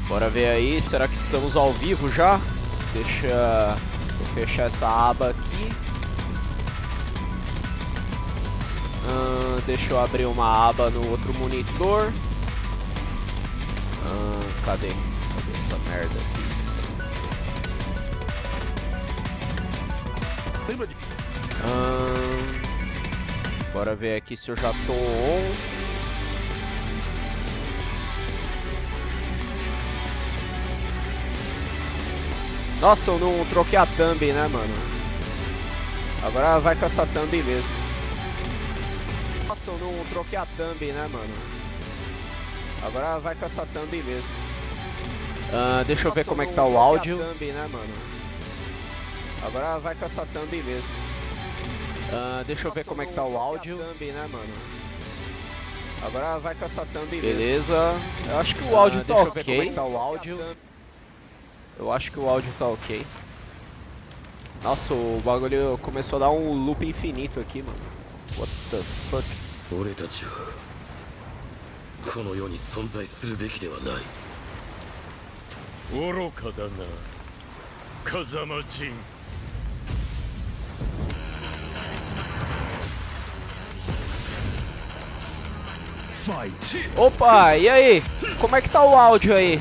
Bora ver aí, será que estamos ao vivo já? Deixa eu fechar essa aba aqui. Deixa eu abrir uma aba no outro monitor. Cadê essa merda aqui? Bora ver aqui se eu já tô on. Nossa, eu não troquei a thumb, né, mano? Agora vai com essa thumb mesmo. Nossa, eu não troquei a thumb, né, mano? Agora vai com essa thumb mesmo. Deixa eu ver como é que tá o áudio. Thumb, né, mano? Agora vai com essa thumb mesmo. Deixa eu ver como é que tá o áudio. Thumb, né, mano? Agora vai com essa thumb mesmo. Beleza. Eu acho que o áudio tá ok. Deixa eu ver como é que tá o áudio. Eu acho que o áudio tá ok. Nossa, o bagulho começou a dar um loop infinito aqui, mano. What the fuck? Opa, e aí? Como é que tá o áudio aí?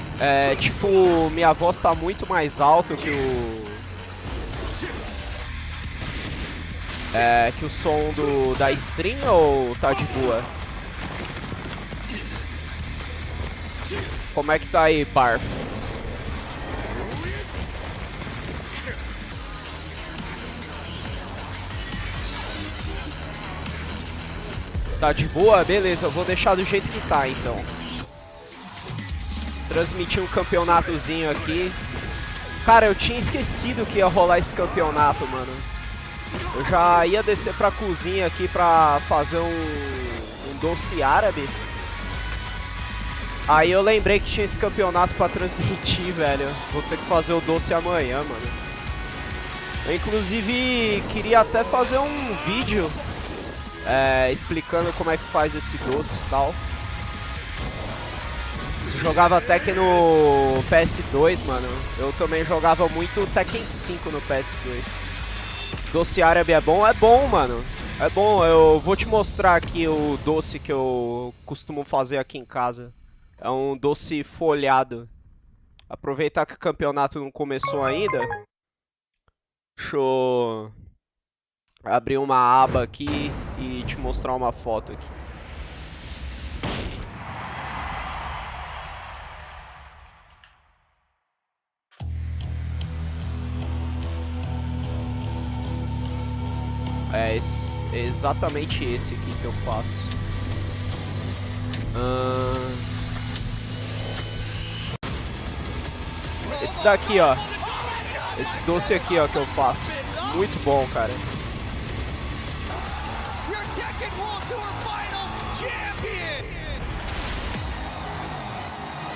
Tipo, minha voz tá muito mais alta que o som da stream ou tá de boa? Como é que tá aí, Barf? Tá de boa? Beleza, eu vou deixar do jeito que tá, então. Transmitir um campeonatozinho aqui. Cara, eu tinha esquecido que ia rolar esse campeonato, mano. Eu já ia descer pra cozinha aqui pra fazer um doce árabe. Aí eu lembrei que tinha esse campeonato pra transmitir, velho. Vou ter que fazer o doce amanhã, mano. Eu, inclusive, queria até fazer um vídeo explicando como é que faz esse doce e tal. Jogava Tekken no PS2, mano. Eu também jogava muito Tekken 5 no PS2. Doce árabe é bom? É bom, mano. É bom, eu vou te mostrar aqui o doce que eu costumo fazer aqui em casa. É um doce folhado. Aproveitar que o campeonato não começou ainda. Deixa eu abrir uma aba aqui e te mostrar uma foto aqui. É exatamente esse aqui que eu faço. Esse daqui, ó. Esse doce aqui, ó, que eu faço. Muito bom, cara.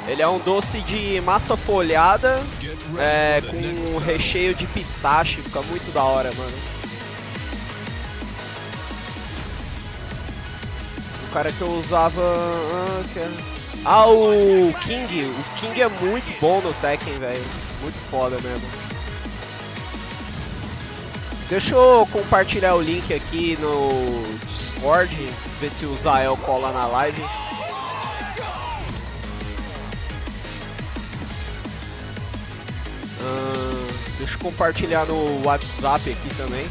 Ele é um doce de massa folhada, com um recheio de pistache. Fica muito da hora, mano. O cara que eu usava... o King. O King é muito bom no Tekken, velho. Muito foda mesmo. Deixa eu compartilhar o link aqui no Discord. Ver se o Zael cola na live. Deixa eu compartilhar no WhatsApp aqui também.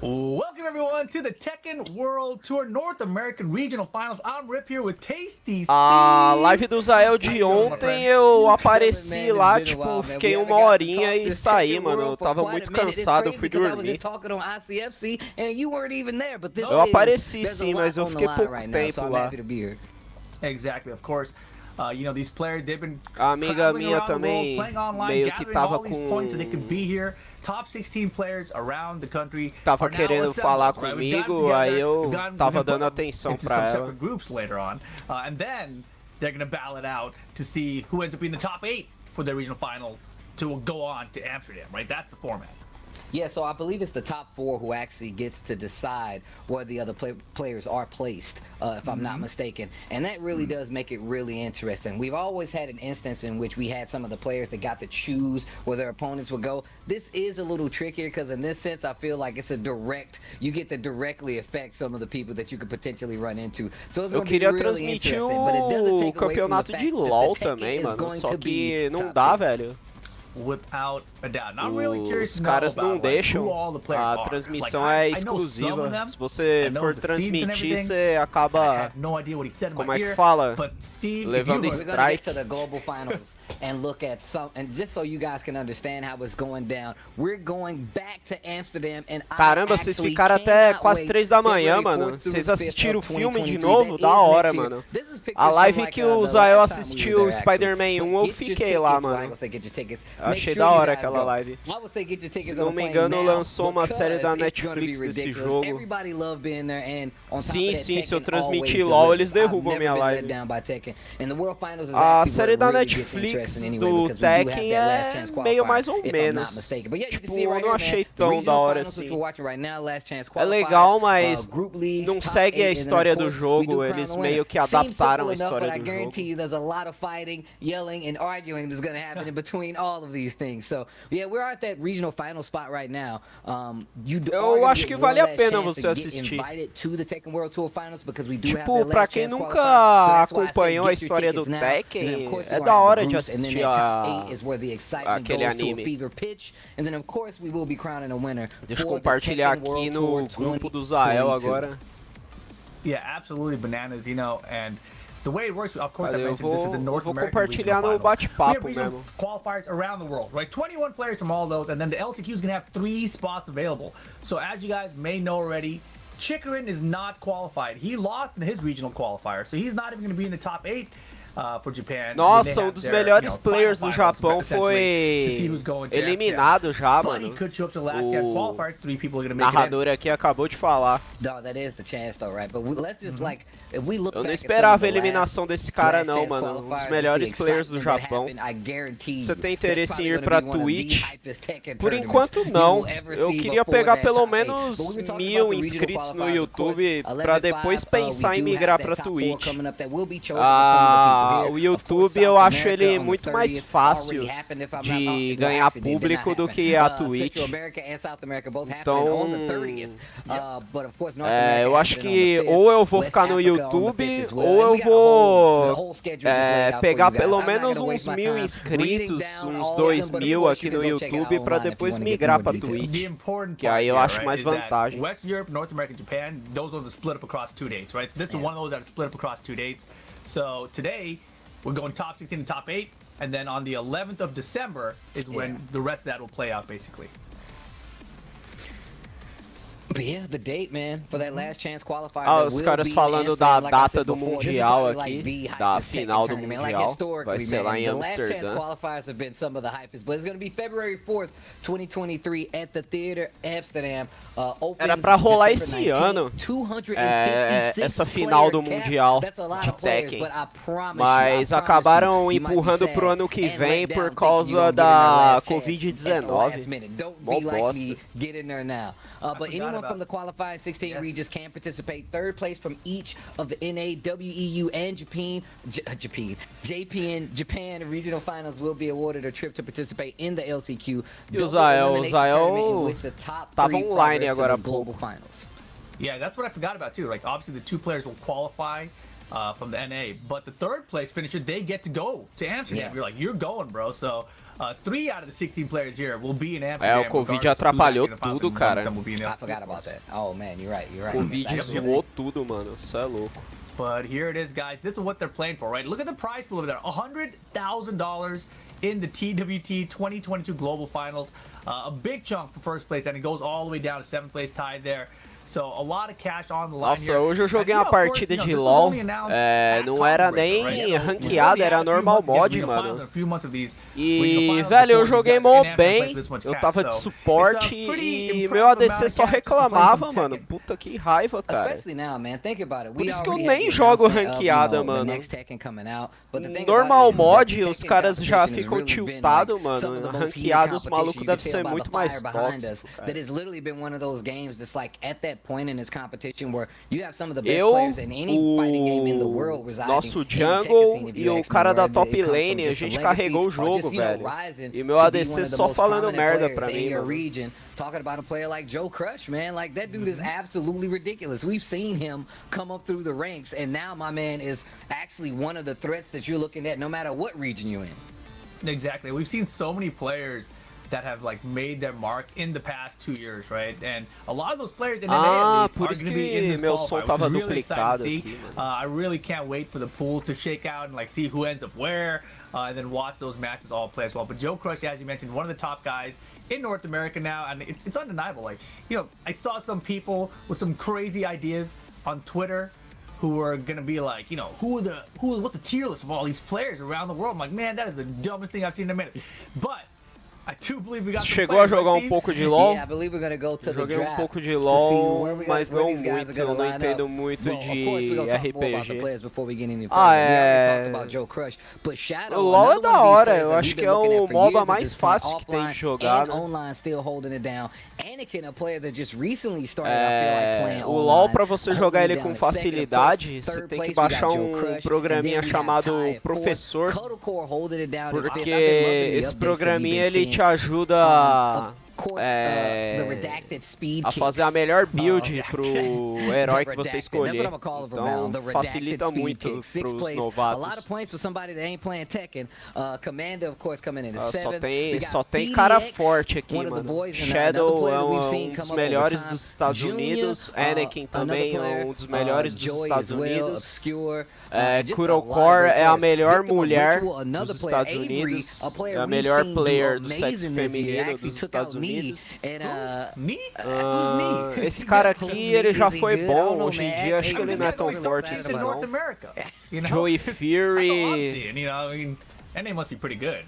Welcome everyone to the Tekken World Tour North American Regional Finals. I'm Rip here with Tasty Steve. A live do Zael de ontem eu apareci lá, tipo, fiquei uma horinha e saí, mano. Eu tava muito cansado, eu fui dormir. Eu apareci sim, mas eu fiquei pouco tempo lá. Exactly, of course. You know, these players, they've been A amiga traveling minha around the world, também playing online, meio que gathering tava all these points so they could be here. Top 16 players around the country tava are now querendo assembled, falar right? We've got them comigo, together, aí eu we've got them- tava we're gonna dando put them atenção into pra some ela. separate groups later on, and then they're gonna battle it out to see who ends up being the top 8 for their regional final to go on to Amsterdam, right? That's the format. Yeah, so I believe it's the top 4 who actually gets to decide where the other players are placed, if I'm not mistaken. And that really does make it really interesting. We've always had an instance in which we had some of the players that got to choose where their opponents would go. This is a little trickier because in this sense, I feel like it's a direct, you get to directly affect some of the people that you could potentially run into. So it's Eu going to be queria really transmitir interesting, but it doesn't o take away from the campeonato fact de that LoL the Tekken também, is mano. going Só to que be não top dá, 10. velho. Without a doubt. Not really curious Os to know caras não about, like, deixam. who all the players A are. transmissão Like, é I know some of exclusiva. them. Se I você know for the scenes and transmitir, everything. você I acaba, have no idea what he said in como my é que ear, fala? but Steve, Levando if you We're were- going to get strike. to the global finals and look at some, and just so you guys can understand how it's going down, we're going back to Amsterdam, and Caramba, vocês ficaram até quase 3 da manhã, mano. Vocês assistiram o filme de novo? Da hora, mano. A live que o Zael assistiu o Spider-Man 1, eu fiquei lá, mano. Achei da hora aquela live. Se não me engano, lançou uma série da Netflix desse jogo. Sim, sim, se eu transmitir LoL, eles derrubam minha live. A série da Netflix do Tekken é meio mais ou menos. Tipo, eu não achei tão da hora assim. É legal, mas não segue a história do jogo, eles meio que adaptaram a história do jogo. Eu acho que vale a pena você assistir. Tipo, pra quem nunca acompanhou a história do Tekken, é da hora de assistir aquele anime. Deixa eu compartilhar aqui no grupo do Zael agora. Yeah, absolutely bananas, you know, and the way it works, of course, I Eu mentioned this is the vou North American compartilhar regional no finals. We bate-papo have regional mesmo. qualifiers around the world, right? 21 players from all those, and then the LCQ is going to have 3 spots available. So as you guys may know already, Chikarin is not qualified. He lost in his regional qualifier, so he's not even going to be in the top 8 for Japan. Nossa, um dos melhores players do Japão foi eliminado já, mano. O narrador aqui acabou de falar. Eu não esperava a eliminação desse cara não, mano. Um dos melhores players do Japão. Você tem interesse em ir pra Twitch? Por enquanto não. Eu queria pegar pelo menos 1000 inscritos no YouTube pra depois pensar em migrar pra Twitch. O YouTube eu acho ele muito mais fácil de ganhar público do que a Twitch. Então, eu acho que ou eu vou ficar no YouTube ou eu vou pegar pelo menos uns 1000 inscritos, uns 2000 aqui no YouTube pra depois migrar pra Twitch. Que aí eu acho mais vantagem. West Europe, North America, Japan, those ones are split up across 2 dates, right? So this is one of those that are split up across 2 dates. So today we're going top 16 to top 8, and then on the 11th of December is when the rest of that will play out, basically. But yeah, the date, man, for that last chance qualifier. Os caras falando da data do Mundial aqui, da final do Mundial, vai ser lá em Amsterdã. Qualifiers have been some of the hypest, but it's going to be February 4th, 2023 at the Theater Amsterdam. Era pra rolar esse ano, essa final do Mundial de Tekken, mas acabaram empurrando pro ano que vem por causa da Covid-19. Mó bosta. But anyone from the qualifying 16 regions can participate. Third place from each of the NA, WEU, and Japan regional finals will be awarded a trip to participate in the LCQ. E o Zael tava online agora há pouco. Yeah, that's what I forgot about too. Like, obviously the 2 players will qualify from the NA, but the 3rd place finisher, they get to go to Amsterdam. Yeah. You're like, you're going, bro. So 3 out of the 16 players here will be in Amsterdam. O Covid atrapalhou tudo, cara. I forgot about that. Oh man, you're right. O Covid zoou tudo, mano. Isso é louco. But here it is, guys. This is what they're playing for, right? Look at the prize pool over there. $100,000 in the TWT 2022 Global Finals. A big chunk for first place, and it goes all the way down to 7th place tied there. So a lot of cash on the line Nossa, here. hoje eu joguei uma And, you know, of course, partida you know, de this was LoL, only announced at não era Breaker, right? nem So, ranqueada, we era only had a few normal months again. mod, We mano. found a few months of these, E, finals velho, eu before joguei these guys mó didn't have to play bem, this much eu cash. tava de So, suporte it's a pretty e impressive meu amount ADC of só cash just to play reclamava, some mano. Tekken. Puta que raiva, cara. Especially now, man. Think about it. Por We isso que eu already had nem the jogo announcement of, ranqueada, the mano. next Tekken coming out, but the thing Normal about it is mod, that the os Tekken caras já competition has ficam really been, tiltados, like, some of mano. the most heated Ranqueado, os competition. malucos You can devem tell ser by muito the mais fire behind us tóxicos, cara. that it's literally been one of those games that's like at that point in this competition where you have some of the best Eu, players in any fighting game in the world residing nosso in the Tekken jungle scene, if e you o ask me, cara da where top it comes from lane, a just the gente legacy carregou o or jogo, just, you know, velho. rising E meu to be one ADC of the só most falando prominent merda players pra in mim, your mano. region. Talking about a player like Joe Crush, man, like that dude is absolutely ridiculous. We've seen him come up through the ranks, and now my man is actually one of the threats that you're looking at, no matter what region you're in. Exactly. We've seen so many players that have like made their mark in the past 2 years, right? And a lot of those players in NA at least por are isso going to be in que this meu som qualifier, which tava is really exciting duplicado to see. aqui, mano. I really can't wait for the pools to shake out and like see who ends up where, and then watch those matches all play as well. But Joe Crush, as you mentioned, one of the top guys in North America now, and it's undeniable. Like, you know, I saw some people with some crazy ideas on Twitter who are gonna be like, you know, what's the tier list of all these players around the world? I'm like, man, that is the dumbest thing I've seen in a minute. But I do believe we got some Chegou a players, jogar right, um pouco de LoL? Yeah, I believe we're gonna go to the Joguei um draft pouco de to LoL, see where mas where não these guys muito, are gonna eu não line entendo up. muito Well, of course, we're de gonna talk more about the RPG. players before we get any further. Ah, We already talked é. about Joe Crush, but Shadow, O LoL é another da one of these hora, players eu that acho we've que been é looking o at for MOBA years at mais this point, fácil que tem de offline jogar, and né? online, still holding it down. Anakin, a player that just recently started, I feel like, playing O LoL, online, pra você holding jogar it ele down com at second facilidade, place. você Third tem que place, we got baixar Joe Crush, programinha and then we have chamado Ty at fourth. Professor, Cuddlecore holding it down at fifth. I've porque been loving the esse updates that we've programinha been ele seeing. te ajuda Of course, the redacted speed a fazer a kicks. melhor build pro herói que você Redacted. That's what escolher. I'm gonna call it from now on. The Então redacted facilita speed muito kick. Sixth pros place. A lot novatos. of points for somebody that ain't playing Tekken. Commander, of course, coming in at Só seventh. tem, We got só tem cara PDX, forte aqui, one of the mano. boys, and Shadow another player é that we've um seen dos come up over melhores time. dos Estados Junior, Unidos. Anakin another também é player, um dos melhores dos Joy Estados as well, Unidos. Obscure. Just a Kurocore lot of é a players. melhor Victim of mulher Ritual, another dos player, Estados Avery, Unidos. a player É a we've melhor seen player do do sexo amazing this year. feminino Actually dos took out Estados Knee, Unidos. and Me? Who's me? Esse cara aqui, ele já Is he foi good? I bom. don't know, Hoje em man. dia, acho que Hey, ele this não é guy's tão only forte looked assim, in North não. America. You know? Joey That's all I'm Fury. seeing, you know, I mean, NA must be pretty good.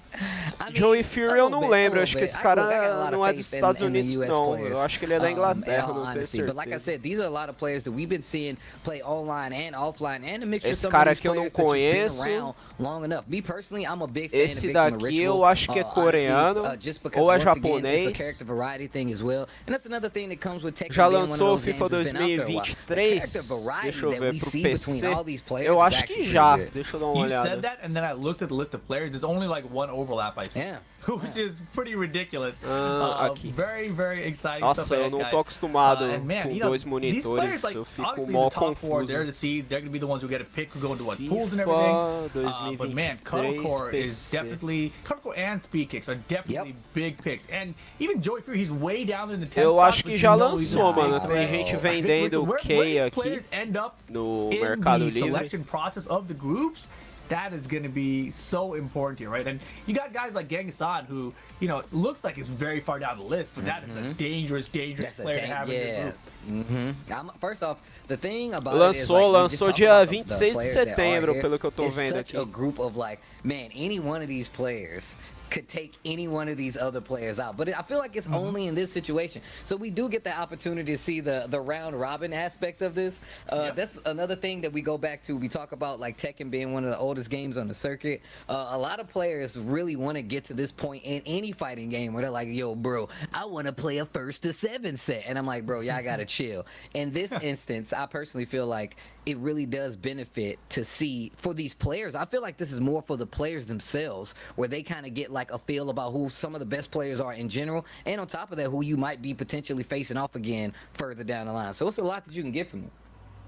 I mean, Joey a Fury little eu não bit, lembro, a acho little que bit. esse I got a cara lot of não é faith dos Estados in the Unidos US não, players, eu acho que ele é da in Inglaterra, all não tenho honesty. But like I certeza. said, these are a lot of players that we've been seeing play online and offline, and a mixture of Esse some cara of these aqui eu não players that's just been conheço. around long enough. Me personally, I'm a big fan of Esse Victim of daqui Ritual. eu acho que é Honestly, coreano just because, ou é once again, it's a japonês. character variety thing as well. And that's another thing that comes with Tekken Já being one of lançou o those FIFA games that's been out there a while. The 2023? character variety Deixa eu that ver we pro see PC. between all these players Eu is acho actually que pretty já. good. Deixa eu dar uma You olhada. said that, and then I looked at the list of players. There's only like one overlap I see, Yeah. which is pretty ridiculous. Aqui. Very, very exciting Nossa, stuff eu ahead, não guys. tô acostumado And man, com you know, dois these monitores, players, like, eu fico obviously mó the top four, confuso. they're to see. They're gonna be the ones who get a pick, who go into what pools and FIFA everything. But man, Cuddlecore is PC. definitely Cuddlecore and Speed Kicks are definitely big picks. And even Joey Fury, he's way down in the 10th Eu spot, acho but que you já know he's lançou, a big mano. Tem threat. gente vendendo Where Key these aqui players end up no in Mercado the Livre. selection process of the groups, that is going to be so important here, right? And you got guys like Genghis-Khan who, you know, looks like is very far down the list, but that is a dangerous That's a player to dang- have in your group. First off, the thing about it is, Lançou, like, we just lançou talk dia about the 26 de players that are setembro, here. pelo que eu tô It's vendo such aqui. a group of like, man, any one of these players could take any one of these other players out. But I feel like it's only in this situation. So we do get the opportunity to see the round robin aspect of this. That's another thing that we go back to. We talk about like Tekken being one of the oldest games on the circuit. A lot of players really want to get to this point in any fighting game where they're like, yo, bro, I want to play a 1st-to-7 set. And I'm like, bro, y'all got to chill. In this instance, I personally feel like it really does benefit to see for these players. I feel like this is more for the players themselves, where they kind of get like a feel about who some of the best players are in general, and on top of that, who you might be potentially facing off again further down the line. So it's a lot that you can get from it.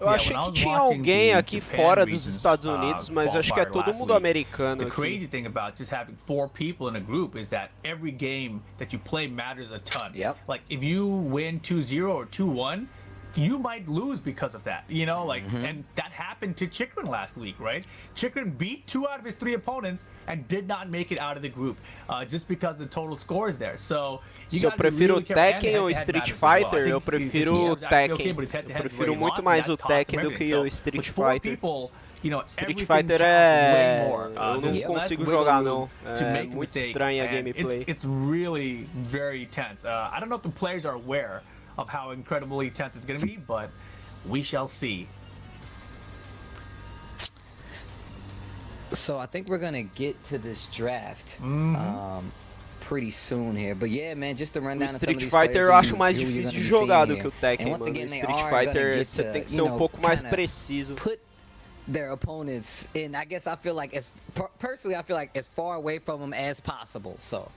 Eu achei que tinha alguém aqui fora dos Estados Unidos, mas acho que é todo mundo americano The aqui. crazy thing about just having 4 people in a group is that every game that you play matters a ton. Yep. Like if you win 2-0 or 2-1, you might lose because of that, you know, like, and that happened to Chikrin last week, right? Chikrin beat 2 out of his 3 opponents and did not make it out of the group, just because the total score is there. So you Se eu prefiro o Tekken ou Street Fighter, eu prefiro o Tekken. Eu prefiro muito mais o Tekken do que o Street Fighter. Street Fighter eu não consigo jogar não. É muito estranha a gameplay. It's really very tense. I don't know if the players are aware of how incredibly tense it's going to be, but we shall see. So I think we're going to get to this draft pretty soon here. But yeah, man, just to run down Street Fighter eu acho mais difícil de jogar do que o Tekken, mano. Street Fighter você tem que ser um pouco mais preciso. Their opponents, and I guess I feel like personally I feel like as far away from them as possible. So.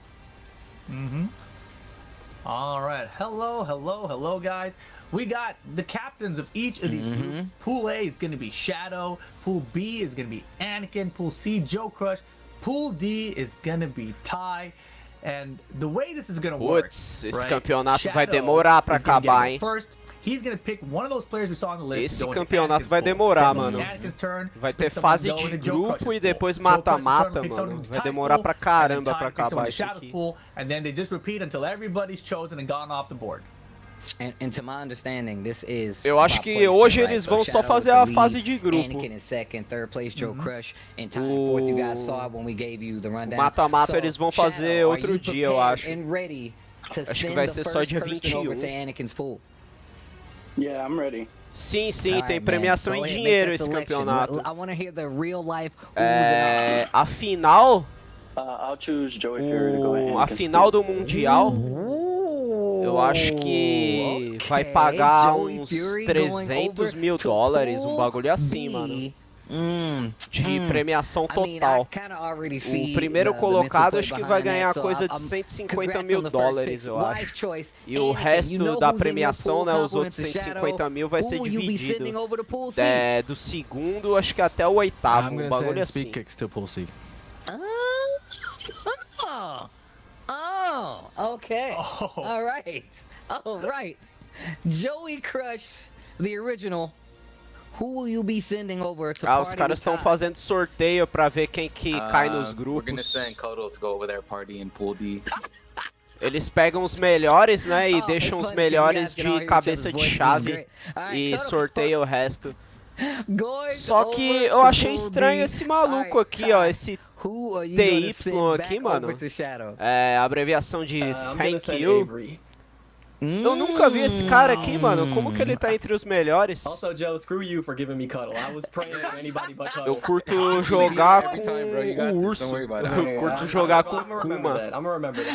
All right, hello, guys. We got the captains of each of these groups. Pool A is going to be Shadow. Pool B is going to be Anakin. Pool C, Joe Crush. Pool D is going to be Ty. And the way this is going to work, esse campeonato vai demorar pra acabar, hein? First, he's going to pick one of those players we saw on the list. Esse campeonato vai demorar, mano. Vai ter fase de grupo e depois mata-mata, mano. Vai demorar pra caramba pra acabar isso aqui. And then they just repeat until everybody's chosen and gone off the board. And to my understanding, this is eu acho que hoje eles vão só fazer a fase de grupo. O mata-mata eles vão fazer outro dia, eu acho. Acho que vai ser só dia 21. Yeah, I'm ready. Sim, tem premiação em dinheiro esse campeonato. A final... I'll choose Joey Fury to go ahead. A final do Mundial... Eu acho que vai pagar uns 300 mil dólares, um bagulho assim, mano. De premiação total. O primeiro colocado acho que vai ganhar coisa de 150 mil dólares, eu acho. E o resto da premiação, né, os outros 150 mil vai ser dividido. Do segundo, acho que até o oitavo, um bagulho assim. Okay. All right. Joey Crush, the original. Who will you be sending over to os caras estão fazendo sorteio pra ver quem que cai nos grupos. We're gonna send Kodo to go over there party in Pool D. Eles pegam os melhores, né, e deixam os melhores de cabeça de chave e sorteiam o resto. Só que eu achei estranho esse maluco aqui, ó, esse TY aqui, mano. É a abreviação de Thank You. Eu nunca vi esse cara aqui, mano. Como que ele tá entre os melhores? Also, Joe, screw you for giving me Cuddle. I was praying for anybody but Cuddle. Eu curto jogar com o urso. Eu curto jogar com o Kuma.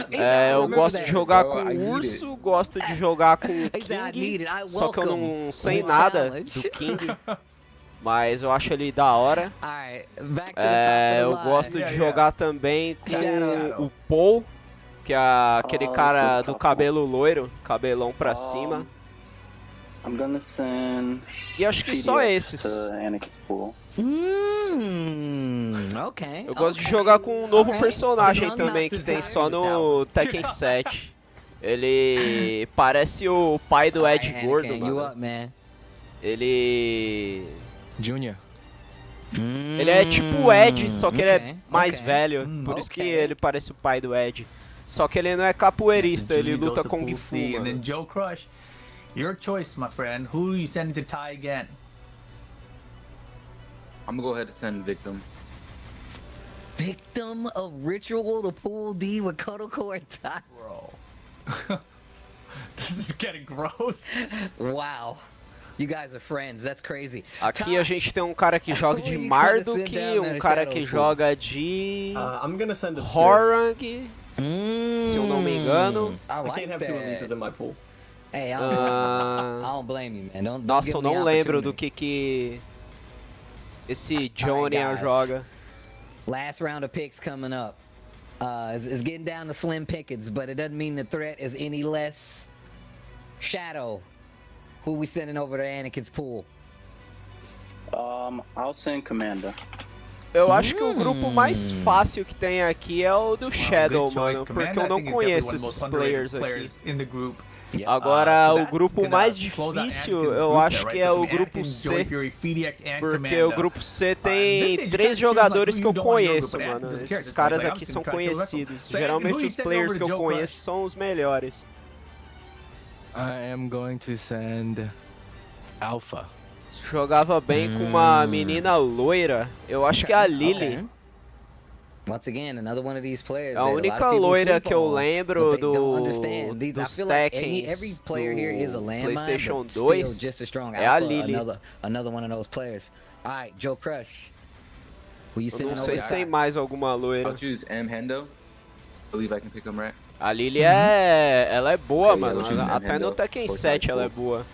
Eu gosto de jogar com o urso, gosto de jogar com o King, só que eu não sei nada do King. Mas eu acho ele da hora. Eu gosto de jogar também com o Paul, que é aquele cara do cabelo loiro, cabelão pra cima. E acho que só esses. Eu gosto de jogar com um novo personagem também, que tem só no Tekken 7. Ele parece o pai do Ed Gordo, mano. Ele... Junior. Ele é tipo o Ed, só que ele é mais velho. Por isso que ele parece o pai do Ed. Só que ele não é capoeirista, ele luta Kung Fu, mano. And then Joe Crush, your choice, my friend. Who are you sending to Ty again? I'm gonna go ahead and send Victim. Victim of Ritual to Pool D with Kotoko and Ty. Bro. This is getting gross. Wow. You guys are friends, that's crazy. Aqui a gente tem um cara que joga de Marduk, um cara que joga de Horang, se eu não me engano. I can't have two releases in my pool. Hey, I don't blame you, man. Nossa, eu não lembro do que esse Johnny joga. Last round of picks coming up. It's getting down to slim pickings, but it doesn't mean the threat is any less. Shadow. Who we sending over to Anakin's pool? I'll send Commander. Eu acho que o grupo mais fácil que tem aqui é o do Shadow, mano, porque eu não conheço esses players aqui. Agora, o grupo mais difícil, eu acho que é o grupo C, porque o grupo C tem 3 jogadores que eu conheço, mano. Esses caras aqui são conhecidos. Geralmente os players que eu conheço são os melhores. I am going to send Alpha. Jogava bem com uma menina loira, eu acho que é a Lily. Once again, another one of these players. A única loira que eu lembro dos Tekken, every player here is a landmine, PlayStation but 2 still just a strong é a alpha, Lily. another one of those players. All right, Joe Crush. Who you Eu sending não sei over? se tem mais alguma loira. I'll choose M. Hendo. Believe I can pick him right. A Lily ela é boa, Yeah, mano. eu tive Até no Hendo, Tekken for 7 ela é side boa.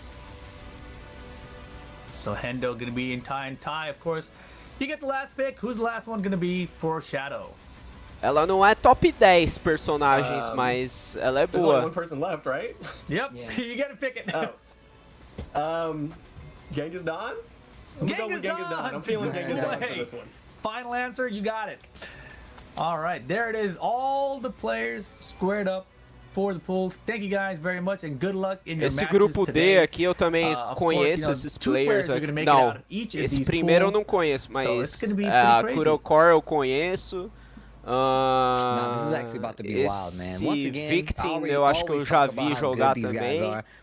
So Hendo gonna be in tie, of course. You get the last pick. Who's the last one gonna be for Shadow? Ela não é top 10 personagens, mas ela é There's only one boa. person left, right? Yep, Yeah. you gotta pick it. Oh. Genghis Don? I'm gonna go with Genghis Genghis Don. Don! I'm feeling Good Genghis Don for play. this one. Final answer, you got it. All right, there it is. All the players squared up for the pools. Thank you guys very much and good luck in your Esse matches grupo today. D aqui eu também Of course, conheço you know, esses 2 players are aqui. gonna make it out Não, of each of esse these primeiro eu pools. não conheço, So mas it's gonna be a pretty crazy. Kurocore eu conheço. No, this is actually about to be wild, man. Once Esse again, Victim eu acho que eu já vi jogar também.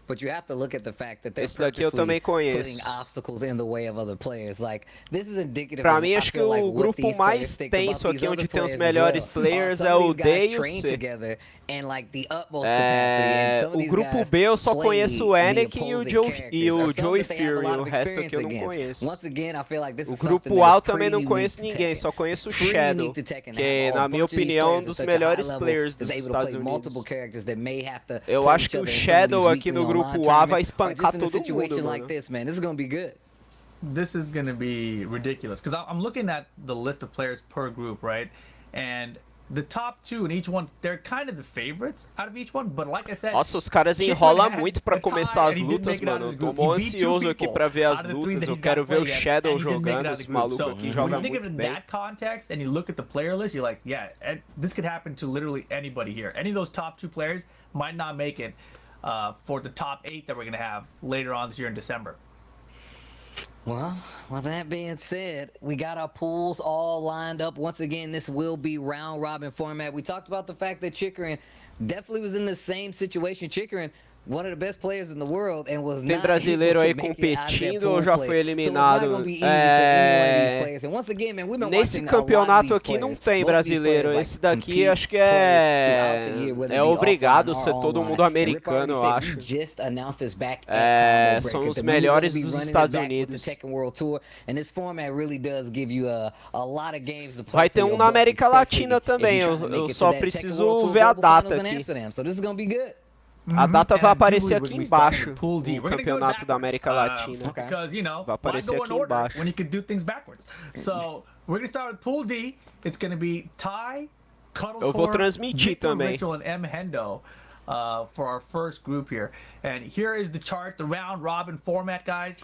But you have to look at the fact that they're Esse daqui eu também purposely conheço. putting obstacles in the way of other players. Like, this is indicative Pra of, mim, I acho que feel like, o what grupo these mais players think about tenso aqui, these onde other tem os players as melhores well. players, Some é of o these D guys e o train C. together in, like, the utmost capacity, and some of O these grupo guys B eu só play conheço o the Anakin e o opposing Joe, characters, e or o some Joey that they have a Fury, lot o of resto aqui eu não experience against. conheço. Once again, I feel like this O is something grupo that is A também não pretty conheço unique to ninguém, Tekken. só conheço o It's pretty Shadow, unique to Tekken to que have na a minha bunch of these opinião players um dos at such a high melhores level players that's dos able to Estados play multiple Unidos. characters that may have to Eu play acho each que o other in some of Shadow these aqui weekly no grupo online A vai tournaments, or espancar just in a todo mundo, situation like mano. this, man. This is gonna be good. This is gonna be ridiculous because I'm looking at the list of players per group, right? And the top 2 in each one, they're kind of the favorites out of each one. But like I said, Nossa, os caras Chickman enrolam had muito pra a tie começar as and he didn't lutas, make it out mano. of Eu the tô group. mó He beat 2 ansioso aqui people pra ver as out of the 3 lutas. that Eu he's quero gotta ver o play against, Shadow and he didn't make it jogando. out of Esse the group. maluco So aqui when joga you think of muito it in bem. that context and you look at the player list, you're like, yeah, this could happen to literally anybody here. Any of those top 2 players might not make it for the top 8 that we're gonna have later on this year in December. Well, with that being said, we got our pools all lined up. Once again, this will be round robin format. We talked about the fact that Chikrin definitely was in the same situation. Chikrin, one of the best players in the world, and was Tem not brasileiro able to aí make it out of that competindo pool ou já play. foi So it's eliminado? not gonna be easy for any one of these players. And once again, man, we've been Nesse watching a lot of campeonato these aqui não players. tem Most of these brasileiro. players, Esse like, daqui compete, acho que play throughout the year, whether é it be obrigado offline ser or todo online. mundo And Rip americano, eu already said acho. we just announced this back at É, Combo são Breaker, os that we were melhores gonna be dos running it Estados back with Unidos. the Tekken World Tour, and this format really does give you a lot of games to play. Vai ter for your na buck, América especially Latina if you're também. trying to Eu make it to só that Tekken preciso World Tour ver a Global data Finals in aqui. Amsterdam, so this is gonna be good. A data vai And aparecer dude, aqui we started embaixo. Pool D. O We're gonna go campeonato da backwards, América Latina. Okay. Because, you know, Vai why aparecer go aqui in order embaixo. when you could do things backwards? So, we're gonna start with Pool D. It's gonna be Ty, Cuddlecore, Eu vou transmitir Victor também. Ritual, and M. Hendo for our first group here. And here is the chart, the round robin format, guys.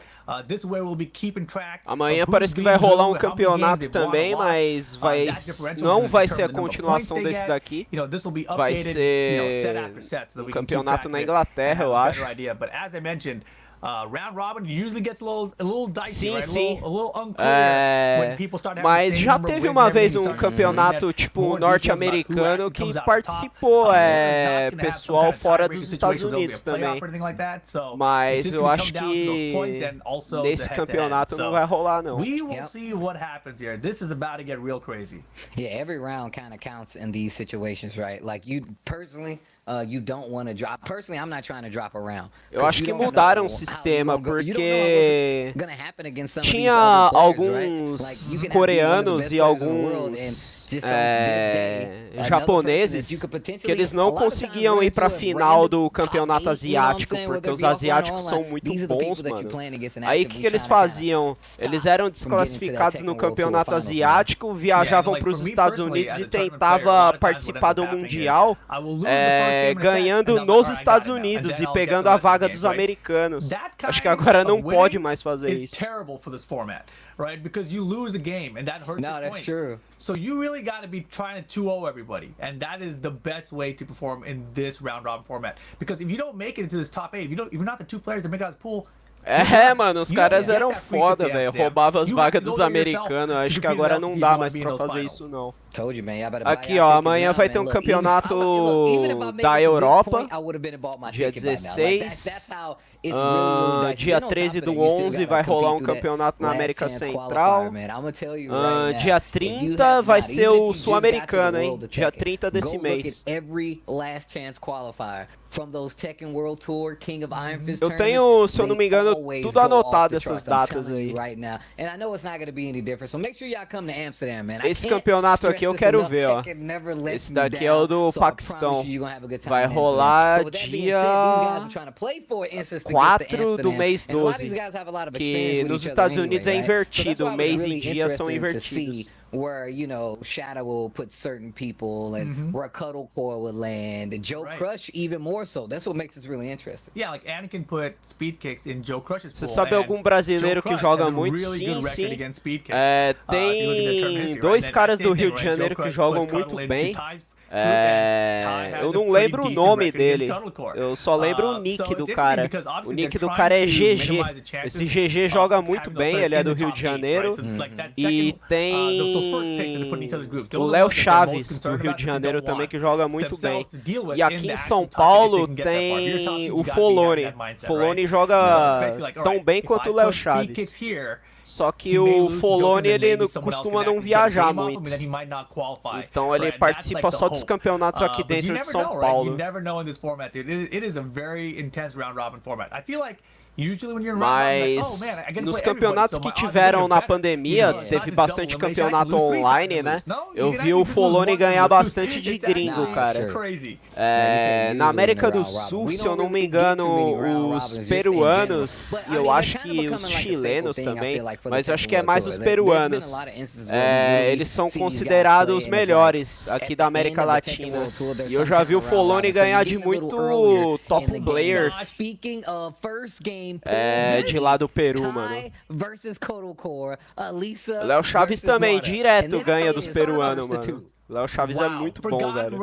This way we'll be keeping track. Amanhã of parece who's que vai beating rolar who, um how many campeonato games they've won or também, lost. mas vai, That differential is não gonna vai ser a determine the number of continuação points they desse get. daqui. You know, this will be Vai updated, you know, set ser after set, so that um we can keep campeonato track na of it Inglaterra, and have eu a acho. better idea. But as I mentioned, round robin usually gets a little dicey, Sim, right? sim. A little unclear when people start having the Mas same já number of teve wins uma and everything, vez you um start campeonato getting tipo more details about who norte-americano actually que comes out on top. participou We're not gonna have some pessoal kind of fora tiebreaker dos situation Estados where there'll be a Unidos playoff também. or anything like that. So it's Mas just eu gonna acho come down to those points que and also the nesse head-to-head. campeonato não So vai rolar não. we will Yep. see what happens here. This is about to get real crazy. Yeah, every round kind of counts in these situations, right? Like you personally, you don't want to drop. Personally, I'm not trying to drop a round. Eu acho que mudaram o sistema porque tinha alguns coreanos e alguns japoneses que eles não conseguiam ir pra final do campeonato asiático, porque os asiáticos são muito bons, mano. Aí o que eles faziam? Eles eram desclassificados no campeonato asiático, viajavam pros Estados Unidos e tentavam participar do Mundial, ganhando nos Estados Unidos e pegando a vaga dos americanos. Acho que agora não pode mais fazer isso. Right, because you lose a game and that hurts your points. That's true. So you really got to be trying to 2-0 everybody, and that is the best way to perform in this round robin format. Because if you don't make it into this top 8, if you're not the 2 players that make out this pool. Mano, os caras eram foda, velho. Roubavam as vagas dos americanos. Acho que agora não dá mais pra fazer isso, não. Aqui, ó, amanhã vai ter um campeonato da Europa, dia 16. Dia 13 do 11 vai rolar um campeonato na América Central. Dia 30 vai ser o Sul-Americano, hein? Dia 30 desse mês. Eu tenho, se eu não me engano, tudo anotado essas datas aí. Esse campeonato aqui eu quero ver, ó. Esse daqui é o do Paquistão. Vai rolar dia 4 do mês 12. Que nos Estados Unidos é invertido. Mês e dia são invertidos. Where, you know, Shadow will put certain people and where Cuddlecore would land, and Joe Crush even more so. That's what makes this really interesting. Yeah, like Anakin put speed kicks in Joe Crush's pool. Você sabe algum brasileiro que joga muito? Sim, sim. Tem 2 caras do Rio de Janeiro que jogam muito bem. Eu não lembro o nome dele, eu só lembro o nick do cara. O nick do cara é GG. Esse GG joga muito bem, ele é do Rio de Janeiro. E tem o Léo Chaves, do Rio de Janeiro também, que joga muito bem. E aqui em São Paulo tem o Folone. Folone joga tão bem quanto o Léo Chaves. Só que o Folone, ele costuma não viajar muito. Então ele participa só dos campeonatos aqui dentro de São Paulo. Mas nos campeonatos que tiveram na pandemia, teve bastante campeonato online, né? Eu vi o Folone ganhar bastante de gringo, cara. Na América do Sul, se eu não me engano, os peruanos, e eu acho que os chilenos também, mas eu acho que é mais os peruanos, eles são considerados os melhores aqui da América Latina. E eu já vi o Folone ganhar de muito top players. De lá do Peru, mano. O Léo Chaves também, direto ganha dos peruanos, mano. O Léo Chaves é muito bom, velho.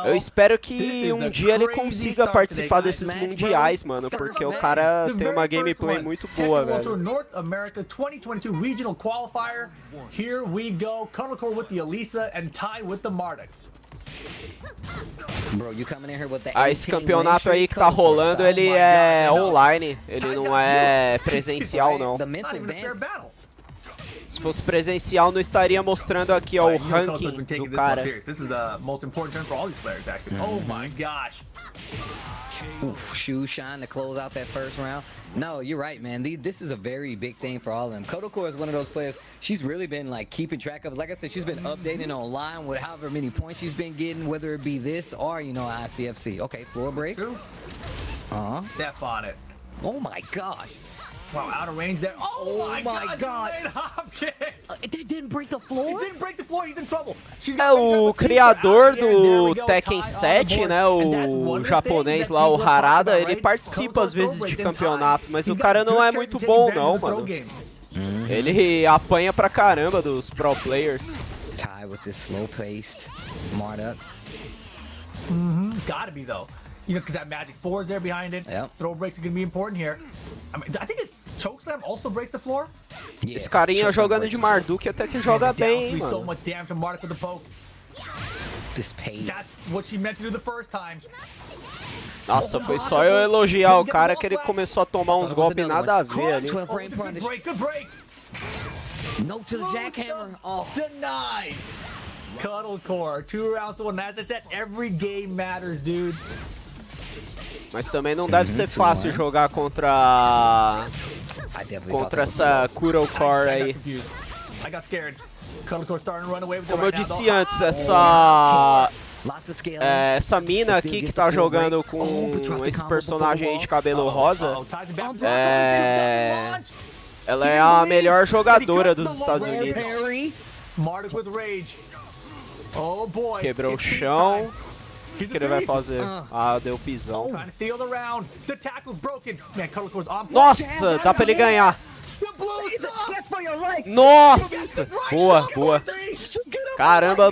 Eu espero que um dia ele consiga participar desses mundiais, mano, porque o cara tem uma gameplay muito boa, velho. North America 2022 Regional Qualifier. Here we go. Cuddlecore with the Elisa and Ty with the Marduk. Esse campeonato aí que tá rolando, ele é online, ele não é presencial, não. Se fosse presencial, não estaria mostrando aqui, ó, o ranking do cara. Oh my gosh. Oof, shoe shine to close out that first round. No, you're right, man. This is a very big thing for all of them. Cuddlecore is one of those players. She's really been like keeping track of. Like I said, she's been updating online with however many points she's been getting, whether it be this or, you know, ICFC. Okay, floor break. Step on it. Oh my gosh. Wow, out of range there. Oh my god. It didn't break the floor? It didn't break the floor, he's in trouble. O criador do Tekken 7, né, o japonês lá, o Harada, ele participa às vezes de campeonato, mas o cara não é muito bom não, mano. Ele apanha pra caramba dos pro players. Ty with this slow-paced Marduk. Gotta be though. You know, because that magic 4 is there behind it. Throw breaks are going to be important here. I mean, I think his chokeslam also breaks the floor. Esse carinha jogando de Marduk até que joga bem, hein, mano. So much damage from Marduk with the poke. This pace. That's what she meant to do the first time. Nossa, foi só eu elogiar o cara que ele começou a tomar uns golpes nada a ver ali. Good break, good break. No to the jackhammer. Oh, denied. Cuddlecore, 2 rounds to 1. As I said, every game matters, dude. Mas também não deve ser fácil jogar contra essa Cuddlecore aí. I got scared. Como eu disse antes, essa mina aqui que tá jogando com esse personagem aí de cabelo rosa, ela é a melhor jogadora dos Estados Unidos. Quebrou o chão. O que ele vai fazer? Ah, deu pisão. Nossa, dá pra ele ganhar. Nossa! Boa, boa. Caramba,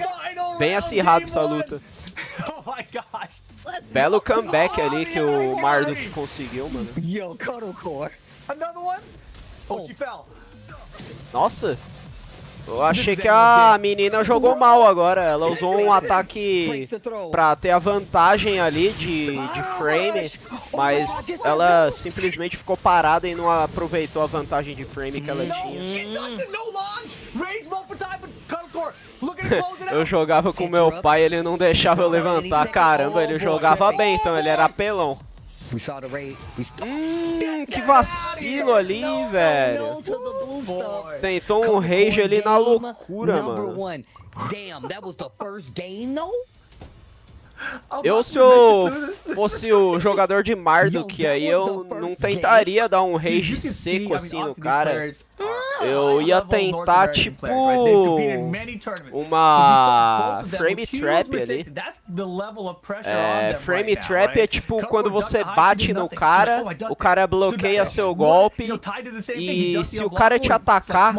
bem acirrado essa luta. Belo comeback ali que o Marduk conseguiu, mano. Nossa! Eu achei que a menina jogou mal agora. Ela usou um ataque pra ter a vantagem ali de frame, mas ela simplesmente ficou parada e não aproveitou a vantagem de frame que ela tinha. Eu jogava com meu pai, ele não deixava eu levantar. Caramba, ele jogava bem, então ele era apelão. Que vacilo ali, velho. Tentou um rage ali na loucura, mano. Eu, se eu fosse o jogador de Marduk aí, eu não tentaria dar um rage seco assim no cara. Eu ia tentar, tipo, uma frame trap ali. Frame trap é tipo quando você bate no cara, o cara bloqueia seu golpe e se o cara te atacar,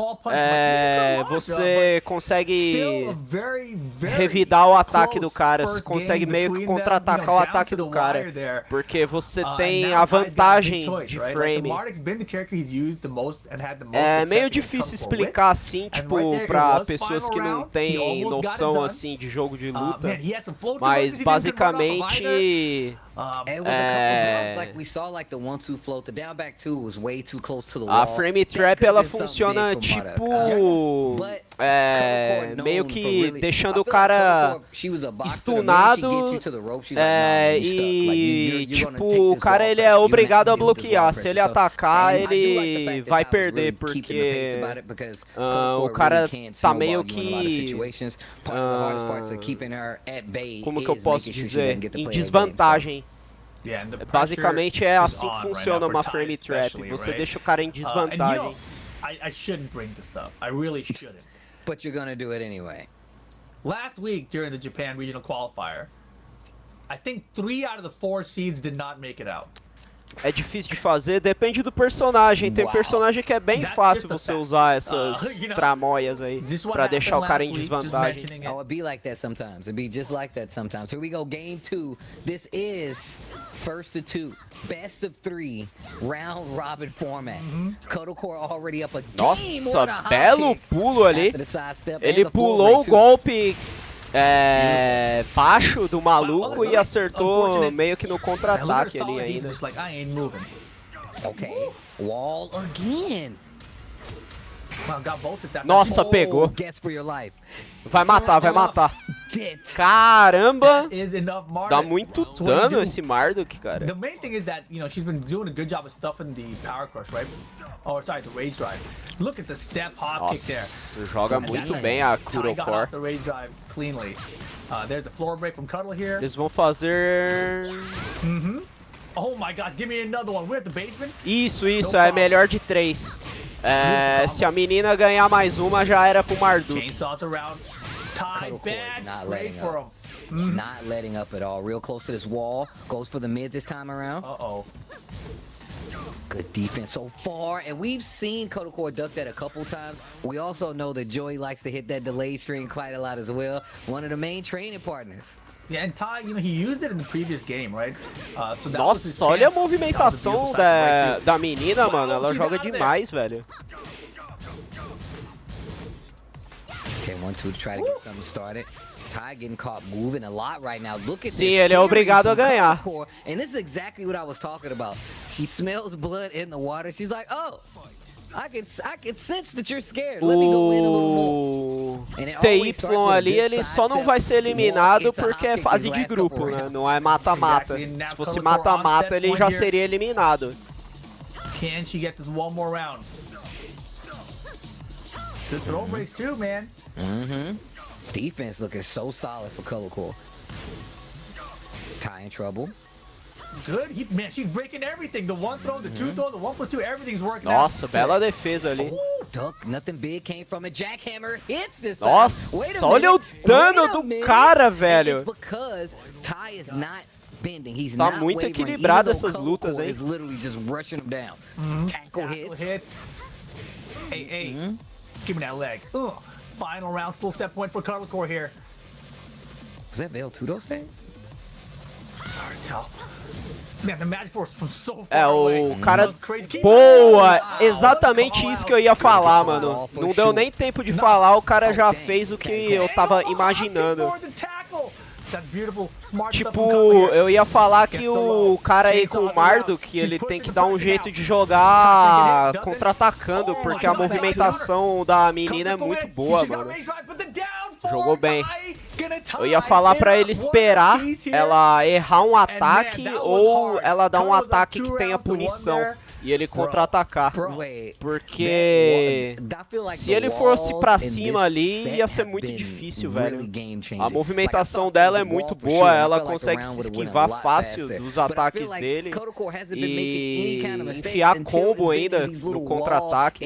você consegue revidar o ataque do cara, você consegue meio que contra-atacar o ataque do cara, porque você tem a vantagem de frame. É meio difícil explicar assim, tipo, pra pessoas que não têm noção assim de jogo de luta, mas basicamente a frame trap ela funciona tipo meio que deixando o cara stunado e tipo o cara ele é obrigado a bloquear. Se ele atacar ele vai perder porque o cara tá meio que como que eu posso dizer, em desvantagem. Basicamente é assim que funciona uma frame trap. Você deixa o cara em desvantagem. I shouldn't bring this up. I really shouldn't. But you're gonna do it anyway. Last week during the Japan Regional Qualifier, I think 3 out of the 4 seeds did not make it out. É difícil de fazer, depende do personagem. Tem personagem que é bem fácil você usar essas tramóias aí pra deixar o cara em desvantagem. Oh, it'd be like that sometimes. It'd be just like that sometimes. Here we go, game 2. This is first to 2, best of 3, round robin format. Kodocore already up a game. Nossa, belo pulo ali. Ele pulou o golpe baixo do maluco e acertou meio que no contra-ataque ali ainda. Okay, wall again. Nossa, pegou. Vai matar, vai matar. Caramba! Dá muito dano esse Marduk, cara. The main thing is that, you know, she's been doing a good job of stuffing the power crush, right? Oh, sorry, the rage drive. Look at the step hop kick there. Nossa, joga muito bem a Kodocore. The rage drive cleanly. There's a floor break from Cuddle here. Eles vão fazer... Oh my gosh, give me another one. We're at the basement. Isso, é melhor de 3. Se a menina ganhar mais uma, já era pro Marduk. Chainsaws around. Tie bad. Not letting up. Not letting up at all. Real close to this wall. Goes for the mid this time around. Uh-oh. Good defense so far, and we've seen Kodocore duck that a couple times. We also know that Joey likes to hit that delay string quite a lot as well. One of the main training partners. Yeah, and Ty, you know, he used it in the previous game, right? So that Nossa, olha a movimentação da menina, mano. Ela joga demais, velho. Okay, 1-2 to try to get something started. Ty getting caught moving a lot right now. Look at Sim, this. ele é obrigado a ganhar. And this is exactly what I was talking about. She smells blood in the water. She's like, "Oh, I can sense that you're scared. Let me go in a little more." TY ali, ele só não vai ser eliminado porque é fase de grupo, né? Não é mata-mata. Se fosse mata-mata, ele já seria eliminado. Can she get this one more round? Good throw breaks too, man. Defense looking so solid for Color Core. Ty in trouble. Good. Man, she's breaking everything. The one throw, the two throw, the 1+2, everything's working Nossa, out. bela defesa ali. Duck, nothing big came from a jackhammer. Hits this time. Nossa, Wait a olha o minute. dano Wait a do minute. cara, And velho. it's because Ty is not bending. He's Tá not muito wavering, equilibrado even though essas Color lutas, Core hein? is literally just rushing him down. Tackle hits. Hey, give me that leg. Ugh. Final round, still set point for Color Core here. Was that Veil 2 those things? It's hard to tell. Man, the Magic Force from so far É, away. o cara... That was crazy. Keep Boa! it. Exatamente Call isso out. que eu ia falar, Call mano. out for Não deu sure. nem tempo de falar, o cara já dang. fez o que Okay. eu tava Opting imaginando. for the tackle. That's beautiful. Smart stuff Tipo, from Color here. eu ia falar que o cara aí com o Marduk, ele tem que dar um jeito de jogar contra-atacando, porque a movimentação da menina é muito boa, mano. Jogou bem. Eu ia falar pra ele esperar ela errar um ataque ou ela dar um ataque que tenha punição e ele contra-atacar. Porque se ele fosse pra cima ali, ia ser muito difícil, velho. A movimentação dela é muito boa, ela consegue se esquivar fácil dos ataques dele e enfiar combo ainda no contra-ataque.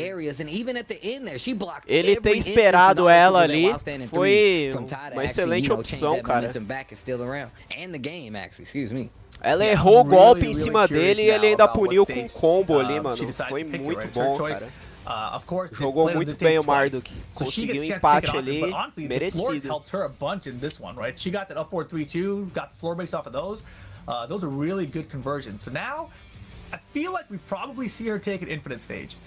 Ele ter esperado ela ali foi uma excelente opção, cara. Ela errou o golpe em cima dele e ele ainda puniu com um combo ali, mano. Foi muito bom, cara. Jogou muito bem o Marduk. Conseguiu um empate ali, merecido. Helped her a bunch in this one, right? She got that up 4-3-2, got the floor breaks off of those. Those are really good conversions. So now, I feel like we probably see her take an infinite stage.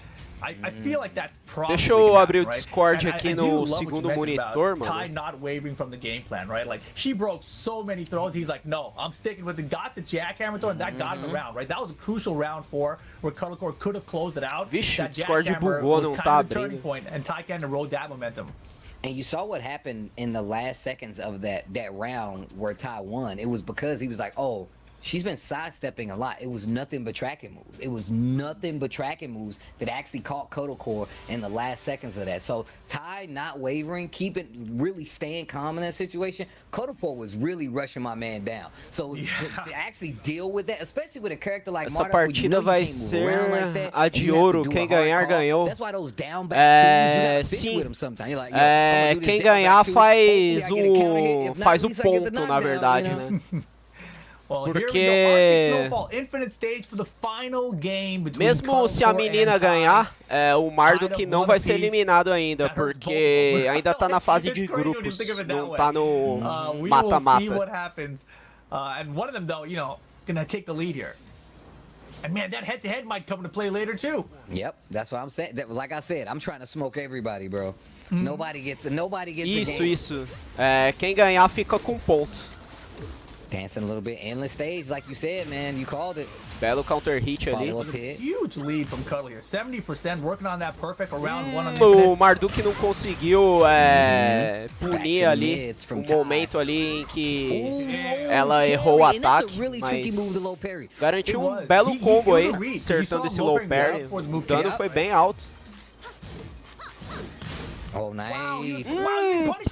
I feel like that's probably Deixa eu abrir o right? Discord And aqui I do no love what segundo you mentioned monitor, about Ty mano. not wavering from the game plan, right? Like, she broke so many throws, he's like, no, I'm sticking with it. Got the jackhammer throw, and that got him around, right? That was a crucial round 4, where Color Core could have closed it out. Vixe, o That Discord jackhammer bugou, was não kind tá of the turning abrindo. point, and Ty kind of rode that momentum. And you saw what happened in the last seconds of that round where Ty won. It was because he was like, oh, she's been sidestepping a lot. It was nothing but tracking moves. It was nothing but tracking moves that actually caught Kodocore in the last seconds of that. So Ty not wavering, really staying calm in that situation. Kodocore was really rushing my man down. So to actually deal with that, especially with a character like Essa Marduk, where you know partida you vai can't move around like that, ser a and de you have to ouro. do a Quem hard ganhar, call. ganhou. That's why those down back twos, you gotta bitch Sim. with them sometimes. You're like, yo, I'm gonna do this Quem down ganhar back two. Hopefully faz I get a counter hit. If not, faz at o least I get the ponto, na knockdown, verdade, you know? né? Well, Porque- here we go. Arctic Snowfall, infinite stage for the final game between Mesmo Color se a Core menina and Ty. ganhar, o Marduk Tied up não one vai ser apiece. eliminado ainda, That hurts both porque of them. ainda tá na fase It's de crazy when you grupos, think of it that não way. tá no We will see mata-mata. what happens. And one of them, though, you know, gonna take the lead here. And man, that head-to-head might come into play later too. Yep, that's what I'm saying. Like I said, I'm trying to smoke everybody, bro. Nobody gets the Isso, game. isso. Quem ganhar fica com ponto. Dancing a little bit, endless stage, like you said, man. You called it. Belo counter hit ali. Follow up hit. Huge lead from Cuddle here. 70% working on that perfect around one on the O infinite. Marduk não conseguiu punir ali Mids from o Ty. momento ali em que Ooh, ela low errou o parry, and that's ataque, a really tricky mas move to low parry. garantiu It um was. belo He combo aí, could read. You acertando saw esse him low lowering the parry. up for the O move dano up. foi bem alto. Oh, nice.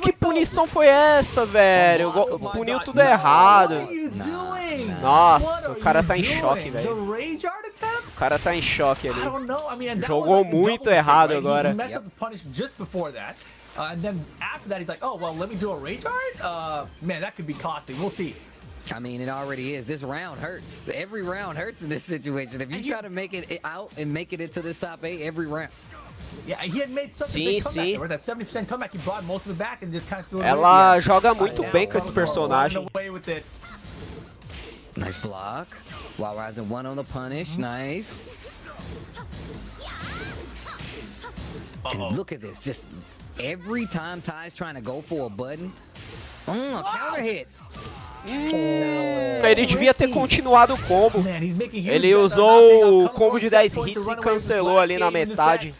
Que punição foi essa, velho? Puniu tudo errado. What are you doing? Nossa, What are o cara you tá em doing? choque, The velho. rage art attempt? O cara tá em choque ali. I don't know. I mean, and that Jogou was like a muito double errado mistake, right? agora. He messed up the punish just before that. And then after that, he's like, oh, well, let me do a rage art? Man, that could be costly. We'll see. I mean, it already is. This round hurts. Every round hurts in this situation. If you And try to make it out and make it into this top 8 every round. Yeah, he had made such a Sim, big comeback. sim. There was that 70% comeback. He brought most of it back and just kind of threw it Ela away. joga muito Now, bem com esse Color Core personagem. running away with it. Nice block. While rising 1 on the punish. Nice. And look at this. Just every time Ty's trying to go for a button. A counter hit. Ele devia ter continuado o combo. Man, he's making huge Ele bets on usou not being o a Color combo Core de set 10 point to hits run e away with this cancelou last ali na game in the metade. set.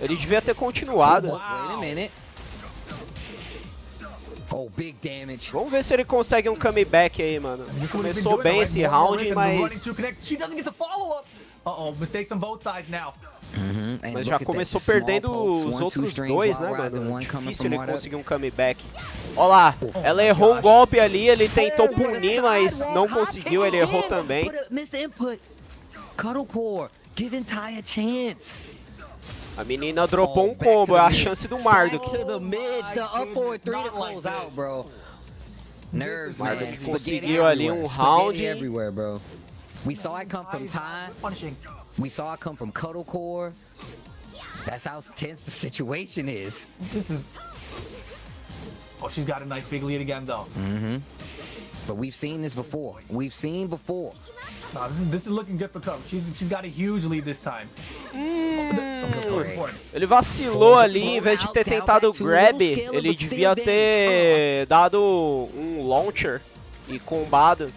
Ele devia ter continuado. Wow. Wait a minute. Oh, big damage. Vamos ver se ele consegue um comeback aí, mano. Começou bem esse round, mas... She doesn't get the follow-up. Uh-oh, mistakes on both sides now. Mas já começou perdendo os outros dois, né, mano? Difícil ele conseguir um comeback. Ó lá, ela errou um golpe ali, ele tentou punir, mas não conseguiu, ele errou também. Cuddlecore, giving Ty a chance. A menina dropou um combo, é a chance do Marduk. Marduk conseguiu ali um round. We saw it come from Ty. We saw it come from Cuddlecore. That's how tense the situation is. This is... Oh, she's got a nice big lead again, though. But we've seen this before. We've seen before. Nah, this is looking good for Cuddle. She's got a huge lead this time. Ele vacilou ali, em vez de ter tentado o grab, ele devia ter dado um launcher e combado.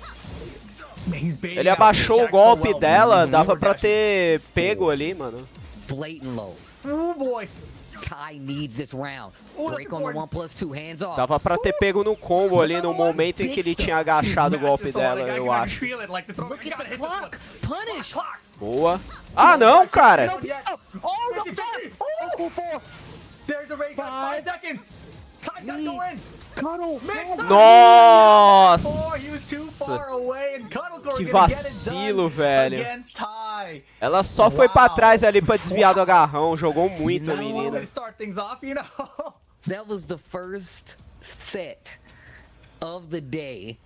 Ele abaixou o golpe dela, dava pra ter pego ali, mano. Blatant low. Oh boy. Ty needs this round. Break on the 1+2, hands off. Dava pra ter pego no combo ali no momento em que ele tinha agachado o golpe dela, eu acho. Look at the clock. Punish. Boa. Ah, não, cara. Oh, no, there's the rate. 5 seconds. Ty's gotta go in. Nossa! Que vacilo, velho. Ela só foi pra trás ali pra desviar do agarrão. Jogou muito a menina. That was the first set of the day.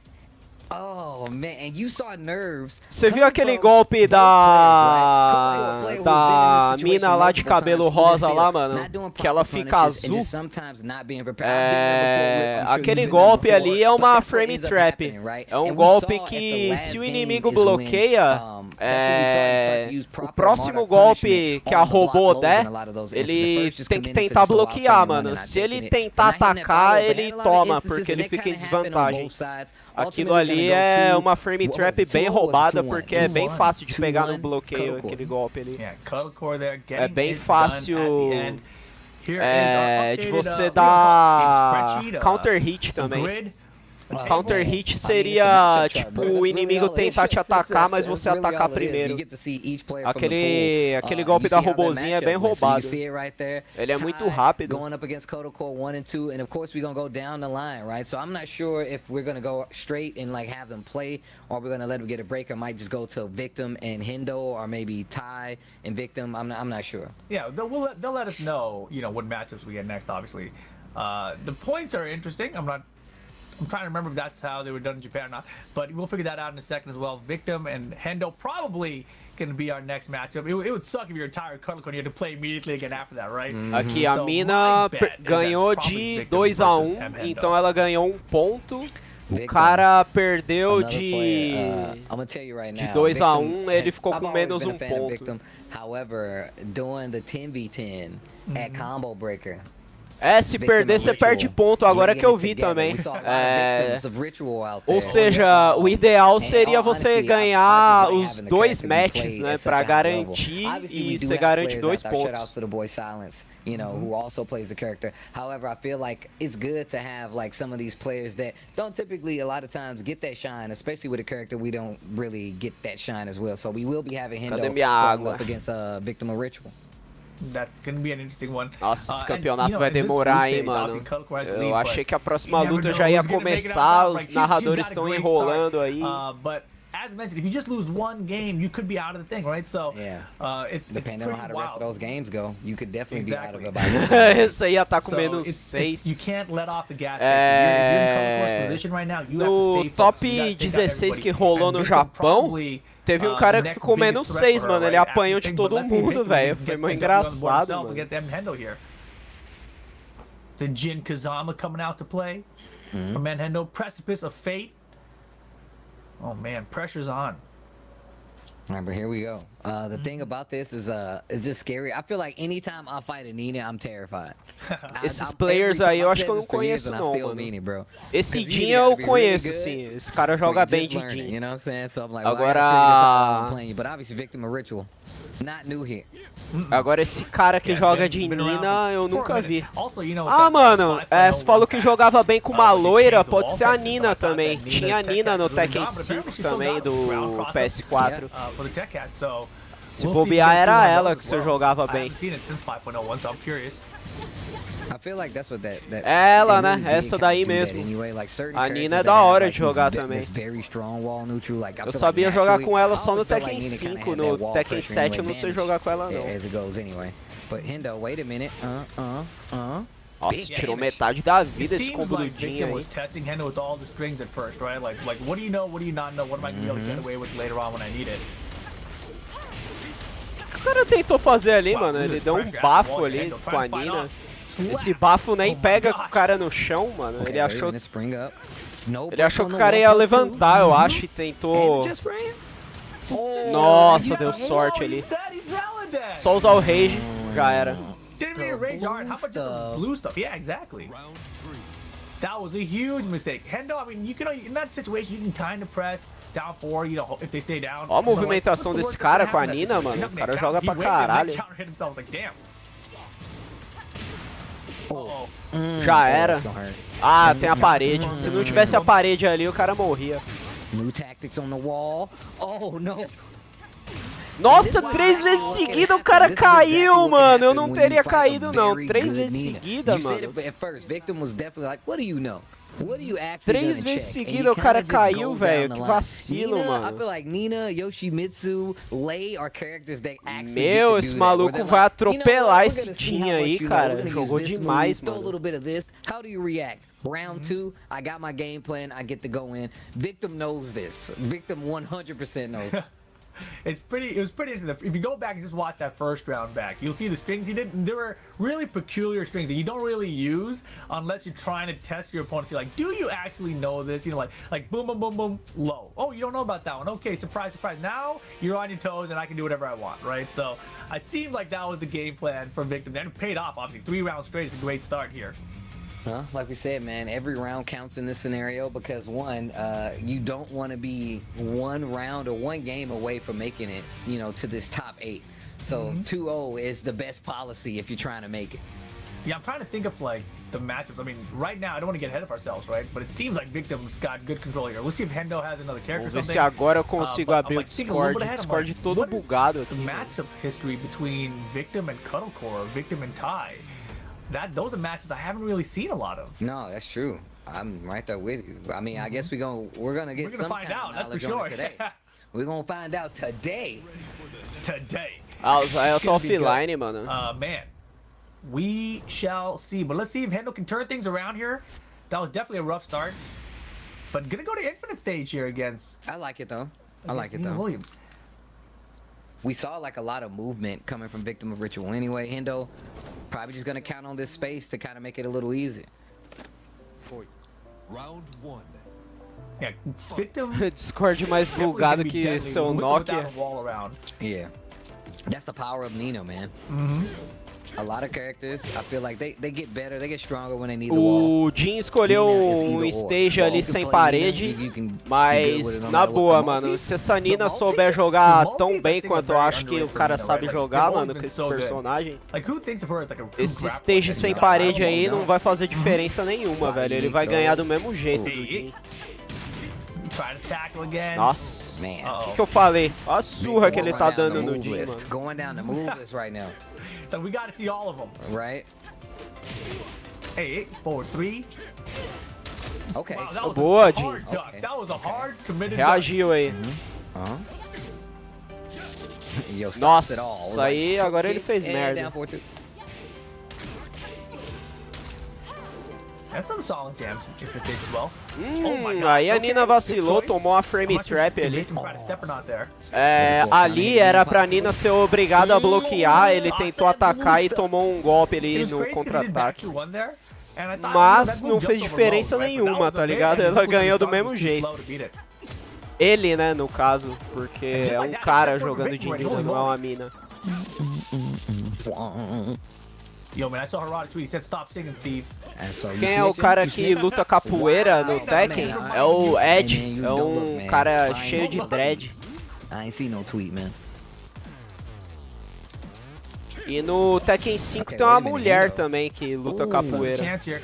Oh man, and you saw nerves. Você viu aquele golpe da mina lá de cabelo rosa lá, mano? Que ela fica azul. Aquele golpe ali é uma frame trap. É um golpe que, se o inimigo bloqueia, o próximo golpe que a robô der, ele tem que tentar bloquear, mano. Se ele tentar atacar, ele toma, porque ele fica em desvantagem. Aquilo ali é uma frame trap bem roubada, porque é bem fácil de pegar no bloqueio aquele golpe ali. É bem fácil de você dar counter hit também. Counter hit seria tipo o inimigo tentar te atacar, mas você atacar primeiro. Aquele golpe da robozinha é bem roubado. Ele é muito rápido. Going up against Cuddlecore 1 and 2, and of course we're gonna go down the line, right? So I'm not sure if we're gonna go straight and like have them play, or we're gonna let them get a break, or might just go to Victim and Hendo, or maybe Ty and Victim. I'm not sure. Yeah, they'll let us know, you know, what matchups we get next. Obviously, the points are interesting. I'm trying to remember if that's how they were done in Japan or not, but we'll figure that out in a second as well. Victim and Hendo probably going to be our next matchup. It would suck if you're tired Cuddlecore and you had to play immediately again after that, right? Aqui a mina ganhou de 2-1, então ela ganhou um ponto. O cara perdeu de 2-1, ele ficou com menos um ponto. However, doing the 10v10 at Combo Breaker. Se perder, você perde ponto, agora que eu vi também. Ou seja, o ideal seria você ganhar os 2 matches, né, pra garantir, e você garante 2 pontos. You know, who also plays the character. However, I feel like it's good to have like some of these players that don't typically a lot of times get that shine, especially with a character we don't really get that shine as well. So we will be having Hendo going up against Victim of Ritual. That's gonna be an interesting one. Nossa, esse campeonato vai demorar, hein, mano. Eu achei que a próxima luta já ia começar, os narradores estão enrolando aí. But as mentioned, if you just lose one game, you could be out of the thing, right? So, it's depending on how the rest of those games go, you could definitely be out of it by Esse aí ia tá com menos 6. You can't let off the gas. You're in position right now. You have to stay top 16 que rolou no Japão, teve um cara que ficou menos 6, mano. Ele apanhou de todo mundo, velho. Foi muito engraçado, mano. The Jin Kazama coming out to play from Hendo. Precipice of Fate. Oh man, pressure's on. Alright, but here we go. The thing about this is it's just scary. I feel like anytime I fight a Nina, I'm terrified. Esses players aí eu acho que eu não conheço não, mano. Esse Jin eu conheço, sim. Esse cara joga bem de Jin. You know what I'm saying? So I'm like, Agora... but obviously Victim of Ritual, not new here. Agora esse cara que joga de Nina eu nunca vi. Ah, mano, você falou que jogava bem com uma loira, pode ser a Nina também. Tinha a Nina no Tekken 5 também, do PS4. Se bobear era ela que você jogava bem. I feel like that's what that É ela, né? Essa daí mesmo. A Nina é da hora de jogar também. Eu sabia jogar com ela só no Tekken 5, no Tekken 7 eu não sei jogar com ela não. Nossa, tirou metade da vida esse combo do Jin aí. O que o cara tentou fazer ali, mano? Ele deu um bafo ali com a Nina. Esse bafo nem pega com o cara no chão, mano. Ele achou que o cara ia levantar, eu acho, e tentou... Nossa, deu sorte ali. Só usar o rage, já era. That was a huge mistake. Hendo, I mean, you can, in that situation, you can kind of press down 4, you know, if they stay down. Ó a movimentação desse cara com a Nina, mano. O cara joga pra caralho. Já era. Ah, tem a parede. Se não tivesse a parede ali, o cara morria. Nossa, 3 vezes seguida o cara caiu, mano. Eu não teria caído, não. 3 vezes seguida, mano. 3 vezes seguida o cara caiu, velho. Que vacilo, mano. Meu, esse maluco vai atropelar esse Jin aí, cara. Jogou demais, mano. Round 2, I got my game plan, I get to go in. Victim knows this. Victim 100% knows. It was pretty interesting. If you go back and just watch that first round back, you'll see the strings he did. There were really peculiar strings that you don't really use unless you're trying to test your opponent. You're like, do you actually know this? You know, like boom, boom, boom, boom, low. Oh, you don't know about that one. Okay, surprise, surprise. Now you're on your toes and I can do whatever I want, right? So it seemed like that was the game plan for Victim. And it paid off, obviously. 3 rounds straight is a great start here. Like we said, man, every round counts in this scenario because one, you don't want to be 1 round or 1 game away from making it, you know, to this top 8. So 2-0 is the best policy if you're trying to make it. Yeah, I'm trying to think of like the matchups. I mean, right now I don't want to get ahead of ourselves, right? But it seems like Victim's got good control here. Let's see if Hendo has another character. Vamos ver se agora eu consigo abrir o Discord. Discord todo bugado aqui. The matchup history between Victim and Cuddlecore, Victim and Ty. Those are matches I haven't really seen a lot of. No, that's true. I'm right there with you. I mean, I guess we're gonna get some find kind out. of That's for knowledge on sure. it today. We're gonna find out today. Ah, eu tô offline, mano. Man, we shall see. But let's see if Hendo can turn things around here. That was definitely a rough start. But gonna go to Infinite Stage here against. I like it though. I like it though. Williams. We saw like a lot of movement coming from Victim of Ritual anyway. Hendo probably just gonna count on this space to kind of make it a little easier. Round 1. Yeah, Victim. Discord mais bugado que seu Nokia. Yeah, that's the power of Nino, man. A lot of characters, I feel like they get better, they get stronger when they need the wall. O Jin escolheu um stage ali sem parede, mas na boa, mano, se essa Nina souber jogar tão bem quanto eu acho que o cara sabe jogar, mano, com esse personagem, esse stage sem parede aí não vai fazer diferença nenhuma, velho. Ele vai ganhar do mesmo jeito do Jin. Nossa, o que eu falei? Olha a surra que ele tá dando no Jin, mano. Going down the move list right now. So we gotta see all of them. Right. Hey, 4, 3. Okay. Wow, that was boa, a hard Jin. duck. That was a hard, committed Reagiu aí. Nossa, aí agora ele fez merda. That's some solid damage if it takes well. Aí a Nina vacilou, tomou uma frame trap ali. Ali era pra Nina ser obrigada a bloquear, ele tentou atacar e tomou um golpe ali no contra-ataque. Mas não fez diferença nenhuma, tá ligado? Ela ganhou do mesmo jeito. Ele, né, no caso, porque é um cara jogando de Nina, não é uma mina. Yo, man, I saw Harada tweet. He said, "Stop singing, Steve." Quem é o cara que luta capoeira no Tekken? É o Ed, é um cara cheio de dread. I ain't seen no tweet, man. E no Tekken 5 tem uma mulher também que luta capoeira. Chance here.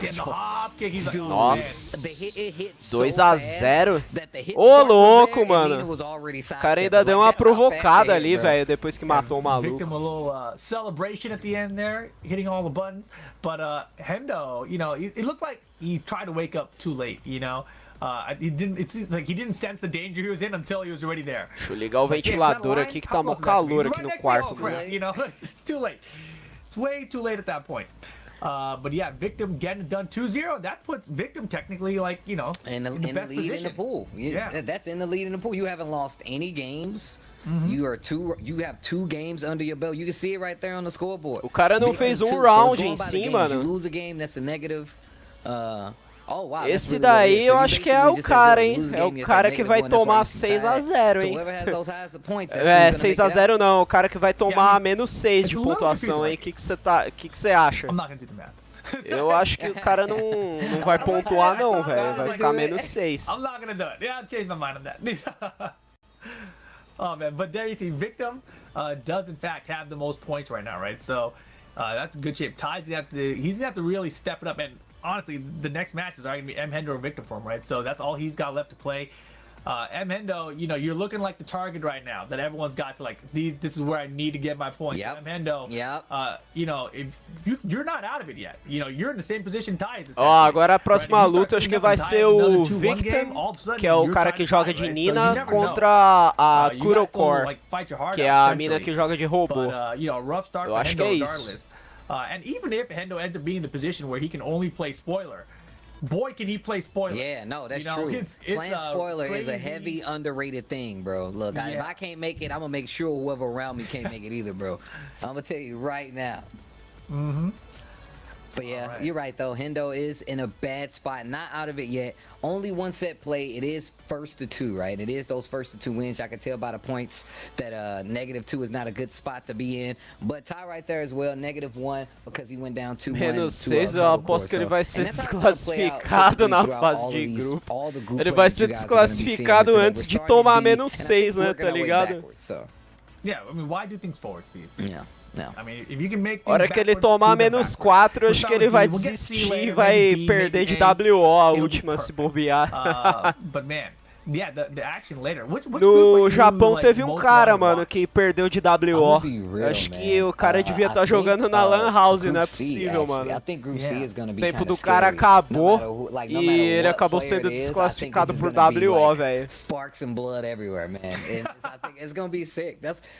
Getting the hop kick. He's like, oh, Nossa, The hit 2 a 0. that the hit Ô, spark was louco, there, and mano. Nina was already O cara ainda sidestepping. deu Like, uma that's not fast provocada to hit, ali, bro. velho, depois que matou o maluco. Victim a little celebration at the end there, hitting all the buttons. But Hendo, you know, it looked like he tried to wake up too late, you know. He didn't. It seems like he didn't sense the danger he was in until he was already there. Deixa eu ligar o ventilador aqui que tá mó calor aqui no quarto, mano. mano. You know, it's too late. It's way too late at that point. But yeah, Victim getting it done 2-0. That puts Victim technically, like, you know, In the best lead position. in the pool. Yeah. That's in the lead in the pool. You haven't lost any games. You have 2 games under your belt. You can see it right there on the scoreboard. O cara não Victim fez two, um so it's round going em by the si, games. mano. You lose a game, that's a negative. Oh, wow, that's Esse really what it daí is. eu So you acho que é basically o just cara, said, hein? lose a É game, o you have cara that que negative vai one, that's why tomar you 6 a tied. 0, So hein? whoever has those highest points, that's É, who's gonna 6 make a it 0 out. não, o cara que vai tomar I mean, menos 6 de it's a little pontuação confusing, aí, que você acha? I'm not gonna do the math. Eu acho que o cara não vai pontuar não, velho, vai ficar menos 6. I'm not gonna do it. Yeah, I'll change my mind on that. Oh man, but there you see, Victim does in fact have the most points right now, right? So that's in good shape. Ty's he's gonna have to really step it up, and honestly, the next matches are gonna be M Hendo or Victim for him, right? So that's all he's got left to play. M Hendo, you know, you're looking like the target right now that everyone's got to, like, this is where I need to get my points. Yep. M Hendo, Yep. you know, if you're not out of it yet. You know, you're in the same position Ty is. Ó, agora a próxima Right? If you luta start acho que picking vai up and ser tying o another 2-1 Victim, game, all of a sudden que é o you're cara tied que to joga Ty, de right? So Nina, you never know. contra a You Kuro gotta still, Core, like, fight your heart que é out, a mina essentially. que joga de robô. But, you know, rough start Eu for acho que Hendo é isso. regardless. And even if Hendo ends up being in the position where he can only play spoiler, boy, can he play spoiler. Yeah, no, that's You know, true. it's, Playing spoiler is a crazy. heavy, underrated thing, bro. Look, if Yeah. I can't make it, I'm gonna make sure whoever around me can't make it either, bro. I'm gonna tell you right now. But yeah, Alright. you're right though. Hendo is in a bad spot, not out of it yet. Only 1 set play. It is 1st to 2, right? It is those 1st to 2 wins. I can tell by the points that -2 is not a good spot to be in. But Ty right there as well, -1 because he went down 2-1. Menos to, 6, eu Kuro aposto Core. que ele So- vai and ser that's how it's gonna play out desclassificado na throughout fase all de of these- grupo. all the group Ele plays vai that ser you guys are gonna be seeing desclassificado today. antes We're de starting tomar to be- menos and I 6, think né, working tá our way ligado? backwards, so, Yeah, I mean, why do things forward, Steve? yeah, no. I mean, if you can make A hora things que ele backwards, tomar do them menos backwards. 4, We'll acho que start ele with vai D, we'll get C desistir e later, vai maybe B, perder de maybe A. WO a It'll be última se perfect. bobear. But man, yeah, the action later. Which group are No you, Japão like, teve um most cara, wanting to mano, watch? que perdeu de WO. I'm gonna be real, Acho man. que o cara devia I estar think, jogando na Lan House, Group não é C, possível, actually. mano. I think Group C Yeah. is gonna O be tempo kinda do cara scary. acabou No matter e who- ele what acabou player sendo it is, I think desclassificado this is por gonna be, WO, like, velho. Sparks and blood everywhere, man. And I think it's gonna be sick.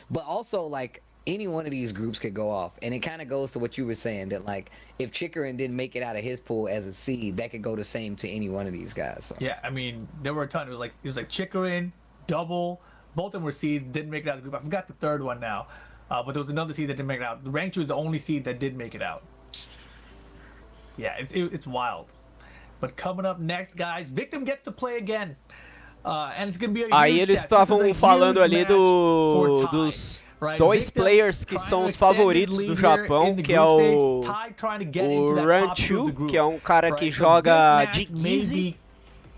But also, like, any one of these groups could go off, and it kind of goes to what you were saying that, like, if Chikarin didn't make it out of his pool as a seed, that could go the same to any one of these guys. So. Yeah, I mean, there were a ton. It was like Chikarin, Double, both of them were seeds, didn't make it out of the group. I forgot the third one now, but there was another seed that didn't make it out. The Rank 2 is the only seed that did make it out. Yeah, it's wild. But coming up next, guys, Victim gets to play again. And it's gonna be a Aí huge eles test. This is a estavam huge falando ali match for Ty, dos right? dois Victim players que trying são to os extend his favoritos lead do here Japão, in the que é group o stage. Ty trying to get into that Run top two of the 2, group, que é um cara que right? So joga this de match may Gizzy. be- it is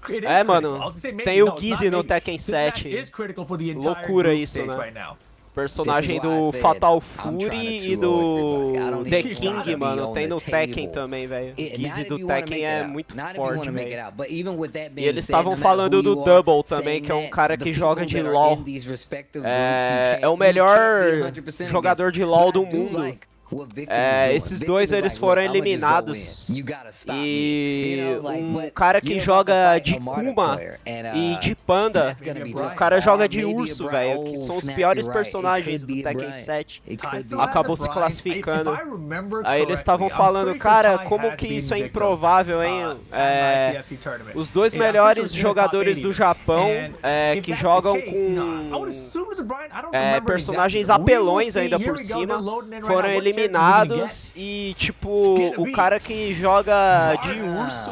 É, critical. mano, I was gonna say maybe, tem o no, it's Gizzy not no maybe. Tekken This match 7. is critical for the entire Loucura group isso, stage né? right now. Personagem This is why I do said Fatal I'm Fury trying to e do everybody. I don't The even wanna King, be mano. on Tem the no Tekken table. também, velho. Not Gizzy if do you wanna Tekken make é it out. muito Not if you wanna forte, make it velho. out. But even with that E being eles said, estavam no matter falando who do you are, Double também, saying que é um that, cara the que people joga de that are LoL. in these respective groups, É you o can't melhor be 100% jogador against. de LoL But do I do mundo. like what Victim É, is doing. esses Victim dois is eles like, foram look, I'ma just go eliminados. in. You gotta stop me. E You know, like, um but cara que you're joga about to fight de a Marta Kuma player, and, e de Panda. that's gonna be Maybe a tough. O cara Or joga de maybe a urso, Brian. velho, que Oh, são os snap, piores you're right. It personagens could be do a Tekken Brian. 7. It Ty could still be. has Acabou a se Brian. classificando. If I remember Aí eles estavam correctly, I'm falando, pretty sure cara, Ty como has que been isso é Victim, improvável, hein? at É, ICFC tournament. os dois Yeah, I'm melhores pretty sure he's in the top jogadores 80. do Japão And if que that's jogam the case, you know, I would com assume it's a Brian. I don't remember personagens exactly. We will apelões see. ainda Here por we go. cima They're loading in right foram now. What character are we gonna eliminados e, tipo, It's gonna o be cara que joga de Wow. urso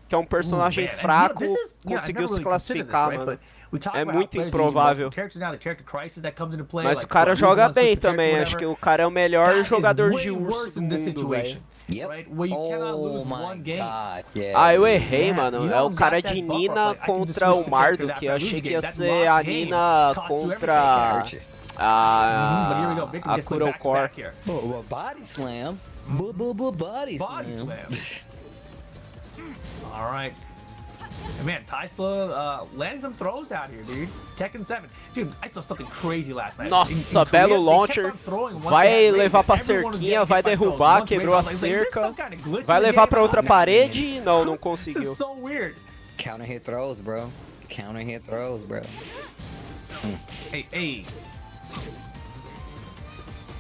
que é um personagem Man, and, fraco, you know, this is- yeah, I conseguiu never se really considered classificar, this, right? mano. But we talk É about how muito players improvável. use characters now, the character crisis that comes into play, Mas like, o cara lose joga one, bem switch the também, character, acho que whatever. o cara é o melhor That is jogador way de urso worse do in this mundo, velho. situation, Yep. right? Where you cannot lose my one game. God. Yeah. Ah, eu errei, Yeah, mano. you É o don't cara got de that buffer, Nina like, I can just contra switch o the character Marduk. after Eu I achei lose que a ia game. That ser a lost game Nina costs you contra everything. But here we go. Victor a gets put back to Kurokor. back here. Body slam. Body Body slam. slam. All right. And man, Ty still landing some throws out here, dude. Tekken 7. Dude, I saw something crazy last night. Nossa, In belo Korea, they launcher. kept on throwing once Vai they had rage, levar pra everyone was cerquinha, getting vai hit by throws. derrubar, Once quebrou a rage, I was like, is this cerca. some kind of glitch Vai in the levar game? pra outra I was like, parede. Não, não This conseguiu. is so weird. Counter hit throws, bro. Counter hit throws, bro. Hey.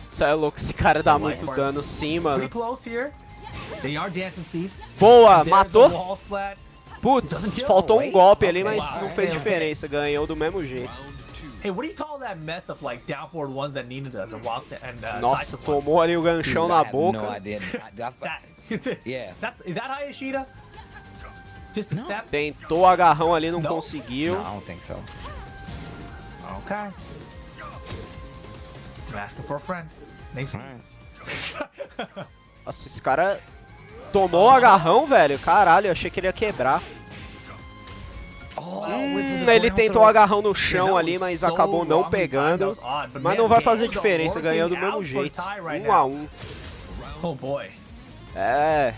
Isso é louco, esse cara dá Right. muito dano sim, mano. Pretty close here. They are dancing, Steve. Boa, There's the matou? wall splat. Putz, faltou um golpe ali, mas Wow. não fez diferença. Ganhou do mesmo jeito. Hey, what do you call that mess of like down forward ones that Nina does and Nossa, side forward ones? tomou ali o ganchão Dude, na I have no boca. idea. Yeah. Is that Hayashida? Just a step? Tentou agarrão ali, não Não. conseguiu. No, I don't think so. Okay. I'm asking for a friend. Thanks. Nossa, esse cara tomou o agarrão, velho. Caralho, eu achei que ele ia quebrar. Ele tentou agarrão no chão ali, mas acabou não pegando. Mas não vai fazer diferença, ganhando do mesmo jeito. 1 a 1. Oh boy. É,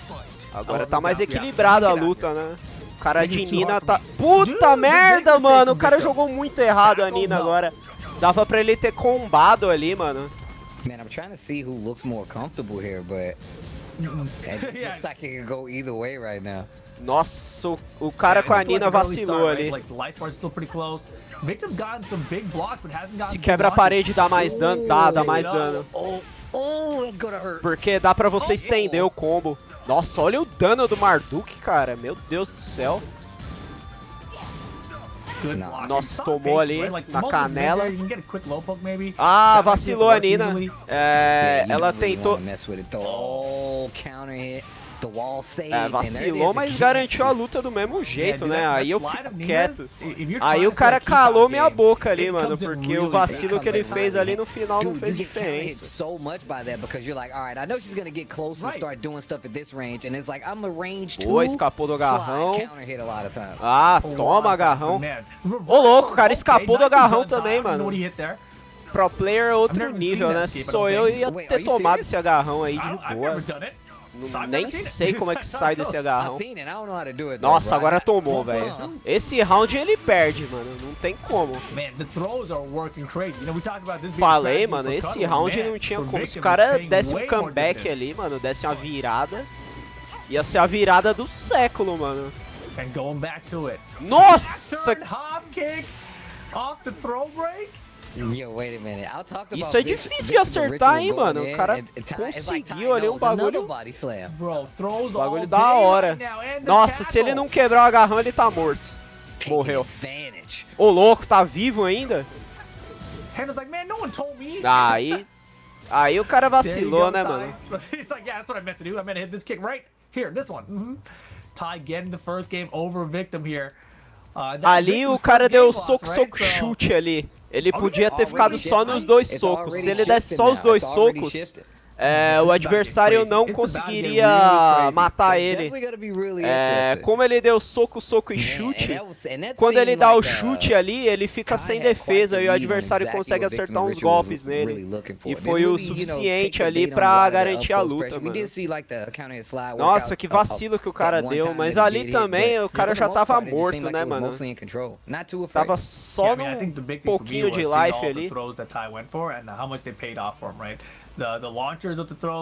agora tá mais equilibrado a luta, né? O cara de Nina tá... Puta merda, mano! O cara jogou muito errado a Nina agora. Dava pra ele ter combado ali, mano. Man, I'm trying to see who looks more comfortable here, but it looks like it could go either way right now. Nossa, o cara com a Nina vacilou ali. Se quebra a parede, dá mais dano. Dá mais dano. Oh, that's gonna hurt. Porque dá pra você estender o combo. Nossa, olha o dano do Marduk, cara. Meu Deus do céu. Nossa, tomou ali na canela. Ah, vacilou a Nina. É, ela tentou... Oh, counter hit. The wall saved, É, vacilou, mas garantiu a luta do mesmo jeito, né? Aí eu fico quieto. Aí o cara calou minha boca ali, mano, porque o vacilo que ele fez ali no final não fez diferença. So much by that because you're like, all right, I know she's gonna get close and start doing stuff at this range, and it's like I'm a range 2. Boa, escapou do agarrão. Counter hit a lot of times. Ah, toma agarrão. Ô louco, o cara escapou do agarrão também, mano. Pro player outro nível, né? Se sou eu, ia ter tomado esse agarrão aí de boa. Nem sei como é que sai desse agarrão. Nossa, agora tomou, velho. Esse round ele perde, mano. Não tem como. Falei, mano, esse round não tinha como. Se o cara desse um comeback ali, mano, desse uma virada, ia ser a virada do século, mano. Nossa! Yo, wait a minute. I'll talk about Isso é difícil de acertar, hein, mano. O cara conseguiu ali um bagulho. Bagulho da hora. Nossa, se ele não quebrar o agarrão, ele tá morto. Morreu. Ô, louco, tá vivo ainda? Aí o cara vacilou, né, mano? Ali o cara deu soco, chute ali. Ele podia ter ficado só nos dois socos. Se ele desse só os dois socos, o adversário não conseguiria matar ele. Como ele deu soco e chute, quando ele dá o chute ali, ele fica sem defesa e o adversário consegue acertar uns golpes nele. E foi o suficiente ali pra garantir a luta, mano. Nossa, que vacilo que o cara deu, mas ali também o cara já tava morto, né, mano? Tava só num pouquinho de life ali.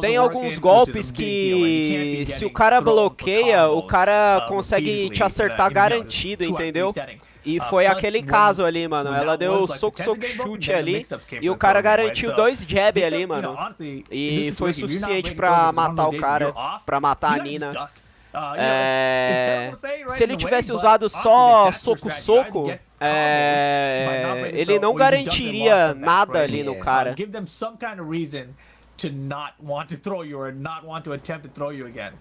Tem alguns golpes que, se o cara bloqueia, o cara consegue te acertar garantido, entendeu? E foi aquele caso ali, mano. Ela deu soco, chute ali e o cara garantiu 2 jab ali, mano. E foi suficiente pra matar o cara, pra matar a Nina. Se ele tivesse usado só soco, ele não garantiria nada ali no cara. to not want to throw you or not want to attempt to throw you again.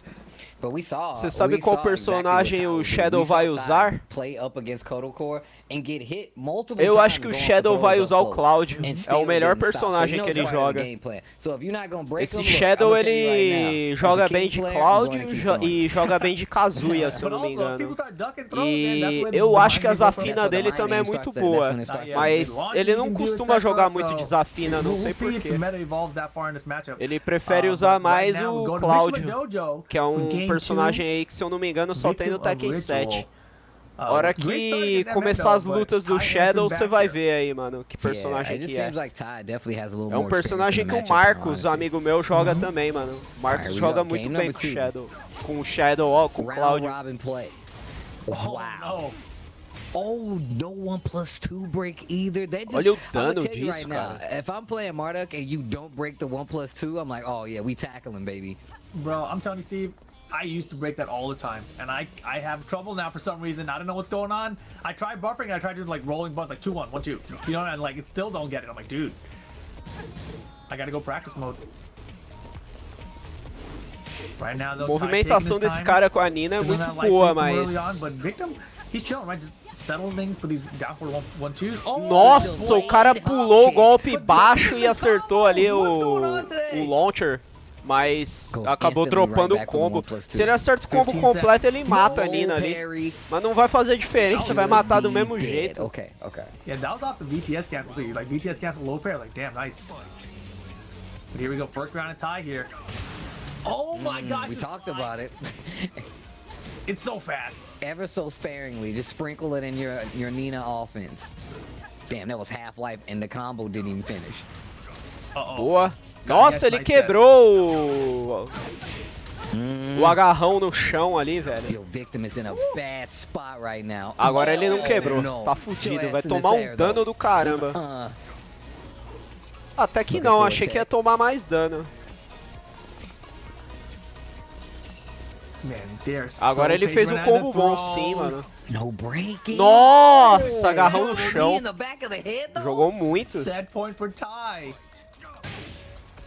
But we saw. Você sabe qual personagem o Shadow vai usar? Play up against Kotalcore and get hit multiple Eu times acho que o going Shadow for vai throws usar up o close Cláudio. and É still o melhor didn't stop. So personagem you know que ele it's part of the joga. game plan. So if you're not gonna break Esse him, look, Shadow I'ma tell you right ele now, joga as a bem king de player, I'm Cláudio gonna keep e joga bem de Kazuya, se eu But não me also, people engano. start ducking throws, man. That's E where the eu acho mind que a games go from. Zafina That's where the dele mind também é game muito starts, that's boa. when it starts. Mas Launch, ele you não can do costuma etc, jogar muito so de Zafina, não we'll sei see if the porquê. meta evolves that far in this matchup. Ele prefere But usar right mais now, we o go to Cláudio, Mixup Dojo que é for um game personagem 2, aí que, se eu não me engano, só tem no Victim of Tekken Ritual. 7. A hora que começar as lutas do Shadow, você vai ver aí, mano, que personagem que é. É um personagem que o Marcos, amigo meu, joga também, mano. O Marcos joga muito bem com o Shadow. Com o Shadow, ó, com o Cláudio. Wow. Oh, no 1+2 break either. That just, Olha o I'm dano gonna tell you disso, right now, cara. if I'm playing Marduk and you don't break the 1+2, I'm like, oh yeah, we tackling, baby. Bro, I'm telling you, Steve, I used to break that all the time, and I have trouble now for some reason. I don't know what's going on. I tried buffering, I tried doing like rolling buttons, like 2-1, 1-2, you know, and like it still don't get it. I'm like, dude, I gotta go practice mode. Right now, A movimentação desse cara com a Nina é muito boa, mas... But Victim, he's chilling, right? Just settling for these down for 1-2s. Nossa, o cara pulou o golpe baixo e acertou ali o launcher. Mas acabou dropando o combo. Se ele acerta o combo completo, ele mata a Nina ali. Mas não vai fazer diferença, vai matar do mesmo jeito. Okay. Yeah, that was off the VTS cancel too. Like VTS cancel low pair, like damn, nice. But here we go, first round of tie here. Oh my god, We talked about it. it's so fast. Ever so sparingly, just sprinkle it in your Nina offense. Damn, that was half-life and the combo didn't even finish. Boa. Nossa, ele quebrou o agarrão no chão ali, velho. Your victim is in a bad spot right now. Agora ele não quebrou. Tá fudido, vai tomar um dano do caramba. Até que não, achei que ia tomar mais dano. Agora ele fez um combo bom sim, mano. No breaking. Nossa, agarrão no chão. Jogou muito. Set point for tie.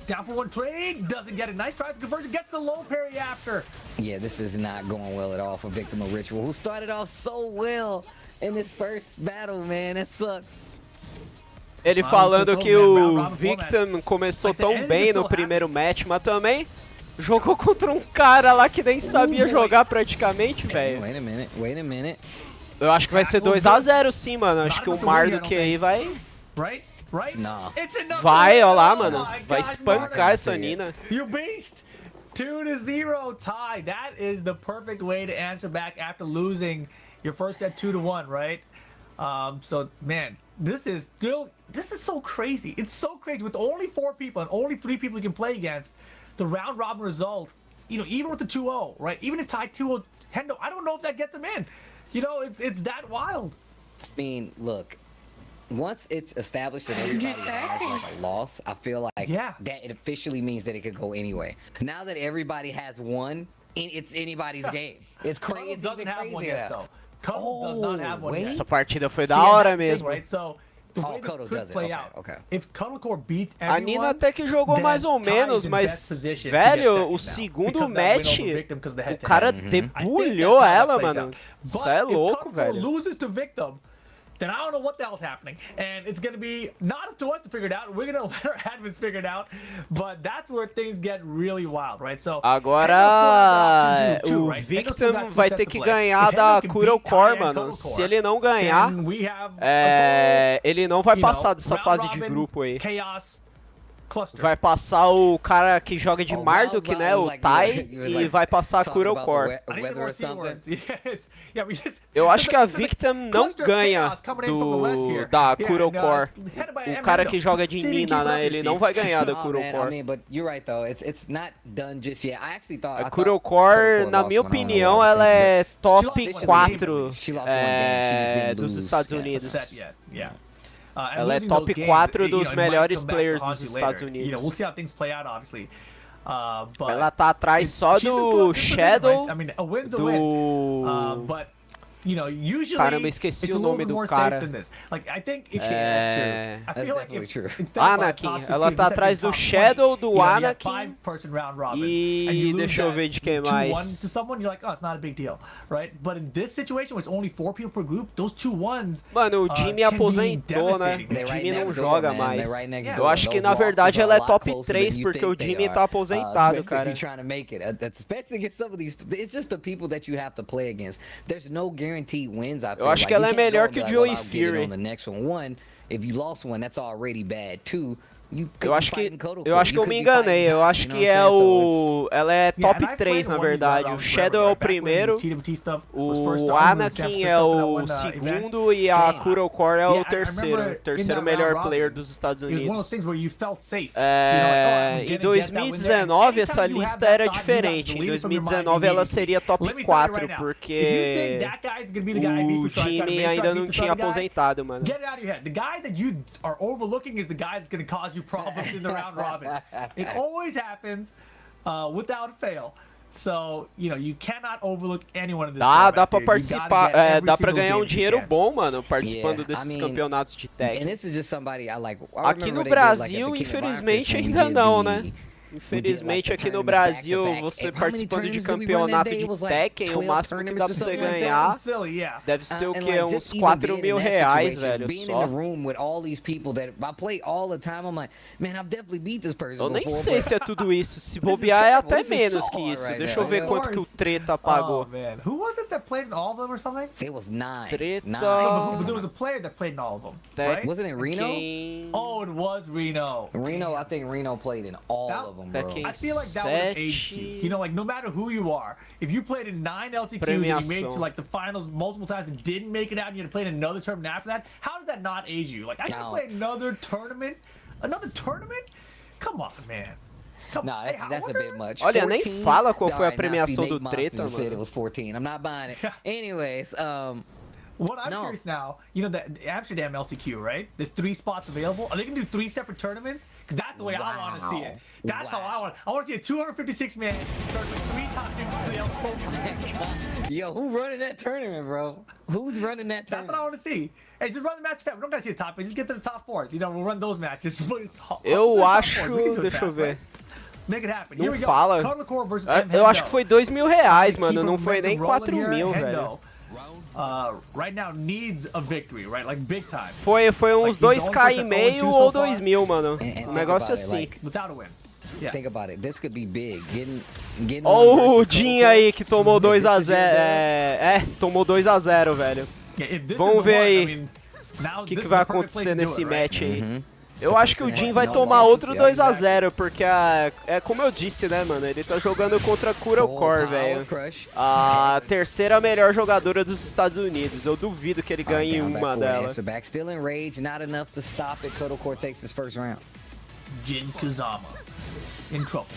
Down for one trade, doesn't get it. Nice try to conversion, gets the low parry after. Yeah, this is not going well at all for Victim of Ritual, who started off so well in this first battle, man. That sucks. Ele falando que o Victim começou tão bem no primeiro match, mas também jogou contra um cara lá que nem sabia jogar praticamente, velho. Wait a minute. Eu acho que vai ser 2-0 sim, mano. Acho que o Marduk aí vai... Não. Vai, ó lá, mano. Vai espancar essa Nina. You beast! 2-0 tie. That is the perfect way to answer back after losing your first set 2-1, right? So man, this is so crazy. It's so crazy with only 4 people and only 3 people you can play against. The round robin results, you know, even with the 2-0, right? Even if tie 2-0 Hendo, I don't know if that gets him in. You know, it's that wild. I mean, look. Once it's established that everybody has like a loss, I feel like that it officially means that it could go anyway. Now that everybody has one, it's anybody's game. It's crazy. It doesn't have one yet, though. Kodo does not have one yet. Essa partida foi da hora mesmo. Right? So, the way this could play out, if Kotalcore beats a everyone, Nina até que jogou mais ou menos, mas, velho, o segundo match, o cara debulhou ela, mano. Isso é louco, velho. Loses to Victim, then I don't know what the hell's happening. And it's going to be not up to us to figure it out. We're going to let our admins figure it out. But that's where things get really wild, right? So agora o Victim vai ter que ganhar da Kurocore, mano. Se ele não ganhar, ele não vai passar dessa fase de grupo aí. Vai passar o cara que joga de Marduk, né, o Tai, e vai passar a Kurocore. Eu acho que a Victim não ganha da Kurocore. O cara que joga de Nina, né, ele não vai ganhar da Kurocore. A Kurocore, na minha opinião, ela é top 4 dos Estados Unidos. Ela é top 4 dos melhores players dos Estados Unidos. Ela tá atrás só do Shadow, you know, usually Caramba, esqueci it's a o little nome bit do more cara. safe than this. Like, I think it's that's true. I That's feel like definitely if, true. instead of a Anakin, top 16, ela tá instead of atrás being do top Shadow, 20, do you know, you have Anakin. 5-person round robins, E and you lose deixa eu that ver de quem 2-1 mais. to someone, you're like, oh, it's not a big deal, right? But in this situation, where it's only 4 people per group, those 2-1s Mano, o Jimmy can be aposentou, né? devastating. O They're right Jimmy não next door, joga man. mais. They're right next Yeah. Eu door. acho que Those na losses verdade are ela a é lot top closer 3 than you porque o think they Jimmy are. tá aposentado, Especially if cara. you're trying to make it. Especially against some of these. It's just the people that you have to play against. There's no guaranteed wins. I feel acho like. que ela You é can't melhor go que o and be Joey like, well, I'll get it Fury. on the next one. One, if you lost one, that's already bad. Two, you could Eu be acho que fighting Kodo eu Core. acho que You eu could me be fighting enganei. Eu Tekken, acho you know que what I'm é saying? So o ela é Yeah, top and I've 3 played na one of these verdade. rounds O forever, Shadow é o right? Back when primeiro, these TWT stuff was first o starting, we were in San Anakin Francisco é for that o one, event. segundo e a Same. Kuro Core é Yeah, o I terceiro. remember in Terceiro that melhor round player robin, dos Estados It was one of those Unidos. things where you felt safe. Em 2019 essa Anytime you lista have that era thought, you got diferente. Em deleted from your mind 2019 ela immediately. seria top Let me tell you 4 right now, if you porque think that guy's gonna be the guy I beat o for sure, I just gotta Jimmy make sure I ainda beat não this tinha other guy. aposentado, mano. Get it out of your head. The guy that you are overlooking is the guy that's going to cause you problems in the round robin. It always happens without fail. So, you know, you cannot overlook anyone in this Dá format, pra dude. You gotta participar, get every dá pra single ganhar game um if you dinheiro can. bom, mano, participando Yeah, desses I mean, campeonatos de And Tekken. this is just somebody I like. I Aqui remember no they did, like, at the Brasil, King of Iron infelizmente, Fist when we ainda did não, the- né? we did, like, Infelizmente the aqui no tournaments back to Brasil, back. você How many participando de tournaments did we run that campeonato day? de It was like Tekken, o 12 máximo que dá pra tournaments or você something like that. ganhar Silly, yeah. deve ser o And, quê? like, Uns just even 4 being in mil that reais, situation, velho, being in só. the room with all these people that I play all the time, I'm like, man, I've definitely beat this person Eu nem before, sei but- se é tudo isso. Se is bobear é terrible. até This is menos so que hard isso. right Deixa now. eu ver Of quanto que o course. Treta Oh, pagou. man. Who was it that played in all of them or something? It was 9. Treta. Nine. But there was a player that played in all of them, right? Wasn't it Reno? Tekken Oh, it was Reno. Reno, I think Reno played in all That- of them, bro. Tekken I feel like that would have aged you. You know, like no matter who you are, if you played in 9 LCQs and you made it to Premiação. like the finals multiple times and didn't make it out, and you had to play in another tournament after that, how does that not age you? Like I gotta No. play another tournament? Another tournament? Come on, man. Come No, on. that's, Hey, I that's a wonder- bit much. Olha, nem 14? fala qual foi a Alright, now, see, premiação Nate do Monster Treta, said mano. it was 14. I'm not buying it. Anyways, What I'm No. curious now, you know, the Amsterdam LCQ, right? There's 3 spots available. Are they gonna do 3 separate tournaments? Because that's the way I want to see it. That's how I want. I want to see a 256-man tournament 3 times for the LCQ. yo, who running that tournament, bro? Who's running that That's what I tournament? want to see. Hey, just run the match fast. We don't gotta see the top 8. Just get to the top 4s. You know, we'll run those matches. But it's Eu top acho, 4s. We can do it deixa eu fast, ver. right? Make it happen. Não Here we go. fala. Color Core versus Eu acho que foi 2 mil reais, mano. Não foi nem 4 4 mil, velho. Right now needs a victory, right? Like big time. Foi uns Like, he's the 2k only e person meio that's 0-2 ou so far. 2 mil, mano. And Um negócio think about it, assim. like, Without a win. Yeah. Think about it. This could be big. Getting Ó one o versus Jin Kodo aí que tomou Core. 2 a This is your 0. guy. Tomou 2 a 0, velho. Yeah, if this Vamos is the ver one, aí I mean, now O que this is vai the perfect place acontecer to do nesse it, right? match aí? Uhum. Eu acho que o Jin vai Não, tomar não, outro yeah, 2 a exactly. 0, porque é como eu disse, né, mano? Ele tá jogando contra a Kuro Full Core, power velho. crush. A terceira melhor jogadora dos Estados Unidos. Eu duvido que ele ganhe Down back uma forward, delas. answer back. Still in rage. Not enough to stop it. Kodo Core takes his first round. Jin Kazama in trouble.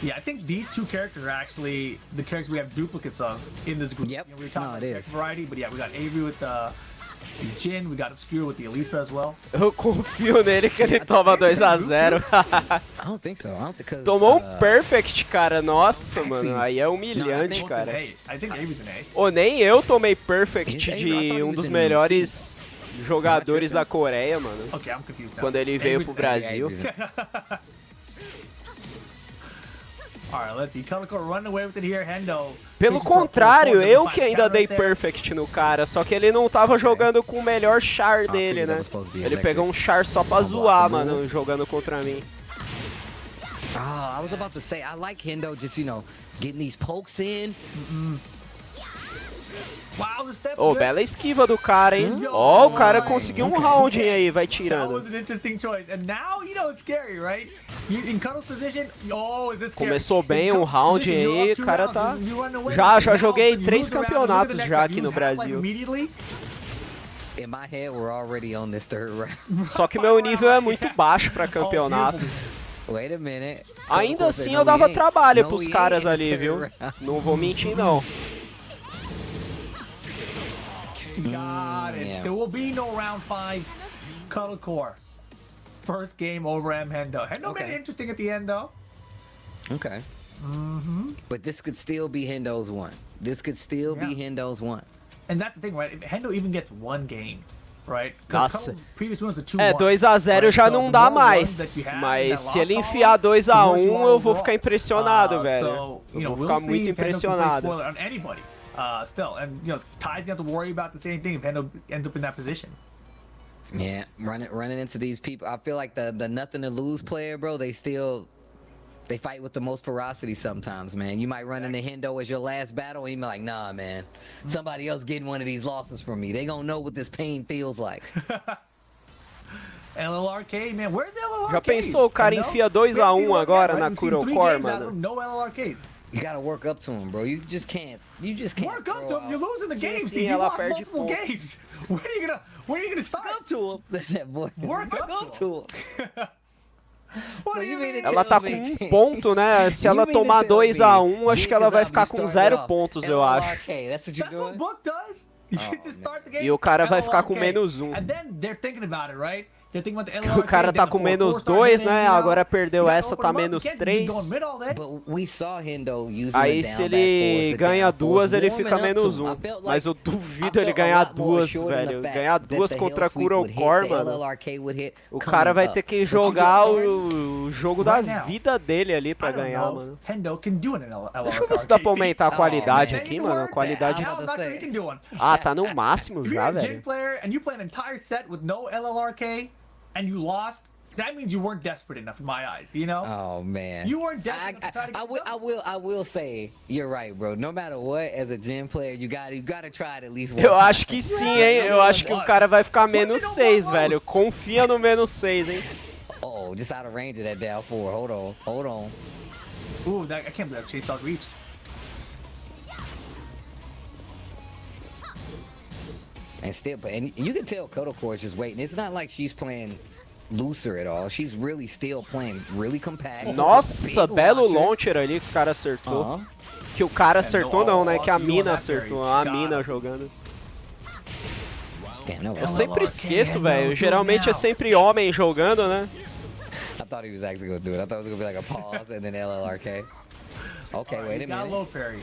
Yeah, I think these 2 characters are actually the characters we have duplicates of in this group. Yep. You know, we were talking No, about it the is. character variety, but yeah, we got Avery with the Jin, we got Obscure with the Elisa as well. Eu confio nele que ele toma 2 a 0. I don't think so. I don't think because Tomou um perfect, cara. Nossa, Actually, mano. Aí é no, humilhante, I Both cara. an A. I think Avery's an A. Ô, nem eu tomei perfect Is Avery? I thought de he um was dos in melhores jogadores da Coreia, mano. Okay, I'm confused now. Quando ele veio Avery's pro an A. Brasil. Alright, let's see. Color Core running away with it here. Hendo. Pelo contrário, eu que ainda dei perfect no cara, só que ele não tava jogando com o melhor char dele, né? Ele pegou um char só pra zoar, mano, jogando contra mim. Oh, I was about to say, I like Hendo just, getting these pokes in. Wow, the steps Ô, good. bela esquiva do cara, hein? Ó, o cara conseguiu um round aí, vai That tirando. was an interesting choice. And now, it's scary, right? You, in Cuddle's position, is it scary? Começou bem In um Cuddle's round position, you're aí, up 2 cara rounds, tá... you run away. Já Now, joguei you 3 lose a round, campeonatos look at the já next aqui guy, no use half-life Brasil. immediately. In my head, we're already on this third round. Só que meu nível é muito baixo pra campeonato. Wait a minute. Ainda Kodo assim said, eu "No, dava he ain't." trabalho No, pros he caras ain't in the ali, viu? third round. Não vou mentir, não. Got it. yeah. There will be no round 5. Cuddle Core. First game over M. Hendo. Hendo Okay. made it interesting at the end, though. Okay. But this could still be Hendo's one. This could still be Yeah. Hendo's one. And that's the thing, right? If Hendo even gets one game, right? Nossa. Previous ones are 2-1. É, 2-0 já não dá mais. Mas se ele enfiar 2-1, eu vou ficar impressionado, velho. Eu vou ficar muito impressionado. Still, and Ty's gonna have to worry about the same thing if Hendo ends up in that position. Yeah, running into these people. I feel like the nothing to lose player, bro. They fight with the most ferocity sometimes, man. You might run into Hendo as your last battle, and you be like, nah, man. Somebody else getting one of these losses from me. They gonna know what this pain feels like. LLRK, man. Where's the LLRK? Já pensou, o cara enfia 2-1 agora na Kurocore, mano? No LLRKs. You gotta work up to him, bro. You just can't. Work up to him. You're losing the game, sim, Steve. You ela lost perde multiple pontos. games. When are you gonna start? Work up to him. That boy. Work up to him. What do you mean? Ela tá com 1 ponto, né? Se ela tomar 2-1, acho que ela vai ficar com 0 pontos, eu acho. That's what you're That's what doing? Book does. You just start the game. E o cara vai ficar com LLRK. -1. And then they're thinking about it, right? They're thinking about the O LLRK, cara tá then com the 4-4 start -2, hitting, né? you know? Agora perdeu You gotta essa, open tá them up. You can't just be -3. going mid all day. But we saw Hendo using Aí the se down ele back fours, ganha the down 2, fours, ele warming fica up to him. -1. I felt Mas eu like- duvido I ele felt a ganhar lot more 2, assured in the velho. fact Ganhar that 2 the contra a Hell Sweep would hit, Kurocore, the mano. LLRK would hit O coming cara vai up. ter que But you jogar just o jogo da Right now, vida dele ali pra I don't ganhar, know mano. if Hendo can do it in LLRK. Deixa eu ver se dá pra aumentar a qualidade man. aqui, mano. A qualidade... Now I'm not sure he can do one. Ah, tá no máximo If you're já, a Jin velho. player and you play an entire set with no LLRK and you lost, that means you weren't desperate enough in my eyes, you know? Oh man, You weren't desperate enough to try to get it done. I will say you're right, bro. No matter what, as a gym player, you gotta try it at least one Eu time. acho que sim, hein. Eu acho que o cara vai ficar -6, velho. Confia no -6, hein. Oh, just out of range of that down four. Hold on. Ooh, I can't believe that chase out reach. And still, and you can tell Kotocore is just waiting. It's not like she's playing looser at all. She's really still playing really compact. Nossa, Big belo launcher. launcher ali que o cara acertou. Aham. Que o cara acertou não, né? Que a you mina want that acertou. berry. A Got mina it. jogando. Damn, no. Eu LLRK, sempre esqueço, Hendo, velho. do Geralmente é now. sempre homem jogando, né? I thought he was actually gonna do it. I thought it was gonna be like a pause and then LLRK. Okay, Alright, wait he a got minute. low parry.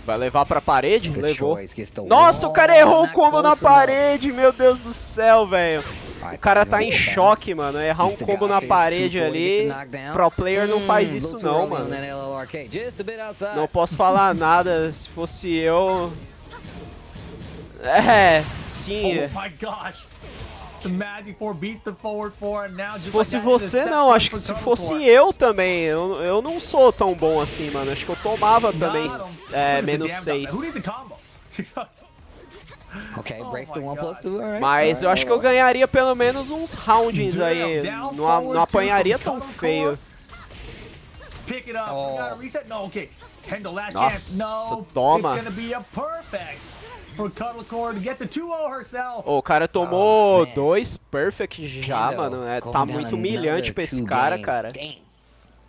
Vai levar pra parede? Good Levou. choice, gets the Nossa, o wall, cara errou o not combo na close enough. parede, meu Deus do céu, velho. Alright, O cara he's tá gonna em go bounce. choque, mano. Errar um He's the combo guy, na face parede 240, ali. get the knockdown. Pro player não faz a isso little too não, early on mano. that LLRK, just a bit outside. Não posso falar nada. Se fosse eu... É, sim. Oh my gosh. The Magic 4 beats the forward 4 and now Se just fosse like that, você, it's a não. set Acho que point se for fosse Kotocore. eu também. Eu não sou tão bom assim, mano. Acho que eu tomava também Got him. Look at the damn -6. Who needs a combo? Okay, Oh breaks the my 1+2, alright. Mas eu acho que eu ganharia pelo menos uns roundings aí. Down Não forward apanharia two tão from feio. Pick it up. Oh. We got a reset. No, okay. Hendo, last Nossa, chance. No. toma. It's gonna be a perfect for Cuddlecore to get the 2-0 herself. Ô, o cara tomou man. 2 perfect já, Hendo mano. É, going tá down muito humilhante another pra esse 2 cara, games. cara. Damn.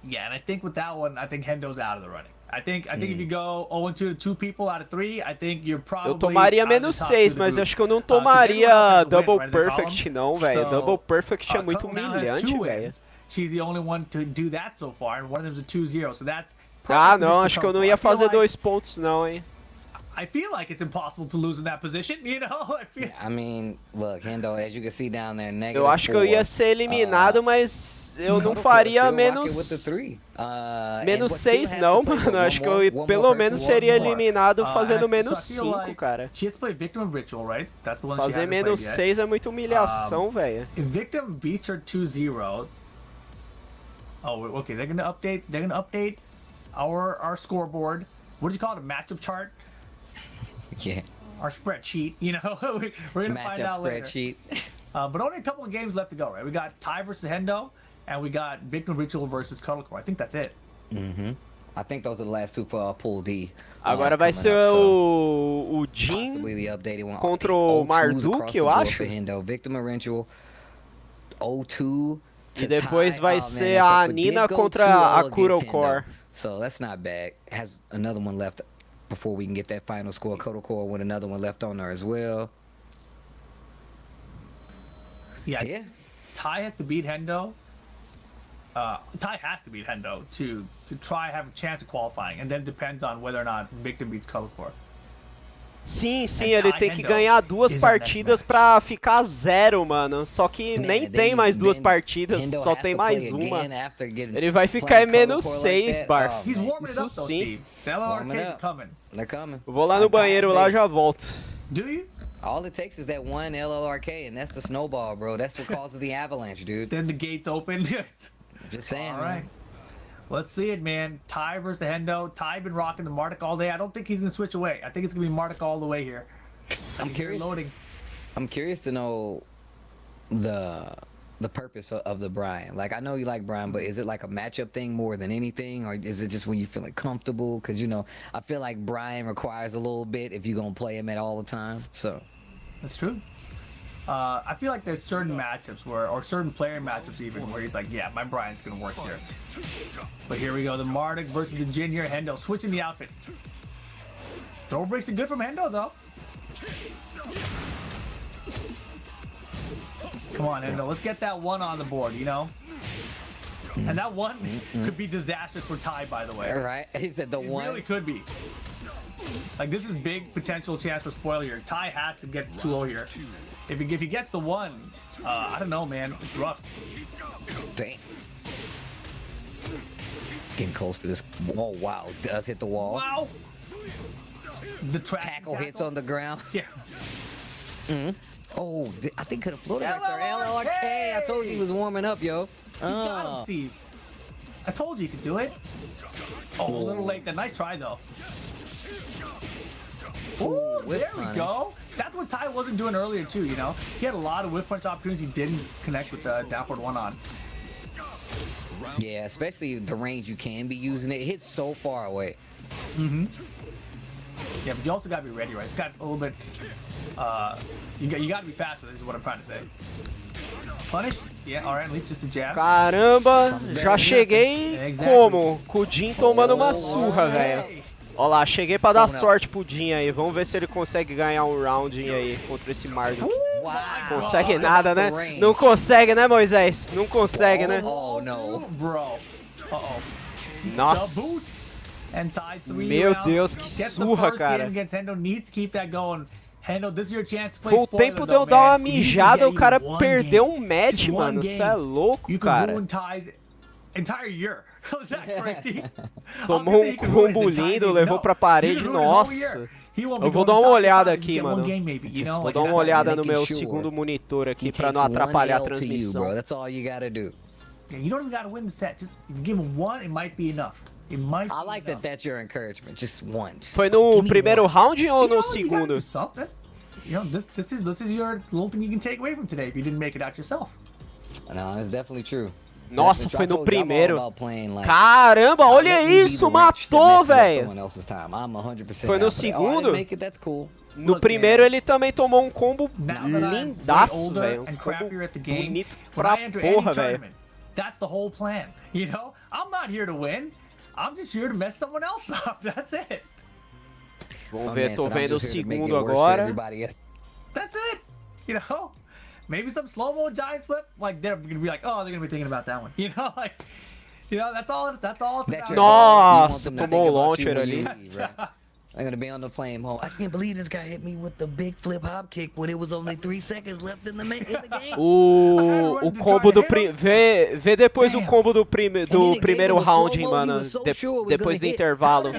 Yeah, and I think with that one, I think Hendo's out of the running. I think if you go 0-2 to 2 people out of 3, I think you're probably Eu tomaria out of the top two -6, of the mas group. acho que eu não 'Cause everyone else tomaria has to win, double right, in the perfect column. não, velho. So, Double perfect é muito Cuddle now has humilhante, 2 velho. wins. She's the only one to do that so far, and one of them's a 2-0, so that's Ah, perfect não, position acho for que eu não Cuddlecore. ia I feel fazer like- 2 pontos não, hein. I feel like it's impossible to lose in that position, you know? I feel I mean, look, Hendo, as you can see down there, -4. Eu acho que eu ia ser eliminado, mas eu não Cuddlecore faria still rocking with the menos... 3. Menos but still 6 has não, to play with mano. one Acho que more- eu one more pelo person menos once seria more. eliminado fazendo so I menos feel 5, like cara. She has to play Victim of Ritual, right? That's the one she Fazer hasn't menos played yet. 6 é muita humilhação, velho. If Victim beats her 2-0, oh, okay, they're gonna update our scoreboard. What do you call it? A matchup chart? Yeah. Our spreadsheet, you know? We're gonna find Matchup out later. spreadsheet. But only a couple of games left to go, right? We got Ty versus Hendo, and we got Victim of Ritual versus Cuddlecore. I think that's it. I think those are the last two for Pool D. Agora vai coming ser up, so o Jin possibly the updated one. contra o 0-2s Marduk, across the eu board acho. for Hendo. Victim of Ritual 0-2 to E depois Ty. vai Oh, ser man, a so Nina did go contra 2-0 a against Kurocore. Hendo. So that's not bad. Has another one left before we can get that final score. Kotocore with another one left on there as well. Yeah. Yeah. Ty has to beat Hendo Ty has to beat Hendo to try have a chance of qualifying, and then it depends on whether or not Victor beats Colorcore. Sim, sim, And ele Ty tem que Hendo ganhar duas is our next partidas match. pra ficar 0, mano. Só que Man, nem then tem mais duas then partidas, Hendo só has tem to mais play uma. again after getting- Ele vai ficar playing em menos Colorcore like 6, that. Bar. Oh, He's man. warming it Isso up though, sim. Steve. The LLRK Warming is up. coming. They're coming. Eu vou lá no banheiro lá, já volto. Do you? All it takes is that one LLRK, and that's the snowball, bro. That's what causes the avalanche, dude. Then the gates open. Just saying. All man. right. Let's see it, man. Ty versus Hendo. Ty been rocking the Marduk all day. I don't think he's gonna switch away. I think it's gonna be Marduk all the way here. I'm Here curious. loading. I'm curious to know the purpose of the Brian. Like, I know you like Brian, but is it like a matchup thing more than anything, or is it just when you feel like comfortable? Because I feel like Brian requires a little bit if you're gonna play him at all the time. So That's true. I feel like there's certain matchups or certain player matchups even where he's like, yeah, my Brian's gonna work here. But here we go, the Marduk versus the Jin here. Hendo switching the outfit. Throw breaks are good from Hendo though. Come on, Hendo, let's get that one on the board, And that one could be disastrous for Ty, by the way. all right, he said the It one. really could be. Like, this is big potential chance for spoiler here. Ty has to get 2-0 here. If he gets the one, I don't know, man. It's rough. Dang. Getting close to this. Oh wow, does hit the wall. Wow. The Tackle hits on the ground. Yeah. Oh, I think could have floated right there. LLRK! LLRK. I told you he was warming up, yo. He's got him, Steve. I told you could do it. Oh, a little late. That nice try though. Ooh, whiff there we punch. go. That's what Ty wasn't doing earlier too. He had a lot of whiff punch opportunities. He didn't connect with the downward one on. Yeah, especially the range you can be using it. It hits so far away. Yeah, but you also gotta be ready, right? It's got a little bit. You gotta be fast with it. Is what I'm trying to say. Punish? Yeah, alright, at least just a jab. Caramba, já cheguei Exactly. como? Com o Jin tomando uma surra, velho. Hey. Ó lá, cheguei pra dar Como não? sorte pro Jin aí. Vamos ver se ele consegue ganhar um roundinho aí contra esse Marduk. Wow. Consegue Look nada, at né? the range. Não consegue, né, Moisés? Não consegue, né? Oh no. Bro. Uh-oh. The Nossa. boots. And Ty 3 Meu rounds. Deus, que Gets the surra, first cara. game against Hendo. Needs to keep that going. Hendo, this is your chance to play Foi o spoiler, tempo de though, eu dar uma man. You just mijada, get o cara one perdeu game. um match, Just one mano. game. Isso é louco, You can cara. ruin Ty's entire year. Is that crazy? Tomou um combo lindo, levou pra parede, nossa. Eu vou dar uma olhada aqui, mano. Vou dar uma olhada no meu making sure segundo monitor aqui He pra takes não atrapalhar a one L to you, bro. transmissão. That's all you gotta do. You don't even gotta win the set. Just give him one, it might be enough. It might I be like enough. that that's your encouragement. Just one. Just Foi no give me primeiro one. round ou You no know, you gotta segundo? do something. This is your little thing you can take away from today if you didn't make it out yourself. No, it's definitely true. Nossa, Definitely foi true. no I told you, I'm all primeiro. about playing, like, Caramba, olha let me be isso, the wrench that matou, messes up velho. someone else's time. I'm 100% Foi no down for that. Oh, I segundo? didn't make it, that's cool. No Look, primeiro man. ele também tomou um combo Now that I'm way lindaço, older velho. Um and combo crappier at the game, bonito when pra I enter porra, any velho. tournament, that's the whole plan. I'm not here to win. I'm just here to mess someone else up. That's it. Vamos My ver, man tô said, I'm vendo o just here to make it segundo worse for agora. everybody else. That's it. Maybe some slow-mo giant flip. Like they're gonna be like, oh, they're gonna be thinking about that one. That's all. That's all it's That's about. your goal. You want Nossa, them to tomou think o about you launcher when you ali. leave, right? I'm gonna be on the plane home. I can't believe this guy hit me with the big flip hop kick when it was only 3 seconds left in the game. O combo do vê depois o combo do primeiro round, mano, depois do intervalo.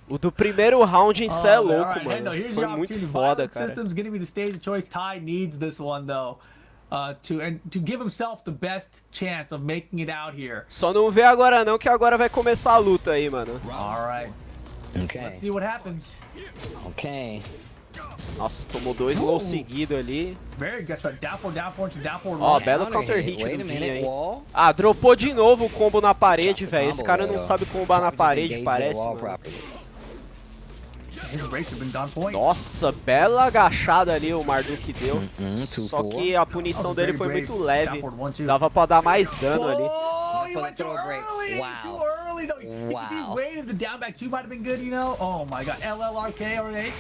O do primeiro round em cê é louco, mano. Foi muito foda, cara. System's gonna be the stage of choice. Ty needs this one though, to give himself the best chance of making it out here. Só não vê agora não, que agora vai começar a luta aí, mano. All right, Okay. let's see what happens. Okay. Nossa, tomou 2 low seguidos ali. Very good. So down forward to down forward. Ó, one. belo Counter counter hit. hit Wait a do Jin minute, aí. wall. Ah, dropou de novo o combo na parede, velho. Esse combo, cara não velho. sabe combar na Probably parede, didn't engage that parece, wall mano. properly. His breaks have been done point. Nossa, bela agachada ali o Marduk deu. two, Só four. que a punição dele foi muito leve. Down forward 1-2. Dava pra dar mais dano ali. Oh, you For the went too throw break. early. Wow. Too early though. If he Wow. waited, the down back 2 might have been good. Oh my God. LLRK or 8.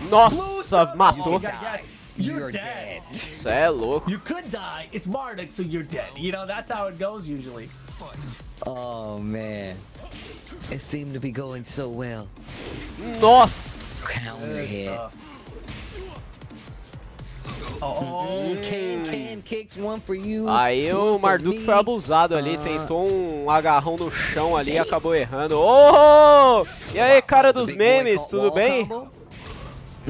Nossa, matou. You gotta guess. you're dead. Cê é louco. You could die. It's Marduk, so you're dead. You know, that's how it goes usually. Oh man, it seemed to be going so well. Nossa! Counter hit. Oh, Can kicks one for you. Aí one o for Marduk me. foi abusado ali, tentou um agarrão no chão ali e acabou errando. Oh! E aí, cara dos memes, tudo bem?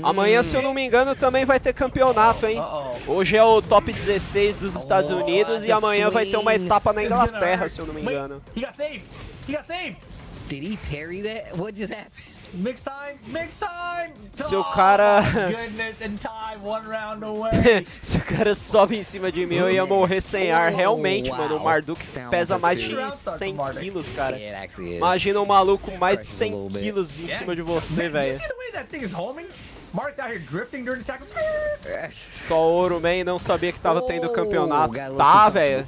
Amanhã, se eu não me engano, também vai ter campeonato, hein? Hoje é o top 16 dos Estados Unidos e amanhã vai ter uma etapa na Inglaterra, se eu não me engano. He got saved. He got saved. Did he parry that? What just happened? Mix time. Mix time. Se o cara... Oh, my goodness, and time one round away. Se o cara sobe em cima de mim, eu ia morrer sem ar. Realmente, mano, o Marduk pesa mais de 100 quilos, cara. Imagina um maluco mais de 100 quilos em cima de você, velho. You see the way that thing is homing? Mark's out here drifting during the attack. Só Ouro Man não sabia que tava tendo campeonato. Tá, velho.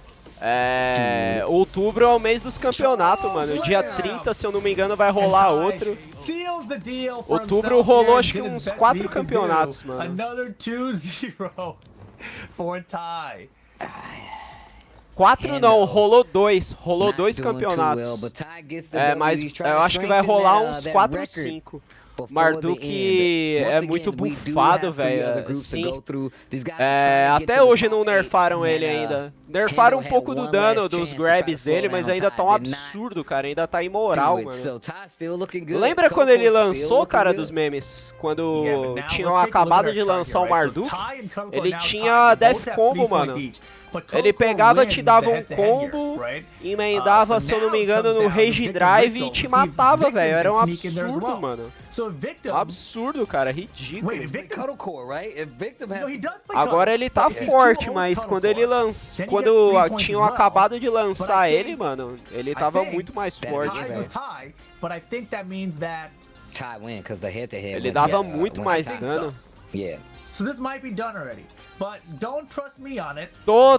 Outubro é o mês dos campeonatos, mano. Dia 30, se eu não me engano, vai rolar outro. Outubro rolou acho que uns 4 campeonatos, mano. Another 2-0 for Ty. 4 não, rolou 2. Rolou 2 campeonatos. Mas eu acho que vai rolar uns 4 ou 5. Marduk é muito bufado, velho. Sim. Até hoje não nerfaram ele ainda. Nerfaram um pouco do dano dos grabs dele, mas ainda tá um absurdo, cara. Ainda tá imoral, mano. Lembra quando ele lançou, cara, dos memes? Quando tinham acabado de lançar o Marduk? Ele tinha Death Combo, mano. Ele pegava, te dava um combo, emendava, se eu não me engano, no Rage Drive e te matava, velho. Era um absurdo, mano. Um absurdo, cara. Ridículo. Agora ele tá forte, mas quando ele lançou, quando tinham acabado de lançar ele, mano, ele tava muito mais forte, velho. Ele dava muito mais dano. So this might be done already, but don't trust me on it. Tô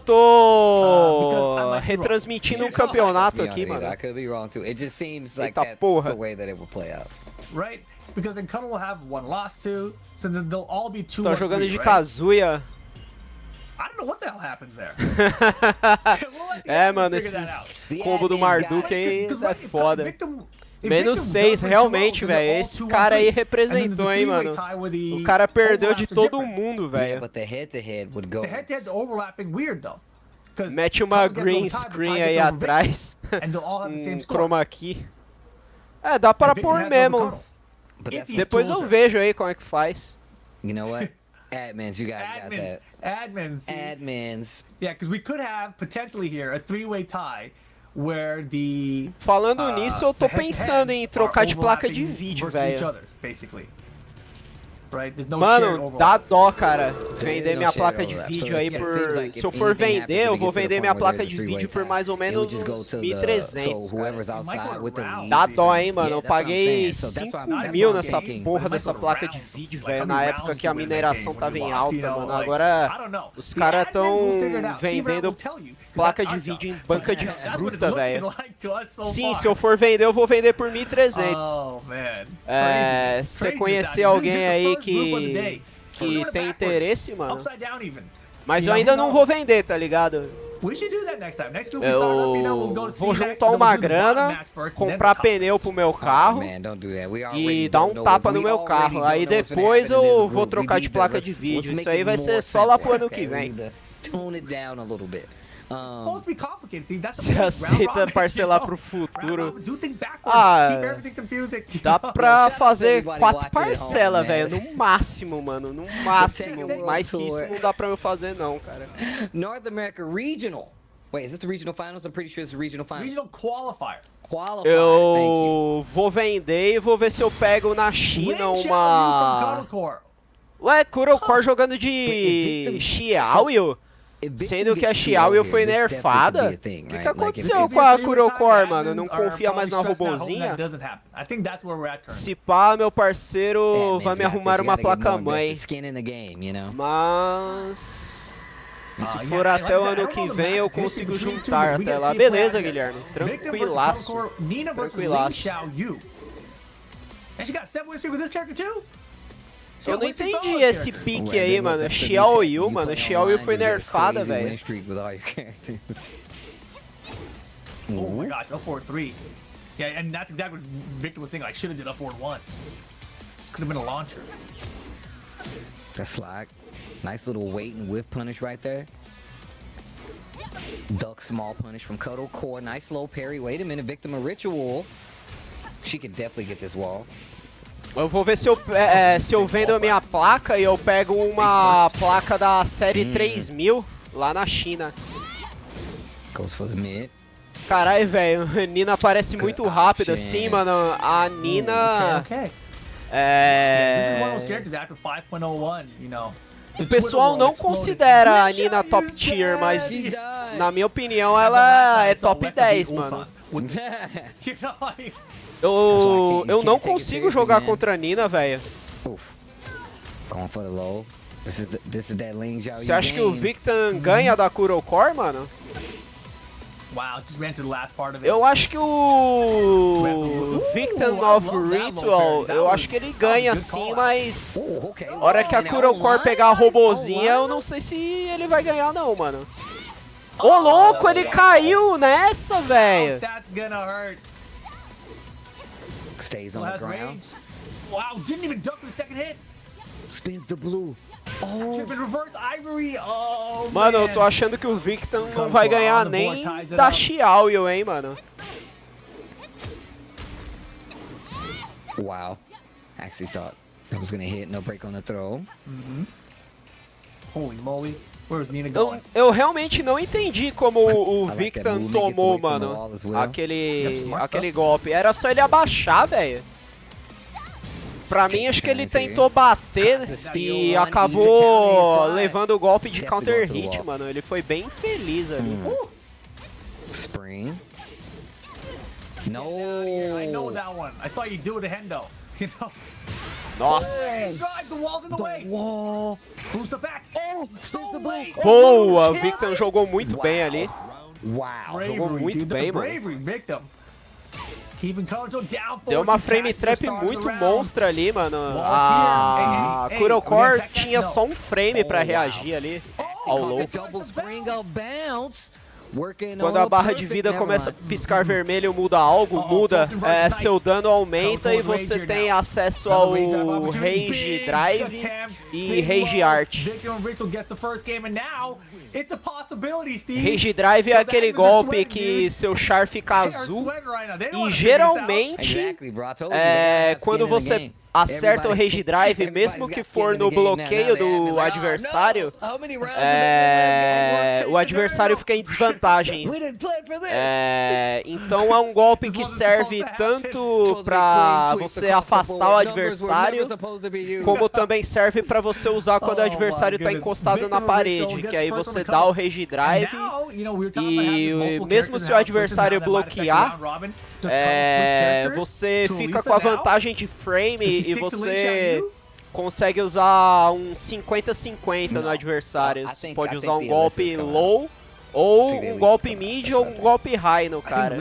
retransmitindo um campeonato aqui, mano. I could be wrong too. It just seems like Eita that's porra. the way that it will play out. Right? Because then Cuddle will have one loss to, so then they'll all be 2 Tá jogando de Kazuya. I don't know what the hell happens there. Mano, esses combo do Marduk aí é foda. Menos 6, realmente, velho. Esse cara aí representou, hein, mano. O cara perdeu de todo mundo, velho. The head-to-head overlapping weird, though. Mete uma green screen aí atrás. Chroma key. Dá para pôr mesmo. Depois eu vejo aí como é que faz. You know what? Admins, you guys got that. Admins. Yeah, because we could have, potentially here, a 3-way tie. Where the, falando nisso, eu tô pensando em trocar de placa de vídeo, velho. Mano, dá dó, cara, vender minha placa de vídeo aí por... Se eu for vender, eu vou vender minha placa de vídeo por mais ou menos uns 1.300, cara. Dá dó, hein, mano. Eu paguei 5 mil nessa porra dessa placa de vídeo, velho, na época que a mineração tava em alta, mano. Agora, os caras tão vendendo placa de vídeo em banca de fruta, velho. Sim, se eu for vender, eu vou vender por 1.300. Se você conhecer alguém aí que tem interesse, mano. Mas eu ainda não vou vender, tá ligado? Eu vou juntar uma grana, comprar pneu pro meu carro e dar um tapa no meu carro. Aí depois eu vou trocar de placa de vídeo. Isso aí vai ser só lá pro ano que vem. Você aceita parcelar pro futuro? Dá pra fazer 4 parcelas, velho. No máximo, mano. No máximo. Mais que isso não dá pra eu fazer, não, cara. North America Regional. Wait, is this the regional finals? I'm pretty sure it's the regional finals. Regional qualifier. Eu vou vender e vou ver se eu pego na China uma... Ué, Kurocore jogando de Xiaoyu? Sendo que a Xiaoyu foi nerfada? O que aconteceu com a Kurocore, mano? Não confia mais na robozinha? Se pá, meu parceiro vai me arrumar uma placa-mãe. Mas... se for até o ano que vem, eu consigo juntar até lá. Beleza, Guilherme. Tranquilaço. Tranquilaço. Eu não entendi esse pique aí, mano. Xiaoyu, mano. Xiaoyu foi nerfada, velho. Oh my gosh, up forward 3. Yeah, and that's exactly what Victor was thinking. I should have did up forward 1. Could have been a launcher. That's slack. Nice little wait and whiff punish right there. Duck small punish from Cuddle Core. Nice low parry. Wait a minute, Victim a ritual. She could definitely get this wall. Eu vou ver se eu vendo a minha placa e eu pego uma placa da série 3000 lá na China. Goes for the mid. Caralho, velho, a Nina parece muito rápida assim, mano. A Nina... Okay. This is one of those É... characters after 5.01, you know. O pessoal não considera a Nina top tier, mas na minha opinião ela é top 10, mano. Eu não consigo jogar contra a Nina, velho. Você acha que o Victor ganha da Kurokor, mano? Eu acho que o Victim of Ritual, eu acho que ele ganha sim, mas a hora que a Kurokor pegar a robozinha, eu não sei se ele vai ganhar não, mano. Ô louco, ele caiu nessa, velho. Stays on the ground. Wow, didn't even duck the second hit. Spins the blue. Reverse Ivory. Oh, mano, eu tô achando que o Victor não vai ganhar nem da Xiaoyu, hein, mano. Wow. Actually thought that was gonna hit. No break on the throw. Holy moly. Where's Nina going? Eu realmente não entendi como o Victor tomou, mano, aquele golpe. Era só ele abaixar, velho. Pra mim, acho que ele tentou bater e acabou levando o golpe de counter hit, mano. Ele foi bem feliz ali. Spring. No. I know that one. I saw you do it to Hendo. You know. Nossa. God, the wall's in the way. Wall. Boost the back. Oh, so late. Boa, o Victor jogou muito bem ali. Wow. Jogou muito bem, mano. Deu uma frame trap muito monstra ali, mano. A Kurokor tinha só um frame pra reagir ali ao low. Quando a barra de vida começa a piscar vermelho, muda algo, seu dano aumenta e você tem acesso ao Rage Drive e Rage Art. Rage Drive é aquele golpe que seu char fica azul e geralmente quando você acerta o Rage Drive, mesmo que for no bloqueio do adversário, o adversário fica em desvantagem. Então é um golpe que serve tanto pra você afastar o adversário, como também serve pra você usar quando o adversário tá encostado na parede, que aí você dá o Rage Drive e mesmo se o adversário bloquear, você fica com a vantagem de frame e você consegue usar um 50-50 no adversário. Você pode usar um golpe low, ou um golpe mid, ou um golpe high no cara.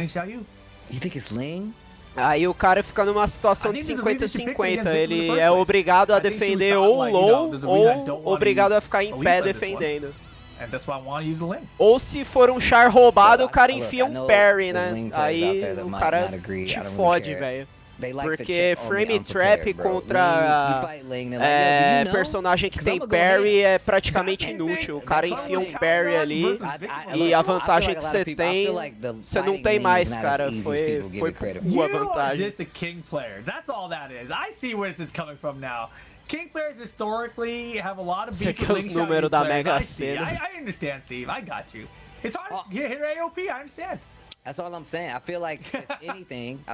Aí o cara fica numa situação de 50-50. Ele é obrigado a defender ou low, ou obrigado a ficar em pé defendendo. Ou se for um char roubado, o cara enfia um parry, né? Aí o cara te fode, velho. Porque frame trap contra personagem que tem parry é praticamente inútil. O cara enfia um parry ali e a vantagem que você tem, você não tem mais, cara. Foi boa vantagem. Just a king player. That's all that is. I see where this is coming from now. King players historically have a lot of beef with os números da Mega Sena. I understand, Steve. I got you. It's hard to hit AOP. I understand. That's all I'm saying. I feel like if anything,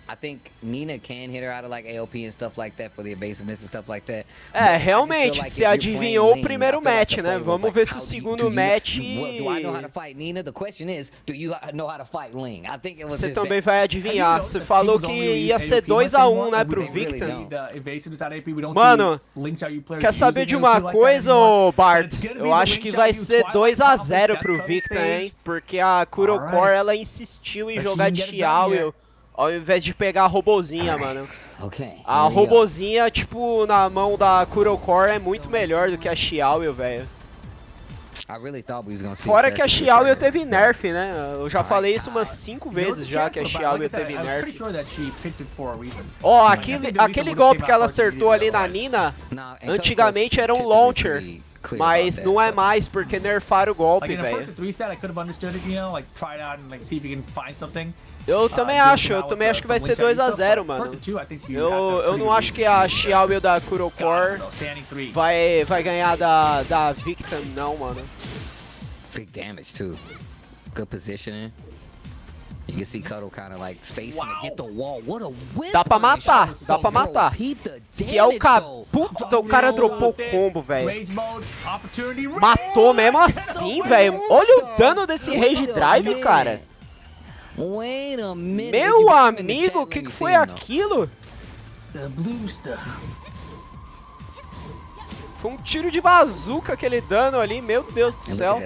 I think Nina can hit her out of like AOP and stuff like that for the evasiveness and stuff like that. Realmente, você adivinhou o primeiro match, né? Vamos ver se o segundo match... Do I know how to fight Nina? The question is, do you know how to fight Ling? I think it was Você também vai adivinhar. Você falou que ia ser 2-1, né, pro Victor. Mano, quer saber de uma coisa, ô Bart? Eu acho que vai ser 2-0 pro Victor, hein? Porque a Kurokor, ela insistiu em jogar de Xiaoyu Ao invés de pegar a robozinha, mano. Okay. A robozinha, tipo, na mão da Kurocore é muito melhor do que a Xiaoyu, velho. Fora que a Xiaoyu teve nerf, né? Eu já falei isso umas 5 vezes já, que a Xiaoyu teve nerf. Ó, aquele golpe que ela acertou ali na Nina, antigamente era um launcher. Mas não é mais, porque nerfaram o golpe, velho. Eu também acho que vai ser 2 a 0, mano. Eu não acho que a Xiaoyu da Kurocore vai ganhar da Victim, não, mano. Big damage too. Good positioning. You can see Cuddle kind of like spacing to get the wall. What a whip! Dá pra matar, dá pra matar. Se é o cara... Puta, o cara dropou o combo, velho. Matou mesmo assim, velho. Olha o dano desse Rage Drive, cara. Meu amigo, o que foi aquilo? Foi um tiro de bazuca aquele dano ali, meu Deus do céu.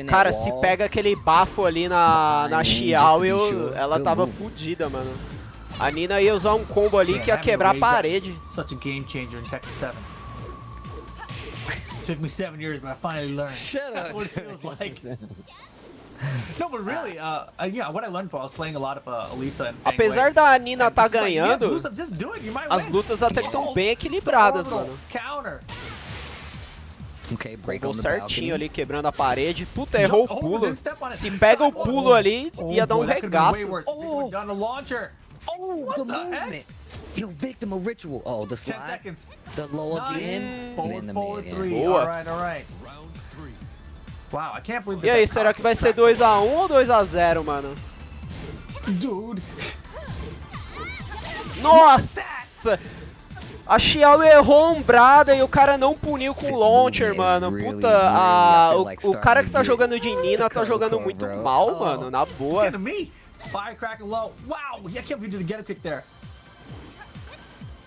Cara, se pega aquele bafo ali na Xiaoyu, ela tava fodida, mano. A Nina ia usar um combo ali que ia quebrar a parede. Such a game changer in Tekken 7. Took me 7 years, but I finally learned. Shut up. What it feels like. No, but really, yeah, what I learned from, I was playing a lot of Elisa and apesar da Nina tá ganhando, just do it, you might as win. lutas até que estão bem equilibradas, mano. Counter. Okay, break Pegou on the certinho ali, quebrando a parede. Puta, errou o pulo. Se pega o pulo ali, ia dar um regaço. Oh, done a launcher. Oh, the movement. Yo, victim of ritual. Oh, the 10 slide. seconds. The low again. Forward 3. Boa. Alright. Wow, I can't believe E aí, será que vai ser 2 a 1 ou 2 a 0, mano? Dude. Nossa! A Xiaoyu errou a ombrada e o cara não puniu com o launcher, mano. Puta, o cara que tá jogando de Nina tá jogando muito mal, mano, na boa. Firecracker low. Wow, I can't believe you did get a kick there.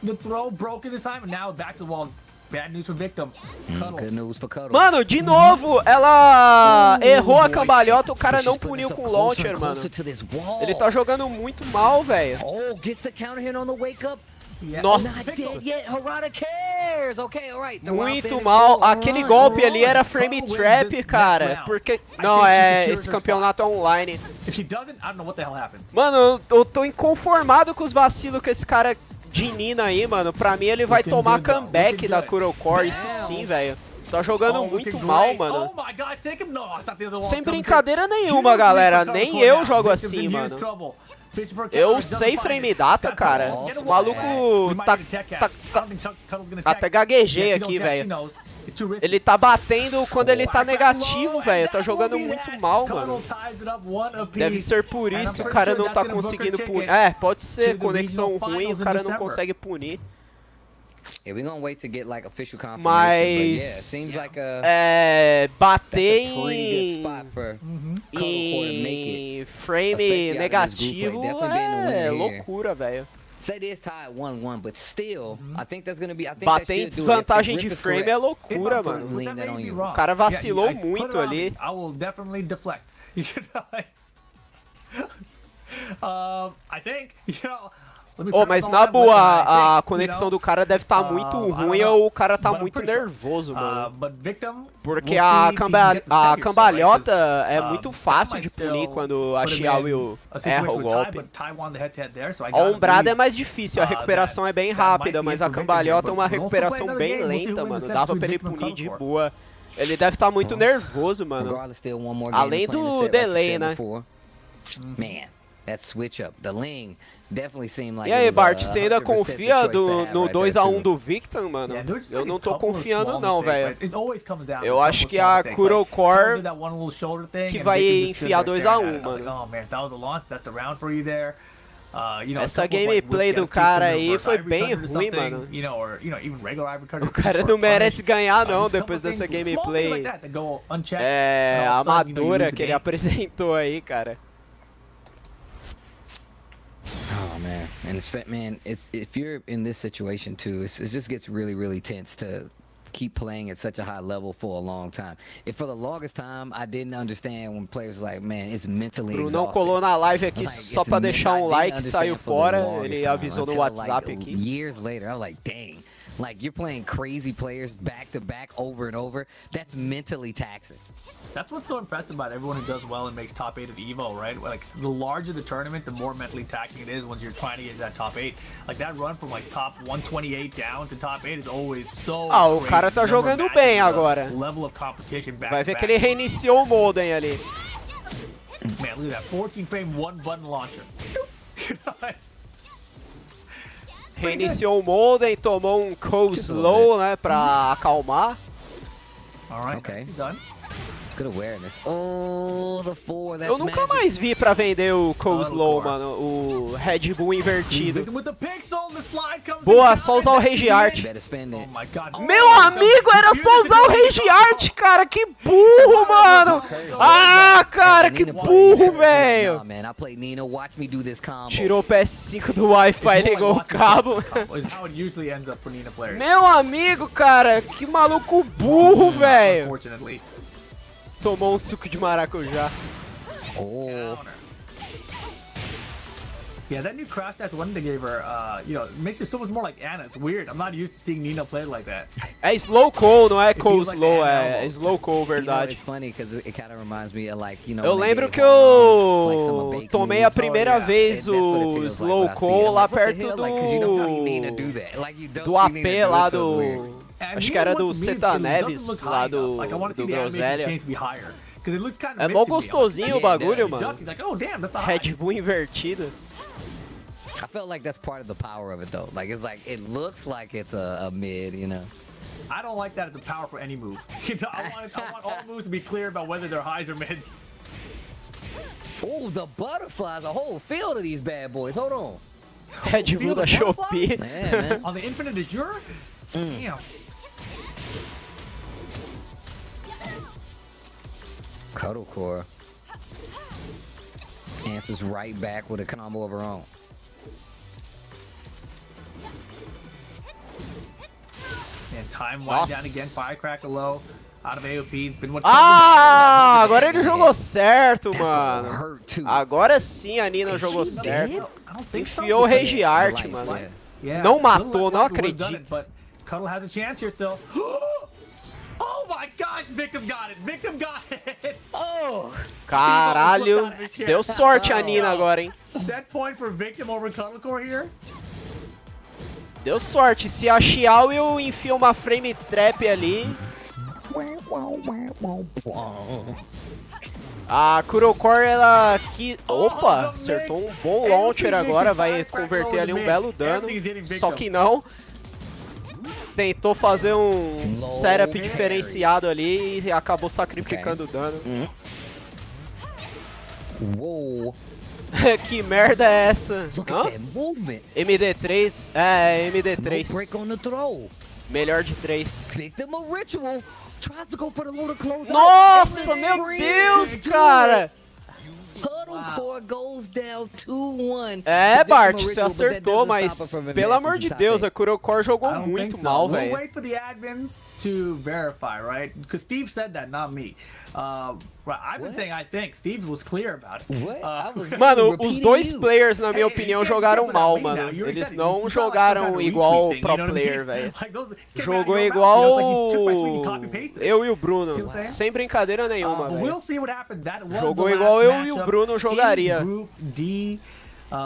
The throw broken this time, and now back to the wall. Bad news for victim. Good news for Cuddle. Mano, de novo, ela errou a cambalhota, o cara não puniu com o launcher, mano. Ele tá jogando muito mal, velho. Oh, gets the counter hit on the wake up. Nossa. Muito mal. Aquele golpe ali era frame trap, cara. Porque... Não, esse campeonato é online. Mano, eu tô inconformado com os vacilos que esse cara de Nina aí, mano. Pra mim ele vai tomar comeback da Kurocore, isso sim, velho. Tá jogando muito mal, mano. Sem brincadeira nenhuma, galera. Nem eu jogo assim, mano. Eu sei frame data, cara. O maluco até gaguejei aqui, velho. Ele tá batendo quando ele tá negativo, velho. Tá jogando muito mal, mano. Deve ser por isso o cara não tá conseguindo punir. É, pode ser conexão ruim, o cara não consegue punir. Mas bater em frame negativo é loucura, velho. Bater em desvantagem de frame é loucura, mano. O cara vacilou muito ali. Oh, mas na boa, a conexão do cara deve estar muito ruim ou o cara tá muito nervoso, mano. Porque a cambalhota é muito fácil de punir quando a Xiaoyu erra o golpe. A ombrada é mais difícil, a recuperação é bem rápida, mas a cambalhota é uma recuperação bem lenta, mano. Dava pra ele punir de boa. Ele deve estar muito nervoso, mano. Além do delay, né? That switch up, the lane definitely seemed like. E aí, Bart, você ainda confia no 2 a 1 do Victor, mano? Eu não tô confiando não, velho. Eu acho que a Kurocore que vai enfiar 2 a 1, mano. Essa gameplay do cara aí foi bem ruim, mano. O cara não merece ganhar não depois dessa gameplay amadora que ele apresentou aí, cara. Oh man, and if you're in this situation too, it just gets really tense to keep playing at such a high level for a long time. If for the longest time I didn't understand when players were like, man, it's mentally Brunão exhausting. colou na live aqui Like, só it's pra mental. deixar I um didn't like, understand saiu for the fora, longest ele time, avisou no until, WhatsApp like, aqui. Years later, I was like, dang. Like, you're playing crazy players back to back over and over. That's mentally taxing. That's what's so impressive about everyone who does well and makes top 8 of EVO, right? Like, the larger the tournament, the more mentally taxing it is once you're trying to get to that top 8. Like, that run from, like, top 128 down to top 8 is always so Ah, o crazy. cara tá Remember jogando matches bem the agora. Level of competition back Vai to ver back. que ele reiniciou o modem ali. Man, look at that. 14 frame, one button launcher. Reiniciou o modem, tomou um slow, né, pra acalmar. Alright, Okay. done. Good awareness. Oh, the 4. That's Eu nunca magic. mais vi pra vender o slow, core. mano, o Red Bull invertido. With the pixel, the slide comes Boa, in, só usar o Rage Art. Better spend Oh it. my god. Meu amigo, era só usar o Rage Art, cara, que burro, mano. Ah, cara, que burro, velho. Nah, man, I play Nina. Watch me do this combo. Tirou o PS5 do Wi-Fi, ligou o cabo. Is how it usually ends up for Nina players. Meu amigo, cara, que maluco burro, velho. Unfortunately. Tomou um suco de maracujá. Oh, Counter. Yeah, that new crash dash one they gave her, you know, makes her so much more like Anna. It's weird. I'm not used to seeing Nina play like that. É slow call, não é call feels like slow, an é almost. slow call, you know, verdade. it's funny because it kind of reminds me of like, you know. Eu when they lembro gave que Haram, like, some eu of Bake tomei a moves. primeira yeah. vez That's what it o feels like slow when I see it. call I'm lá like, what the perto hell? Like, 'cause you don't see Nina do that. Like, you don't do see AP Nina do lá it, so it's weird. do... And Acho que Nina's era one do to me, Seta it doesn't Neves, look lá high enough. Like, I want to do see the animation Groselha. change to be higher. Because it looks kind of É mó gostosinho o bagulho, Like, mano. like, oh damn, that's a high. Red Bull invertido. I felt like that's part of the power of it though. Like it's like it looks like it's a mid, you know. I don't like that as a power for any move. I want all moves to be clear about whether they're highs or mids. Oh, the butterflies, a whole field of these bad boys. Hold on. Red Bull Feel da the Shopee. Yeah, man. On the Infinite Azure? Damn. Cuddle Core answers right back with a combo of her own. And time wind down Nossa. again, Firecracker low. Out of AOP, been what Ah, agora ele jogou certo, That's gonna mano. hurt too. Agora sim a Nina jogou she certo. dead? I don't think so. Enfiou o Rage Yeah, Art, life, mano. yeah. Yeah, Não Cuddle matou, não Firecracker would've done it, acredito. but Cuddle has a chance here still. Oh my god, Victim got it! Victim got it! Oh! Caralho, deu sorte a Nina agora, hein. Set point for Victim over Cuddle Core here. Deu sorte, se a Xiao enfia uma frame trap ali. A Kurokor, ela aqui... Opa, acertou um bom launcher agora, vai converter ali um belo dano. Só que não. Tentou fazer um setup diferenciado ali e acabou sacrificando o dano. Whoa. Que merda é essa? Look Hã? at that movement. MD3? É, No MD3. break on the throw. Melhor de 3. Victim of ritual. Tries to go for the loaded close. Nossa, meu Deus, cara! Huddle Core goes down 2-1. É, to Bart, Victim of você Ritual, but that acertou, doesn't stop her mas from pelo advancing amor to de top Deus, eight. a Kurokor jogou I don't muito think so. mal, We'll velho. wait for the admins to verify, right? Because Steve said that, not me. Right, I've been saying I think. Steve was clear about it. What? I was Mano, os repeating dois you. players, na minha Hey, opinião, you can't jogaram get mal, without me now. mano. You already Eles said it. não It's not like some jogaram kind of igual retweet pro thing, you know what I player, mean? velho. Like those came out of Jogou your mouth, igual you know, it's like you took my tweet and copy-pasted it. eu e o Bruno. See what I'm saying? Sem brincadeira nenhuma, But velho. we'll see what happens. That was Jogou the last igual eu e o matchup Bruno jogaria. in Group D.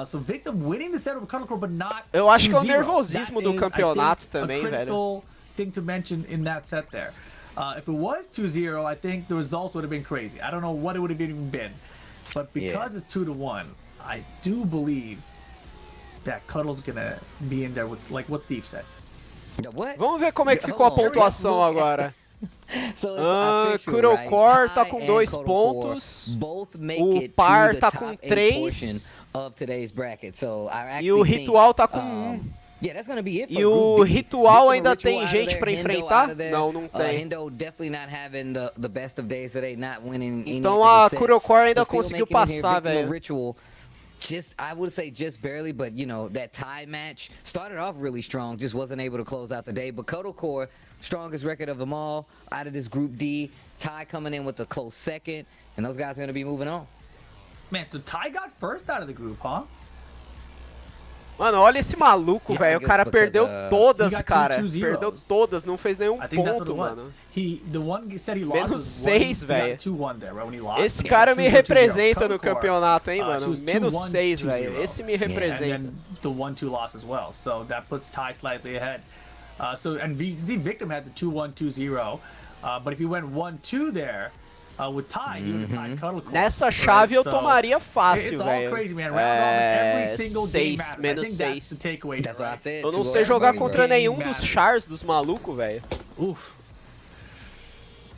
So Victim winning the set of Cuddle Core, but not Eu acho que é o 2-0. nervosismo do That is, campeonato I think, também, a velho. critical thing to mention in that set there. If it was 2-0, I think the results would have been crazy. I don't know what it would have even been. But because it's 2-1, I do believe that Cuddle's gonna be in there with, like what Steve said. What? Vamos ver como é que ficou a Hold on. pontuação agora. So it's official, Kurokor right? tá Ty com and 2 Cuddle pontos. Core both make O it par to the tá top com 8 3. portion of today's bracket. So I E o actually Ritual tá think, com 1. Yeah, that's gonna be it E for o Group D. Ritual Victim ainda of Ritual tem out of gente there, pra Hendo enfrentar? out of there. Não, não tem. Hendo definitely not having the best of days today, not winning any Então of the a sets. Kurokor ainda But still conseguiu making it here, passar, Victim of velho. Ritual I would say just barely, but you know, that tie match started off really strong, just wasn't able to close out the day. But Kotal Core, strongest record of them all out of this Group D. Ty coming in with a close second, and those guys are going to be moving on. Man, so Ty got first out of the group, huh? Mano, olha esse maluco, velho. O cara perdeu todas, got cara. two zeros. Perdeu todas, não fez nenhum I think that's what ponto, it was. mano. The one said he lost Menos was 6, velho. 2-1 there, right? When he lost. Esse cara me 2-0, 2-0. representa no Kotal Core, campeonato, hein, she mano. was Menos 2-1, 6, 2-0. velho. Esse me And representa. then the 1-2 loss as well. So that puts Ty slightly ahead. And the Victim had the 2-1, 2-0. But if he went 1-2 there, with Ty, he would have tied Kotal Core. Nessa chave eu So, tomaria fácil, it's all velho. crazy, man. Round robin, every single game 6, matters. I menos think that's 6. the takeaway. That's what I said. Eu não to sei jogar everybody, contra bro. nenhum dos chars dos malucos, velho. Oof.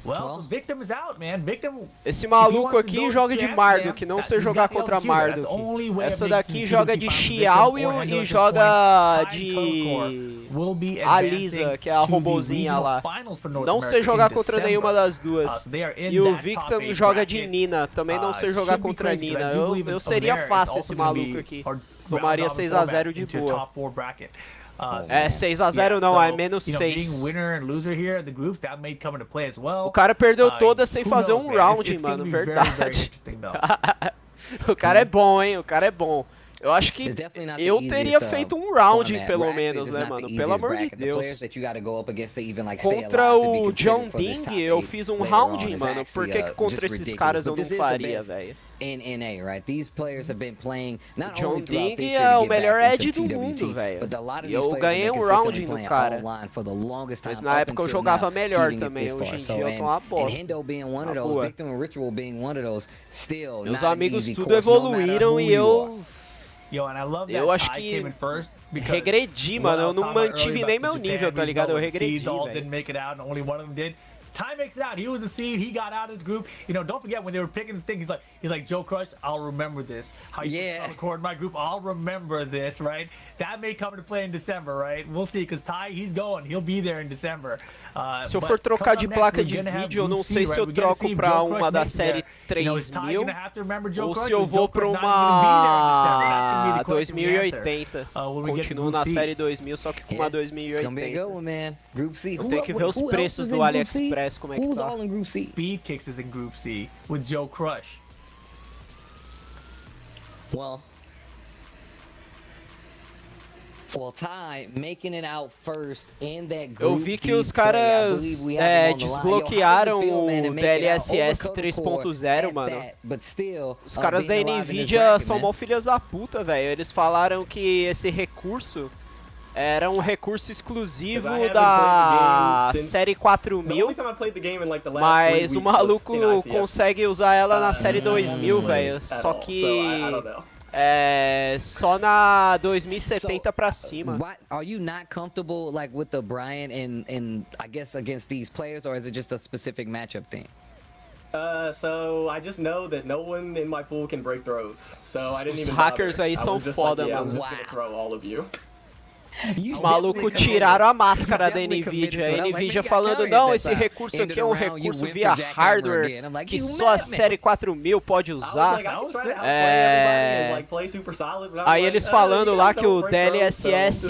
Well, so Victim is out, man. Victim. Esse If he maluco wants to aqui go joga de champ, Marduk, man, não that- sei he's jogar got the contra LCQ, that's the Marduk. only way of Essa making daqui two joga to de five Victim Xiao or Handler e at this joga point. Ty and Kotal Core de will be a advancing Lisa, que é a to the robozinha regional lá. finals for North Não sei America jogar in contra December. nenhuma das duas. So they are in E o that top Victim 8 joga de bracket. Nina, também não sei jogar Should be contra crazy, 'cause I Nina. do believe Eu over seria there, fácil it's esse also gonna maluco be aqui. our Tomaria round robin 6 a 0 format de into a boa. top 4 bracket. É, 6 a 0 não, é menos you know, 6. being winner and loser here at the group, that may come into play as well. O cara perdeu todas sem Who fazer knows, um man? round, It's gonna mano, be very, very verdade. interesting, though. O cara é bom, hein? O cara é bom. Eu acho que It's definitely not the eu easiest, teria feito um round, format. pelo Brackets menos, is né, not the mano? easiest Pelo amor de bracket. The players Deus. that you gotta go up against to even, like, stay Contra alive to be o considered John for this Ding, top eu 8 fiz um later round, on is mano. Por actually, que que contra just esses ridiculous. caras eu But não this is the faria, best velho? in NA, right? These players have been playing not John only throughout Ding this é year to o get melhor back Ed into do TWT, mundo, velho. but a lot of E these eu players ganhei have been um round consistently no playing cara. online for the longest time Mas na up época eu until jogava now, melhor to even get também, this hoje far. em So, dia eu tô uma and bosta. Hendo being one of Na those, rua. Victim and Ritual being one of those, still Meus not an amigos easy tudo course, no matter evoluíram who e you are. eu Yo, and I love that Eu acho Ty que came in first because regredi, what mano. I Eu was não talking about mantive earlier nem about meu the nível, Japan, tá ligado? Eu the regredi, seeds all didn't velho. make it out, and only one of them did. Ty makes it out. He was a seed. He got out of his group. You know, don't forget when they were picking the thing. He's like Joe Crush. I'll remember this. How you record my group. I'll remember this. Right. That may come into play in December. Right. We'll see. Because Ty, he's going. He'll be there in December. Se eu for trocar de placa de vídeo, eu não sei se eu troco pra uma da série 3000 ou se eu vou pra uma 2080. Continuo na série 2000, só que com uma 2080. Eu tenho que ver os preços do AliExpress, como é que tá. Speed Kicks is in Group C with Joe Crush. Ty making it out first in that group. Eu vi que os caras desbloquearam o DLSS 3.0, mano. Os caras da Nvidia são mó filhas da puta, velho. Eles falaram que esse recurso era um recurso exclusivo da série 4000, mas o maluco consegue usar ela na série 2000, velho. Só que só na 2070 pra cima. Are you not comfortable like with the Brian and I guess against these players, or is it just a specific matchup thing? So I just know that no one in my pool can break throws. So I didn't Os even hackers bother. aí são foda, I'm mano. just gonna throw all of you. Os malucos tiraram a máscara da Nvidia. A Nvidia falando, não, esse recurso aqui é um recurso via hardware que só a série 4000 pode usar. Aí eles falando lá que o DLSS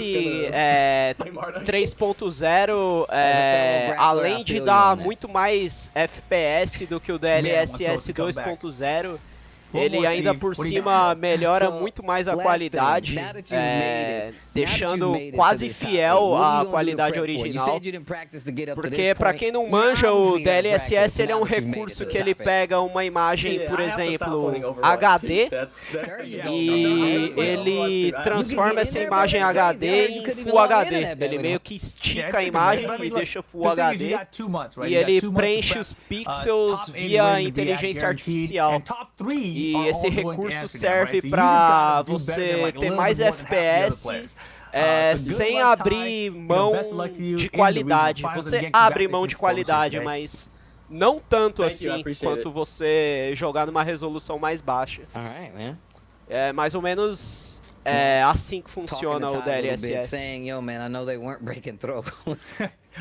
3.0, além de dar muito mais FPS do que o DLSS 2.0, ele ainda por cima melhora muito mais a qualidade, deixando quase fiel à qualidade original. Porque pra quem não manja, o DLSS ele é um recurso que ele pega uma imagem, por exemplo, HD, e ele transforma essa imagem HD em Full HD. Ele meio que estica a imagem e deixa Full HD, e ele preenche os pixels via inteligência artificial. E esse recurso serve pra você ter mais FPS sem abrir mão de qualidade. Você abre mão de qualidade, mas não tanto assim quanto você jogar numa resolução mais baixa. É mais ou menos assim que funciona o DLSS.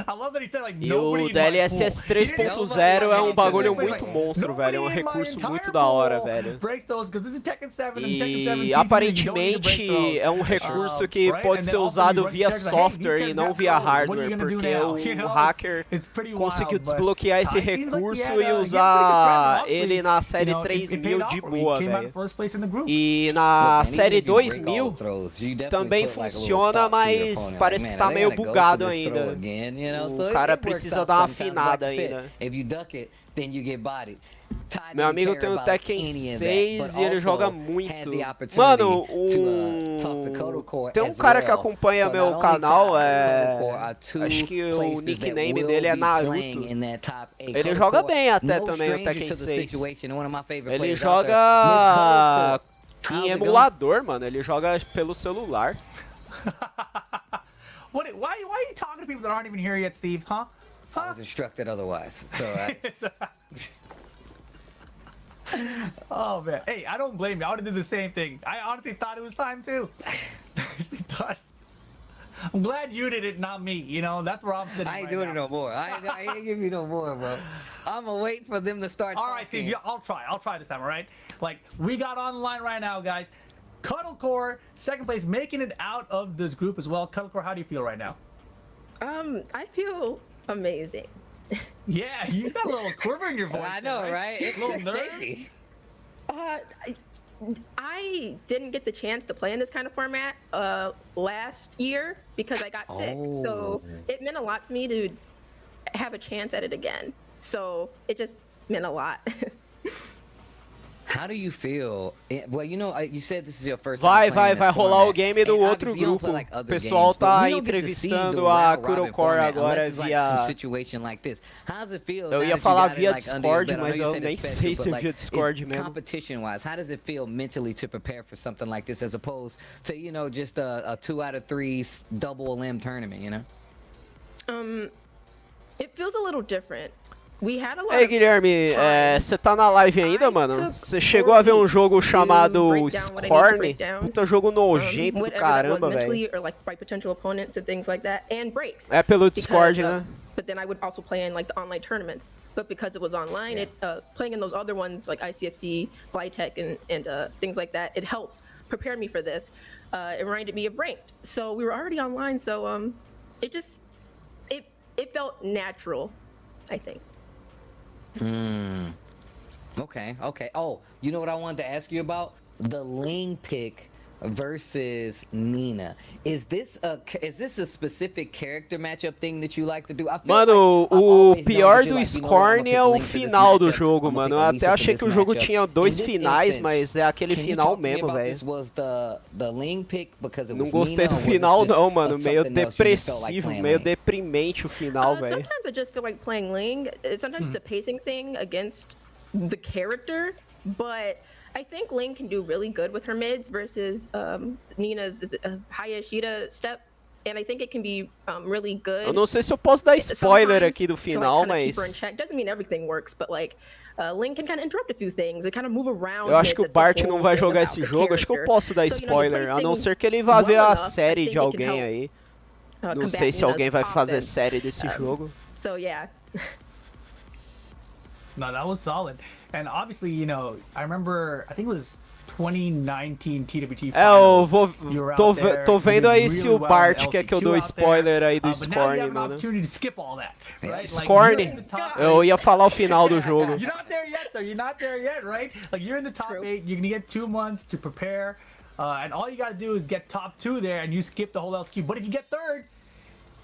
I love that he said, like, E nobody o in my DLSS pool. He didn't know 3.0 é um nobody bagulho in my muito pool. monstro, velho. É um Nobody in my recurso entire muito da hora, pool velho. breaks those, 'cause this is Tekken 7 and Tekken 7 E teaches you that you don't need to break aparentemente those. é um recurso que Right? pode And ser then also usado you run to via characters like, hey, these software e characters não have via throws. What are you hardware, gonna do porque now? You o know, hacker it's pretty conseguiu wild, but desbloquear esse Ty seems like he recurso had e a- he had a pretty good usar strategy. ele Obviously, na série you know, it 3000 paid de off for him. He boa, came out in velho. first place in the group. E Look, na man, série even if you break all 2000 the throws, you definitely também put, like, a little funciona, thought to your mas opponent, parece like, que man, tá they meio gotta go bugado for this throw ainda. again, you know? O So cara it works precisa out dar uma sometimes, but afinada like I said, ainda. if you duck it, then you get bodied. Ty Meu didn't amigo care tem o about Tekken any of that, 6 but e ele joga also had muito. the opportunity Mano, to, talk to Kodo Core tem um as cara que well. acompanha So meu not only canal, Ty, but Kodo Core are two acho que o places that nickname will dele é be Naruto. playing in that top 8. Ele Kodo joga Core, bem até no também o stranger Tekken to the 6. situation, one of my favorite Ele players out there. joga Miss Kodo Core, em how's it going? emulador, mano. Ele joga pelo celular. Why are you talking to people that aren't even here yet, Steve? Huh? I was instructed otherwise. So Oh man, hey, I don't blame you. I would have did the same thing. I honestly thought it was time too. I'm glad you did it, not me. You know, that's where I'm sitting. I ain't right doing now. it no more. I ain't giving you no more, bro. I'm gonna wait for them to start. All right, Steve, yeah, I'll try. I'll try this time. All right. Like we got on the line right now, guys. Cuddlecore, second place, making it out of this group as well. Cuddlecore, how do you feel right now? I feel amazing. Yeah, you got a little quiver in your voice. I know, there, right? It's A little it's nerves. shaky. I didn't get the chance to play in this kind of format last year because I got sick. So it meant a lot to me to have a chance at it again. So it just meant a lot. How do you feel? Well, you know, you said this is your first Vai time playing rolar this o format, game do and outro obviously you don't grupo. play like O other pessoal games, but tá we don't get to see the entrevistando a round robin Kurocore format agora unless it's like some via... situation like this. How does it feel? Eu now ia that you falar got it, via like, under your Discord, belt? I know mas you eu said nem it's sei special, se but, é like, via Discord it's mesmo. competition-wise, how does it feel mentally to prepare for something like this as opposed to, you know, just a 2 out of 3 double limb tournament, you know? It feels a little different. We had a lot Ei, of Guilherme, time. você tá na live ainda, mano? Você chegou a ver um jogo chamado Scorn? Puta jogo nojento do whatever that was caramba, velho. mentally or like fight potential opponents and things like that, and breaks. É pelo because Discord, of- né? But then I would also play in like the online tournaments. But because it was online, it playing in those other ones like ICFC, Flytech, and things like that, it helped prepare me for this. It reminded me of ranked. So we were already online, so it just it felt natural, I think. Okay. Oh, you know what I wanted to ask you about? The Ling pick versus Nina. Is this a specific character matchup thing that you like to do? I feel Mano, like I've o always known pior that do you're like, you know what, Scorn I'ma é pick o Ling for this final do matchup, jogo, I'ma mano. pick Eu Lisa até for achei this que o jogo matchup. tinha dois In this finais, instance, mas é aquele can you final talk to me mesmo, about velho. this? Was the Ling pick because it Não was gostei Nina, do or was it final just não, mano. Meio something else you just felt like depressivo, playing meio Ling? deprimente o final, velho. Sometimes I just feel like playing Ling. Sometimes it's a pacing thing against the character, but I think Ling can do really good with her mids versus Nina's Hayashida step, and I think it can be really good. Eu não sei se eu posso dar spoiler sometimes aqui do to, final, like, keep her in mas... check. Doesn't mean everything works, but like Ling can kind of interrupt a few things and kind of move around. Eu acho que o mids. That's Bart the não whole vai thing jogar about esse the jogo, acho que eu character. posso dar So, you know, he spoiler, plays a não things ser que ele vá well ver a enough, I série think de it can alguém help, aí. Não combat sei se Nina's alguém vai fazer offense. série desse jogo. So yeah. No, that was solid. And obviously, you know, I remember, I think it was 2019 TWT É, eu Finals. You were tô out there, tô you vendo did aí se really o well Bart in quer que eu LCQ dou out spoiler there. aí do But now you Scorn, have an mano. opportunity to skip all that, right? Like, Scorn, you're in the top eu eight. ia falar o final do jogo. You're not there yet, though. You're not there yet, right? Like, you're in the top True. 8. You're gonna get 2 months to prepare, and all you gotta do is get top 2 there, and you skip the whole LCQ. But if you get third,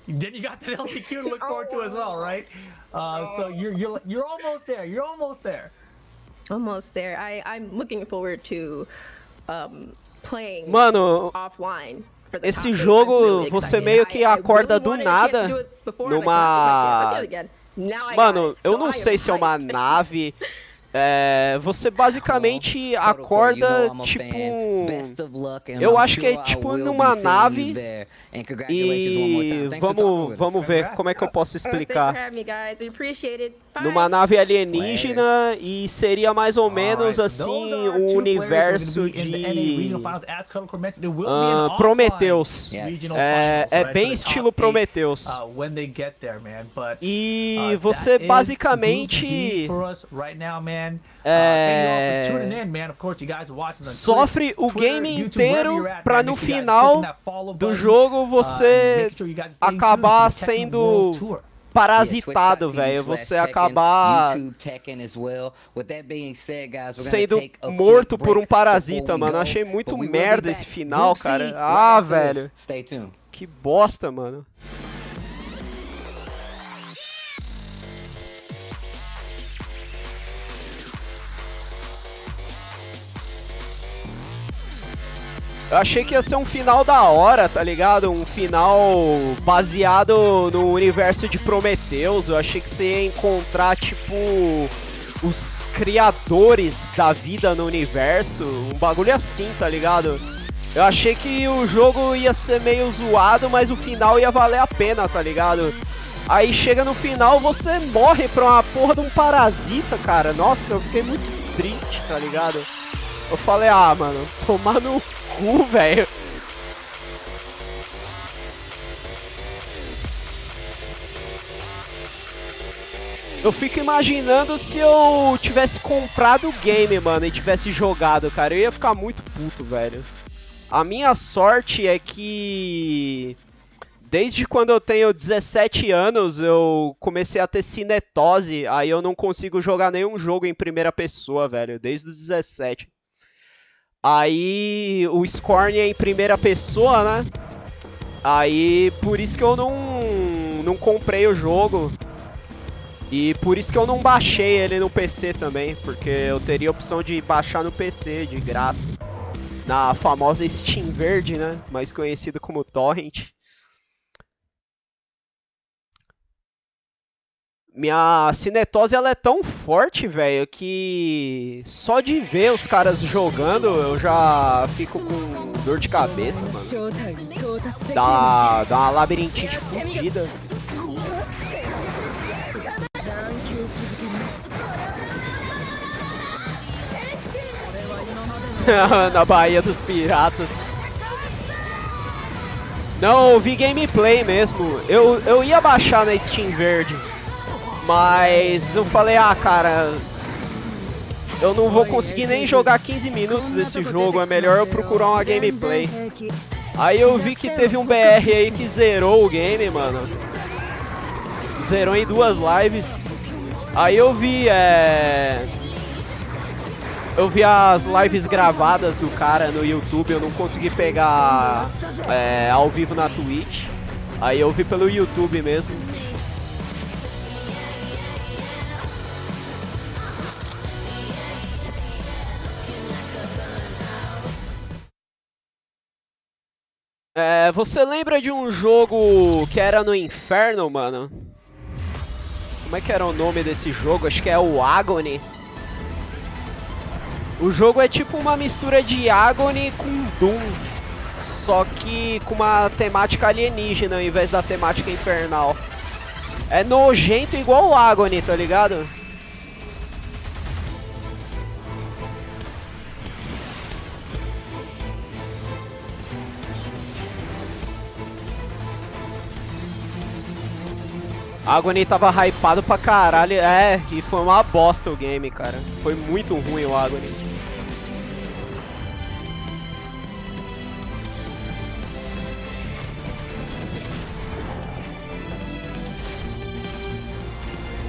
then you got that LCQ to look forward to as well, right? So you're almost there. You're almost there. Almost there. I'm looking forward to playing Mano, offline. For the esse top eight. jogo, I'm really você excited. meio que I acorda really do wanted a chance to nada do it before, numa... and I did it again. Now I got Mano, it. eu So não I am sei se é uma hyped. nave, Você basicamente acorda, tipo... Eu acho que é tipo numa nave e... Vamos ver como é que eu posso explicar. Numa nave alienígena e seria mais ou menos assim um universo de... Prometheus. É bem estilo Prometheus. E você basicamente... sofre o game inteiro pra no final do jogo você acabar sendo parasitado, velho. Você acabar sendo morto por um parasita, mano. Achei muito merda esse final, cara. Ah, velho. Que bosta, mano. Eu achei que ia ser um final da hora, tá ligado? Um final baseado no universo de Prometheus. Eu achei que você ia encontrar, tipo, os criadores da vida no universo. Um bagulho assim, tá ligado? Eu achei que o jogo ia ser meio zoado, mas o final ia valer a pena, tá ligado? Aí chega no final, você morre pra uma porra de um parasita, cara. Nossa, eu fiquei muito triste, tá ligado? Eu falei, ah, mano, tomar no cu, velho. Eu fico imaginando se eu tivesse comprado o game, mano, e tivesse jogado, cara. Eu ia ficar muito puto, velho. A minha sorte é que... desde quando eu tenho 17 anos, eu comecei a ter cinetose. Aí eu não consigo jogar nenhum jogo em primeira pessoa, velho. Desde os 17. Aí o Scorn é em primeira pessoa, né? Aí por isso que eu não comprei o jogo. E por isso que eu não baixei ele no PC também. Porque eu teria a opção de baixar no PC, de graça. Na famosa Steam Verde, né? Mais conhecido como Torrent. Minha cinetose ela é tão forte, velho, que só de ver os caras jogando eu já fico com dor de cabeça, mano. Dá uma labirintite fodida. Na Baía dos Piratas. Não, eu vi gameplay mesmo. Eu ia baixar na Steam Verde. Mas eu falei, ah, cara, eu não vou conseguir nem jogar 15 minutos desse jogo, é melhor eu procurar uma gameplay. Aí eu vi que teve um BR aí que zerou o game, mano. Zerou em 2 lives. Aí eu vi, eu vi as lives gravadas do cara no YouTube, eu não consegui pegar ao vivo na Twitch. Aí eu vi pelo YouTube mesmo. Você lembra de um jogo que era no inferno, mano? Como é que era o nome desse jogo? Acho que é o Agony. O jogo é tipo uma mistura de Agony com Doom. Só que com uma temática alienígena ao invés da temática infernal. É nojento igual o Agony, tá ligado? Agony tava hypado pra caralho, e foi uma bosta o game, cara. Foi muito ruim o Agony.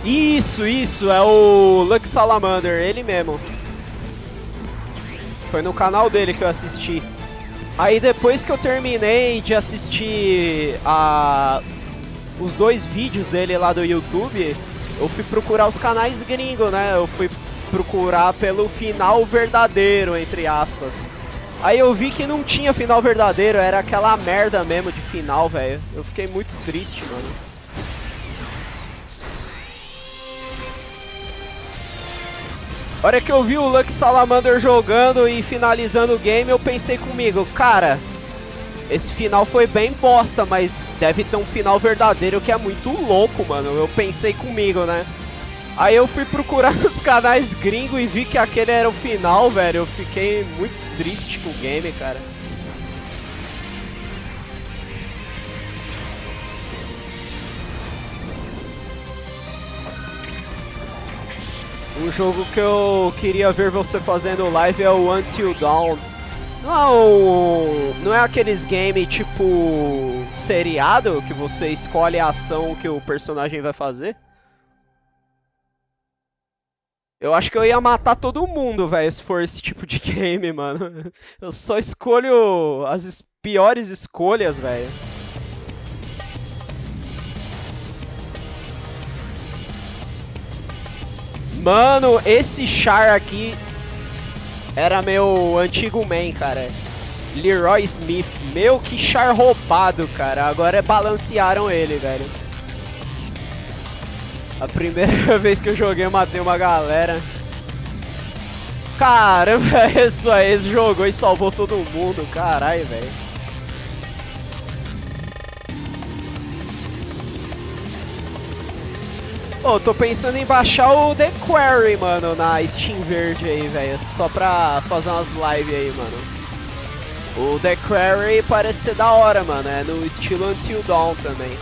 Isso, é o Lux Salamander, ele mesmo. Foi no canal dele que eu assisti. Aí depois que eu terminei de assistir os 2 vídeos dele lá do YouTube, eu fui procurar os canais gringos, né? Eu fui procurar pelo final verdadeiro, entre aspas. Aí eu vi que não tinha final verdadeiro, era aquela merda mesmo de final, velho. Eu fiquei muito triste, mano. A hora que eu vi o Lucky Salamander jogando e finalizando o game, eu pensei comigo, cara, esse final foi bem bosta, mas deve ter um final verdadeiro que é muito louco, mano. Eu pensei comigo, né? Aí eu fui procurar nos canais gringos e vi que aquele era o final, velho. Eu fiquei muito triste com o game, cara. Um jogo que eu queria ver você fazendo live é o Until Dawn. Não é aqueles game tipo seriado que você escolhe a ação que o personagem vai fazer? Eu acho que eu ia matar todo mundo, velho, se for esse tipo de game, mano. Eu só escolho as piores escolhas, velho. Mano, esse char aqui era meu antigo main, cara. Leroy Smith. Meu, que char roubado, cara. Agora balancearam ele, velho. A primeira vez que eu joguei eu matei uma galera. Caramba, esse jogou e salvou todo mundo. Caralho, velho. Ô, tô pensando em baixar o The Quarry, mano, na Steam Verde aí, velho. Só pra fazer umas lives aí, mano. O The Quarry parece ser da hora, mano. É no estilo Until Dawn também.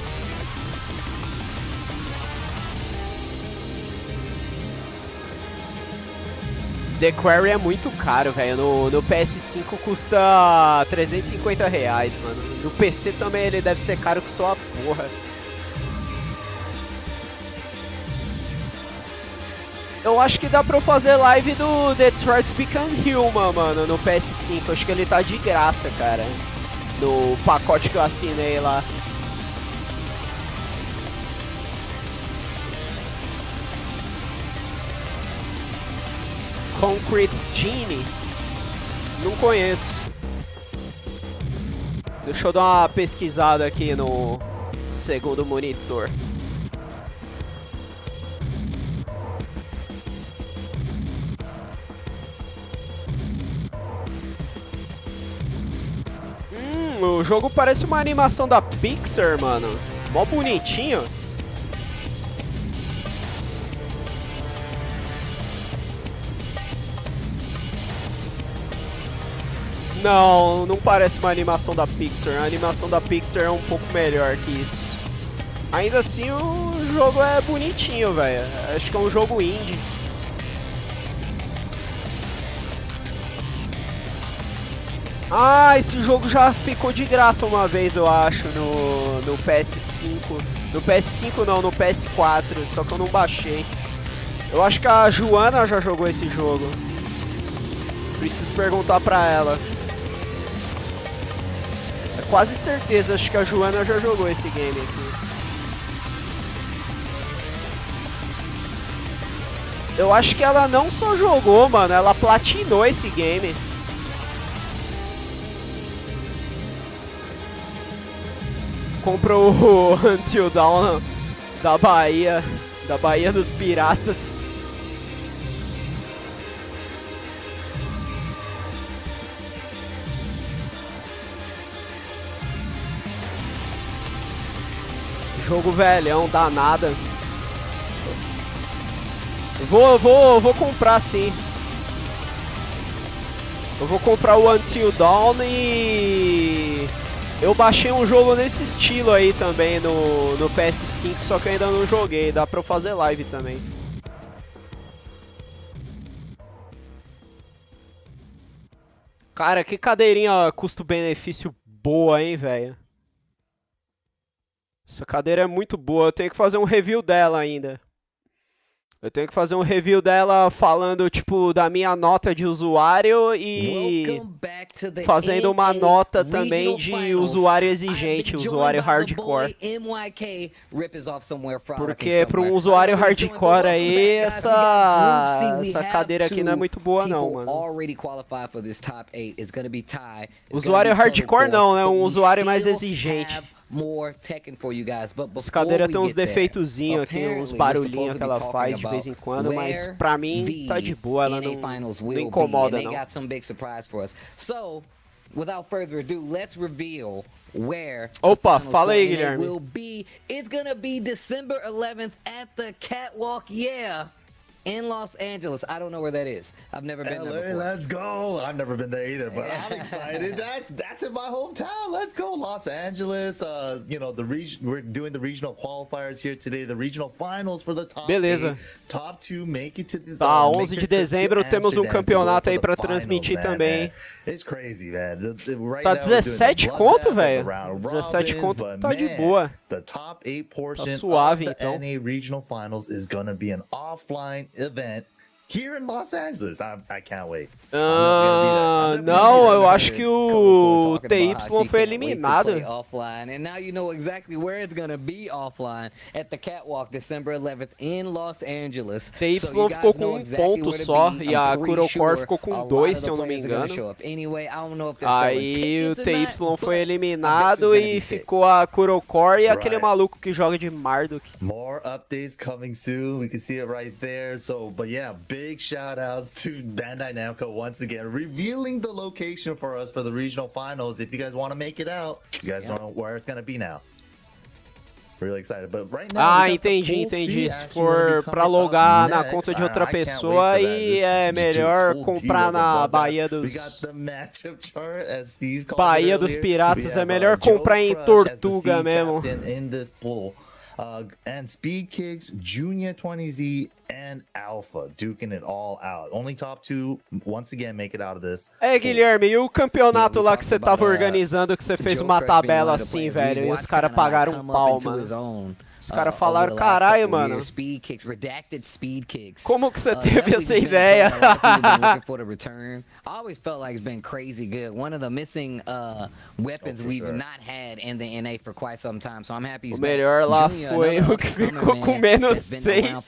The Quarry é muito caro, velho. No PS5 custa R$350, mano. No PC também ele deve ser caro que só a porra. Eu acho que dá pra eu fazer live do Detroit Become Human, mano, no PS5. Acho que ele tá de graça, cara. No pacote que eu assinei lá. Concrete Genie? Não conheço. Deixa eu dar uma pesquisada aqui no segundo monitor. O jogo parece uma animação da Pixar, mano. Mó bonitinho. Não parece uma animação da Pixar. A animação da Pixar é um pouco melhor que isso. Ainda assim, o jogo é bonitinho, velho. Acho que é um jogo indie. Ah, esse jogo já ficou de graça uma vez, eu acho, no PS5. No PS5 não, no PS4, só que eu não baixei. Eu acho que a Joana já jogou esse jogo. Preciso perguntar pra ela. É quase certeza, acho que a Joana já jogou esse game aqui. Eu acho que ela não só jogou, mano, ela platinou esse game. Comprou o Until Dawn da Bahia dos Piratas. Jogo velhão, danada. Vou comprar sim. Eu vou comprar o Until Dawn e... eu baixei um jogo nesse estilo aí também no PS5, só que eu ainda não joguei. Dá pra eu fazer live também. Cara, que cadeirinha custo-benefício boa, hein, velho? Essa cadeira é muito boa. Eu tenho que fazer um review dela ainda. Eu tenho que fazer um review dela falando, tipo, da minha nota de usuário e fazendo uma nota também de usuário exigente, usuário hardcore. Porque para um usuário hardcore aí, essa cadeira aqui não é muito boa não, mano. Usuário hardcore não, né? Um usuário mais exigente. more Tekken for you guys. But Essa before cadeira we tem uns get there, defeitozinhos aqui, uns apparently, we're barulhinhos supposed que to be ela talking faz de vez em about quando, mas where pra mim tá de boa, ela the não, NA finals não will incomoda be, and não. they got some big surprise for us. So, without further ado, let's reveal where Opa, the finals fala for aí, NA Guilherme. will be. It's gonna be December 11th at the Catwalk, in Los Angeles. I don't know where that is. I've never been there before. Let's go. I've never been there either, but I'm excited. That's in my hometown. Let's go, Los Angeles. You know, we're doing the regional qualifiers here today, the regional finals for the top Beleza. 8. Top 2 make it to the Tá, make 11 their de trip dezembro to temos um Amsterdam campeonato to go aí for pra the finals, transmitir man, também. man. It's crazy, man. Right Tá now we're doing the 17 bloodbath conto, of the velho. round 17 robins, conto but tá de man, boa. The top 8 portion suave, of the então. NA regional finals is gonna be an offline event here in Los Angeles. I can't wait. Não, eu acho que o TY foi eliminado. Offline, and now you know exactly where it's gonna be offline at the Catwalk, December 11th in Los Angeles. TY ficou com um ponto só e a Kurokor ficou com 2, se eu não me engano. Aí o TY foi eliminado e ficou a Kurokor e aquele maluco que joga de Marduk. More updates coming soon. We can see it right there. So, but yeah, big shout outs to Bandai Namco once again, revealing the location for us for the regional finals. If you guys want to make it out, you guys know where it's going to be now. Really excited, but right now entendi. Se for pra logar na conta de outra pessoa, aí é melhor comprar na Bahia dos Piratas, é melhor comprar em Tortuga mesmo. And Speed Kicks, Junior 20Z, and Alpha duking it all out. Only top 2 once again make it out of this. Guilherme, e o campeonato lá que você tava organizando, que você fez uma tabela assim, velho, e os caras pagaram um pau, mano. Os caras falaram, caralho, mano. Como que você teve essa ideia? I always felt like it's been crazy good. One of the missing weapons we've not had in the NA for quite some time, so I'm happy he's back. O melhor lá foi o que ficou com menos 6.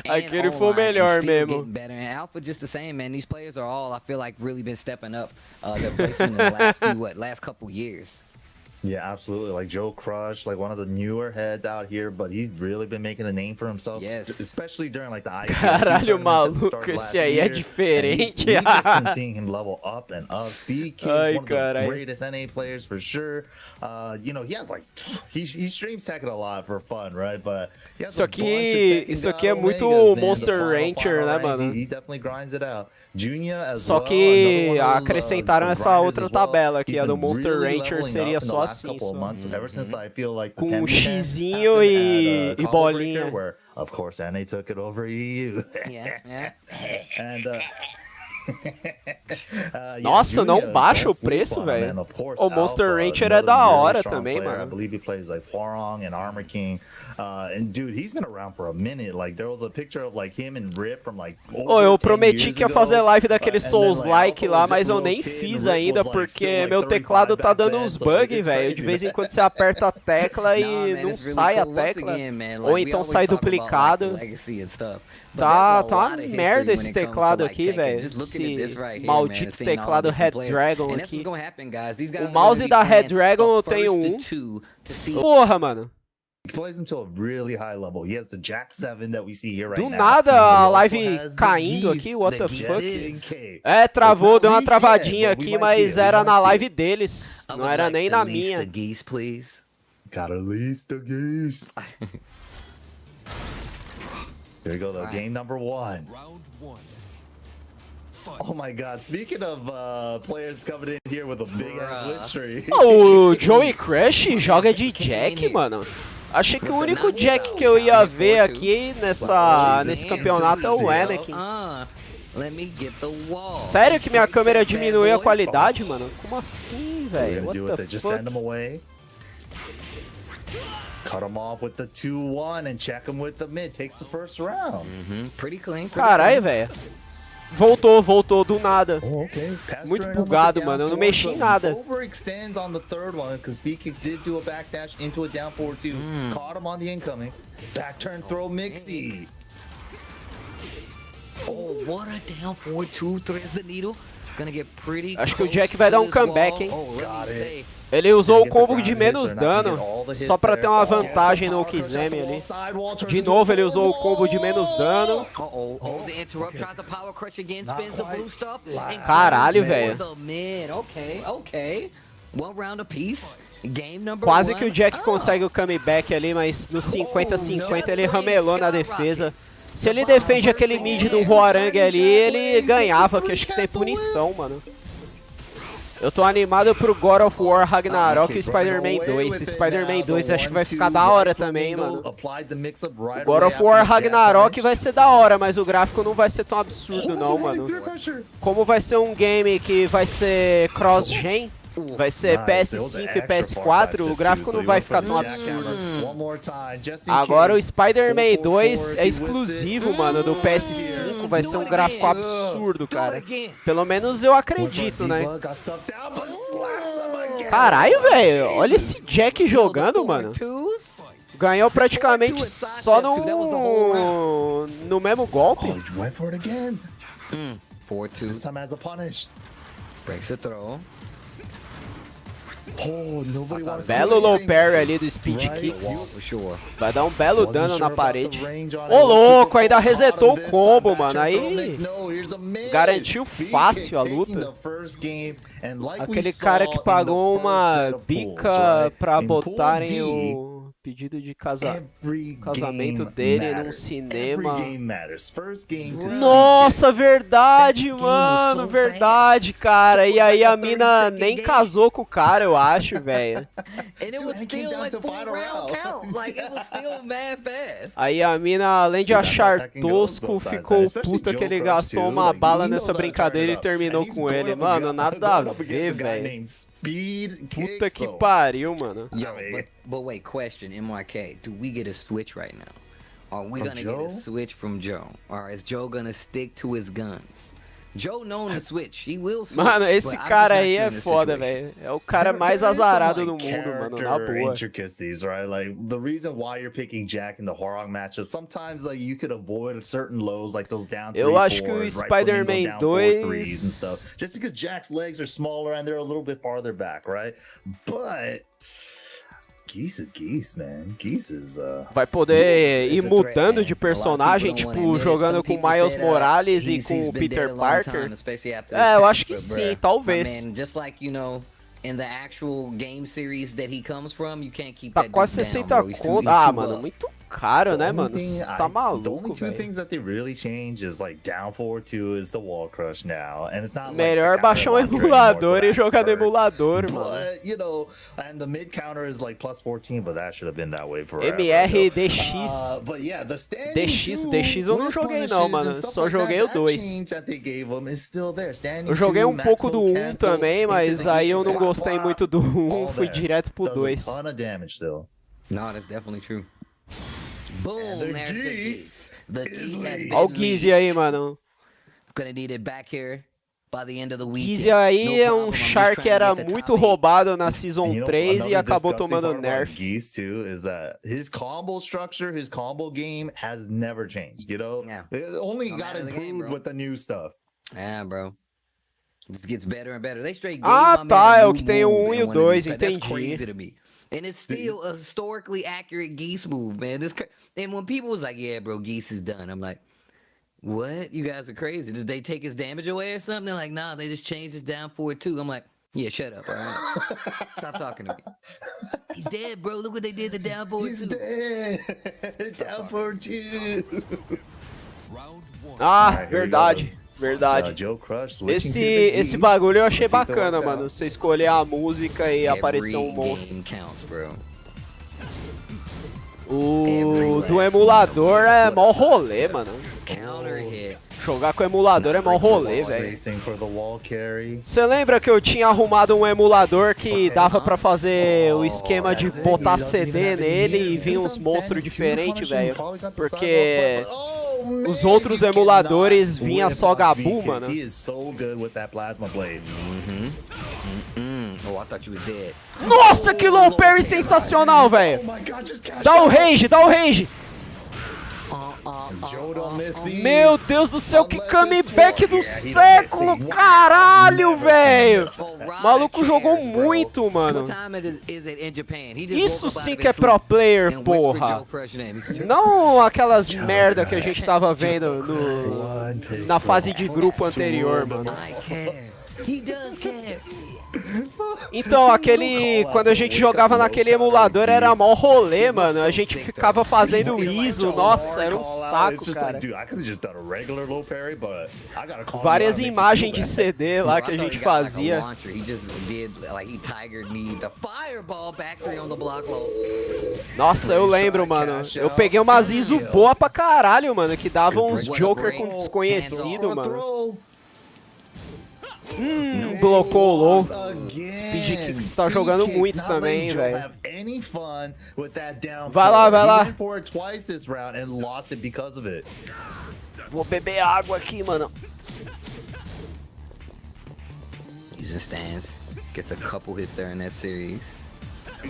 Aquele foi o melhor mesmo. And Alpha just the same, man. These players are all, I feel like, really been stepping up their placement in the last couple years. Yeah, absolutely. Like Joe Crush, like one of the newer heads out here, but he's really been making a name for himself. Yes. Especially during like the ICC. Caralho, maluco, esse aí é diferente. We've just been seeing him level up and up. Speed Kicks, one of the greatest NA players for sure. You know, he has like, he streams Tekken a lot for fun, right? But he has isso aqui é muito Monster Rancher, né, mano? He definitely grinds it out. Junior as Só que acrescentaram essa outra tabela aqui, a do Monster Rancher seria só assim. Com um xizinho e bolinha. Where, of course, NA took it over EU. And nossa, não baixa o preço, velho. O Monster Rancher é da hora também, mano. I believe he plays like Hwarong and Armor King. And dude, he's been around for a minute. Like there was a picture of like him and Rip from like eu prometi que ia fazer live daquele Souls-like lá, mas eu nem fiz ainda porque meu teclado tá dando uns bugs, velho. De vez em quando você aperta a tecla e não sai a tecla. Ou então sai duplicado. Tá uma merda esse teclado aqui, velho. Esse maldito teclado Red Dragon aqui. O mouse da Red Dragon eu tenho um. Porra, mano. Plays him to a really high level. He has the Jack 7 that we see here right now. Do nada a live caindo aqui, what the fuck? Travou, deu uma travadinha aqui, mas era na live deles, não era nem na minha. Gotta lease the geese. Here we go though, game number 1. Oh my god, speaking of players coming in here with a big ass win streak. O Joey Crush joga de Jack, mano. Achei que o único Jack que eu ia ver aqui nesse campeonato é o Anakin. Sério que minha câmera diminuiu a qualidade, mano? Como assim, velho? What the fuck? Cut him off with the 2-1 and check him with the mid. Takes the first round. Pretty clean. Caralho, velho. Voltou do nada. Oh, okay. Muito bugado, mano. Eu não mexi em nada. Overextends on the third one because Speed Kicks did do a backdash into a down forward 2. Caught him on the incoming. Back turn throw Mixy. Oh, what a down forward 2. Threads the needle. Acho que o Jack vai dar um comeback, hein? Ele usou o combo de menos dano, só pra ter uma vantagem no Kizemi ali. De novo ele usou o combo de menos dano. Caralho, velho. Quase que o Jack consegue o comeback ali, mas no 50-50 ele ramelou na defesa. Se ele defende aquele mid do Huarang ali, ele ganhava, que acho que tem punição, mano. Eu tô animado pro God of War Ragnarok e Spider-Man 2. Esse Spider-Man 2 acho que vai ficar da hora também, mano. O God of War Ragnarok vai ser da hora, mas o gráfico não vai ser tão absurdo não, mano. Como vai ser um game que vai ser cross-gen, vai ser PS5 e PS4, o gráfico não vai ficar tão absurdo. Agora o Spider-Man 2 é exclusivo, mano, do PS5, vai ser um gráfico absurdo, cara. Pelo menos eu acredito, né? Caralho, velho, olha esse Jack jogando, mano. Ganhou praticamente só no mesmo golpe. Belo low parry ali do Speed Kicks. Vai dar um belo dano na parede. Ô louco, ainda resetou o combo, mano. Aí garantiu fácil a luta. Aquele cara que pagou uma bica pra botarem o pedido de casamento dele num cinema. Nossa, verdade, mano, verdade, cara. E aí a mina nem casou com o cara, eu acho, velho. Aí a mina, além de achar tosco, ficou puta que ele gastou uma bala nessa brincadeira e terminou com ele. Mano, nada a ver, velho. Puta que pariu, mano. But wait, question, MRK, do we get a switch right now? Are we gonna get a switch from Joe? Or is Joe gonna stick to his guns? Joe known to switch, he will switch. Mano, esse cara aí é foda, velho. É o cara mais azarado do mundo, mano, na boa. Intricacies, right? Like the reason why you're picking Jack in the Horror matchup, sometimes like you could avoid certain lows like those down 3-4s, eu acho que o Spider-Man 2 just because Jack's legs are smaller and they're a little bit farther back, right? But Geese is Geese, man. Geese is, vai poder ir mudando de personagem, tipo, jogando com Miles Morales e com o Peter Parker. É, eu acho que sim, talvez. Tá quase 60 conto. Ah, mano, muito caro, né, mano? Você tá maluco, velho. Melhor baixar um emulador e jogar no emulador, mano. DX eu não joguei não, mano. Só joguei o 2. Eu joguei um pouco do 1 também, mas aí eu não gostei muito do 1, fui direto pro 2. No, that's definitely true. Boom, there's the Geese. The Geese has Olha o Geese aí, mano. Gonna need it back here by the end of the weekend. Geese aí é um char que era muito roubado na Season 3 e acabou tomando nerf. Geese too is that his combo structure, his combo game has never changed, you know? Yeah. It only got improved with the new stuff. Yeah, bro. This gets better and better. They straight tá, é o que tem o 1 e o 2, entendi. That's crazy to me. And it's still a historically accurate Geese move, man. And when people was like, yeah, bro, Geese is done. I'm like, what? You guys are crazy. Did they take his damage away or something? They're like, nah, they just changed his down forward too. I'm like, yeah, shut up, all right? Stop talking to me. He's dead, bro. Look what they did to down forward He's dead. Down forward two. Ah, verdade. Verdade. Esse bagulho eu achei bacana, mano. Você escolher a música e aparecer um monstro. O do emulador é mó rolê, mano. Jogar com emulador é mó rolê, velho. Você lembra que eu tinha arrumado um emulador que dava pra fazer o esquema de botar CD nele e vir uns monstros diferentes, velho? Porque os outros emuladores vinha só Gabu, mano. Nossa, que low parry sensacional, velho. Dá o range, dá o range. Joe don't miss these. Meu Deus do céu, que Unless comeback it's do for- Yeah, he don't século, miss things. caralho, Never velho. seen this. O maluco jogou muito, What mano. time is it in Japan? He just Isso woke up out sim of que é his pro sleep player, and whispered porra. Joe Crush name. Não aquelas merda que a gente tava vendo One na pixel. fase de grupo anterior, mano. I care. He does care. Então, aquele. Quando a gente jogava naquele emulador era mó rolê, mano. A gente ficava fazendo ISO, nossa, era um saco, cara. Várias imagens de CD lá que a gente fazia. Nossa, eu lembro, mano. Eu peguei umas ISO boa pra caralho, mano. Que davam uns Joker com desconhecido, mano. Blocou o low. Speed Kicks tá jogando muito também, velho. Vai lá, vai lá. Vou beber água aqui, mano. Using stance. Gets a couple hits there in that series.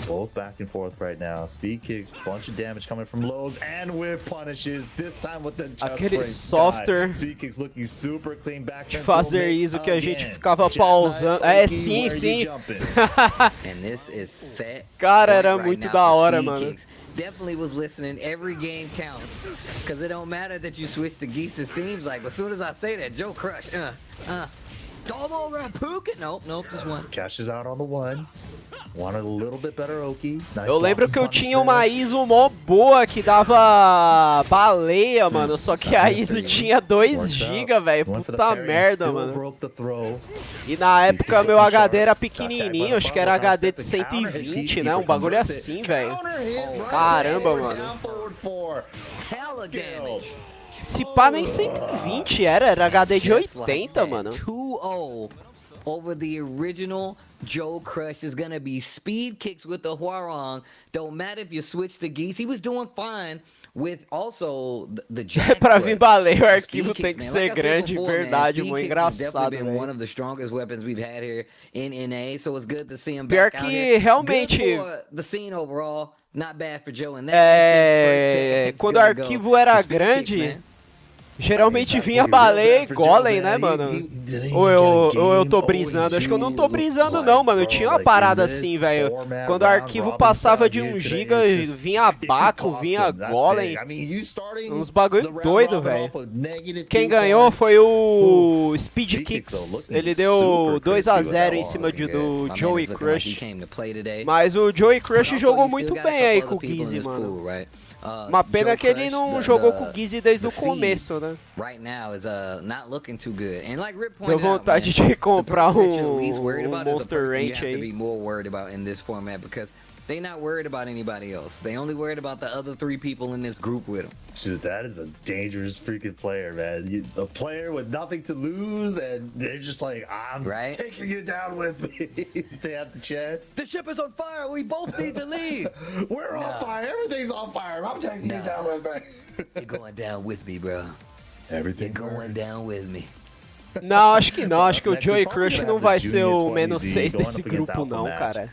Both back and forth right now. Speed kicks, bunch of damage coming from lows and with punishes. This time with the just aquele software Speed kicks looking super clean back de fazer isso que a gente ficava pausando. É, sim, sim. And this is set. Cara, era right muito now da for hora, Speed mano. Kicks. Definitely was listening. Every game counts. Because it don't matter that you switch to Geese, it seems like. But as soon as I say that, Joe Crush, Domo Rapuka. Nope, just one. Cashes out on the one. Wanted a little bit better Oki. Nice Eu lembro blocking que eu punish tinha uma there. ISO mó boa que dava baleia, mano. Só que a ISO tinha 2 GB, velho. Went for the Puta parry, merda, still mano. broke the throw. E na época meu Sharp. HD era Attack by pequenininho, the acho que era Farmer, HD de counter hit, 120, keeper né? Um bagulho converts it. assim, velho. Counter hit right Caramba, there, mano. down forward four. Hella damage. Se pá nem 120 era HD de Just 80, like mano. that, 2-0 over the original Joe Crush is gonna be speed kicks with the Huarong. Don't matter if you switch to Geese. He was doing fine with also the Jack. Pra vir baleia, o the arquivo speed tem kicks, que man. ser Like I said grande, before, man, verdade, speed mó kicks has engraçado, definitely been velho. one of the strongest weapons we've had here in NA, so it's good to see him Pior back out que here. realmente- Good for the scene overall. Not bad for Joe in that instance. First set, É, it's quando o gonna go arquivo era to speed kicks, grande, man. geralmente vinha baleia e golem, né, mano? Ou eu tô brisando? Acho que eu não tô brisando não, mano. Tinha uma parada assim, velho. Quando o arquivo passava de 1 GB, vinha Baco, vinha golem. Uns bagulho doido, velho. Quem ganhou foi o Speed Kicks. Ele deu 2-0 em cima do Joey Crush. Mas o Joey Crush jogou muito bem aí com o Gizzy, mano. Uma pena que ele não jogou com o Gizzy desde o começo, né? Deu vontade de comprar um Monster Ranch aí. They not worried about anybody else. They only worried about the other 3 people in this group with them. Dude, that is a dangerous freaking player, man. A player with nothing to lose, and they're just like, I'm taking you down with me if they have the chance. The ship is on fire. We both need to leave. We're on fire. Everything's on fire. I'm taking you down with me. You're going down with me, bro. Everything You're going down with me. Não, acho que não. Acho que o Joey Crush não vai ser o menos 6 desse grupo, não, cara.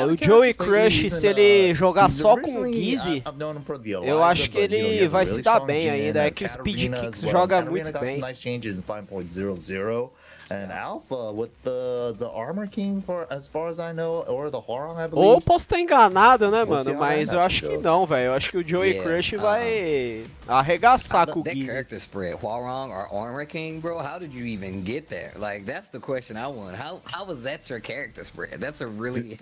O Joey Crush, se ele jogar só com o Gizzy, eu acho que ele vai se dar bem ainda. É que o Speed Kicks joga muito bem. And Alpha with the Armor King, as far as I know, or the Horong, I believe. Ou posso estar enganado, né, mano? Mas eu acho que não, velho. Eu acho que o Joey Crush vai arregaçar com o Gizzy. Character spread, Huarong or Armor King, bro. How did you even get there? Like, that's the question I want. How was that your character spread? That's a really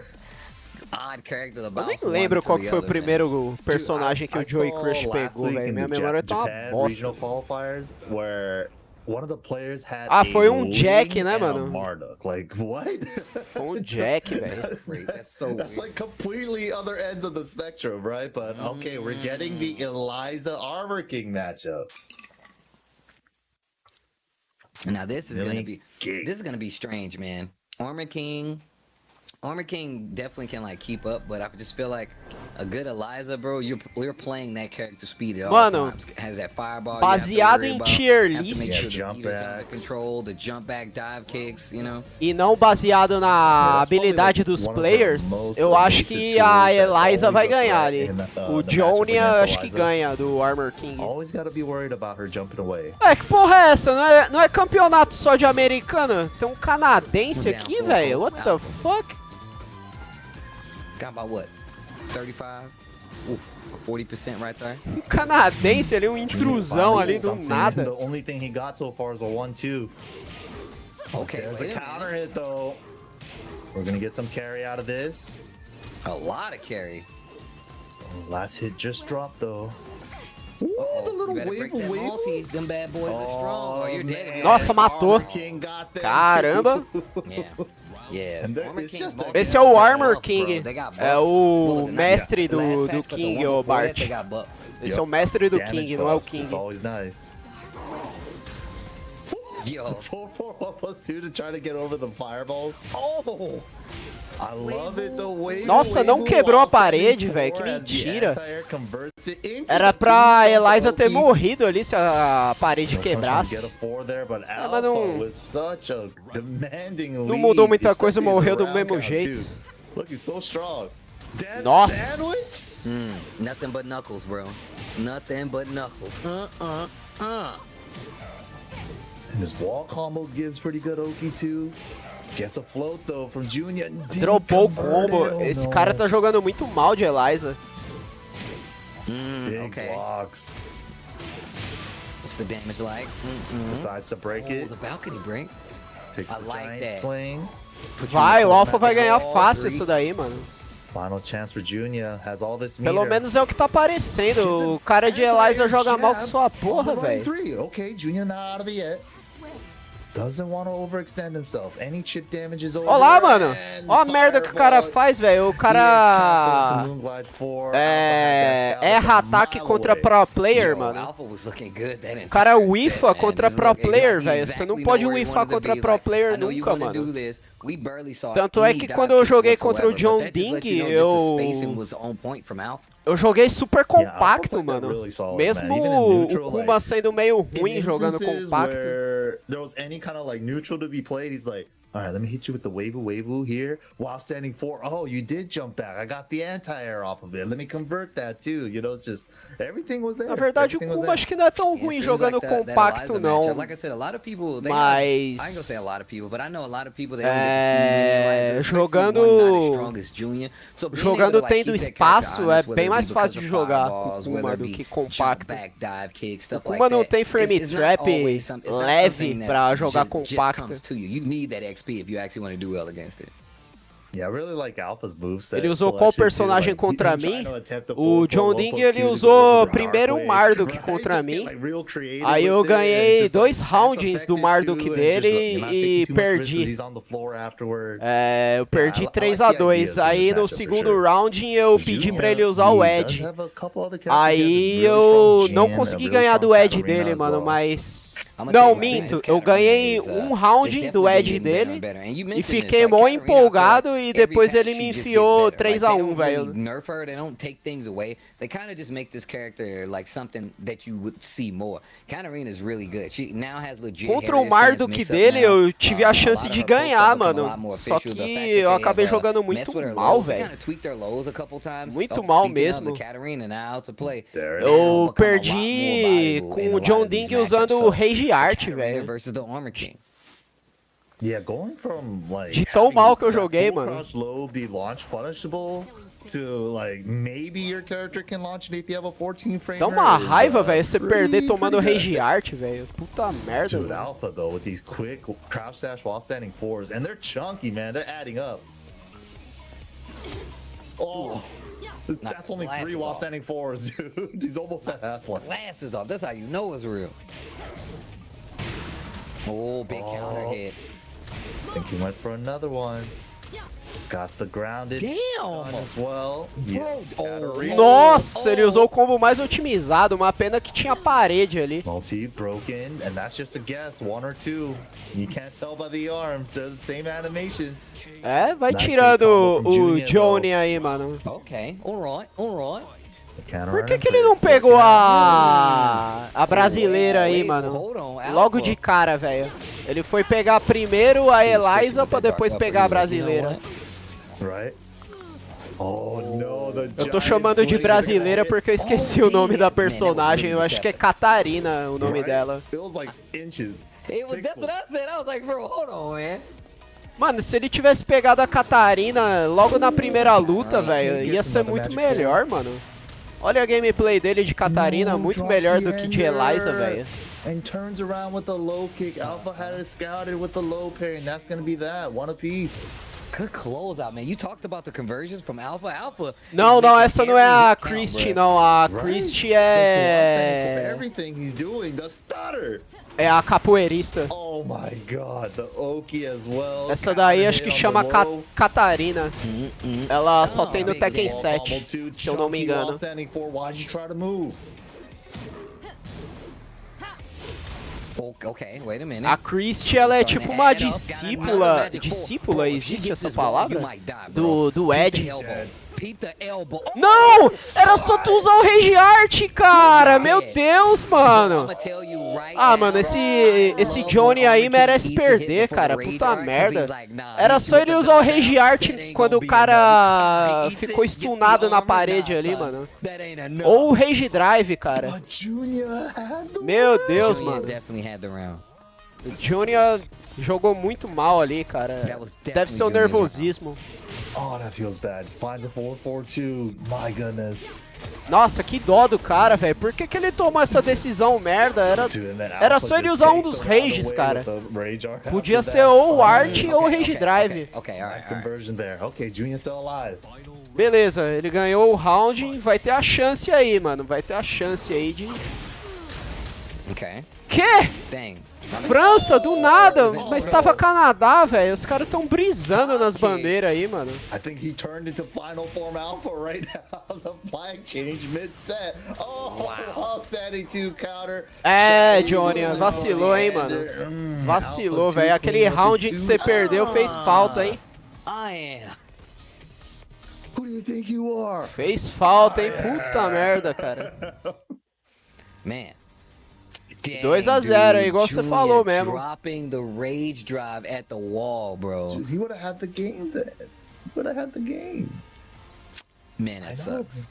odd character to bounce. Eu nem lembro qual que foi o primeiro personagem que o Joey Crush pegou, velho. Minha memória tá uma bosta. One of the players had foi um Jack, né, mano? Like, what? Foi um Jack, velho. That's like completely other ends of the spectrum, right? But okay, we're getting the Eliza Armor King matchup. Now this is gonna be strange, man. Armor King, Armor King definitely can like keep up, but I just feel like a good Eliza, bro, you're playing that character speed at all Mano, times. Has that fireball. baseado em tier Have to list. make sure the Jump beat is under backs. control, the jump back dive kicks, you know. E não baseado na habilidade dos players, eu acho que a Eliza vai ganhar ali. O Johnny acho que ganha do Armor King. Always gotta be worried about her jumping away. É, que porra é essa? Não é campeonato só de americana? Tem um canadense aqui, velho? What the fuck? Got about what? 35? Oof, 40% right there. Um canadense ali, um intrusão ali do nada. The only thing he got so far is a 1-2. Okay, There's a wait a counter minute. hit though. We're gonna get some carry out of this. A lot of carry. Last hit just dropped though. Ooh, Uh-oh, the little you better break that wave. multi. Them bad boys are strong. Oh, you're dead. man. Nossa, matou. Armor King got them Caramba. too. Yeah. Yeah. And there- Armor it's King just buff. Esse é o Armor Buff, King. bro. They got buff. É o Well, mestre last do patch, but the King, one o before that, Bart. they got buff. Esse é o mestre do Damage King, não é o buffs, King. It's always nice. Yo. 4-4-1+2 to try to get over the fireballs. Oh. I love it the way. Nossa, não quebrou a parede, velho, que mentira. Era pra Eliza ter morrido ali se a parede quebrasse. Mas não- não mudou muita coisa, morreu do mesmo jeito. Nossa. Nothing but knuckles, bro. Nothing but knuckles. And his wall combo gives pretty good Oki too. Gets a float though from Junior. Dropou o combo. Esse cara tá jogando muito mal de Eliza. Big Okay. blocks. What's the damage like? Decides to break Oh, it. the balcony break. Takes I the like giant that. swing. Vai, o Alpha vai ganhar fácil isso daí, mano. Final chance for Junior. Has all this meter. Pelo menos é o que tá parecendo. O cara de Eliza joga mal com sua porra, velho. Okay, Junior not out of it yet. Doesn't want to overextend himself. Any chip damage is over. Ó lá, mano. And Ó a merda que o cara fireball. faz, velho. O cara erra ataque contra pro player, Yo, mano. Alpha was looking good that O cara entire whiffa set, man. contra Just pro look, player, he velho. Você exactly não know pode where he whiffar wanted to contra be, pro like, player I know you nunca, wanna mano. do this. We barely saw Tanto é any que dive quando eu kicks joguei contra o whatsoever, John but that just lets you Ding, know just the spacing was on point from Alpha. Eu joguei super compacto, played that mano. really solid, Mesmo man. Even in o neutral, Kuma like, sendo meio ruim In jogando instances compacto. where there was any kind of like neutral to be played, he's like, all right, let me hit you with the wave here while standing 4. Oh, you did jump back. I got the anti-air off of it. Let me convert that too. You know, it's just everything was there. Na verdade, o Everything was Kuma there. acho que não é tão Yeah, ruim seems jogando like that compacto, Eliza não. matchup, like I said, a lot of people, they Mas- I ain't gonna say a lot of people, but I know a lot of people, they don't get to see many Elizas, especially jogando- one not as strong as Junior. So being able Jogando to, like, tendo keep that espaço character é honest, whether bem it mais be fácil because de of jogar com fireballs, o Kuma whether do it be que jump compacto. back, dive kick, O stuff Kuma like não that. tem frame It's not trap always it's not leve something that pra jogar just compacto. comes to you. You need that XP if you actually want to do well against it. Yeah, I really like Alpha's moveset. Ele usou qual selection, too. personagem Like, contra him trying mim? to attempt the O 4-4-1+2 John Ding, ele to usou go the primeiro dark o way, Marduk right? contra Just get, mim. like, real creative Aí eu with it, and ganhei it's just, 2 like, rounds do effective Marduk too, and dele it's just, like, you're not e taking too much risk 'cause perdi. he's on the floor afterward. É, eu perdi I like 3-2. the ideas Aí in this no matchup, for segundo sure. round eu pedi pra ele usar o He does Edge. have a couple other characters. He has a Aí really eu strong não Jhin, consegui a really ganhar do strong Edge Katarina dele, as mano, well. mas... I'm gonna Não, tell you, minto. this Eu Katarina ganhei is, um it's round definitely do been Edge getting better and dele better. And you e mentioned fiquei this, mó like, Katarina, I feel empolgado like e every depois patch ele she me just gets enfiou better. Like, they 3-1, don't velho. really nerf her, they don't take things away. They kind of just make this character like something that you would see more. Katarina is really good. She now has legit Contra o Harrier stance, Marduk Mixup dele, now. eu tive a A chance lot of de her pokes ganhar, have become a mano. lot more Só official. The que fact that eu they acabei have, jogando messed muito with her mal, lows, they velho. kinda tweaked their lows a couple times. Muito Oh, mal speaking of, mesmo. the Katarina now to play. There it Eu Now become a lot more perdi valuable com in a o lot John of these Ding usando matchups. o So, Rage the Art, Katarina velho. versus the Armor King. Yeah, going from like De tão having mal que eu that joguei, full mano. crouch low be launch punishable to like maybe your character can launch it if you have a 14 frame. Dá uma is, raiva, velho, você perder pretty tomando good. Rage Art, velho. Puta merda, Dude, mano. Alpha though with these quick crouch dash while standing 4s, and they're chunky, man. They're adding up. Oh, that's only 3 glasses while off. standing 4s, dude. He's almost at half life. Glasses off. That's how you know it's real. Oh, big counter hit. I think he went for another one. Got the grounded Damn! as well. Bro, oh, Nossa, ele usou o combo mais otimizado. Uma pena que tinha parede ali. Multi broken, and that's just a guess, one or two. You can't tell by the arms, they're the same animation. É, vai Nice tirando combo from o Junior, Johnny aí, mano. ok, alright, alright. Por que ele não pegou a brasileira aí, mano? Logo de cara, velho. Ele foi pegar primeiro a Eliza pra depois pegar a brasileira. Right? Oh, no, Eu tô chamando de brasileira porque eu esqueci o nome da personagem. Eu acho que é Catarina o nome dela. It was like inches. That's what I said. I was like, bro, hold on, man. Mano, se ele tivesse pegado a Catarina logo na primeira luta, velho, ia ser muito melhor, mano. Olha a gameplay dele de Catarina, muito melhor do que de Eliza, velho. And turns around with a low kick. Alpha had it scouted with the low parry, and that's gonna be that. One apiece. Good closeout, man. You talked about the conversions from Alpha. Alpha. Não, essa não é a Christie, não. A Christie é... Everything he's doing, the stutter. É a capoeirista. Oh my god, the Oki as well. Essa daí acho que chama Catarina. Ela só tem no Tekken 7, se eu não me engano. Okay, wait a minute. A Christie, ela é tipo uma discípula. Discípula, existe essa palavra? Do Ed. Não! Era só tu usar o Rage Art, cara! Meu Deus, mano! Ah, mano, esse Johnny aí merece perder, cara. Puta merda. Era só ele usar o Rage Art quando o cara ficou stunado na parede ali, mano. Ou o Rage Drive, cara. Meu Deus, mano. O Junior jogou muito mal ali, cara. Deve ser o nervosismo. Oh, that feels bad. Finds a 4-4-2. My goodness. Nossa, que dó do cara, velho. Por que ele tomou essa decisão merda? Era só ele usar um dos Rages, cara. Podia ser ou o Art ou o Rage Drive. Beleza, ele ganhou o round. Vai ter a chance aí, mano. Vai ter a chance aí de... Que? França, do nada, mas tava Canadá, velho. Os caras tão brisando nas bandeiras aí, mano. I think he turned into final form alpha right now. The flag change mid-set. Oh, wow. Standing to counter. É, Johnny, vacilou, hein, mano. Vacilou, velho. Aquele round que você perdeu fez falta, hein. Who do you think you are? Fez falta, hein. Puta merda, cara. Man. 2-0, igual você falou mesmo. Dropping the rage drive at the wall, bro. Dude, he would have had the game then. He would have had the game. Man, that sucks.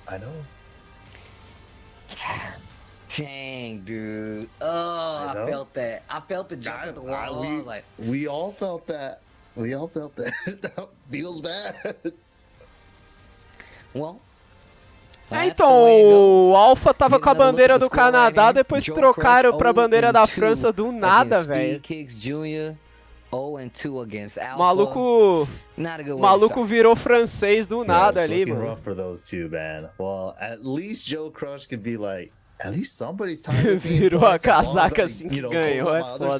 I know. Dang, dude. Oh, I felt that. I felt the jump at the wall. We all felt that. We all felt that. That feels bad. Well. Então, o Alpha tava com a bandeira do Canadá, depois trocaram pra bandeira da França do nada, velho. Maluco virou francês do nada ali, mano. Virou a casaca assim que ganhou, é foda.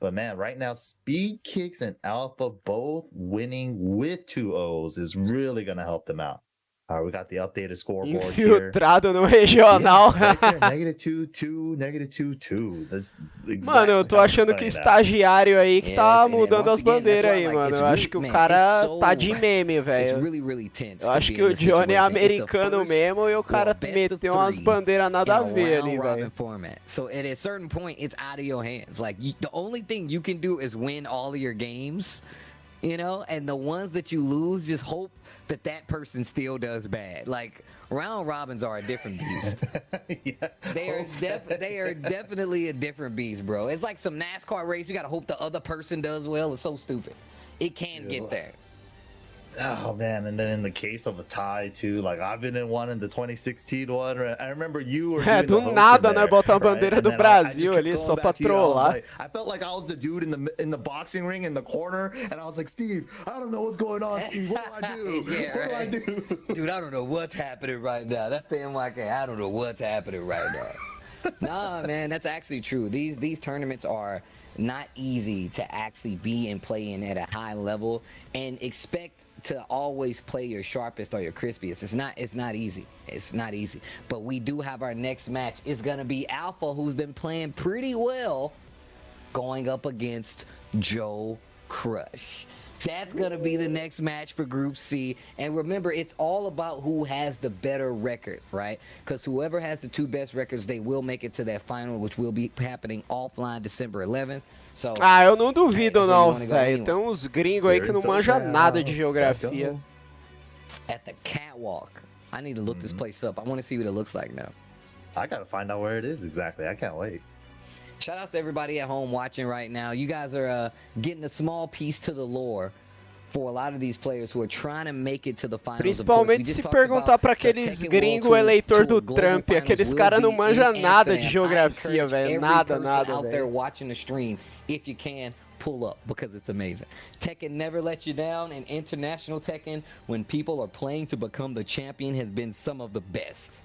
But man, right now, Speed Kicks and Alpha both winning with 2-0s is really going to help them out. All right, we got the updated scoreboards here. Infiltrado no regional. Yeah, right there, -2-2, -2-2. That's exactly. Mano, eu tô achando que estagiário aí que tá mudando as bandeiras aí, mano. Eu acho que o cara tá de meme, velho. Eu acho que o Johnny é americano mesmo e o cara meteu umas bandeiras nada a ver ali, velho. So at a certain point, it's out of your hands. Like, the only thing you can do is win all of your games, you know? And the ones that you lose, just hope that person still does bad. Like, round robins are a different beast. Yeah. They are definitely a different beast, bro. It's like some NASCAR race. You gotta hope the other person does well. It's so stupid. It can get there. Oh man, and then in the case of a tie too, like I've been in one in the 2016 one. I remember you were doing do nada, né? Botar a bandeira do Brasil ali só pra trollar. I felt like I was the dude in the boxing ring in the corner, and I was like, Steve, I don't know what's going on, Steve. What do I do? Yeah, what do I do? Dude, I don't know what's happening right now. That's the NYK. I don't know what's happening right now. Nah, man, that's actually true. These tournaments are not easy to actually be and play in at a high level and expect to always play your sharpest or your crispiest. It's not easy. It's not easy. But we do have our next match. It's gonna be Alpha, who's been playing pretty well, going up against Joe Crush. That's gonna be the next match for Group C. And remember, it's all about who has the better record, right? Because whoever has the 2 best records, they will make it to that final, which will be happening offline December 11th. So, eu não duvido não, velho. Tem uns gringos aí que não manjam nada de geografia. At the catwalk. I need to look this place up. I want to see what it looks like now. I gotta find out where it is exactly. I can't wait. Shout out to everybody at home watching right now. You guys are getting a small piece to the lore for a lot of these players who are trying to make it to the finals. Principalmente se perguntar pra aqueles gringos eleitor do Trump, aqueles caras não manjam nada de geografia, velho. Nada, out there velho. watching the stream, if you can, pull up because it's amazing. Tekken never let you down, and international Tekken, when people are playing to become the champion, has been some of the best.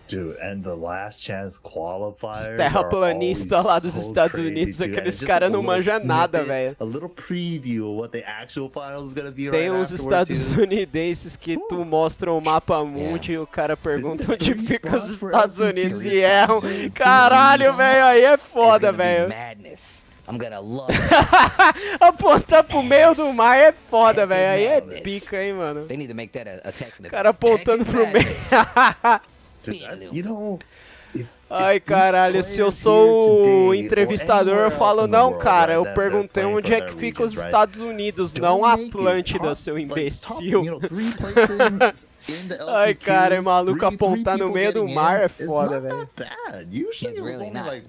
Dude, and the last chance qualifiers Terraplanista lá dos Estados Unidos, aqueles caras não manjam nada, velho. A little preview of what the actual finals is gonna be Tem right uns estadunidenses que tu mostra o mapa mundi e o cara pergunta onde fica os Estados Unidos e erram. Caralho, velho, aí é foda, velho. I'm gonna love Apontar pro meio do mar é foda, velho. Aí é pica, hein, mano. They need to make that a Tekken. O cara apontando pro meio. You know, Ai, caralho, se eu sou o entrevistador, eu falo, não, cara, eu perguntei onde é que fica os Estados Unidos, não Atlântida, seu imbecil. Ai, cara, é maluco apontar no meio do mar é foda, velho.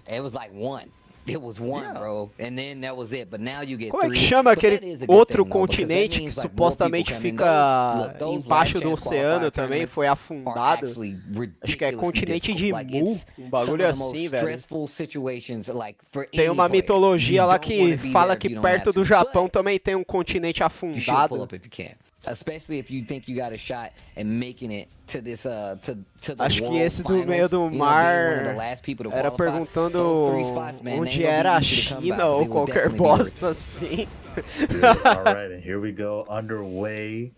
It was like one. It was one, bro, and then that was it. But now you get Como é que chama aquele outro continente que supostamente fica embaixo do oceano também, foi afundado? Acho que é continente de Mu, um bagulho assim, velho. Tem uma mitologia lá que fala que perto do Japão também tem um continente afundado. Especially if you think you got a shot at making it to this to the Acho que esse do meio do mar era perguntando onde era a China ou qualquer bosta assim. Dude, alright, and here we go, underway.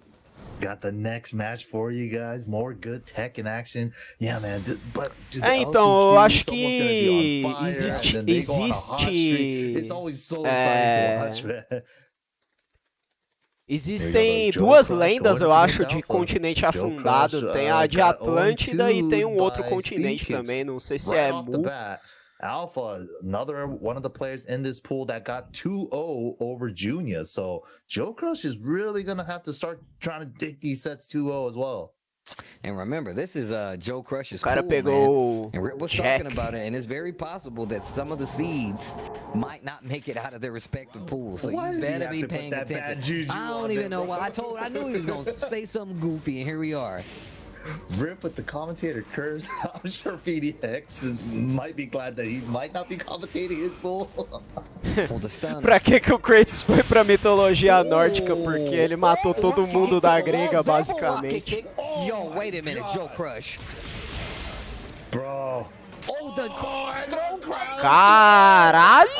Got the next match for you guys. More good Tekken action. Yeah, man. But dude, então, eu acho que existe It's always so exciting to watch, man. Existem duas lendas, eu acho, de continente afundado. Tem a de Atlântida e tem um outro continente também. Não sei se é Mu. Alpha, another one of the players in this pool that got 2-0 over Junior. So Joe Crush is really gonna have to start trying to dig these sets 2-0 as well. And remember, this is Joe Crush's pool, man. And Rip was talking about it, and it's very possible that some of the seeds might not make it out of their respective pools. So you better be paying attention. I don't even know why. I knew he was gonna say something goofy, and here we are. Rip with the commentator curse. I'm sure PDX might be glad that he might not be commentating his pool. Pra que o Kratos foi pra mitologia nórdica? Porque ele matou todo mundo da grega, basicamente. Yo, wait a minute, Joe Crush. Bro. Caralho!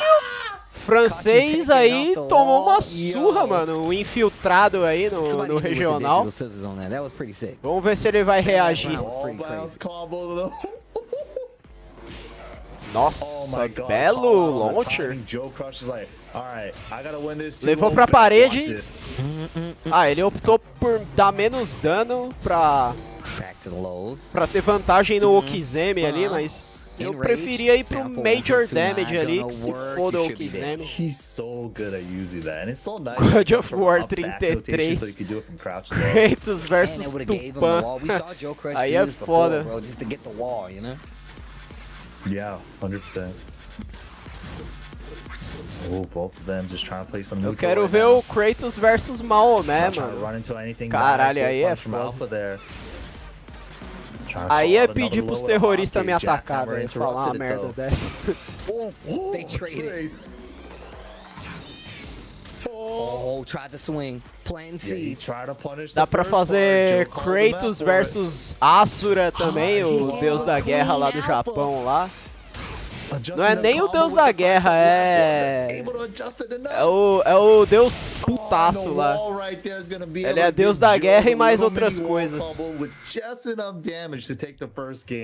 Francês aí tomou uma surra, mano. O infiltrado aí no regional. Vamos ver se ele vai reagir. Nossa, belo launcher. Levou pra parede. Ah, ele optou por dar menos dano pra ter vantagem no Okizeme ali, mas eu preferia ir pro Major Damage ali, que se foda o Okizeme. God of War 33. Kratos versus Tupã. Aí é foda. Yeah, 100%. Oh, both of them just trying to play some. Eu quero ver o Kratos versus Maomé, mano. Caralho, aí é foda. Aí é pedir pros terroristas me atacar, velho. Falar uma merda dessa. They traded. Oh, try the swing. Plan C. Dá pra fazer Kratos versus Asura também, o deus da guerra lá do Japão lá. Não é nem o deus da guerra, é o deus putaço lá. Ele é deus da guerra e mais outras coisas.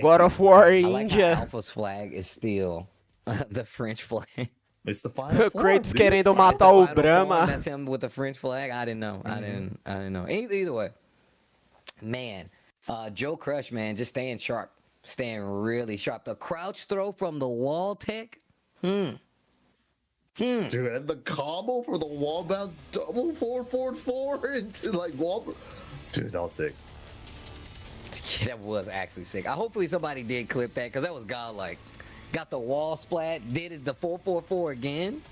God of War India. Alpha's flag is still the French flag. O Kratos querendo matar o Brahma. That's him with the French flag. I didn't know. I didn't know. Either way, man. Joe Crush, man, just staying sharp, staying really sharp. The crouch throw from the wall tech. Dude, and the combo for the wall bounce double 444 into like wall. Dude, that was sick. That was actually sick. Hopefully somebody did clip that because that was godlike. Got the wall splat, did it the 444 again.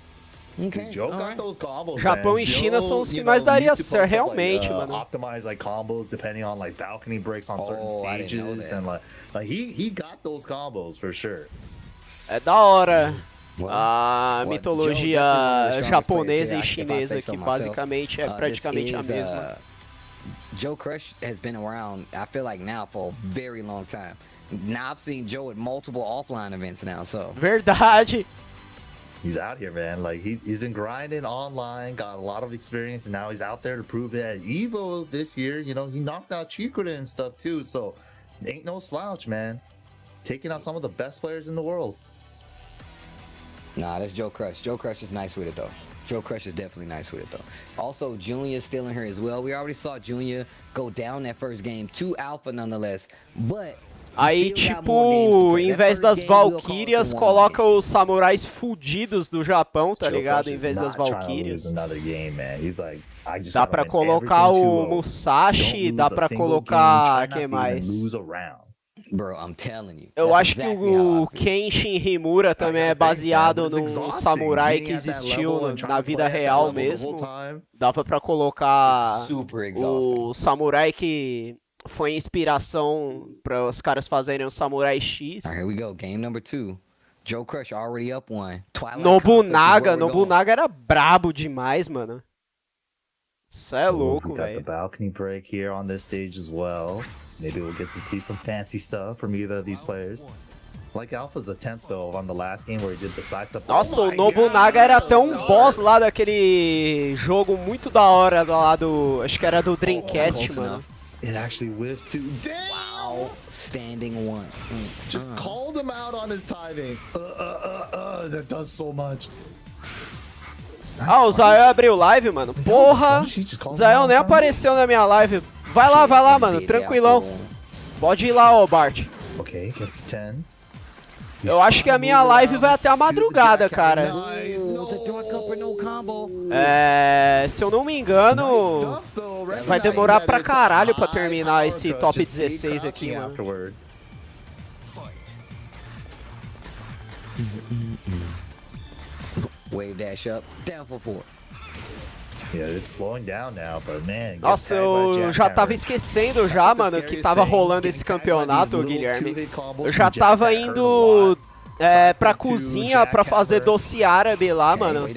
Okay, Joe got those combos, Japão e China são os que mais daria certo, realmente, mano. Optimize like combos depending on like balcony breaks on certain stages and like he got those combos for sure. É da hora a mitologia japonesa e chinesa, que basicamente é praticamente a mesma. Joe Crush has been around, I feel like now, for a very long time. Now I've seen Joe at multiple offline events now, so. Verdade. He's out here, man. Like he's been grinding online, got a lot of experience, and now he's out there to prove that Evo this year. You know, he knocked out Chikuta and stuff too, so ain't no slouch, man. Taking out some of the best players in the world. Nah, that's Joe Crush. Joe Crush is nice with it though. Joe Crush is definitely nice with it though. Also, Junior is still in here as well. We already saw Junior go down that first game to Alpha nonetheless, but. Aí, tipo, em vez das Valkyrias, coloca os samurais fudidos do Japão, tá ligado? Em vez das Valkyrias. Dá pra colocar o Musashi, dá pra colocar... Quem mais? Eu acho que o Kenshin Himura também é baseado num samurai que existiu na vida real mesmo. Dava pra colocar o samurai que... foi inspiração para os caras fazerem o Samurai X. Here we go, game number 2. Joe Crush already up one. Nobunaga era brabo demais, mano. Isso é louco, velho. We got the balcony break here on this stage as well. Maybe we'll get to see some fancy stuff from either of these players. Like Alpha's attempt though on the last game where he did the side up. Nossa, o Nobunaga era tão boss lá daquele jogo muito da hora lá do, acho que era do Dreamcast, mano. It actually whiffed too. Damn! Wow, standing one. Just called him out on his timing. That does so much. Ah, o Zael abriu live, mano. Porra! O Zael nem apareceu na minha live. Vai lá, mano. Tranquilão. Pode ir lá, ô Bart. Ok, gets the 10. Eu acho que a minha live vai até a madrugada, cara. Se eu não me engano, vai demorar pra caralho pra terminar esse top 16 aqui, mano. Wave dash up, down for 4. Yeah, it's slowing down now, but man. Nossa, eu já tava esquecendo já, mano, que tava rolando esse campeonato, Guilherme. Eu já tava indo pra cozinha pra fazer doce árabe lá, mano.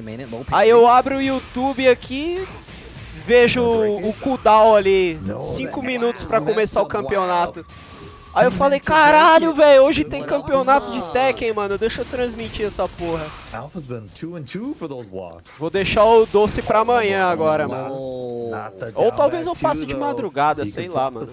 Aí eu abro o YouTube aqui, vejo o cooldown ali, 5 minutos pra começar o campeonato. Aí eu falei, caralho, velho, hoje tem campeonato de Tekken, mano, deixa eu transmitir essa porra. Vou deixar o doce pra amanhã agora, mano. Ou talvez eu faça de madrugada, sei lá, mano.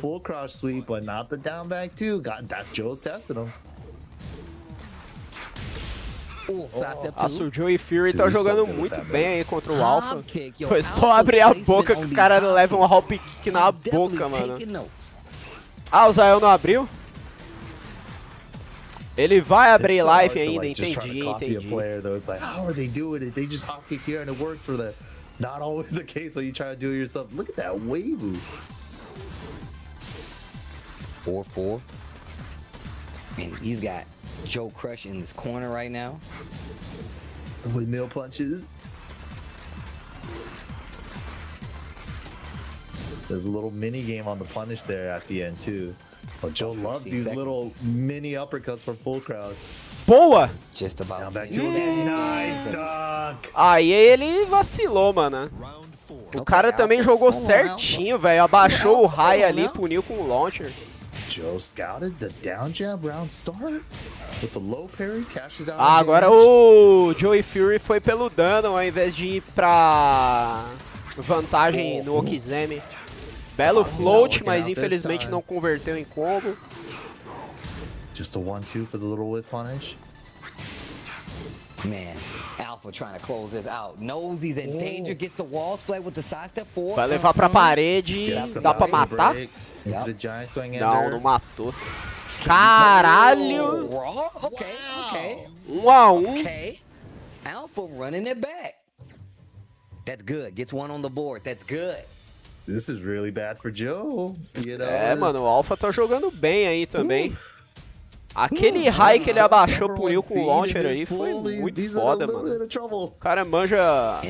Nossa, o Joey Fury tá jogando muito bem aí contra o Alpha. Foi só abrir a boca que o cara leva um hop kick na boca, mano. Ah, o Zael não abriu? Ele vai abrir live ainda, entendi. How are they doing it? They just hop kick here and it worked for them. Not always the case when you try to do it yourself. Look at that wave move. 4-4. And he's got Joe Crush in this corner right now. With mill punches. There's a little mini game on the punish there at the end too. Oh, Joe loves these little mini uppercuts from full crowd. Boa! Just about back to nice dunk. Aí ele vacilou, mano. O cara também jogou certinho, velho. Abaixou o high ali, puniu com o launcher. Joe scouted the down jab round start with the low parry, cashes out. Ah, agora o Joey Fury foi pelo dano ao invés de ir pra vantagem no Okizeme. Belo float, mas infelizmente não converteu em combo. Just a 1-2 for the little whip punish. Man, Alpha trying to close it out. Knows he's in danger, gets the wall split with the side step forward. Vai levar pra parede, dá pra matar? Into the giant swing Não, não matou. Caralho! Okay, okay. 1 a 1. Okay. Alpha running it back. That's good. Gets one on the board. That's good. This is really bad for Joe. You know, É, mano, o Alpha tá jogando bem aí também. Aquele high que ele abaixou, puniu com o launcher aí, foi muito foda, mano. O cara manja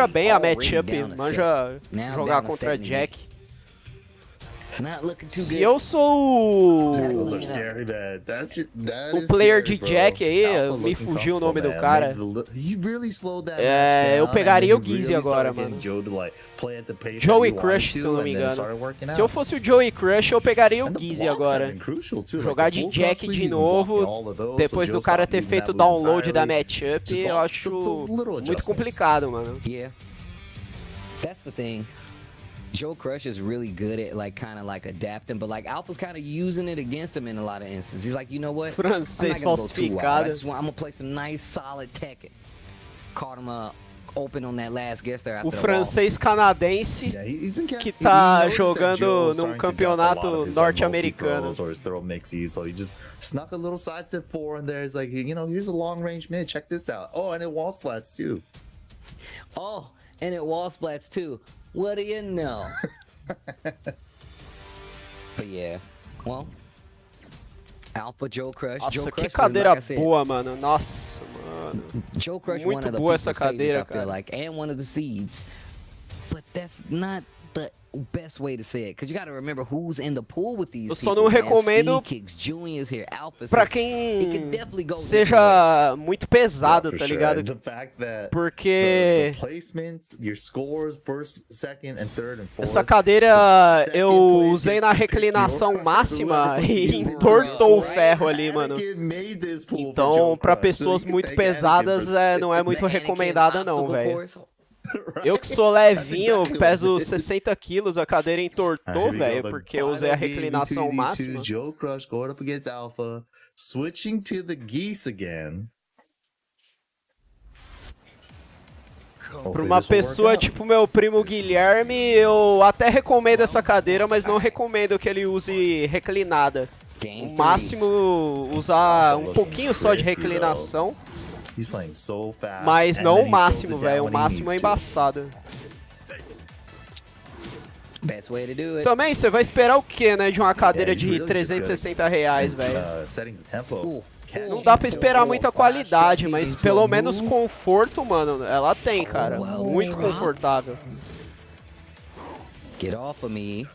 bem a matchup, manja jogar contra Jack. Se eu sou o player de Jack aí, me fugiu o nome do cara. É, eu pegaria o Gizzy agora, mano. Joey Crush, se eu não me engano. Se eu fosse o Joey Crush, eu pegaria o Gizzy agora. Jogar de Jack de novo, depois do cara ter feito o download da matchup, eu acho muito complicado, mano. Yeah. That's the thing. Joe Crush is really good at like kind of like adapting, but like Alpha's kind of using it against him in a lot of instances. He's like, you know what? Francês falsificado. I'm gonna play some nice solid Tekken. Caught him open on that last guess there after o francês canadense que tá jogando num campeonato norte-americano. So he just snuck a little side step forward and there's like, you know, here's a long range mid, check this out. Oh, and it wall splats too. Oh, and it wall splats too. What do you know? But yeah, well, Alpha Joe Crush. Nossa, Joe que Crush cadeira like said, boa, mano. Nossa, mano. Joe Crush Muito one of the boa essa people's cadeira, favorites, I feel cara. like, and one of the seeds. But that's not the best way to say it, because you got to remember who's in the pool with these Eu só people, não man. recomendo Speed Kicks, Junior's here, Alpha's pra here. It quem can definitely go seja muito pesado, For tá sure. ligado? The fact that Porque the placements, your scores, first, second, and third, and fourth. essa cadeira eu usei na reclinação máxima e entortou o ferro ali, mano. Então, pra pessoas muito pesadas, não é muito recomendada não, velho. Eu que sou levinho, peso 60 quilos, a cadeira entortou, velho, porque eu usei a reclinação máxima. Joe Crush going up against Alpha, switching to the geese again. Pra uma pessoa tipo meu primo Guilherme, eu até recomendo essa cadeira, mas não recomendo que ele use reclinada. O máximo, usar um pouquinho só de reclinação. Mas não o máximo, velho. O máximo é embaçado. Best way to do it. Também, você vai esperar o que, né? De uma cadeira de 360 reais, velho. Não dá pra esperar muita qualidade, mas pelo menos conforto, mano, ela tem, cara. Muito confortável. Get off of me.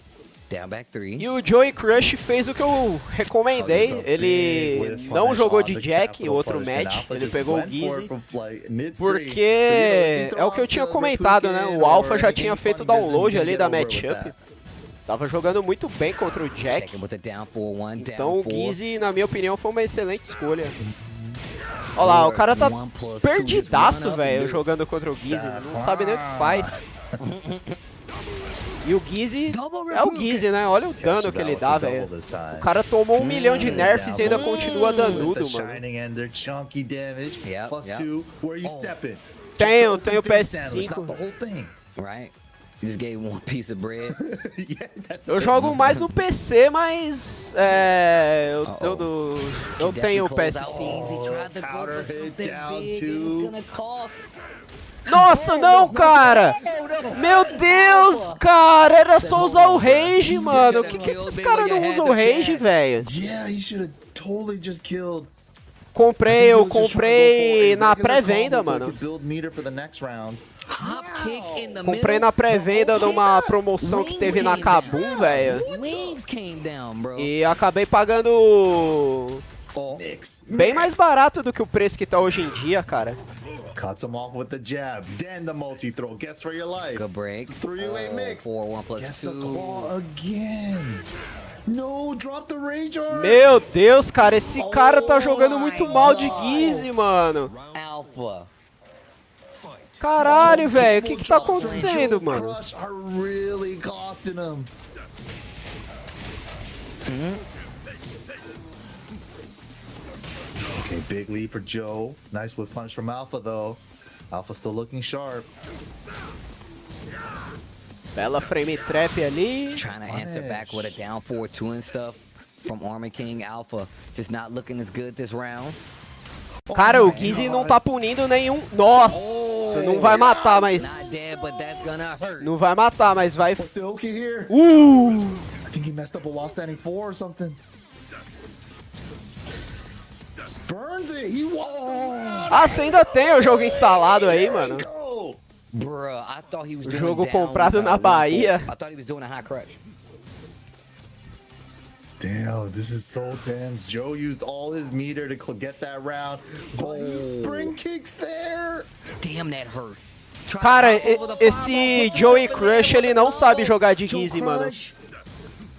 Down back 3. E o Joey Crush fez o que eu recomendei. Ele não jogou de Jack, outro match. Ele pegou o Gizzy. Porque é o que eu tinha comentado, né? O Alpha já tinha feito o download ali da matchup. Tava jogando muito bem contra o Jack. Então o Gizzy, na minha opinião, foi uma excelente escolha. Olha lá, o cara tá perdidaço, velho, jogando contra o Gizzy. Não sabe nem o que faz. E o Gizzy é o Gizzy, né? Olha o dano que ele dá, velho. O cara tomou 1 milhão de nerfs e ainda continua danudo, mano. Tenho PS5. Eu jogo mais no PC, mas eu tenho PS5. Nossa, não, cara! Meu Deus, cara! Era só usar o Rage, mano. Por que esses caras não usam o Rage, velho? Eu comprei na pré-venda, mano. Comprei na pré-venda numa promoção que teve na Kabum, velho. E acabei pagando bem mais barato do que o preço que tá hoje em dia, cara. Cuts him off with the jab, then the multi-throw, guess for your life. Good break. Three-way mix. 4-1+2. Gets the claw again. No, drop the Rager. Meu Deus, cara, esse cara tá jogando muito mal de Gizzy, mano. Alpha. Caralho, velho, o que tá acontecendo, Joe mano? Crush are really costing him. Okay, big lead for Joe. Nice whiff punch from Alpha, though. Alpha still looking sharp. Bela frame trap ali. Trying to answer back with a down 4-2 and stuff from Armor King. Alpha just not looking as good this round. Cara, o Gizzy não tá punindo nenhum. Nossa, não vai matar, Not mas. dead, but that's gonna hurt. Não vai matar, mas vai. What's the Oki here? I think he messed up a while standing 4 or something. Burns it. He won. Ah, você ainda tem o jogo instalado aí, mano? Go. Bruh, I thought he was doing Jogo down, comprado na 1-4. Bahia. I thought he was doing a high crush. Damn, this is so tense. Joe used all his meter to get that round. But he spring kicks there. Damn, that hurt. Try to Cara, hop over the esse fireball, Joey puts himself in Crush, the ele air, não but sabe no. jogar de Joe Gizzy, mano. Crush.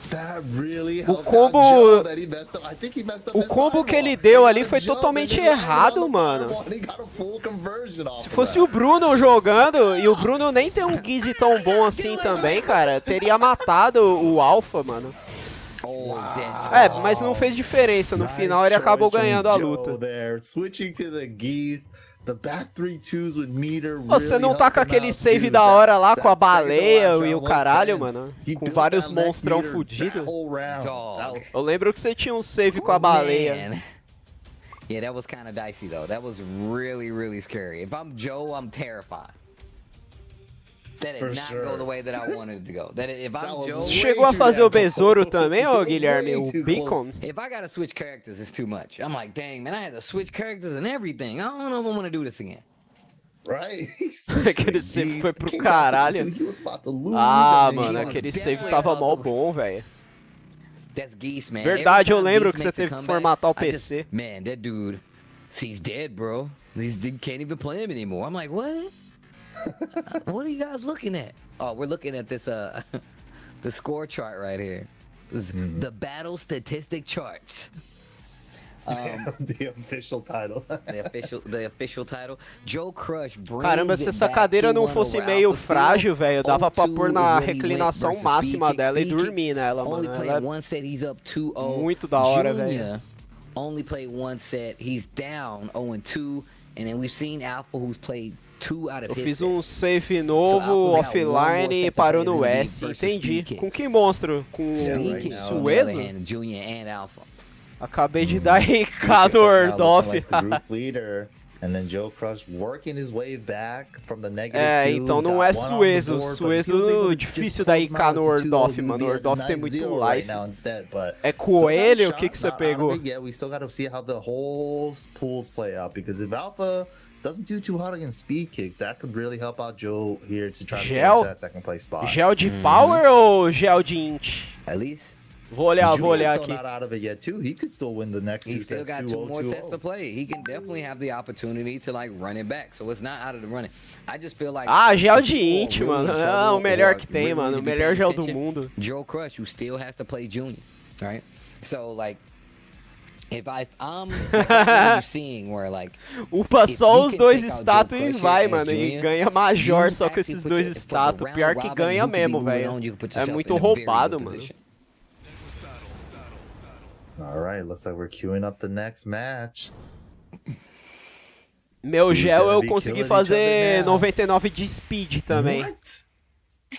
That really helped combo- out Joe that he messed up. I think he messed up O his combo que sidewall. ele deu He ali got a foi jump totalmente and then he errado, landed on the mano. fireball and he got a full conversion off Se of fosse that. o Bruno jogando, e o Bruno nem tem um Gizzy tão bom assim também, cara, teria matado o Alpha, mano. Oh, that. É, mas não fez diferença. No Nice final ele acabou choice from ganhando a Joe luta. there. Switching to the geese, the back 3-2s with meter Pô, você really não tá helped com him aquele out. save Dude, da hora lá that com a second to last baleia round e o was caralho, tense. mano? He Com built vários that next monstrão meter fudido. that whole round. Dog. That was- Eu lembro que você tinha um save com a baleia. Man. Yeah, that was kind of dicey though. That was really, really scary. If I'm Joe, I'm terrified. That For did not sure. go the way that I wanted it to go. If That I'm was Joe, Você way chegou a too fazer o damn besouro close. também, ô Way Guilherme? O too Beacon? close. if I gotta switch characters, it's too much. I'm like, dang, man, I had to switch characters and everything. I don't know if I want to do this again. Right? Aquele save foi pro caralho. He was about to lose, Ah, and then mano, he was aquele definitely save tava mó about to- bom, velho. That's Geese, man. Verdade, Every eu time lembro Geese que você makes a teve que comeback, formatar o I just- PC. Man, that dude, he's dead, bro. He can't even play him anymore. I'm like, what? What are you guys looking at? Oh, we're looking at this the score chart right here. This is the battle statistic charts. the official title. The official title. Joe Crush brings Caramba, se it essa back cadeira não 2-1 fosse over meio Alpha Steel. frágil, velho, dava pra 0-2 pôr is na what he went reclinação versus máxima Speed dela e Kicks. dormir nela, Only mano. played Ela one set, he's up 2-0. Muito da hora, Junior velho. only played one set, he's down 0-2, and then we've seen Alpha who's played 2 out of Eu his fiz set. um save So novo Alpha's got one more offline e set to parou play no than he S. versus Entendi. Speed Com Kicks. que monstro? Com Speed right Kicks, now, on the other Suezo? hand, Junior and Alpha. Acabei de dar RK no Right now, Ordoff. looking like the group leader, and then Joe Crush working his way back from the negative É, 2, então não got é one on the Suezo. board, but he was Suezo, able to difícil just dar close IK him out no to 2-0. Ordoff, He would mano. be O at Ordoff tem muito 9-0 right life. now instead, but É still got a coelho? O shot, que que você not out of pegou? it yet. We still got to see how the whole pools play out, because if Alpha doesn't do too hot against speed kicks, that could really help out Joe here to try to get Gel? into that second place spot. Gel de power ou gel de int? At least Vou olhar Junior's aqui. still not out of it yet too. He could still win the next he two still sets. got 2 more 2-0, sets to play. He can definitely have the opportunity to like run it back. So it's not out of the running. I just feel like Ah, gel de people int, are really mano. in É trouble o melhor or que tem, really mano. need O to be melhor paying gel do attention. mundo. Joe Crush, who still has to play Junior, right? So like, if I'm like, what you're seeing where like Upa if só you os can dois take out status Joe e Crush vai, as mano. E Junior, ganha Major you só com actually esses put dois your- for the status. round Pior que robin, ganha you could be mesmo, moving velho. on, you could put É yourself muito in a very good roubado, mano. position. All right, looks like we're queuing up the next match. Meu Who's gel gonna eu be consegui killing each fazer other now? 99 de speed também. What?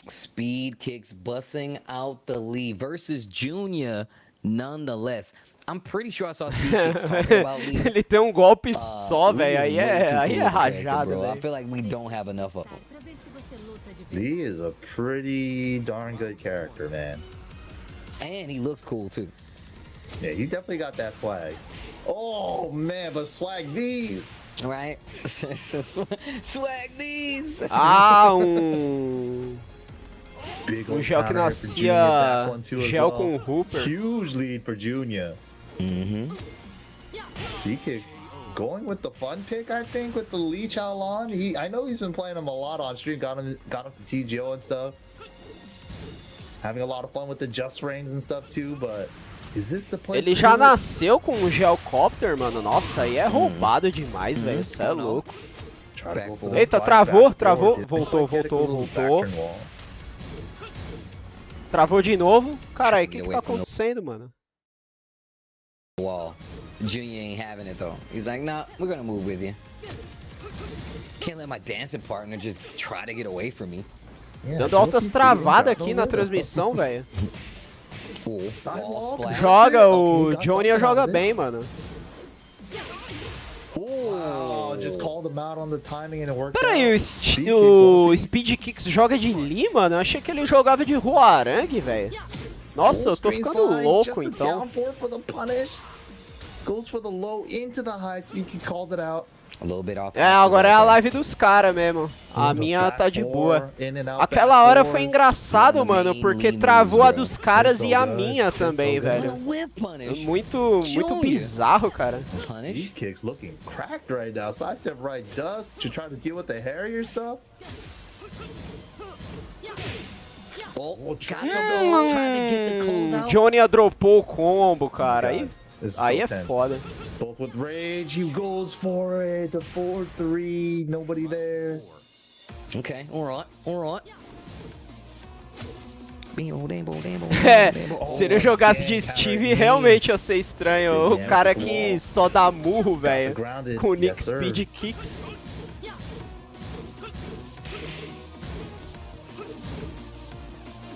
Speed Kicks busting out the lead versus Junior nonetheless. I'm pretty sure I saw Speed Kicks talking about lead. Ele tem um golpe só, Lee velho. is Aí way é, too aí cool é of a character, rajada, bro. I velho. feel like we don't have enough of them. Lee is a pretty darn good character, man. And he looks cool too. Yeah, he definitely got that swag. Oh man, but swag these. Right? Swag these! Ah, Big Um old gel que counter for nascia Junior, that one too as gel well. com Hooper. Huge lead for Junior. Mm-hmm. Speed Kicks going with the fun pick, I think, with the Lee Chaolon. I know he's been playing him a lot on stream, got him to TGO and stuff. having a lot of fun with the just frames and stuff too, but is this the place? Ele já nasceu com um Geocopter, mano. Nossa, aí é roubado demais, velho. Isso é louco. Eita, travou. Voltou. Travou de novo. Caralho, o que tá acontecendo, mano? Wall. Junior ain't having it though. He's like, nah, we're gonna move with you. Can't let my dancing partner just try to get away from me. Dando altas travadas aqui na transmissão, velho. Wall splash. Joga, o Johnny joga bem, mano. Oh, just called him out on the timing and it worked Peraí, out. o Speed Kicks joga de Lee, mano? Eu achei que ele jogava de Huarang, velho. Nossa, eu tô ficando louco, então. Goes for the low into the high, Speed calls it out. A little bit off. É, agora é a live dos caras mesmo. A minha tá de boa. Aquela hora foi engraçado, mano, porque travou a dos caras e a minha também, velho. Muito bizarro, cara. Speed kicks looking cracked right now. Sidestep right duck to try to deal with the Harrier stuff. Johnny dropou o combo, cara. Aí é foda. Both with rage, he goes for it. The 4-3, nobody there. Okay, alright. Se ele jogasse de Steve, realmente ia ser estranho. O cara que só dá murro, velho, com o Nick Speed Kicks.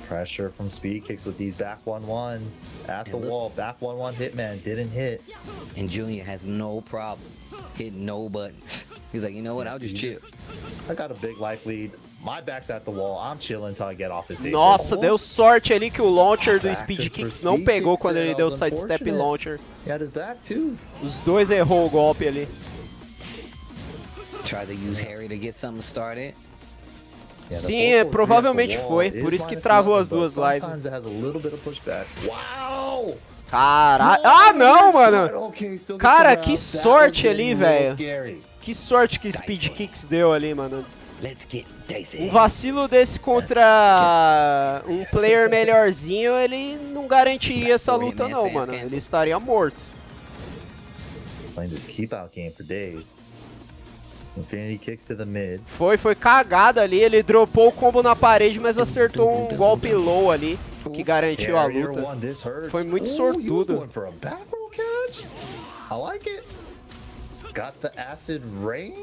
Pressure from Speed Kicks with these back 1-1s. At the wall, back 1-1 Hitman, didn't hit. And Junior has no problem hitting no buttons. He's like, you know what, I'll just chill. I got a big life lead. My back's at the wall. I'm chilling until I get off this. Nossa, deu sorte ali que o launcher do Speed Kicks não pegou quando ele deu o sidestep launcher. He had his back too. Os dois errou o golpe ali. Try to use Harry to get something started. Sim, provavelmente foi. Por isso que travou as duas lives. Caralho. Ah, não, mano. Cara, que sorte ali, velho. Que sorte que Speed Kicks deu ali, mano. Um vacilo desse contra um player melhorzinho, ele não garantiria essa luta não, mano. Ele estaria morto. Playing this keep out game for days. Infinity kicks to the mid. Foi cagada ali, ele dropou o combo na parede, mas acertou um golpe low ali, que garantiu a luta. Foi muito sortudo. I like it. Got the acid rain?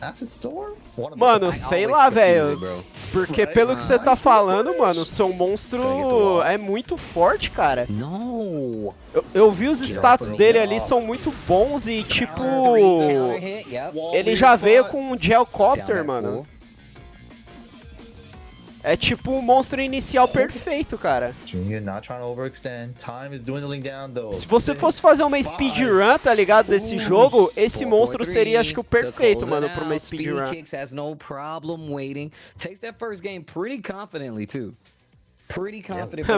Acid Storm? Mano, sei lá, velho. Porque pelo que você tá falando, mano, seu monstro é muito forte, cara. Não. Eu vi os status dele ali, são muito bons e, tipo, ele já veio com um Geocopter, mano. É tipo um monstro inicial perfeito, cara. Se você fosse fazer uma speedrun, tá ligado, desse jogo, esse monstro seria, acho que, o perfeito, mano, pra uma speedrun.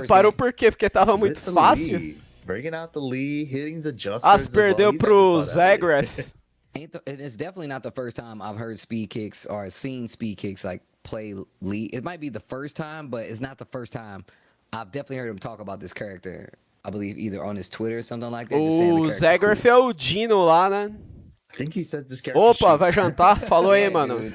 Parou por quê? Porque tava muito fácil. Perdeu pro Zagraf. It's definitely not the first time I've heard speed kicks or seen speed kicks like play lead. It might be the first time, but it's not the first time. I've definitely heard him talk about this character. I believe either on his Twitter or something like that. O Zagraf é o Dino lá, né? Opa, vai jantar? Falou aí, mano.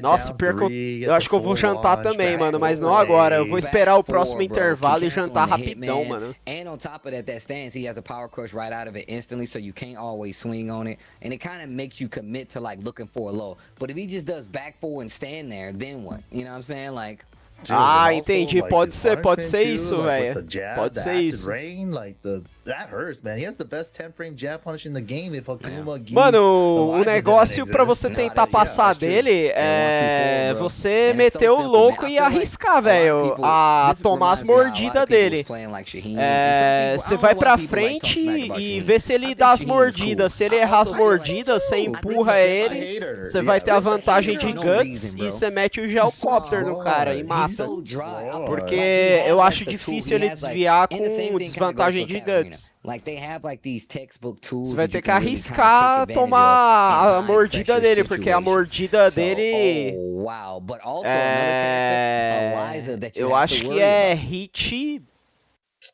Nossa, pior que eu acho que eu vou jantar também, mano, mas não agora. Eu vou esperar o próximo intervalo e jantar rapidão, mano. And on top of that, that stance, he has a power crush right out of it instantly, so you can't always swing on it. And it kind of makes you commit to like looking for a low. But if he just does back four and stand there, then what? You know what I'm saying? Like, ah, entendi. Pode ser isso, velho. Pode ser isso. Mano, o negócio pra você tentar passar dele é você meter o louco e arriscar, velho, a tomar as mordidas dele. Você vai pra frente e vê se ele dá as mordidas. Se ele errar as mordidas, você empurra ele, você vai ter a vantagem de Guts e você mete o Geocopter no cara e mata. massa. So dry. Porque He has, eu like, acho the difícil tool- he ele has, like- desviar and the same com thing kinda desvantagem goes de for Cat Arena. guts. Like they have like these textbook tools. Você vai that ter you que can really kinda take arriscar advantage of tomar in a high mordida pressure dele, porque a situations. mordida So, dele oh, wow. But also another character, Eliza, that you eu have acho to que worry é about. hit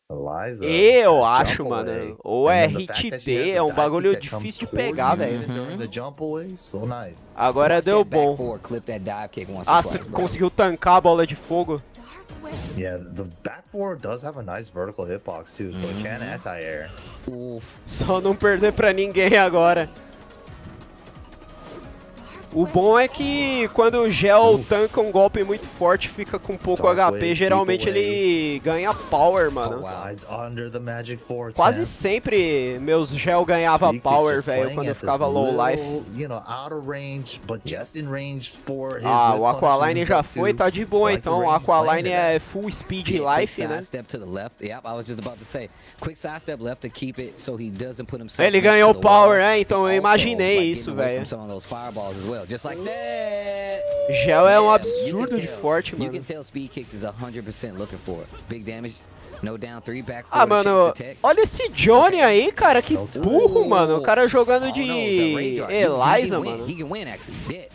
Eliza. eu that acho, jump mano. away. Ou And é then the fact hit that she has D, a é um dive bagulho kick that comes difícil de towards pegar, you velho. even during the jump away, so nice. Agora Watch deu that back bom. forward, clip that dive kick once or Ah, twice, você bro. conseguiu tancar a bola de fogo. Yeah, the back four does have a nice vertical hitbox too, so it can anti-air. Oof. Só não perder pra ninguém agora. O bom é que quando o Gel tanca um golpe muito forte, fica com pouco Dark HP, Wave, geralmente Keep Away. ele ganha power, mano. Slides under the magic four. Quase sempre meus Gel ganhava power, velho, quando eu ficava low life. You know, out of range, but just in range for his Ah, whip o Aqualine punishes já and stuff foi, too. tá de boa Like the então. O range playing Aqualine it é at. full speed Yeah, life, quick né? sidestep to the left. Yep, I was just about to say. Quick sidestep left to keep it so he doesn't put himself Ele next to ganhou the power, wall. né? Então eu Also, imaginei like, isso, getting away velho. from some of those fireballs as well, just like that. Gel é um Yeah, absurdo you de can tell. forte, You mano. can tell Speed Kicks is 100% looking for it. Big damage, no down 3, back 4 Ah, mano, olha esse Johnny aí, cara, que burro, mano. O cara jogando de Eliza, mano. He can win, actually. Did.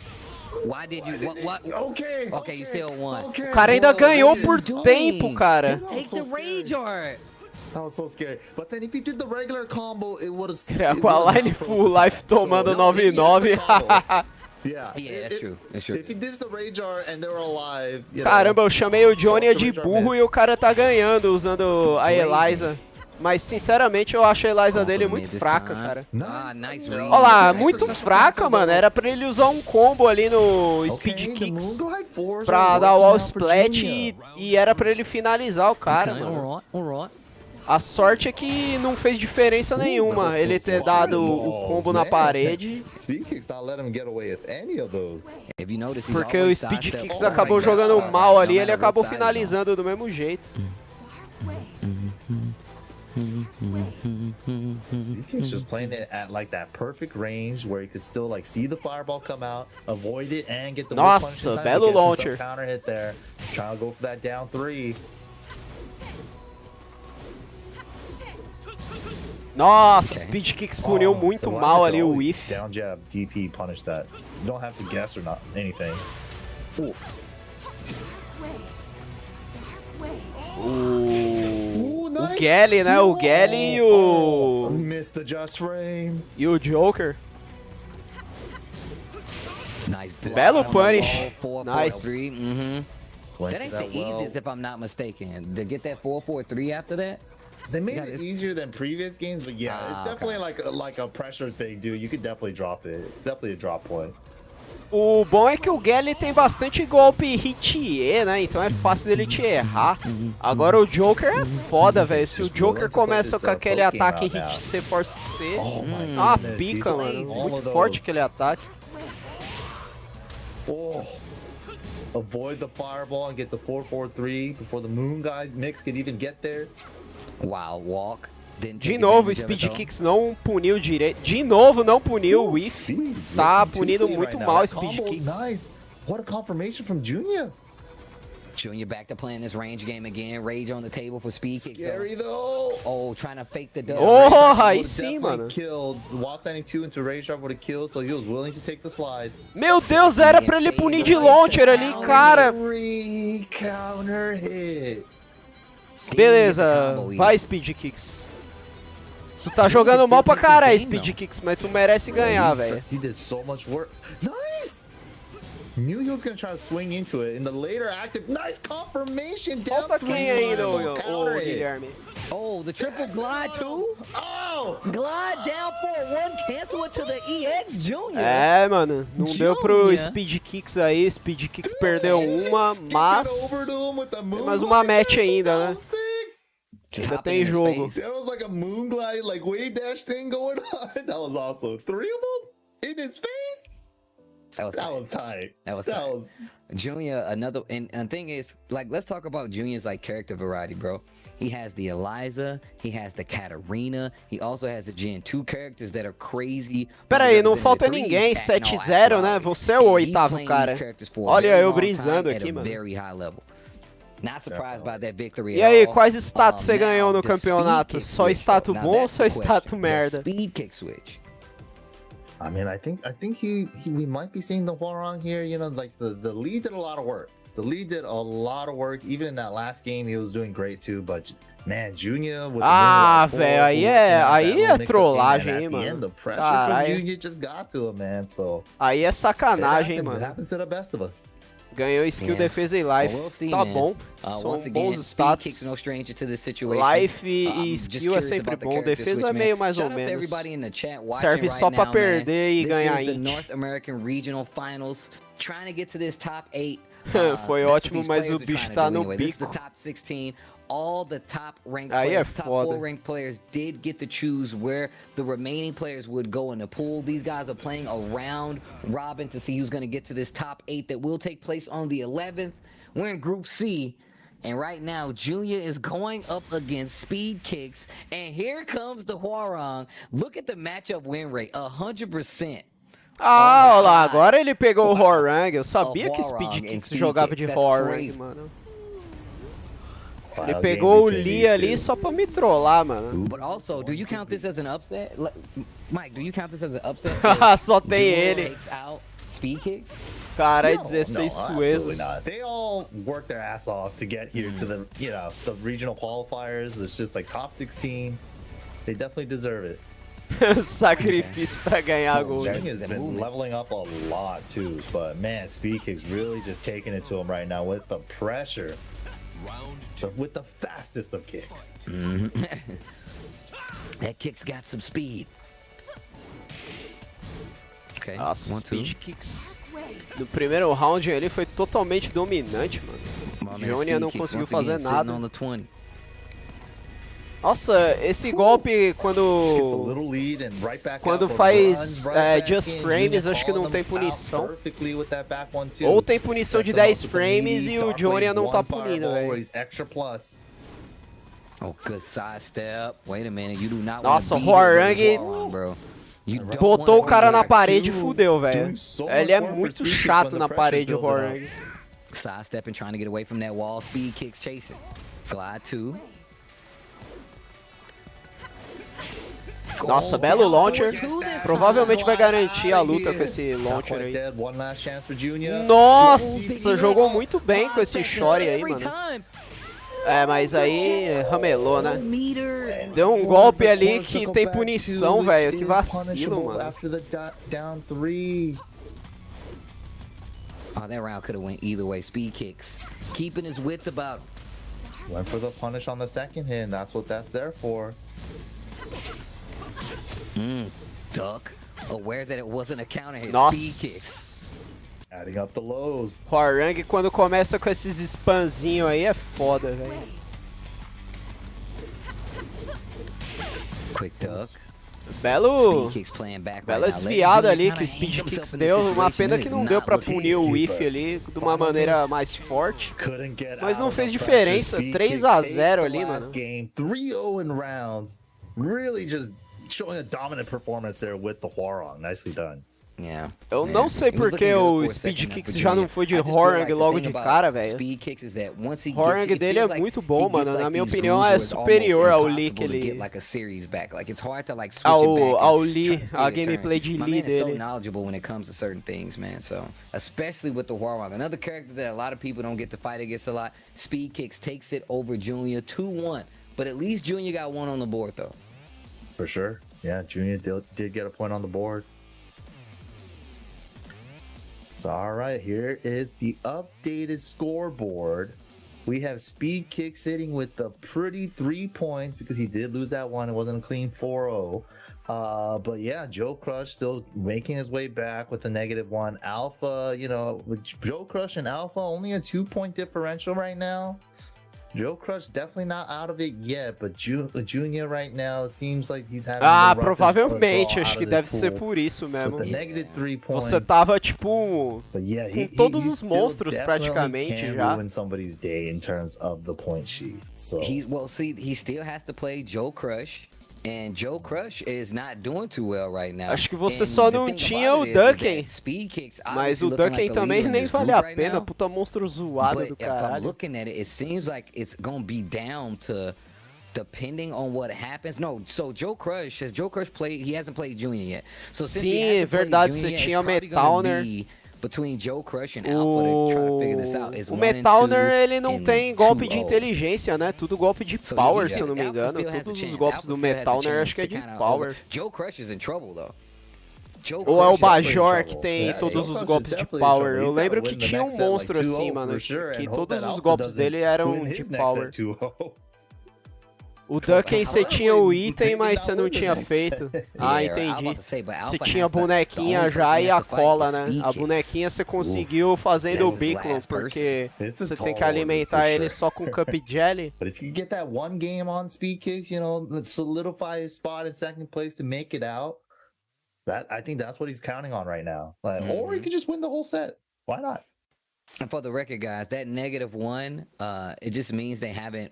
Why did you... What? Okay. Okay, you still won. O cara ainda ganhou por tempo, cara. Take the rage art. That was so scary. But then if he did the regular combo, it would have... Aqualine full life tomando 9-9. Yeah, that's true. That's true. If he did the rage art and they were alive, you Caramba, know, eu chamei o Johnny de burro e o cara tá ganhando usando a Eliza. Mas sinceramente eu acho a Eliza dele muito fraca, cara. Ah, nice read. Olha lá, muito fraca, mano. Era pra ele usar um combo ali no Speed Kicks pra dar o Wall Splat e era pra ele finalizar o cara, mano. Alright. A sorte é que não fez diferença nenhuma ele ter dado o combo na parede. Speed Kicks not let him get away with any of those. If you notice, he's Porque o always Speed sidestep. Kicks Oh my acabou God. jogando mal ali, No ele matter acabou what side he's on. finalizando do mesmo jeito. Speed Kicks just playing it at like that perfect range where he could still like see the fireball come out, avoid it, and get the whip punish in Nossa, time, belo but gets himself launcher. counter hit there. Trying to go for that down 3. Nossa, Speed Kicks puniu muito Eliza mal could ali o always whiff. Down jab, DP, punish that. You don't have to guess or not anything. Oof. O Gally, né? O Gally e o... Missed the just frame. E o Joker. Nice block Belo on the punish. roll, 4-4-3. Nice. Mm-hmm. Went That to ain't that the well. easiest, if I'm not mistaken. To get that 4-4-3 after that. They made Yeah, it it's- easier than previous games, but yeah, Ah, it's definitely like a pressure thing, dude. You could definitely drop it. It's definitely a drop point. O bom é que o Gally tem bastante golpe hit E, né? Então é fácil dele te errar. Agora o Joker é foda, velho. Se o Joker começa com aquele ataque hit C, force C, Oh my uma goodness, pica, he's mano. all Muito of forte those. aquele ataque. Oh. Avoid the fireball and get the 4-4-3 before the moon guy mix could even get there. Wild walk. Didn't De take novo, o advantage of it, Speed though. Kicks não puniu direito. De novo, não puniu o whiff. Speed, Tá looking punindo too clean muito right mal now. o That Speed combo, Kicks. Nice. What a confirmation from Junior. Junior back to playing this range game again. Rage on the table for Speed Kicks, though. Scary though. Oh, trying to fake the dub. Oh, Would've aí sim, definitely mano. Killed. While standing 2 into Rage Drive would have killed, so he was willing to take the slide. Meu Deus, era pra ele punir de launcher ali, cara. Free counter hit. Beleza, vai Speed Kicks. Tu tá jogando mal pra caralho, Speed Kicks, mas tu merece ganhar, velho. He did so much work. Nice. Knew he was gonna try to swing into it in the later active. Nice confirmation down. Falta quem ainda, Counter ô hit. Guilherme? Oh, the triple glide too? Oh! Glide down for one, cancel it to the EX Junior. É, mano, não deu pro Junior. Speed Kicks aí. Speed Kicks perdeu uma, Skip it mas over to him with the moon mais uma glide match cancel. ainda, That né? was sick. Just ainda hopping tem in his jogo. face. There was like a moon glide, like wave dash thing going on. That was awesome. 3 of them in his face. That was That tight. was tight. That was That tight. was. Junior, another, and thing is, like, let's talk about Junior's like character variety, bro. He has the Eliza, he has the Katarina, he also has the Gen 2 characters that are crazy. Pera aí, não Represented falta the three ninguém, back in all 7-0, né? actuality. Você é o And he's oitavo playing cara. these characters for a Olha very eu long time brisando at aqui, a mano. very high level. Not surprised by that victory E at aí, all. quais status você Now, ganhou no the speed campeonato? kick Só switch, status though. bom Now, ou that's só the status question. merda? The speed kick switch. I mean, I think we might be seeing the Huarong here. You know, like the lead did a lot of work. The lead did a lot of work. Even in that last game, he was doing great too. But man, Junior with Ah, the velho, aí é trollagem, hein, mano. The pressure Caralho. from Junior just got to him, man. So Aí é sacanagem, hein, it mano. happens to the best of us. Ganhou skill, Yeah. defesa e life. Well, we'll see, Tá man. bom. São Once again, bons speed kicks status. no stranger to this situation. Life e I'm just skill é curious sempre about the bom. character Defesa switch, é man. meio mais ou Shout out to menos. everybody in the chat watching Serve right só pra now, perder e man. ganhar This is the int. North American Regional Finals, trying to get to this top 8. Foi That's what ótimo, these mas players o are bicho trying to tá do no anyway. This is the bico. top 16. All the top ranked Aí é players, top foda. 4 ranked players did get to choose where the remaining players would go in the pool. These guys are playing a round robin to see who's going to get to this top 8 that will take place on the 11th. We're in Group C. And right now, Junior is going up against Speed Kicks. And here comes the Huarong. Look at the matchup win rate, 100%. Ah, olha lá, God. agora ele pegou o Horang. Eu sabia que Huarong Speed and Kicks Speed jogava Kicks, de that's Horang, crazy. mano. Final Ele game pegou o between Lee these ali two. só pra me trollar, mano. But also, do you count this as an upset? Mike, do you count this as an upset? Só tem Junior ele. takes out Speed Kicks? Cara, é No, 16 absolutely suezos. not. They all worked their ass off to get here to the, you know, the regional qualifiers. It's just like top 16. They definitely deserve it. Sacrifício pra ganhar gol. Junior's the been movement. leveling up a lot too, but man, Speed Kick's really just taking it to him right now with the pressure, with the fastest of kicks. That kick's got some speed. Okay, Nossa, o 1-2. Speed Kicks no primeiro round ele foi totalmente dominante, mano. My man, Junior Speed não Kicks conseguiu once again fazer sitting nada. on the 20. Nossa, esse golpe Gets a quando little lead and right back Quando out, but faz, runs right back just in. frames, Junior acho que não calling tem them out punição. perfectly with that back one too. Ou tem punição de Sets him 10 up with the frames knee, e o dark Johnny blade, não tá one punindo, fireball where velho. he's extra plus. Oh, good sidestep. Wait a minute, you do not Nossa, want o to be here Huarang versus Huarong, bro. You don't Botou o wanna cara be na here parede e too. fudeu, velho. doing so Ele é much work for muito Speed Kicks chato when the na pressure parede, o building up. Horang. Sidestepping, trying to get away from that wall. Speed Kicks chasing. Glide 2. Nossa, Oh, belo down launcher. 4-2 this Provavelmente vai Get out garantir a of luta here. com esse Not launcher quite aí. dead. One last chance for Junior. Nossa, jogou muito bem com esse short aí, Every mano. time. É, mas aí ramelou, né? Meter. Deu um golpe ali que tem punição, velho. Que It is vacilo, punishable mano. after the down 3. Oh, that round could have went either way. Speed Kicks. Keeping his wits about him. Went for the punish on the second hit, and that's what that's there for. Duck. Aware that it wasn't a counter hit. Speed Kicks. Nossa. Adding up the lows. Horang quando começa com esses spamzinhos aí é foda, velho. Quick duck. Belo, Speed Kicks playing back bela right now. desviada Letting ali Junior que o kinda Speed hang Kicks himself in deu. this Uma situation pena and que is não not deu pra looking punir o Peacekeeper. whiff ali de uma maneira mais forte. Couldn't get Mas out não of fez the diferença, pressure. Speed 3 a Kicks 0 takes ali, the mano. last game, 3-0 in rounds. Really just showing a dominant performance there with the Huarong. Nicely done. Yeah. Eu yeah. não sei It was porque looking good o for a Speed second Kicks for já não Junior. foi de I just feel Horang like the logo thing de about cara, velho. Speed Kicks is that once he Horang gets, it dele feels é like muito bom, he mano. gets, Na like, minha these opinião, grooves é where it's almost superior ao Lee impossible que to ele... get, like, a series back. Like, it's hard to, like, switch Ao- it back and ao try Lee, to stay a a gameplay turn. de My Lee man is so dele. knowledgeable when it comes to certain things, man. So, especially with the Huarong. Another character that a lot of people don't get to fight against a lot. Speed Kicks takes it over Junior 2-1. But at least Junior got one on the board, though. For sure. Yeah, Junior did get a point on the board. So, all right, here is the updated scoreboard. We have Speed Kick sitting with the pretty 3 points because he did lose that one. It wasn't a clean 4-0. But yeah, Joe Crush still making his way back with a -1. Alpha, you know, with Joe Crush and Alpha, only a 2-point differential right now. Joe Crush definitely not out of it yet, but Junior right now seems like he's having Ah, the roughest provavelmente. draw Acho out que of deve this ser pool. por isso mesmo. With the -3 points. Você tava, tipo, But yeah, com todos he os still monstros definitely praticamente can já. ruin somebody's day in terms of the point sheet. So He still has to play Joe Crush. And Joe Crush is not doing too well right now. Acho que você And só the não thing tinha about o it is Tekken. that Speed Kicks Mas obviously o looking like Tekken the também leader in nem this vale group a right pena, now. puta monstro zoado do But if I'm caralho. looking at it, it seems like it's gonna be down to depending on what happens. No, so Joe Crush, has Joe Crush played? He hasn't played Junior yet. So since he Sim, hasn't played verdade, Junior você yet, tinha o it's probably gonna Metowner. be between Joe Crush and Alpha to try to figure this out. Is O 1 and 2 Metowner, ele não and tem golpe de 2-0. inteligência, né? Tudo golpe de So power, yeah, se eu não me Alpha engano. still has a Todos os chance. golpes Alpha do still has a Metowner acho chance que é to de kinda power. Joe Crush is in trouble though. Joe Ou é o Crush is Bajor que trouble. tem Yeah, todos Joe os Crush golpes is de definitely in power. trouble. Eu He's gotta lembro que win the tinha um next set, like, monstro 2-0 assim, mano. for sure, Que and hope todos that os Alpha golpes doesn't dele eram win de his next power. set 2-0. O Tekken você tinha o item, maybe mas not você não win the tinha next feito. set. Ah, Yeah, I was entendi. about to say, but Você Alpha tinha a has the bonequinha only já person e he a has to fight cola, is né? Speed A Kicks. bonequinha você conseguiu fazendo o This is Biclon, last person. porque This is você tem que tall, alimentar for ele sure. só com Cup Jelly. But if you get that one game on Speed Kicks, you know, solidify his spot in second place to make it out, I think that's what he's counting on right now. Like, or he could just win the whole set. Why not? And for the record, guys, that -1, it just means they haven't.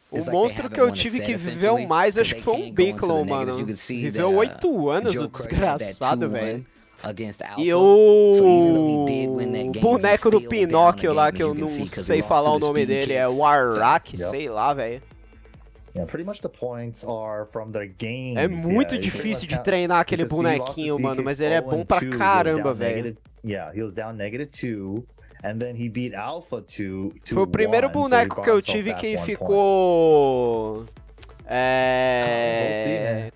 O It's like they monstro haven't que eu won a tive set, que viveu essentially, mais, acho because que foi they um can't go into the Biclon, negatives. mano. You can see Viveu that, 8 anos, Joe o Crush had that desgraçado, 2-1 velho. against Alpha. E So even though he did win that o game, boneco he's do still down Pinóquio the lá, game, que as eu you can não see, 'cause he sei lost falar to o the nome Speed dele, é Kicks. Warak, Yep. sei lá, velho. Yeah, pretty much the points are from their games. É muito Yeah, difícil de treinar aquele because he lost to bonequinho, Speed mano, Kicks mas ele é 0 bom and pra 2, he was caramba, down velho. negative- Yeah, he was down -2, and then he beat Alpha to Foi o primeiro 1, so he boneco brought que eu himself tive back que 1 point. ficou.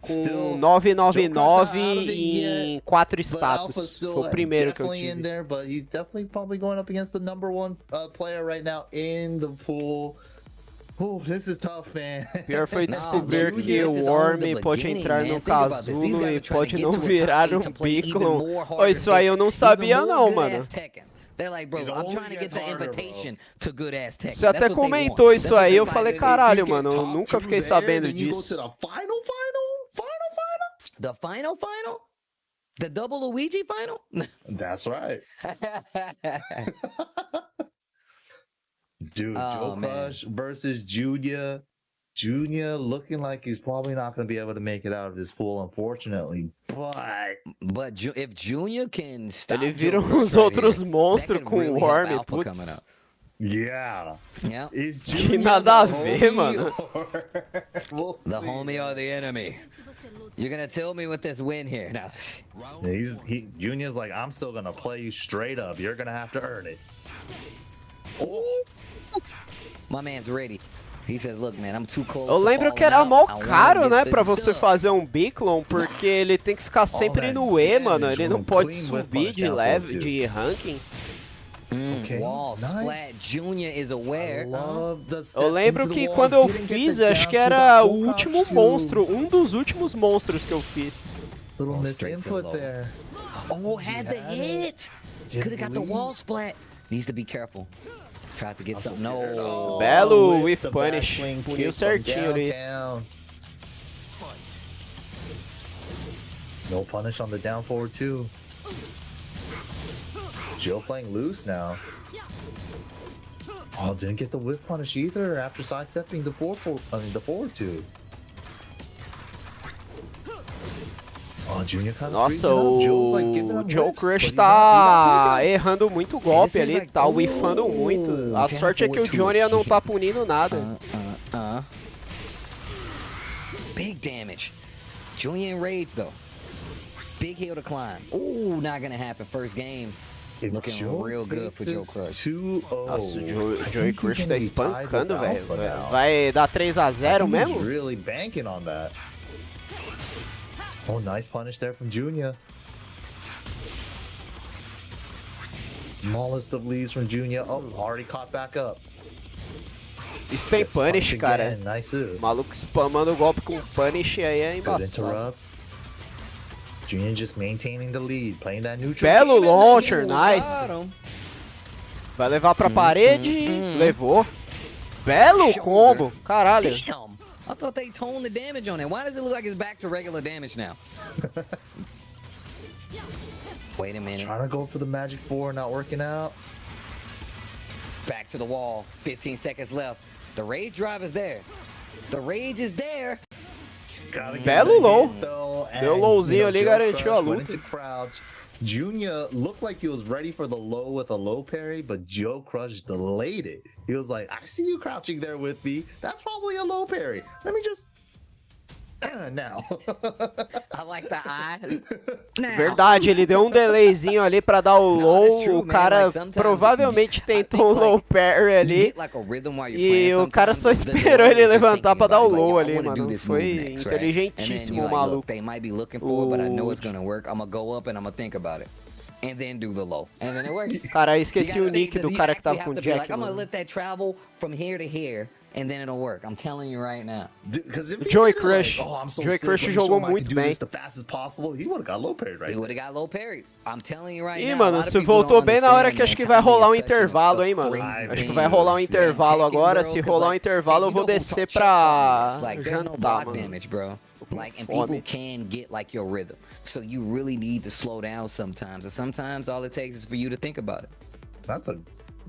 Com Still, 999 Joe Crush not out of it em yet, 4 But Alpha's status. still Foi o primeiro que eu definitely in tive. there, but he's definitely probably going up against the #1 player right now in the pool. Oh, this is tough, man. Pior foi No, descobrir Junior, que this o is only Worm the pode beginning, entrar man. no Think about this. These casulo guys e are trying pode to get não to a top virar 8 um to play even Biclon. more Oh, harder isso aí eu não Tekken, sabia even more não, good-ass mano. Tekken. They're like, bro, It I'm only trying to get gets the harder, bro. invitation to good ass Tekken. Você até That's what they comentou want. isso That's what aí, they're eu falei, fighting. caralho, If you get mano, eu top nunca 2 fiquei there, sabendo then you go disso. to the final. The final? The double Luigi final? That's right. Dude, Oh, Joe man. Crush versus Junior. Junior looking like he's probably not going to be able to make it out of this pool, unfortunately. But if Junior can stop Ele Joe vira Crush uns right outros here, monstros that could com really o help Worm, Alpha coming putz. up. Yeah. Yeah. Is Que Junior nada a the ver, homie mano. or- We'll The see. homie or the enemy? You're gonna tell me with this win here now. Junior's like, I'm still going to play you straight up. You're going to have to earn it. My man's ready. He says, look, man, I'm too close. Eu to lembro que falling era out. mó I wanna caro, get né, the pra você dub." fazer um Biclon, porque ele tem que ficar sempre that no E, mano. damage Ele não on pode clean whip subir punch de down level, low, too. de ranking. Okay, Wall nice. splat. Junior is aware. Love the Eu step lembro into que the wall. quando eu Didn't get fiz, the acho down que to era the o full último crouch, too. monstro, um dos últimos monstros que eu fiz. Little Oh, miss straight to input low. there. Oh, had the had it. hit. Didn't Could have got the believe. wall splat. Needs to be careful. Tried to get I'm so something. scared. No. Oh, Belo whips whiff the punish. backswing Puniu kick from certinho ali. downtown. No punish on the down forward too. Joe playing loose now. Oh, didn't get the whiff punish either after sidestepping the forward two. Oh, Junior kind of Nossa, o Joe Crush tá errando muito golpe ali, tá whiffando muito. A sorte é que o Johnny não tá punindo nada. Big damage. Junior enraged though. Big hill to climb. Ooh, not gonna happen. First game. Looking real good for Joe Crush. Nossa, o Joey Crush tá espancando, velho. Vai dar 3 a 0 mesmo? He's really banking on that. Oh, nice punish there from Junior. Smallest of leads from Junior. Oh, already caught back up. Isso tem Gets punish, punished cara. again. Nice. O maluco spamando o golpe com punish aí é Good embaçado. interrupt. Junior just maintaining the lead, playing that neutral. Belo game, and launcher, then nice. got him. Vai levar pra parede, levou. Belo combo, caralho. Damn. I thought they toned the damage on it. Why does it look like it's back to regular damage now? Wait a minute. Trying to go for the magic 4, not working out. Back to the wall. 15 seconds left. The rage drive is there. The rage is there. Gotta give Belo it a low. hit, though, Deu and, lowzinho ali, Joe garantiu a Crush went luta. into crouch. Junior looked like he was ready for the low with a low parry, but Joe Crush delayed it. He was like, I see you crouching there with me. That's probably a low parry. Let me just... now. I like the eye. Now. Verdade, ele deu um delayzinho ali pra dar o No, low. that's true, O man. cara Like, sometimes provavelmente I tentou um think, low like, parry You ali. get, like, a rhythm while you're E playing. o cara só Sometimes the esperou delay ele is just levantar thinking pra dar o about it, low like, ali, I wanna do mano. this move Foi next, right? And then inteligentíssimo you're o like, maluco. look, they might be looking for it, but I know it's gonna work. I'm gonna go up and I'm gonna think about it. And then do the low. And then it works. Cara, eu You esqueci gotta o nick think, do 'cause cara you que tava actually com o have to be Jack, like, I'm gonna mano. let that travel from here to here, and then it'll work. I'm telling you right now. Because if Joey he did, Crush. like, oh, I'm so Joey sick, Crush let me show jogou him I can muito do bem. this the fastest possible, he would have got low parried right He there. would have got low parry. I'm telling you right Ih, now. mano, a lot of você people voltou don't bem na hora understand, que acho man. que vai Timing rolar um is such intervalo, a hein, mano. crazy Acho que thing. vai rolar um And intervalo Tekken, agora. bro, Se 'cause, rolar um like, intervalo, eu and vou you know who descer Chuck Norris pra is. Like, there's no jantar, block mano. damage, bro. Like, and Fome. people can get like your rhythm. So you really need to slow down sometimes. And sometimes all it takes is for you to think about it. That's a...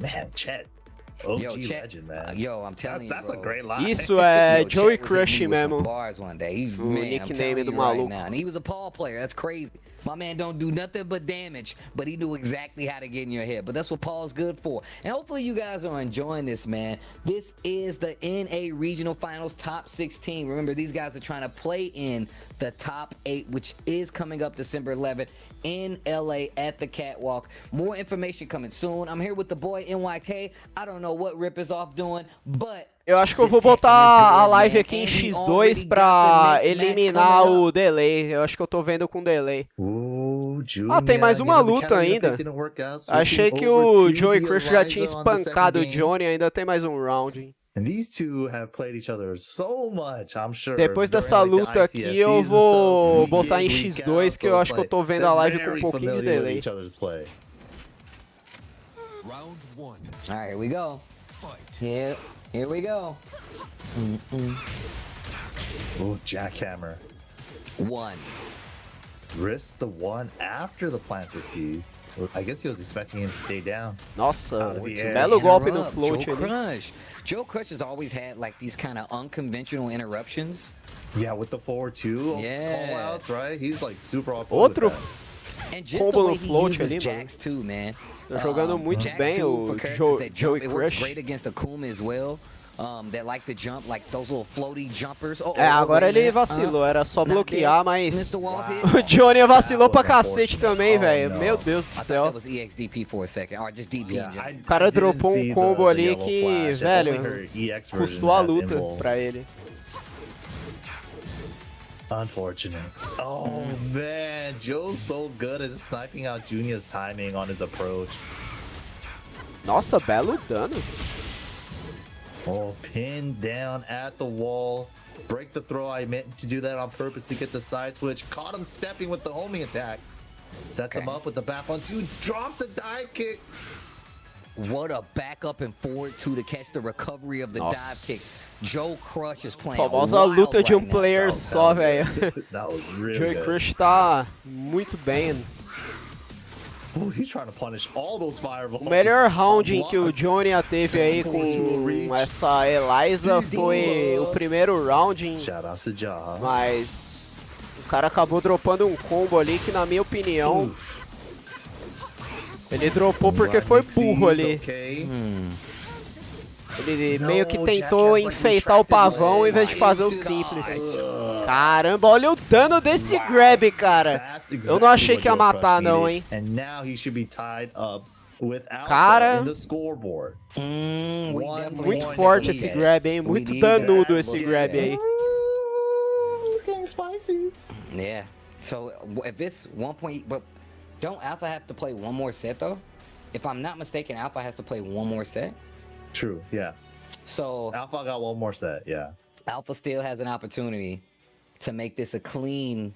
Man, Chet. OG Yo, Chet, legend, man. yo, I'm telling That's you, a bro. great line. Isso é Yo, Joey Chet was hitting Crush me with some mesmo. bars one day. He's O man, I'm nickname telling do you right maluco. now. And he was a Paul player. That's crazy. My man don't do nothing but damage, but he knew exactly how to get in your head. But that's what Paul's good for. And hopefully you guys are enjoying this, man. This is the NA Regional Finals Top 16. Remember, these guys are trying to play in the Top 8, which is coming up December 11th in LA at the Catwalk. More information coming soon. I'm here with the boy NYK. I don't know what Rip is off doing, but Eu acho que eu vou botar a live aqui em X2 pra eliminar o delay. Eu acho que eu tô vendo com delay. Ah, tem mais uma luta ainda. Achei que o Joey Crush já tinha espancado o Johnny, ainda tem mais um round. And these two have played each other so much, I'm sure. Depois dessa luta aqui eu vou botar em X2, que eu acho que eu tô vendo a live com um pouquinho de delay. Alright, here we go. Here we go. Oh, jackhammer. One. Risk the one after the planter seeds. I guess he was expecting him to stay down. Nossa, Yeah. belo golpe no float Joe ali. Crush. Joe Crush has always had like these kind of unconventional interruptions. Yeah, with the 4-2 Yeah. call-outs, right? He's like super awkward. Outro And just the combo way no he float uses ali, mano. Jax too, man. Tá jogando muito Jax bem too, for o characters that Joey jump. It works Crush. great against Akuma as well. That like to jump, like those little floaty jumpers. É, agora ele vacilou, era só bloquear, mas o Johnny vacilou pra cacete também, velho. Meu Deus do céu. That was EXDP for a second, or just DP. O cara dropou um combo ali que, velho, custou a luta pra ele. Unfortunate. Oh man, Joe's so good at sniping out Junior's timing on his approach. Nossa, belo dano. Oh, pinned down at the wall. Break the throw. I meant to do that on purpose to get the side switch. Caught him stepping with the homing attack. Sets him up with the back 1-2. Drop the dive kick. What a back up and forward two to catch the recovery of the dive kick. Joe Crush is playing Famosa luta de um player That só, was velho. That was really Joey good. Crush tá muito bem. Oh, he's trying to punish all those fireballs. O melhor round em que o Johnny teve aí com essa Eliza foi o primeiro round, Shout out to Ja. mas o cara acabou dropando um combo ali que, na minha opinião, ele dropou porque foi burro ali. Ele meio que tentou enfeitar o pavão em vez de fazer o simples. Caramba, olha o dano desse grab, cara. Eu não achei que ia matar não, hein. Cara, muito forte esse grab, hein. Muito danudo esse grab aí. Yeah. So if it's 1 point, but don't Alpha have to play one more set though? If I'm not mistaken, Alpha has to play one more set. True, yeah. So Alpha got one more set, yeah. Alpha still has an opportunity to make this a clean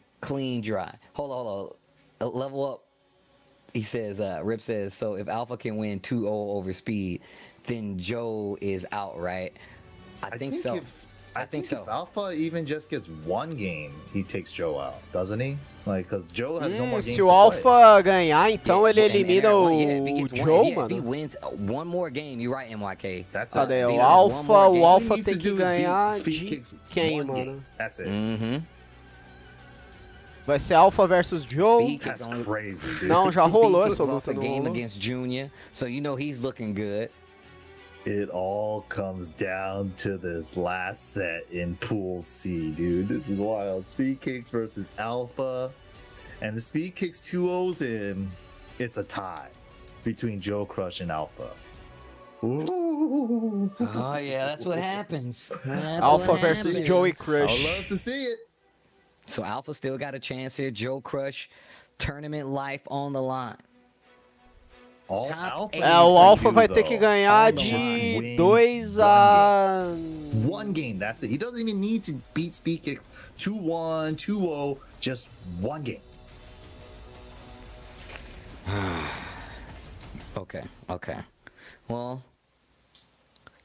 dry. Hold on. Level up. He says, Rip says, so if Alpha can win 2-0 over speed, then Joe is out, right? I think so. I think so. If Alpha even just gets one game, he takes Joe out, doesn't he? Like, because Joe has no more games Se to o play. Alpha ganhar, então ele elimina o Joe, If he mano. wins one more game, you're right, NYK. Cadê? If he O wins one more game, Alpha He needs tem to que do is beat ganhar speed de kicks quem, one mano? game. That's it. Vai ser Alpha versus Joe. Speed Kicks That's only- crazy, dude. Não, já rolou Speed essa Kicks lost luta, a não game rolou? against Junior, so you know he's looking good. It all comes down to this last set in Pool C, dude. This is wild. Speed Kicks versus Alpha. And the Speed Kicks 2-0's in. It's a tie between Joe Crush and Alpha. Ooh. Oh yeah, that's what happens. That's Alpha what versus happens. Joey I would Crush. love to see it. So Alpha still got a chance here. Joe Crush, tournament life on the line. All Top Alpha eight. É, o needs to Alpha do, vai ter though, que ganhar is just de win 2 one a... game. One game, that's it. He doesn't even need to beat Speed Kicks 2-1, 2-0, just one game. Okay. Well,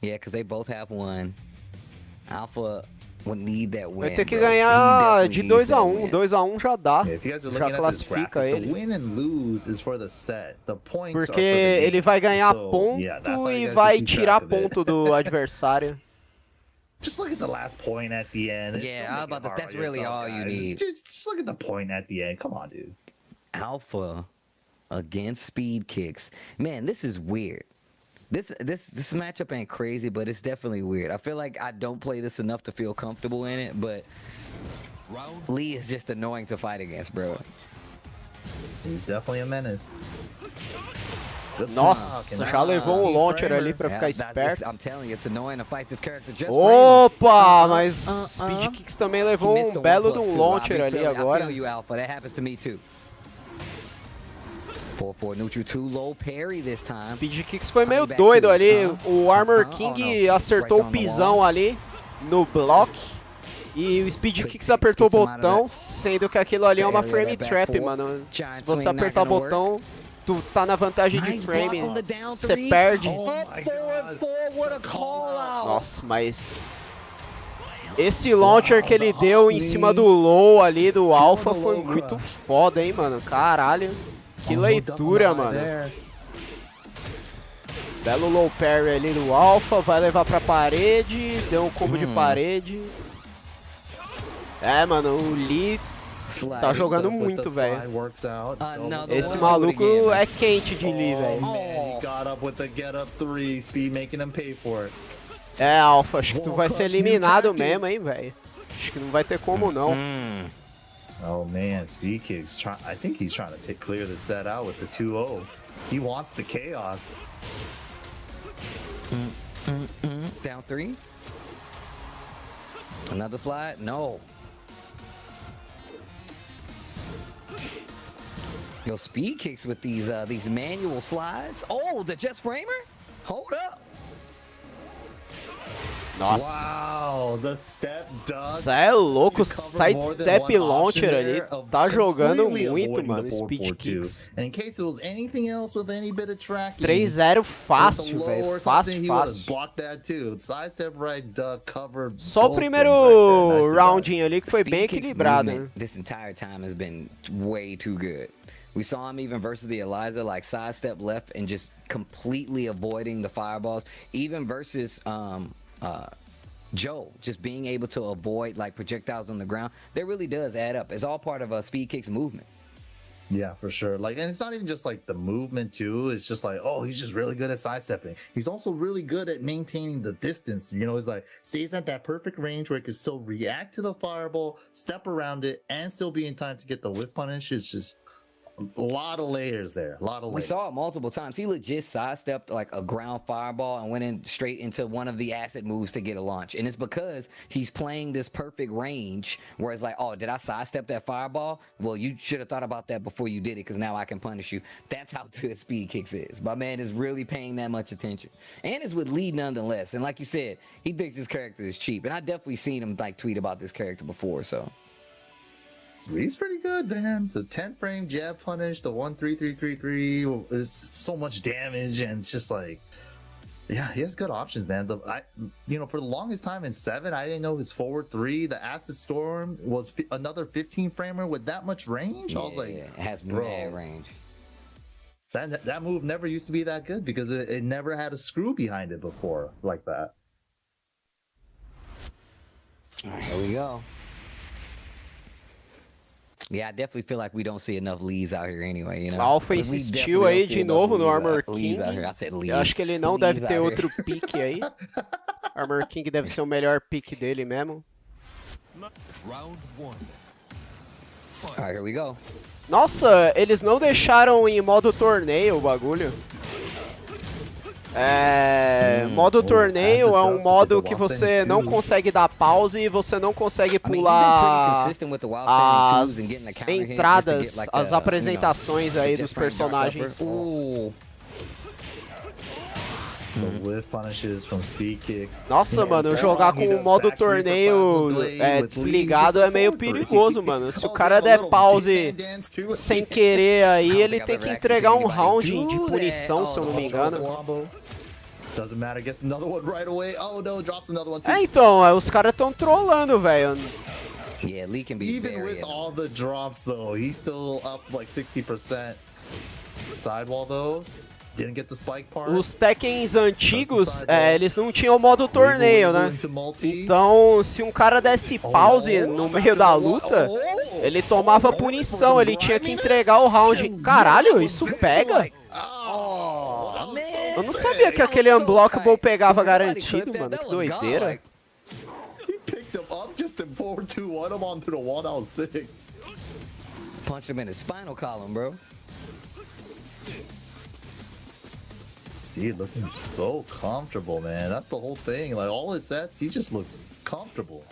yeah, because they both have one. Alpha would need that win. Vai ter que bro. He ganhar definitely de needs 2 a that 1. win. 2 a 1 já dá. If you guys are Já looking at this classifica graphic, ele. the win and lose is for the set. The points are for Porque the ele vai games. ganhar So, ponto yeah, that's how e you guys vai can keep tirar track of it. ponto do adversário. Just look at the last point at the end. Yeah, Don't I was make about it to- hard that's on really yourself, all you guys. need. Just look at the point at the end. Come on, dude. Alpha against Speed Kicks. Man, this is weird. This matchup ain't crazy, but it's definitely weird. I feel like I don't play this enough to feel comfortable in it, but Lee is just annoying to fight against, bro. He's definitely a menace. Good Nossa, block, já and levou um key launcher framer. ali pra ficar esperto. I'm telling you, it's annoying to fight this character just Opa, mas Speed Kicks também levou He missed um a belo 1+2. de um launcher I ali feel agora. you, Alpha. That happens to me too. 4-4 neutral 2 low parry this time. Speed Kicks foi meio Coming back doido to ali. us, O Armor oh, King no. acertou Right o on the pisão wall. ali no block. E o Speed Kicks apertou o Kicks him out of botão, sendo que aquilo ali é uma area, frame that back trap, four. mano. Giant Se você swing, not apertar o gonna work. botão, tu tá na vantagem de Nice block frame, on the down você three. perde. Oh my God. 4-4, what a call out. Nossa, mas esse launcher que ele deu em cima do low ali do Alpha foi low muito crush. foda, hein, mano. Caralho. Que leitura, mano. Belo low parry ali do Alpha, vai levar pra parede, deu um combo de parede. É, mano, o Lee Slide. tá jogando Up with muito, the velho. slide, works out. Another Esse one. maluco Do it again, é quente de Lee, Oh, velho. man, he got up with the get up 3, Speed making him pay for it. É, Alpha, acho que tu Wall vai ser crush, new eliminado tactics. mesmo, hein, velho. Acho que não vai ter como não. Oh man, Speed Kicks I think he's trying to clear the set out with the 2-0. He wants the chaos. Down 3. Another slide? No. Yo, Speed Kicks with these manual slides. Oh, the Just Framer? Hold up. Nossa. Wow, the step dog. Cê é louco, to cover more than sidestep one launcher option ali, there of tá jogando completely muito, avoiding mano, the Speed 4-4-2. Kicks. And in case it was anything else with any bit of tracking, 3-0 with fácil, a low velho, or something, fácil, he would have fácil. blocked that too. Sidestep right, duck, covered. Só o both primeiro things right there. Nicely done. roundinho ali que foi Speed bem Kicks equilibrado, né? movement this entire time has been way too good. We saw him even versus the Eliza, like sidestep left and just completely avoiding the fireballs. Even versus Joe, just being able to avoid like projectiles on the ground. That really does add up. It's all part of Speed Kick's movement. Yeah, for sure. Like, and it's not even just like the movement too. It's just like, oh, he's just really good at sidestepping. He's also really good at maintaining the distance. You know, he's like stays at that perfect range where he can still react to the fireball, step around it, and still be in time to get the whiff punish. It's just a lot of layers there. A lot of layers. We saw it multiple times. He legit sidestepped like a ground fireball and went in straight into one of the acid moves to get a launch. And it's because he's playing this perfect range where it's like, oh, did I sidestep that fireball? Well, you should have thought about that before you did it because now I can punish you. That's how good Speed Kicks is. My man is really paying that much attention. And it's with Lee nonetheless. And like you said, he thinks this character is cheap. And I definitely seen him like tweet about this character before, so. He's pretty good, man. The 10 frame jab punish, the 1-3-3-3-3 is so much damage, and it's just like, yeah, he has good options, man. For the longest time in 7, I didn't know his forward 3, the Acid Storm, was another 15 framer with that much range. I was like, it has bro, mad range. That move never used to be that good because it never had a screw behind it before like that. All right, here we go. Yeah, I definitely feel like we don't see enough Lees out here anyway, you know? Alpha We insistiu definitely aí don't see de enough novo no Lees Armor Lees King. out here. I said Lees. Eu acho que ele não Lees deve out ter here. outro pique aí. Armor King deve ser o melhor pique dele mesmo. Alright, here we go. Nossa, eles não deixaram em modo torneio o bagulho. Modo torneio é um modo que você não consegue dar pause e você não consegue pular as entradas, as apresentações aí dos personagens. Nossa, mano, jogar com o modo torneio desligado é meio perigoso, mano. Se o cara der pause sem querer aí, ele tem que entregar um round de punição, se eu não me engano. Doesn't matter, gets another one right away. Oh no, drops another one too. Então, os caras tão trollando, velho. Yeah, Lee can be Even with all the drops though, he's still up like 60%. Sidewall though, didn't get the spike part. Os Tekkens antigos, eles não tinham modo torneio, né? Então, se um cara desse pause no meio da luta, ele tomava punição, ele tinha que entregar o round. Caralho, isso pega? Eu não sabia que aquele unblockable pegava garantido, mano. Que doideira. He picked him up just in 4-2-1 him onto the wall. That was sick. Punch him in his spinal column, bro. Speed looking so comfortable, man. That's the whole thing. Like all his sets, he just looks comfortable.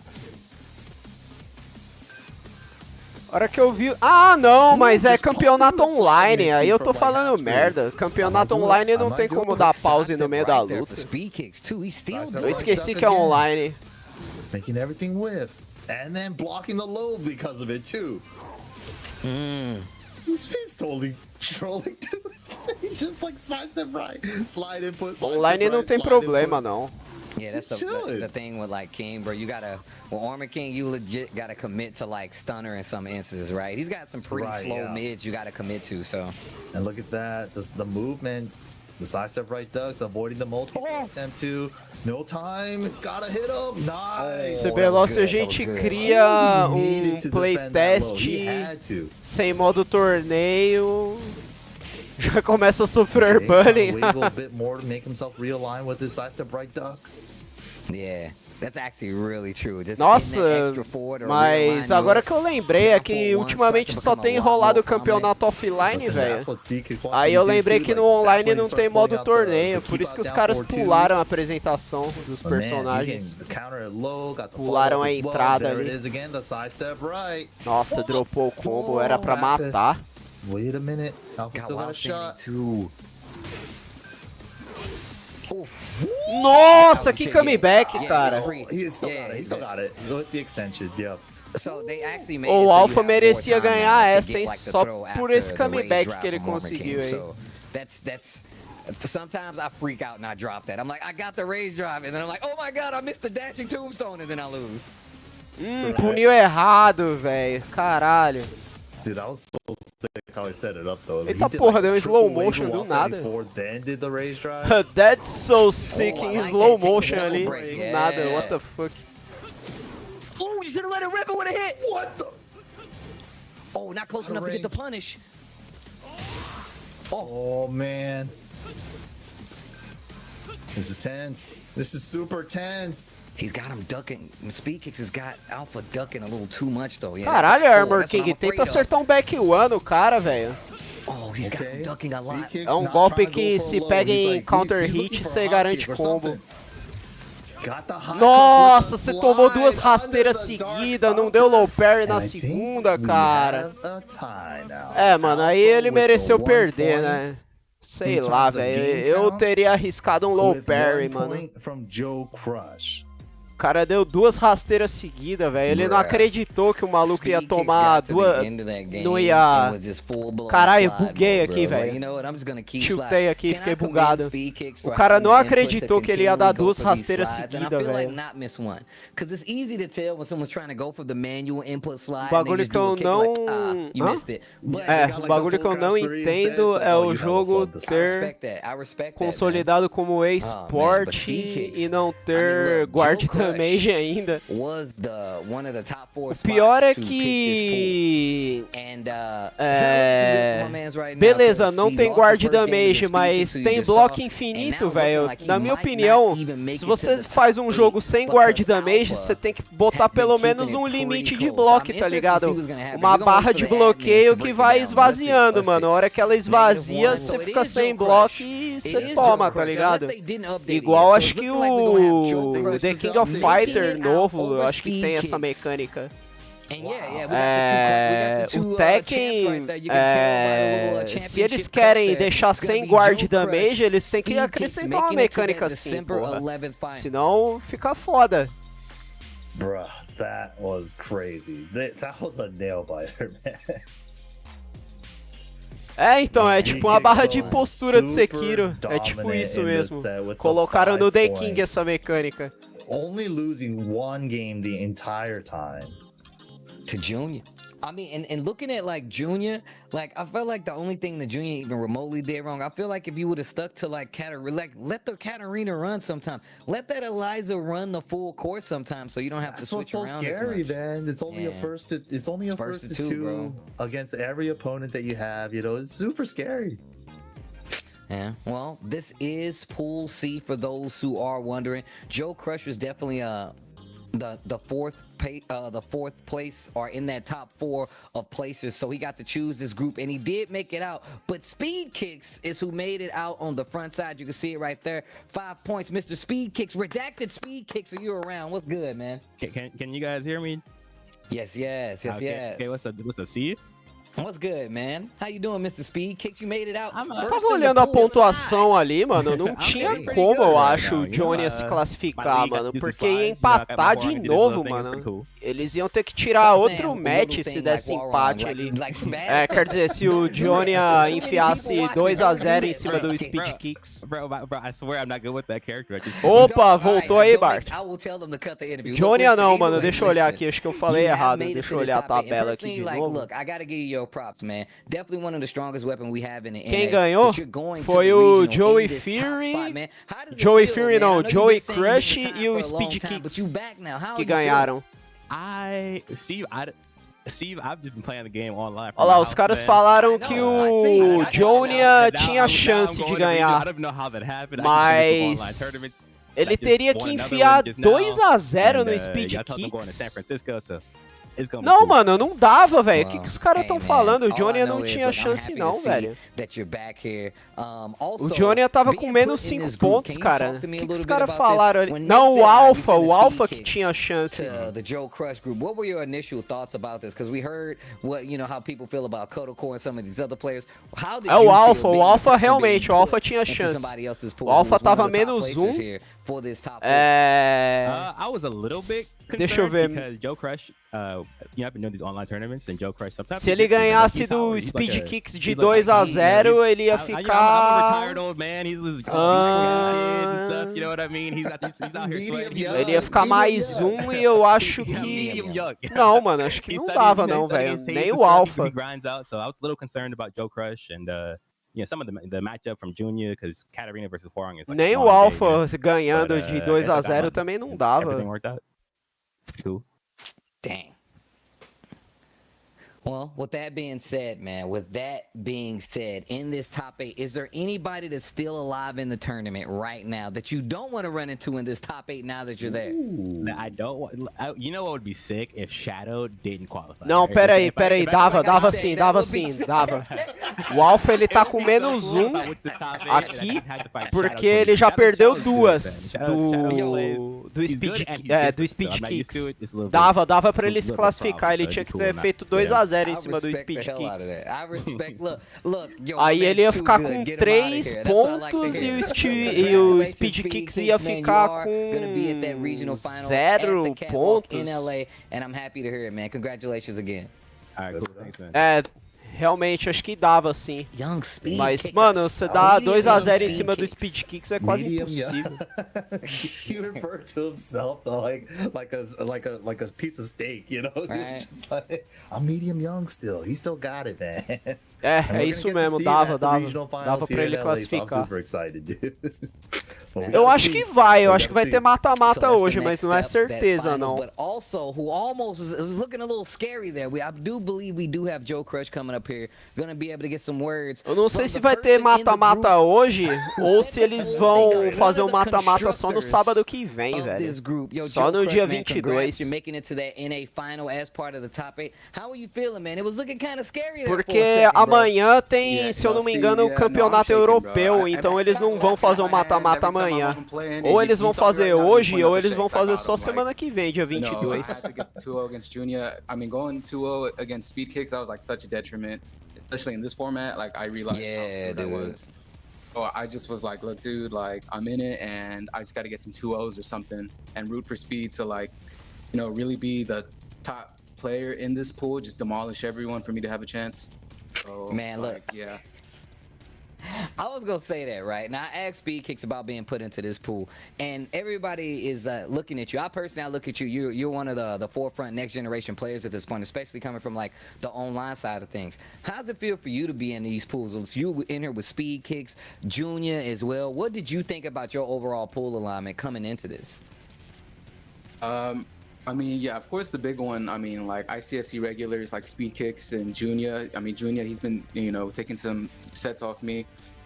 Hora que eu vi... Ah, não, mas é campeonato online. Aí eu tô falando merda. Campeonato online não tem como dar pause no meio da luta. Eu esqueci que é online. Making everything whiff. And then blocking the low because of it too. His feet's totally trolling too. He's just like slice and right. Slide input, Online não tem problema, não. Yeah, that's the thing with like King, bro. You gotta, well, Armor King, you legit gotta commit to like stunner in some instances, right? He's got some pretty slow mids you gotta commit to, so. And look at that, the movement, the sidestep right ducks, avoiding the multi attempt to, no time, gotta hit him, nice. Esse Velocio a gente cria um playtest sem modo torneio. Já começa a sofrer bullying. Yeah, that's actually really true. Nossa, mas agora que eu lembrei é que ultimamente só tem rolado o campeonato offline, velho. Aí eu lembrei que no online não tem modo torneio, por isso que os caras pularam a apresentação dos personagens. Pularam a entrada ali. Nossa, dropou o combo, era pra matar. Wait a minute, Alpha still got a shot. Nossa, que comeback, cara. He still got it. With the extension, yeah. O Alpha merecia ganhar essa, hein? Só por esse comeback que ele conseguiu aí. Sometimes I freak out and I drop that. I'm like, I got the rage drive, and then I'm like, oh my god, I missed the dashing tombstone, and then I lose. Puniu errado, velho. Caralho. Dude, that was so sick how he set it up though. Eita porra, deu um slow motion do nada. Then did the rage drive. That's so sick em slow motion ali. Do nada, what the fuck. Oh, you should have let it rip, it would have hit. What the? Oh, not close enough to get the punish. Oh man. This is tense. This is super tense. He's got him ducking. Speed Kicks has got Alpha ducking a little too much though. Yeah. Caralho, Armor King, tenta acertar um back one no cara, velho. Oh, he's got him ducking a lot. É um golpe que se pega em counter hit, você garante combo. Nossa, você tomou duas rasteiras seguidas, não deu low parry na segunda, cara. É, mano, aí ele mereceu perder, né? Sei lá, velho. Eu teria arriscado um low parry, mano. O cara deu duas rasteiras seguidas, velho. Ele não acreditou que o maluco ia tomar duas... Não ia... Caralho, buguei aqui, velho. Tiltei aqui, fiquei bugado. O cara não acreditou que ele ia dar duas rasteiras seguidas, velho. O bagulho que eu não... o bagulho que eu não entendo é o jogo ter consolidado como e-sport e não ter guard thumb. damage ainda. Was one of the top 4 O pior é spots to que... pick this pool. And, Beleza, não tem guard damage, mas tem bloco infinito, velho. Na minha opinião, se você faz um jogo sem guard damage, você tem que botar pelo menos um limite de bloco, tá ligado? Uma barra de bloqueio que vai esvaziando, mano. A hora que ela esvazia, você fica sem bloco e você toma, tá ligado? Igual acho que o The King of Fighter novo, eu acho que tem essa mecânica. O Tekken, se eles querem deixar sem guard damage, eles têm que acrescentar uma mecânica assim, porra. Senão fica foda. Bruh, that was crazy. That was a nail biter, man. Então, é tipo uma barra de postura de Sekiro. É tipo isso mesmo. Colocaram no The King essa mecânica. Only losing one game the entire time. To Junior. I mean, and looking at like Junior, like I felt like the only thing that Junior even remotely did wrong, I feel like if you would have stuck to like let the Katarina run sometime, let that Eliza run the full course sometimes, so you don't have to switch around. That's what's so scary, man. It's only a first to two bro. Against every opponent that you have. You know, it's super scary. Yeah, well, this is Pool C for those who are wondering. Joe Crush was definitely the fourth place or in that top 4 of places, so he got to choose this group and he did make it out. But Speed Kicks is who made it out on the front side. You can see it right there, 5 points. Mr. Speed Kicks, redacted Speed Kicks, are you around? What's good, man? Can you guys hear me? Yes. Okay, what's up, Steve? What's good, man? How you doing, Mr. Speed Kicks? You made it out. Eu tava olhando a pontuação ali, mano. Não tinha como, eu acho, o Johnny ia se classificar, mano. Porque ia empatar de novo, mano. Eles iam ter que tirar outro match se desse empate ali. Quer dizer, se o Johnny enfiasse 2-0 em cima do Speed Kicks. Opa, voltou aí, Bart. Johnny não, mano. Deixa eu olhar aqui. Acho que eu falei errado. Deixa eu olhar a tabela aqui de novo. Props, man. Definitely one of the strongest weapons we have in the Quem ganhou foi o Joey Fury, Joey Crush e o Speed Kicks que ganharam. Steve, I've just been playing the game online. Olha lá, os caras falaram que o Jonia tinha chance de ganhar, mas ele teria que enfiar 2-0 no Speed Kicks. Não, mano, não dava, velho. O que os caras estão falando? O Johnny não tinha chance não, velho. O Johnny tava com menos 5 pontos, cara. O que os caras falaram ali? Não, o Alpha que tinha chance. The Joe Crush group. What were your initial thoughts about this? Because we heard how people feel about Kodocore and some of these other players. How did o Alpha realmente, o Alpha tinha chance. O Alpha tava menos 1. I was a little bit concerned. Deixa eu ver. Because Joe Crush, I've been doing these online tournaments and Joe Crush sometimes. Se ele ganhasse do Speed Kicks de 2-0, ele ia ficar. Ele ia ficar mais 1 e eu acho que. Não, mano, acho que não dava não, velho. Nem o Alpha. Some of the matchup from Junior, because Katarina versus Hwoarang is like nem o Alpha ganhando de 2-0 também não dava. Everything worked out. It's pretty cool. Dang. Well, with that being said, in this top 8, is there anybody that's still alive in the tournament right now that you don't want to run into in this top 8 now that you're there? I don't want. You know what would be sick if Shadow didn't qualify. Não, peraí, dava sim. O Alpha ele tá com menos 1 aqui, porque ele já perdeu 2 do Speed Kicks. Dava pra ele se classificar, ele tinha que ter feito 2-0 em cima do Speed Kicks. Aí ele ia ficar com 3 pontos e o Speed Kicks ia ficar com 0 pontos. Realmente, acho que dava sim. Mas, mano, você dá 2-0 em cima do Speed Kicks é quase impossível. He referred to himself like a piece of steak, you know? Right. Just like, I'm medium young still. He still got it, man. É, And é we're isso gonna get to mesmo, see dava, it at the dava. regional finals Dava pra here ele in LA, so I'm classificar. super excited, dude. But we Eu gotta acho see. que vai, eu We acho que gotta vai see. ter So mata-mata that's the hoje, mas next não é step, that certeza, finals, não. but also who almost was looking a little scary there. I do believe we do have Joe Crush coming up here, gonna be able to get some words. Eu não sei from se the vai ter person in the mata-mata group hoje who ou set se this eles whole vão thing up. fazer One o of the mata-mata só no constructors sábado que vem, of velho. this group. Yo, Só Joe no Crush, dia man, congrats. 22. You're making it to that NA final as part of the top 8. How are you feeling, man? It was looking kind of scary there for a Porque second, bro. amanhã tem, Yeah, se eu não me Steve, engano, o yeah, no, I'm campeonato shaking, bro. europeu, então eles não vão fazer o mata-mata amanhã. Ou eles vão fazer hoje, ou eles vão fazer só semana que vem, dia No, I 22. had to get the 2-0 against Junior. I mean, going 2-0 against Speed Kicks, that was like such a detriment, especially in this format. Like, I realized Yeah, how good that dude. was. So I just was like, look, dude, like, I'm in it, and I just got to get some 2-0s or something and root for Speed to, like, you know, really be the top player in this pool, just demolish everyone for me to have a chance. So, Man, look. like, yeah. I was gonna say that, right? Now I asked Speed Kicks about being put into this pool, and everybody is looking at you. I personally, look at you. You're one of the forefront next generation players at this point, especially coming from like the online side of things. How's it feel for you to be in these pools? Was you in here with Speed Kicks, Junior as well? What did you think about your overall pool alignment coming into this? I mean, yeah, of course, the big one, I mean, like ICFC regulars like Speed Kicks and Junior. I mean, Junior, he's been, you know, taking some sets off me.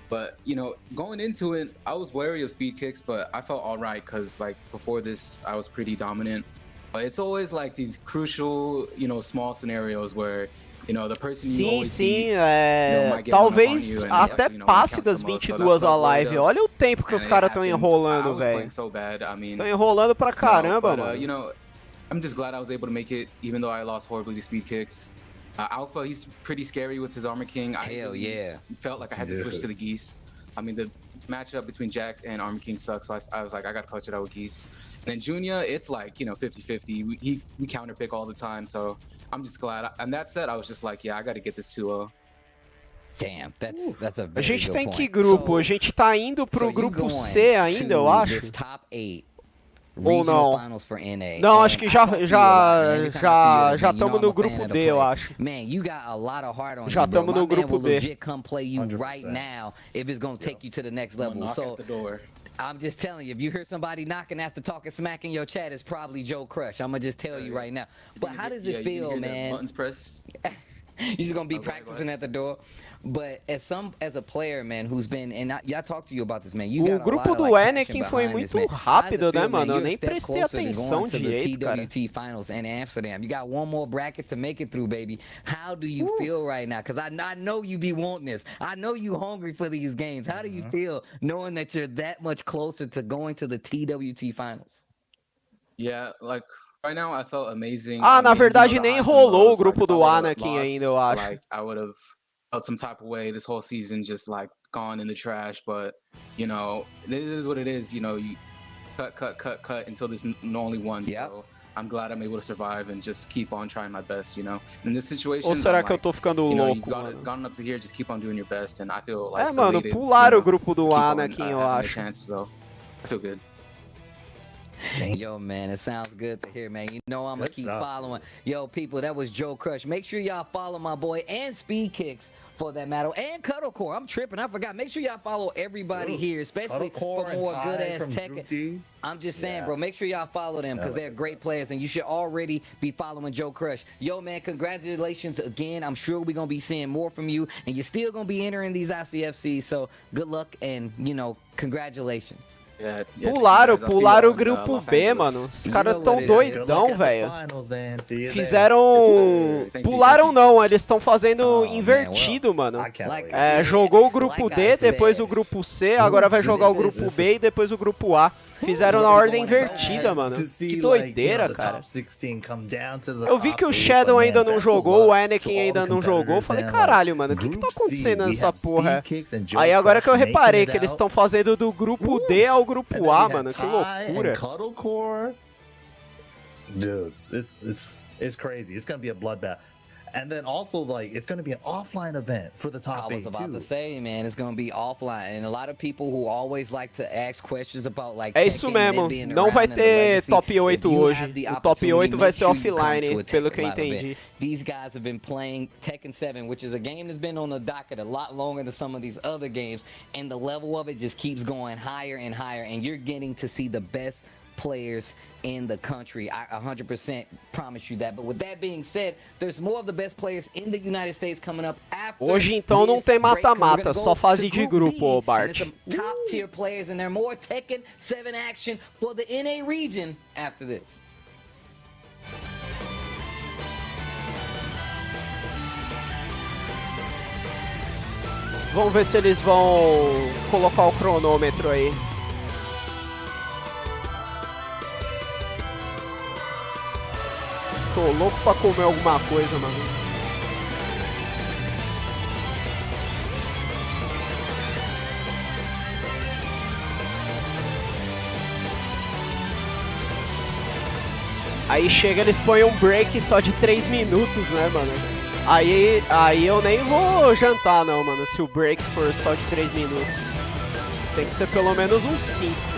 But, you know, going into it, I was wary of Speed Kicks, but I felt all right because, like, before this, I was pretty dominant. But it's always like these crucial, you know, small scenarios where, you know, the person you Sim, always sim, beat, might get one up on talvez you and, até you know, passe counts das the most. So 22 that's a what I was live. worried of. Olha o tempo que os And it caras estão happens. enrolando, I was velho. playing so bad. I mean, Estão enrolando pra caramba, but, mano. you know, I'm just glad I was able to make it, even though I lost horribly to Speed Kicks. Alpha, he's pretty scary with his Armor King. Hell yeah. Felt like I had to switch to the Geese. I mean, the matchup between Jack and Armor King sucks, so I was like, I gotta clutch it out with Geese. And then Junior, it's like, you know, 50-50. We counter pick all the time, so I'm just glad. And that said, I was just like, yeah, I gotta get this 2-0. Damn, that's a A very gente good tá em point. que grupo? So- A gente tá indo pro so you grupo going C ainda, eu to acho. this top 8 Ou regional não? finals for NA. Não, And acho que I já talk to you a lot, man. Every time I see you, já man, you know estamos I'm no a fan grupo of the D, eu play. acho. Man, you got a lot of heart on Já you, bro. estamos My no man grupo will B. legit come play you 100%. right now if it's gonna take you to the next level. Knock So at the door. I'm just telling you, if you hear somebody knocking after talking smack in your chat, it's probably Joe Crush. I'm gonna just tell you right now. But how does it feel, the man? buttons press. You're just gonna be Okay, go practicing ahead. at the door. But as a player, man, who's been and I talked to you about this, man. You O got a grupo lot of, do like, Anakin passion foi behind this, muito man. rápido, How does it né, feel, man? mano? Eu You're a nem step prestei closer to atenção going to the direito, cara. TWT finals in Amsterdam. You got one more bracket to make it through, baby. How do you feel right now? Because I know you be wanting this. I know you hungry for these games. How do you feel knowing that you're that much closer to going to the TWT finals? Yeah, like right now I felt amazing. Ah, I na mean, you know, verdade the nem highs and rolou o lows, like, grupo if I do would've Anakin lost, ainda, eu acho. like I would have felt some type of way this whole season, just like gone in the trash. But you know, it is what it is. You know, you cut until there's only one. Yep. So I'm glad I'm able to survive and just keep on trying my best. You know, in this situation, Ou será I'm que eu like, tô ficando you know, louco, you've got mano? gotten up to here, just keep on doing your best, and I feel like É, mano, elated, pularam you o grupo do keep on, Anakin, eu having a acho. chance, so I feel good. Yo, man, it sounds good to hear, man. You know I'm gonna Good keep stuff. following. Yo, people, that was Joe Crush. Make sure y'all follow my boy and Speed Kicks for that matter, and Cuddlecore. I'm tripping. I forgot. Make sure y'all follow everybody here, especially for more good ass Tekken. I'm just saying, Yeah. bro. Make sure y'all follow them because they're great players, and you should already be following Joe Crush. Yo, man, congratulations again. I'm sure we're gonna be seeing more from you, and you're still gonna be entering these ICFCs. So good luck, and you know, congratulations. Yeah, Pularam, thank you guys. I'll see pularam o y'all in, grupo Los B, Angeles. mano. Os You caras know tão what it is. doidão, velho. Fizeram. Yes, sir. Thank you, Pularam thank you. não, eles estão fazendo Oh, invertido, mano. Like É, I jogou o said, grupo like D, I depois said. o grupo C, agora vai jogar o grupo B e depois o grupo A. Fizeram na ordem invertida, mano. Que doideira, cara. Eu vi que o Shadow ainda não jogou, o Anakin ainda não jogou. Eu falei, caralho, mano, o que tá acontecendo nessa porra? Aí agora que eu reparei que eles estão fazendo do grupo D ao grupo A, mano. Que loucura. Dude, it's crazy. It's gonna be a bloodbath. And then also, like, it's going to be an offline event for the top 8 I was about too. to say, man, it's gonna be offline, and a lot of people who always like to ask questions about like. É isso mesmo, não vai ter top 8 hoje. O top 8 vai ser offline, pelo que eu entendi. These guys have been playing Tekken 7, which is a game that's been on the docket a lot longer than some of these other games, and the level of it just keeps going higher and higher, and you're getting to see the best players in the country. I 100% promise you that. But with that being said, there's more of the best players in the United States coming up after. Hoje então não tem mata-mata, só fase de grupo, Bart. Some top tier players, and there are more Tekken 7 action for the NA region after this. Vamos ver se eles vão colocar o cronômetro aí. Tô louco pra comer alguma coisa, mano. Aí chega, eles põem um break só de 3 minutos, né, mano? Aí eu nem vou jantar, não, mano, se o break for só de 3 minutos. Tem que ser pelo menos uns 5.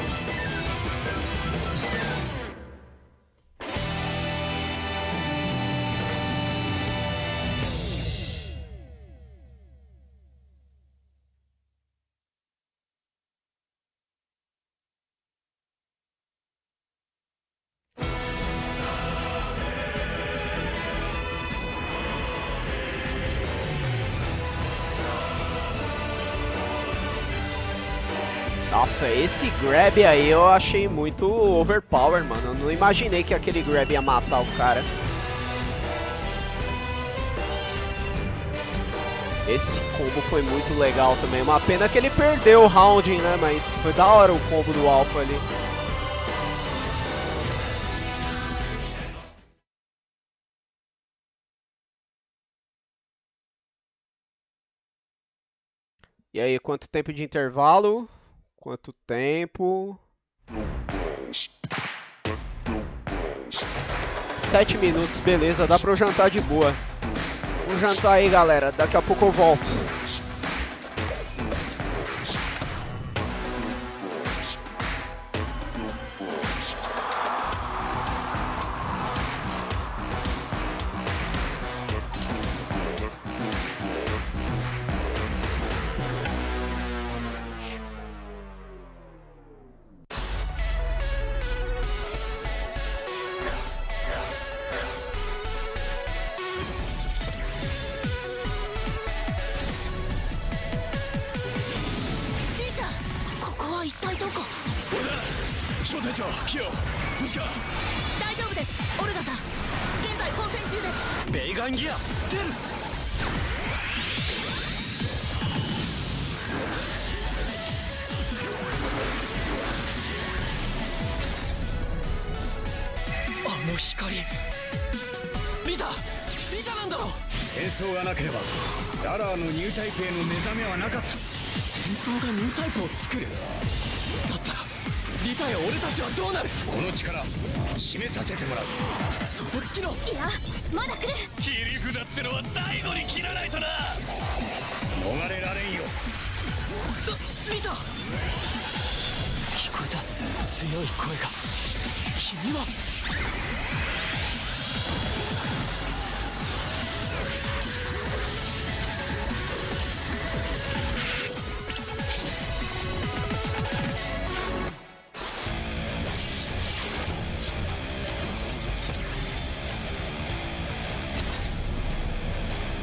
Nossa, esse grab aí eu achei muito overpower, mano. Eu não imaginei que aquele grab ia matar o cara. Esse combo foi muito legal também. Uma pena que ele perdeu o round, né? Mas foi da hora o combo do Alpha ali. E aí, quanto tempo de intervalo? Quanto tempo? 7 minutos, beleza, dá pra eu jantar de boa. Vou jantar aí, galera, daqui a pouco eu volto. This is the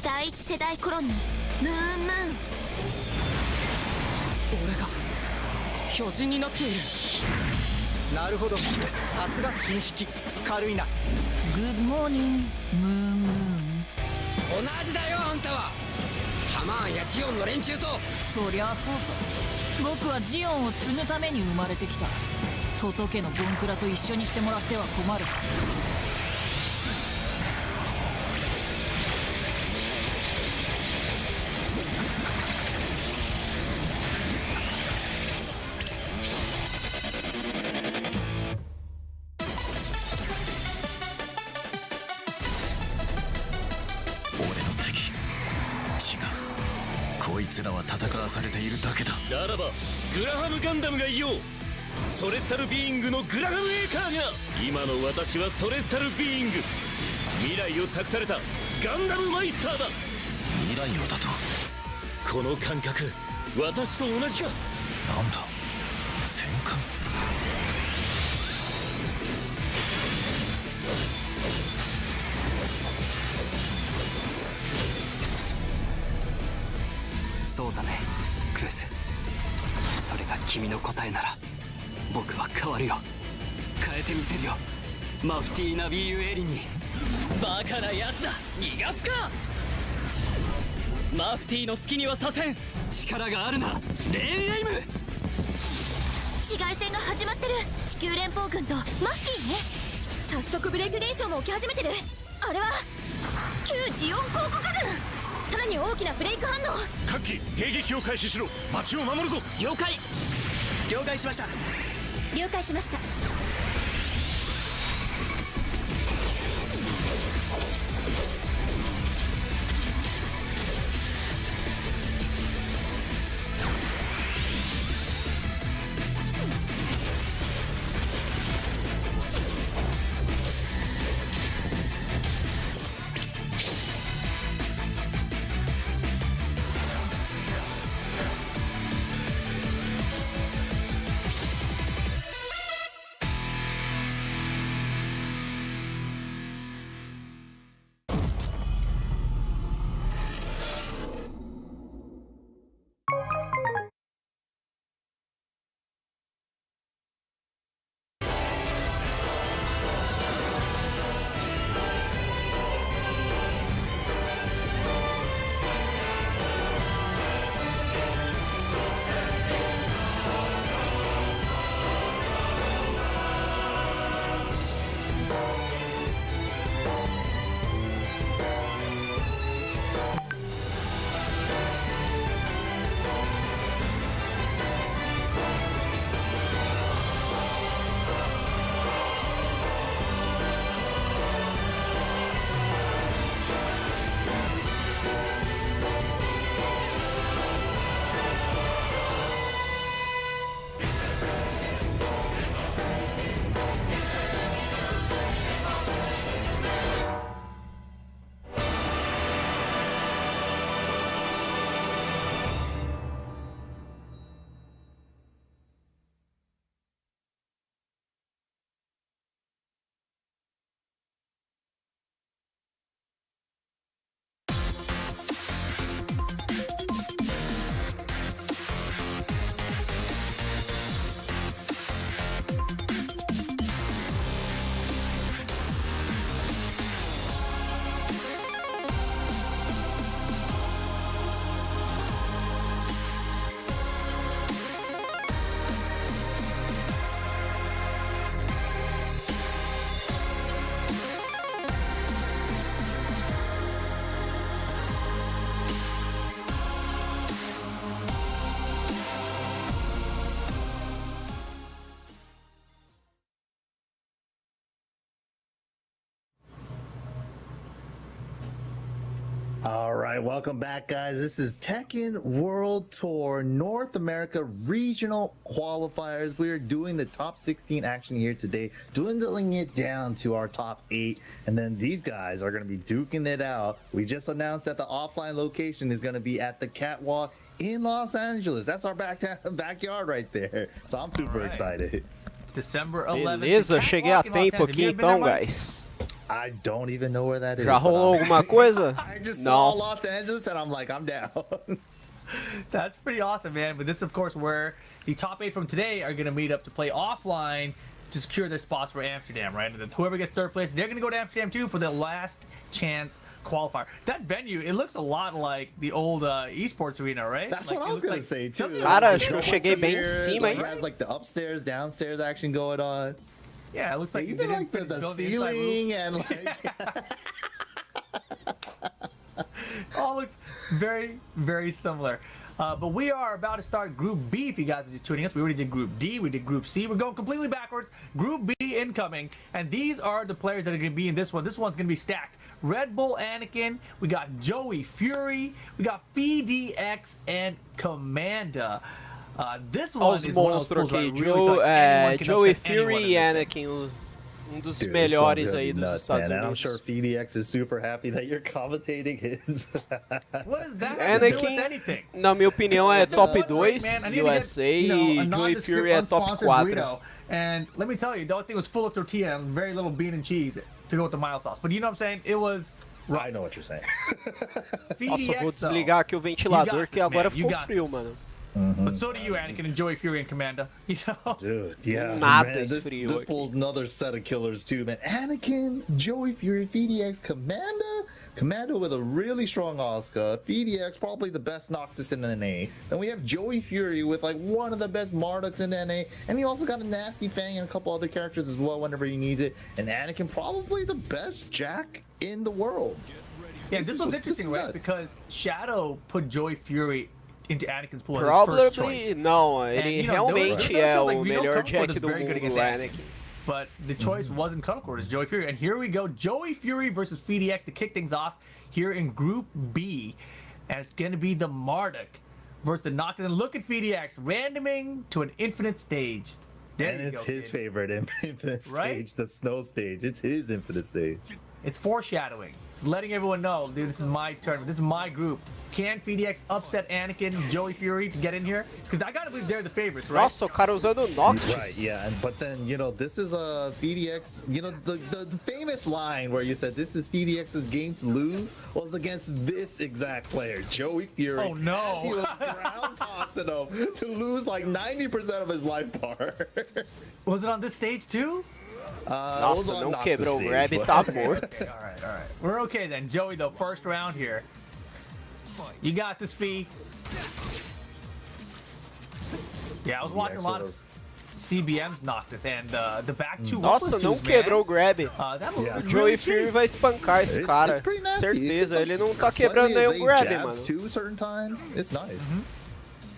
第一世代コロニームーンムーン。俺が巨人になっている。なるほど、さすが新式。軽いな。グッドモーニングムーンムーン。同じだよ、あんたは。ハマーンやジオンの連中と。そりゃあそうさ。僕はジオンを継ぐために生まれてきた。トト家のボンクラと一緒にしてもらっては困る。こいつらは戦わされているだけだ。ならばグラハムガンダムがいよう。ソレスタルビーイングのグラハムエーカーが。今の私はソレスタルビーイング、未来を託されたガンダムマイスターだ。未来をだと。この感覚、私と同じか。なんだ、戦艦。そうだね、クレス。それが君の答えなら僕は変わるよ。変えてみせるよ、マフティー・ナビーユ・エリンに。バカなやつだ、逃がすか。マフティーの好きにはさせん。力があるな、レーンエイム。市街戦が始まってる。地球連邦軍とマフティーね。早速ブレイク現象も起き始めてる。あれは旧ジオン広告軍。さらに大きなブレイク反応。各機迎撃を開始しろ。街を守るぞ。了解。了解しました。了解しました。All right, welcome back, guys. This is Tekken World Tour North America Regional Qualifiers. We are doing the top 16 action here today, dwindling it down to our top 8, and then these guys are going to be duking it out. We just announced that the offline location is going to be at the Catwalk in Los Angeles. That's our backyard right there. So I'm super excited. December 11th. Beleza, cheguei a tempo aqui então, guys. I don't even know where that is. Já rolou alguma coisa? I just saw Não. Los Angeles and I'm like, I'm down. That's pretty awesome, man. But this is, of course, where the top 8 from today are going to meet up to play offline to secure their spots for Amsterdam, right? And then whoever gets third place, they're going to go to Amsterdam too for their last chance qualifier. That venue, it looks a lot like the old esports arena, right? That's like, what I was gonna say too. Cara, acho que eu cheguei bem em cima, hein? It has like the upstairs, downstairs action going on. Yeah, it looks like even like the ceiling and like. All looks very, very similar. But we are about to start Group B. If you guys are just tuning us, we already did Group D, we did Group C. We're going completely backwards. Group B incoming, and these are the players that are going to be in this one. This one's going to be stacked. Red Bull Anakin, we got Joey Fury, we got PDX, and Commanda. This one Olha os is one of those monstros pools where I aqui. really thought anyone can Joey upset anyone Fury in e this thing. Anakin, dos Dude, melhores this one's aí gonna be dos nuts, Estados man. And I'm Unidos. sure PDX is super happy that you're commentating his. What does that have to do with anything? Na minha opinião, é top 2 Man, I need to USA get, you know, e a Joey Fury é top unsponsored 4. burrito. And let me tell you, the whole thing was full of tortilla and very little bean and cheese to go with the mild sauce. But you know what I'm saying? It was rough. I know what you're saying. Nossa, vou desligar aqui o ventilador que agora ficou frio, mano. But so do you, Anakin, and Joey Fury and Commander. You know? Dude, yeah. Nada Man, is frio this aqui. pulls another set of killers too, man. Anakin, Joey Fury, PDX, Commando with a really strong Asuka. PDX probably the best Noctis in NA. Then we have Joey Fury with like one of the best Marduks in NA. And he also got a nasty Fang and a couple other characters as well whenever he needs it. And Anakin probably the best Jack in the world. Yeah, this was interesting, right? Because Shadow put Joey Fury into Anakin's pool as his Probably first choice. não, ele And, you know, realmente é o we know melhor Cuddlecore Jack is do very good mundo, against Anakin. But the choice wasn't Cuddlecore, it's Joey Fury. And here we go, Joey Fury versus PDX to kick things off here in Group B. And it's going to be the Marduk versus the Noctis. And look at PDX, randoming to an infinite stage. There And you it's go, his kid. favorite infinite Right? stage, the snow stage. It's his infinite stage. It's foreshadowing. It's letting everyone know, dude, this is my tournament. This is my group. Can PDX upset Anakin, Joey Fury to get in here? Because I gotta believe they're the favorites, right? Nossa, o cara usando Noctis. Right, yeah, but then, you know, this is a PDX, you know, the famous line where you said this is PDX's game to lose was against this exact player, Joey Fury. Oh, no. As he was ground tossing him to lose like 90% of his life bar. Was it on this stage too? Nossa, não quebrou o grab e tá morto. Okay, all right. We're okay then. Joey, though, first round here. You got this, Fee. Yeah, I was watching a lot of CBM's Noctis, and the back two. Nossa, não quebrou o grab. That O Joey Fury vai espancar esse cara. Certeza, ele não tá quebrando nenhum grab, mano. Too, certain times, it's nice.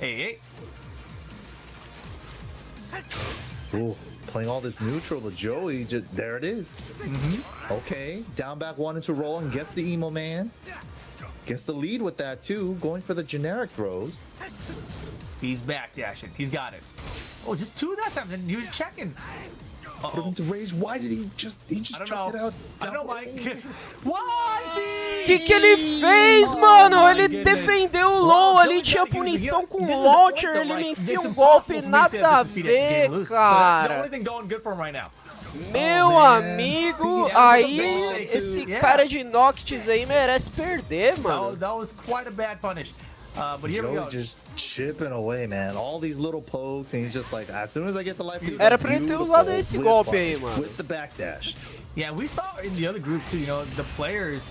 Hey. Ooh, playing all this neutral to Joey, just there it is. Okay, down back one into roll and gets the emo man. Gets the lead with that too, going for the generic throws. He's back dashing. He's got it. Oh, just two that time. And he was checking. Put him into rage. Why did he just chuck it out? I don't know, Mike. Why? Que ele fez, mano? Ele defendeu o LoL ali, tinha punição com o launcher, ele me enfia um golpe nada a ver, cara. Meu amigo, aí esse cara de Noctis aí merece perder, mano. That was quite a bad punish. But here we go. Just chipping away, man. All these little pokes, and he's just like, as soon as I get the life lead, Era pra ele ter usado esse golpe aí, mano. With the backdash. Yeah, we saw in the other groups too, you know, the players,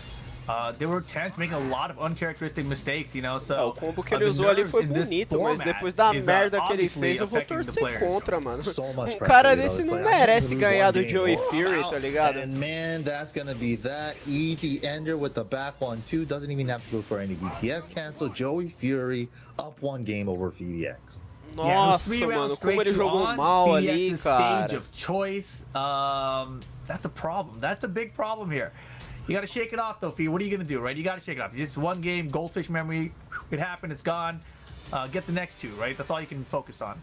they were tense, making a lot of uncharacteristic mistakes, you know, so... O combo que ele usou ali foi bonito, mas depois da merda que ele fez, eu vou torcer contra, mano. Um cara desse não merece ganhar do Joey Fury, tá ligado? And man, that's gonna be that easy ender with the back one too. Doesn't even have to go for any BTS cancel. Joey Fury up one game over VDX. Nossa, mano, como ele jogou mal ali, cara. Stage of choice. That's a problem. That's a big problem here. You got to shake it off, though, Fee. What are you going to do, right? You got to shake it off. Just one game, goldfish memory. It happened. It's gone. Get the next two, right? That's all you can focus on.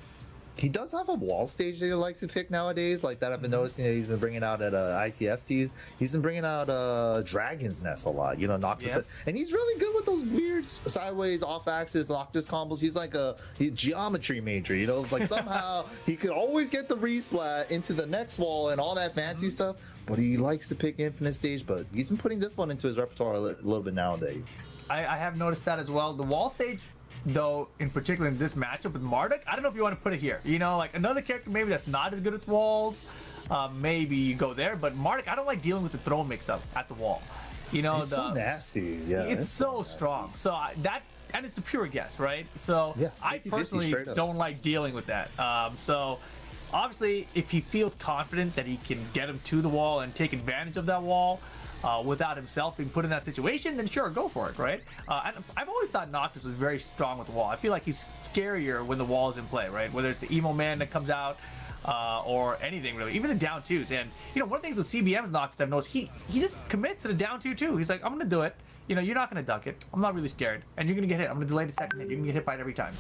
He does have a wall stage that he likes to pick nowadays, like that I've been noticing that he's been bringing out at ICFCs. He's been bringing out Dragon's Nest a lot, you know, Noctis. Yep. And he's really good with those weird sideways, off-axis, Noctis combos. He's like he's geometry major, you know? It's like somehow he could always get the resplat into the next wall and all that fancy stuff, but he likes to pick Infinite Stage, but he's been putting this one into his repertoire a little bit nowadays. I have noticed that as well. The wall stage, though, in particular in this matchup with Marduk, I don't know if you want to put it here. You know, like another character maybe that's not as good with walls, maybe you go there. But Marduk, I don't like dealing with the throw mix-up at the wall. You know, it's so nasty. Yeah, it's so strong. So and it's a pure guess, right? So yeah, 50, I personally don't like dealing with that. So obviously, if he feels confident that he can get him to the wall and take advantage of that wall, without himself being put in that situation, then sure, go for it, right? And I've always thought Noctis was very strong with the wall. I feel like he's scarier when the wall is in play, right? Whether it's the emo man that comes out or anything really, even the down twos. And you know, one of the things with CBM's Noctis I've noticed, he just commits to the down two too. He's like, I'm gonna do it. You know, you're not gonna duck it. I'm not really scared, and you're gonna get hit. I'm gonna delay the second hit. You're gonna get hit by it every time.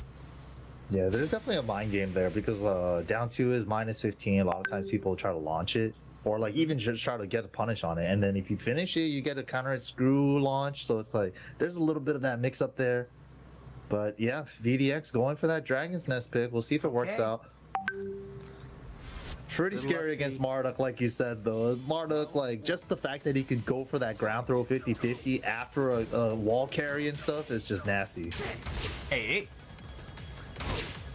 Yeah, there's definitely a mind game there because down two is minus 15. A lot of times people try to launch it. Or like even just try to get a punish on it, and then if you finish it, you get a counter screw launch. So it's like there's a little bit of that mix up there. But yeah, VDX going for that Dragon's Nest pick. We'll see if it works out. It's pretty scary against Marduk, like you said though. Marduk, like just the fact that he could go for that ground throw 50-50 after a wall carry and stuff is just nasty. Hey.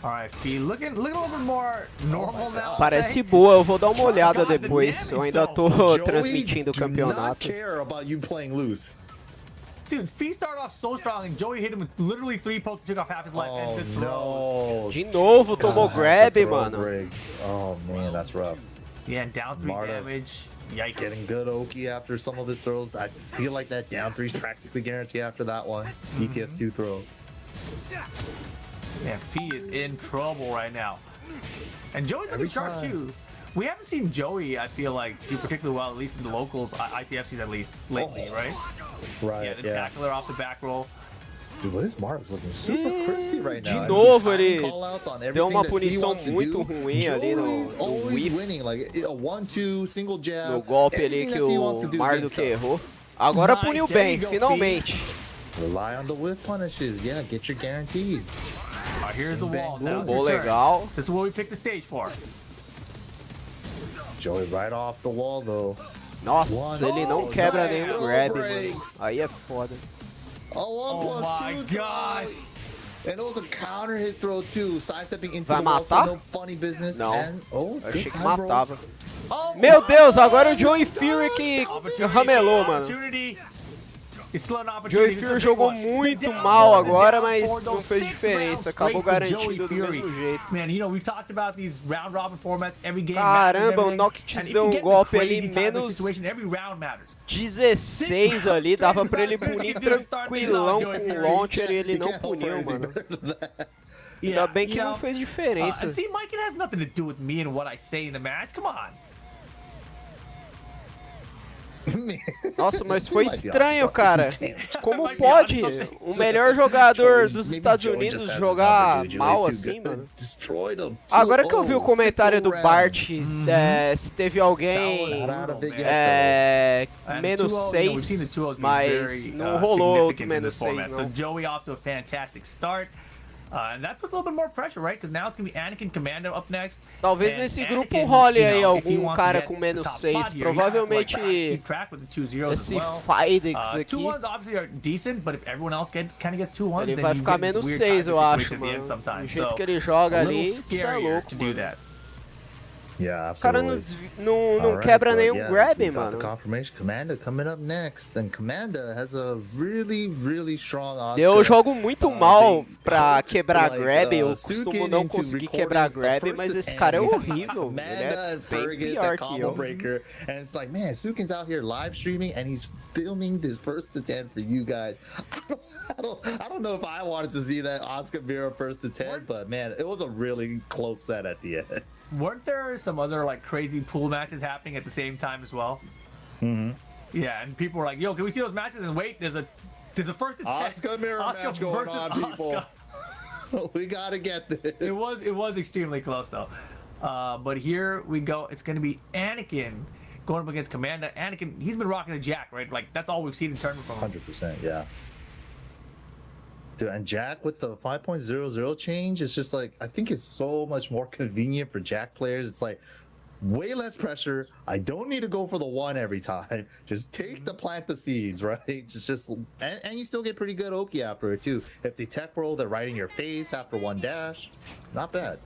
Alright, Fee, looking a little bit more normal now. Parece boa, eu vou dar uma olhada depois. Eu ainda tô transmitindo o campeonato. Dude, Fee started off so strong and Joey hit him with literally 3 pokes and took off half his life. Oh no! De novo tomou grab, mano. Oh man, that's rough. Yeah, and down 3 damage. Yikes. Getting good Oki after some of his throws. I feel like that down 3 is practically guaranteed after that one. ETS 2 throw. Yeah, Fee is in trouble right now. And Joey's looking sharp too. We haven't seen Joey, I feel like, do particularly well, at least in the locals, ICFCs at least, lately, right? Right, yeah. The tackler off the back roll. Dude, what is Mark's looking super crispy right now? De novo, ele deu uma punição muito ruim ali no whip. Winning, like a 1-2, single jab. No golpe ali que o Marduk errou. Agora puniu bem, finalmente. Rely on the whiff punishes. Yeah, get your guarantees. Alright, here's the wall. Now legal. This is what we picked the stage for. Joey right off the wall though. Nossa, ele não quebra nenhum grab, mano. Aí é foda. Oh my gosh! And it was a counter hit throw too, sidestepping into Vai the wall, so matar? no funny business. Não, And, eu achei que matava. Meu Deus, agora o Joey Fury que ramelou, mano. Joey Fury jogou muito mal agora, mas não fez diferença. Acabou garantindo do mesmo jeito. Caramba, o Noctis deu um golpe ali menos 16 ali. Dava pra ele punir tranquilão com o launcher e ele não puniu, mano. Ainda bem que não fez diferença. See, Mike, it has nothing to do with me and what I say in the match. Come on. Nossa, mas foi estranho, cara. Como pode o melhor jogador dos Estados Unidos jogar mal assim, mano? Agora que eu vi o comentário do Bart, se teve alguém menos 6, mas não rolou outro menos 6, não. Joey off to a fantastic start. And that puts a little bit more pressure, right? Because now it's going to be Anakin Commando up next. Talvez nesse grupo role aí algum cara com menos 6. Provavelmente esse Fidex aqui. 2-1s obviously are decent, but if everyone else kind of gets 2-1s, ele vai ficar menos 6, eu acho, mano. Do jeito que ele joga ali, isso é louco, mano. Yeah, o cara não quebra nenhum grab, mano. The confirmation, Commanda coming up next, and Commanda has a really strong Oscar. Eu jogo muito mal pra quebrar grab, eu costumo não conseguir quebrar grab, mas esse cara é horrível. Ele é bem pior que eu. And it's like, man, Sukin's out here live streaming, and he's filming this first to 10 for you guys. I don't know if I wanted to see that Oscar Mira first to 10, but man, it was a really close set at the end. Weren't there some other like crazy pool matches happening at the same time as well? Mm-hmm. Yeah, and people were like, "Yo, can we see those matches?" And wait, there's a first to 10 Oscar Mira match going on, people. We gotta get this. It was extremely close though. But here we go. It's gonna be Anakin going up against Commander. Anakin, he's been rocking the Jack, right? Like that's all we've seen in tournament from him. 100%, yeah. Dude, and Jack with the 5.00 change, it's just like, I think it's so much more convenient for Jack players. It's like way less pressure. I don't need to go for the one every time. Just take the plant the seeds, right? Just and you still get pretty good Oki after it too. If they tech roll, they're right in your face after one dash. Not bad.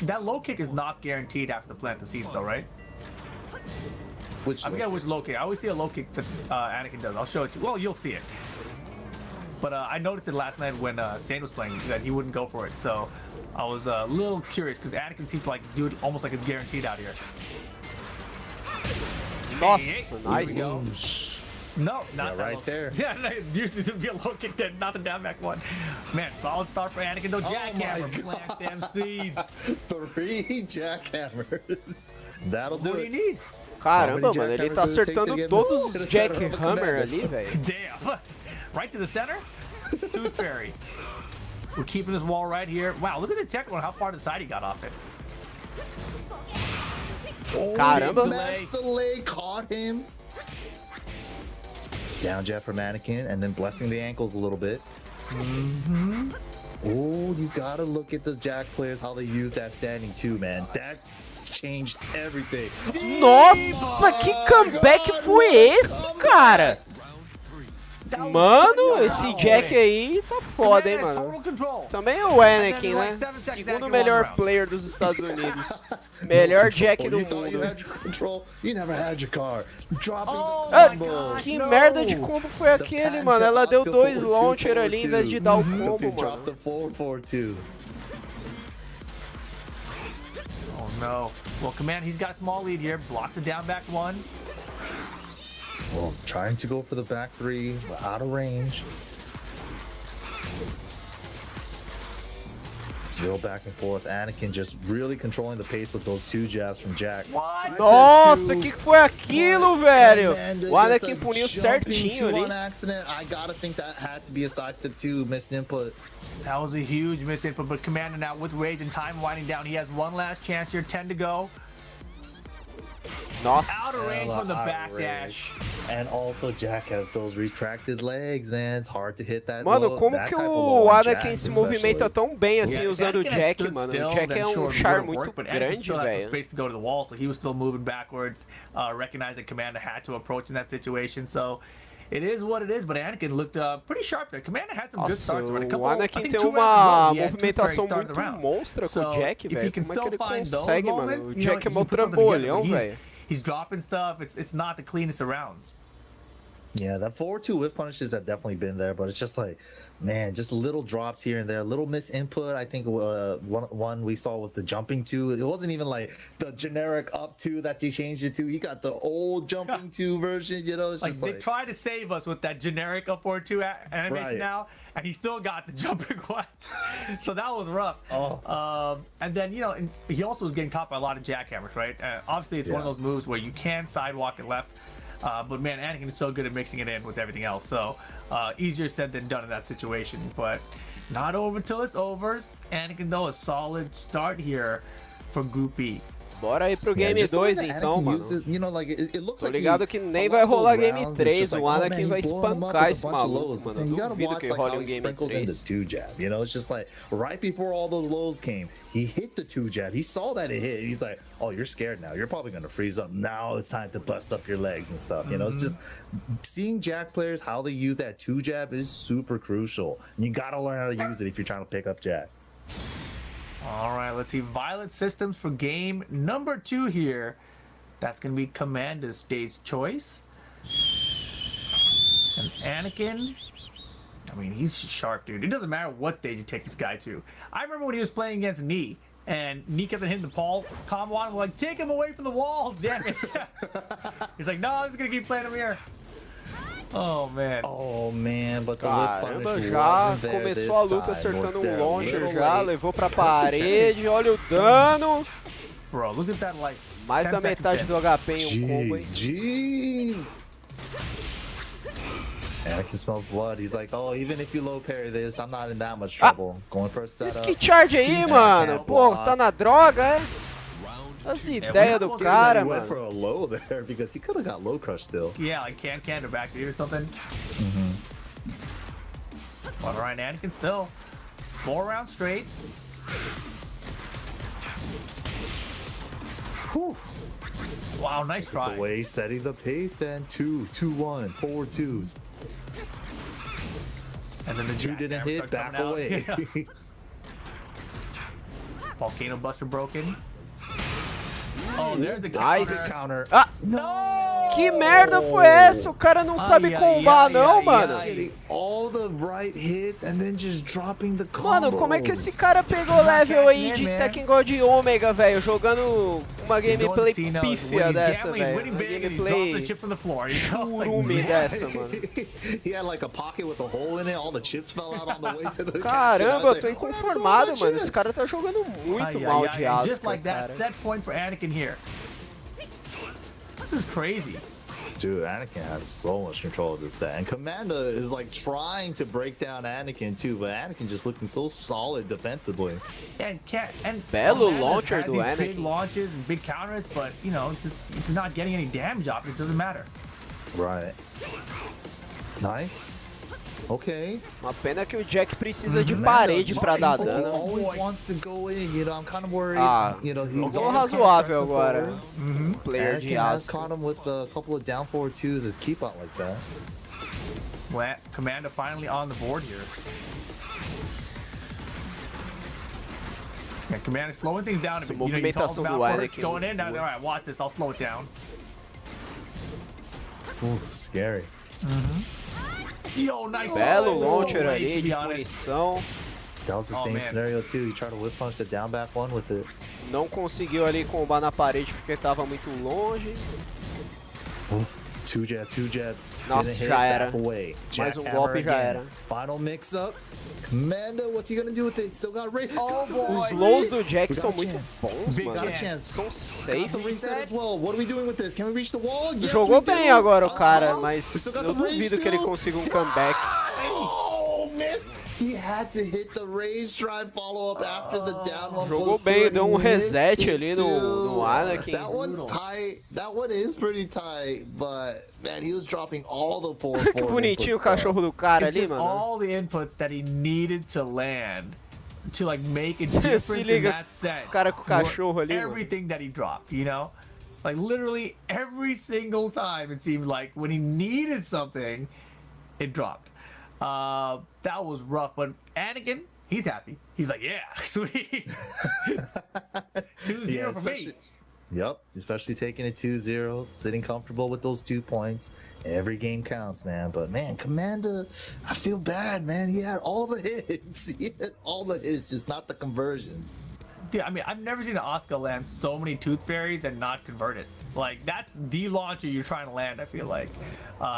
That low kick is not guaranteed after the plant the seeds though, right? I forget which low kick. I always see a low kick that Anakin does. I'll show it to you. Well, you'll see it. But I noticed it last night when Sane was playing that he wouldn't go for it. So I was a little curious because Anakin seems to like do it almost like it's guaranteed out here. Nice. No, not that right low. there. Yeah, usually it'd be a low kick there, not the down back one. Man, solid start for Anakin. No jackhammer. Plant them seeds. 3 jackhammers. That'll do it. What do you need? Caramba, mano, ele tá acertando todos os jackhammer ali, velho. Damn. Right to the center? Tooth Fairy. We're keeping this wall right here. Wow, look at the tech one, how far to the side he got off it. Oh, Caramba. Max delay caught him. Down jab from Anakin and then blessing the ankles a little bit. Oh, you gotta look at the Jack players, how they use that standing too, man. That changed everything. Nossa, que comeback foi esse, cara? Mano, esse Jack aí tá foda, hein, mano. Também é o Anakin, né? Segundo melhor player dos Estados Unidos. Melhor Jack do mundo. Que merda de combo foi aquele, mano? Ela deu 2 launcher ali em vez de dar o combo, mano. Oh no. Well, Command, he's got a small lead here. Block the down back one. Well, trying to go for the back 3, but out of range. Real back and forth. Anakin just really controlling the pace with those 2 jabs from Jack. Nossa, que foi aquilo, velho? O Anakin puniu certinho ali. I gotta think that had to be a side step 2 missed input. That was a huge miss input, but Commander now with rage and time winding down. He has one last chance here, 10 to go. Nossa. Out of range from the back dash. And also Jack has those retracted legs, man. It's hard to hit that. Mano, como que o Anakin se movimenta tão bem assim usando o Jack, mano? O Jack é um char muito grande, velho. Space to go to the wall, so he was still moving backwards. Recognized that Commander had to approach in that situation, so it is what it is. But Anakin looked pretty sharp there. Commander had some good starts. O Anakin tem uma movimentação muito monstra com o Jack, velho. Como é que ele consegue, mano? O Jack é mó trambolhão, velho. He's dropping stuff. It's not the cleanest of rounds. Yeah, that 4-2 whiff punishes have definitely been there, but it's just like, man, just little drops here and there, little miss input. I think one we saw was the jumping 2. It wasn't even like the generic up 2 that they changed it to. He got the old jumping 2 version, you know. It's like just they tried to save us with that generic up 4-2 animation now, and he still got the jumping one. So that was rough. And then, you know, he also was getting caught by a lot of jackhammers, right? Obviously, it's one of those moves where you can sidewalk it left. But man, Anakin is so good at mixing it in with everything else. So easier said than done in that situation. But not over till it's over. Anakin, though, a solid start here for Group B. Bora aí pro Game 2 então, mano. Tô ligado que nem vai rolar Game 3, o Anakin vai espancar esse maluco, mano. Duvido que role um Game 3. You know, it's just like, right before all those lows came, he hit the 2 jab. He saw that it hit. He's like, oh, you're scared now. You're probably gonna freeze up. Now it's time to bust up your legs and stuff. You know, it's just seeing Jack players, how they use that 2 jab is super crucial. And you gotta learn how to use it if you're trying to pick up Jack. All right, let's see. Violet Systems for game number 2 here. That's going to be Commander's stage choice. And Anakin, I mean, he's sharp, dude. It doesn't matter what stage you take this guy to. I remember when he was playing against Nee, and Nee kept hitting the Paul combo on him, like, take him away from the walls, damn it. He's like, no, I'm just going to keep playing him here. Oh man, but the caramba, já começou a luta acertando um launcher já, levou pra parede, olha o dano. Bro, look at that light. Mais da metade do HP em um combo, hein? Jeez. Anakin smells blood. He's like, oh, even if you low parry this, I'm not in that much trouble. Going for a setup. Esse que charge aí, mano. Pô, tá na droga, é? As ideias do cara, he went mano. for a low there because he could have got low crush still. Yeah, like can or back or something. But alright, Anakin still 4 rounds straight. Whew. Wow, nice try. The way setting the pace, man. 2-2-1, 4 twos. And then the 2 didn't hit, back out. away. Yeah. Volcano Buster broken. Oh, there's the counter. Ah! No! Que merda foi essa? O cara não sabe combar, não, mano. Getting all the right hits and then just dropping the combos. Mano, como é que esse cara pegou level aí de Tekken God Omega, velho? Jogando uma gameplay pífia dessa, velho. Uma gameplay churume dessa, mano. He had like a pocket with a hole in it, all the chips fell out on the way to the Caramba, eu tô inconformado, mano. Esse cara tá jogando muito mal de asco, Just like that, cara. set point for Anakin here. This is crazy. Dude, Anakin has so much control of this set. And Commander is like trying to break down Anakin too, but Anakin just looking so solid defensively. And Belo Commander's launcher had do these Anakin. big launches and big counters, but you know, just if you're not getting any damage off it, it doesn't matter. Right. Nice. Okay. Uma pena que o Jack precisa de parede pra dar He dano. always wants to go in, you know, I'm kind of worried. You know, he's Jogou always kind of razoável pressing agora. forward. Player de Anakin has asco. caught him with a couple of down forward twos as keep out like that. Well, Commander finally on the board here. Yeah, Commander slowing things down a bit. You know, you called him out first, going in, now, all right, watch this, I'll slow it down. Ooh, scary. Yo, nice. Belo launcher ali de punição. That was the same scenario too. He tried to whip punch the down back one with it. Não conseguiu ali combar na parede porque tava muito longe. Two jab. Nossa, já era. Away. Mais um golpe já era. Final mix up. Commander, what's he gonna do with it? Still got Ray. Os lows do Jack são muito bons, Big mano. chance. São safe. Reset as well. What are we doing with this? Can we reach the wall? Yes, Jogou we bem do. agora o cara, mas still got eu the rage duvido que ele too. consiga um comeback. Oh, missed. He had to hit the rage drive follow up after the down one. Jogou bem, deu reset ali no Anakin. That one's tight. That one is pretty tight, but man, he was dropping all the forward. Que bonitinho o cachorro do cara It's ali, just mano. all the inputs that he needed to land to like make a difference in that set. O cara com o cachorro ali, everything that he dropped, you know? Like literally every single time it seemed like when he needed something, it dropped. That was rough, but Anakin, he's happy. He's like, yeah, sweet. 2-0 for me. Yep, especially taking it 2-0, sitting comfortable with those 2 points. Every game counts, man. But man, Commander, I feel bad, man. He had all the hits. He had all the hits, just not the conversions. Dude, I mean, I've never seen an Asuka land so many Tooth Fairies and not convert it. Like, that's the launcher you're trying to land, I feel like.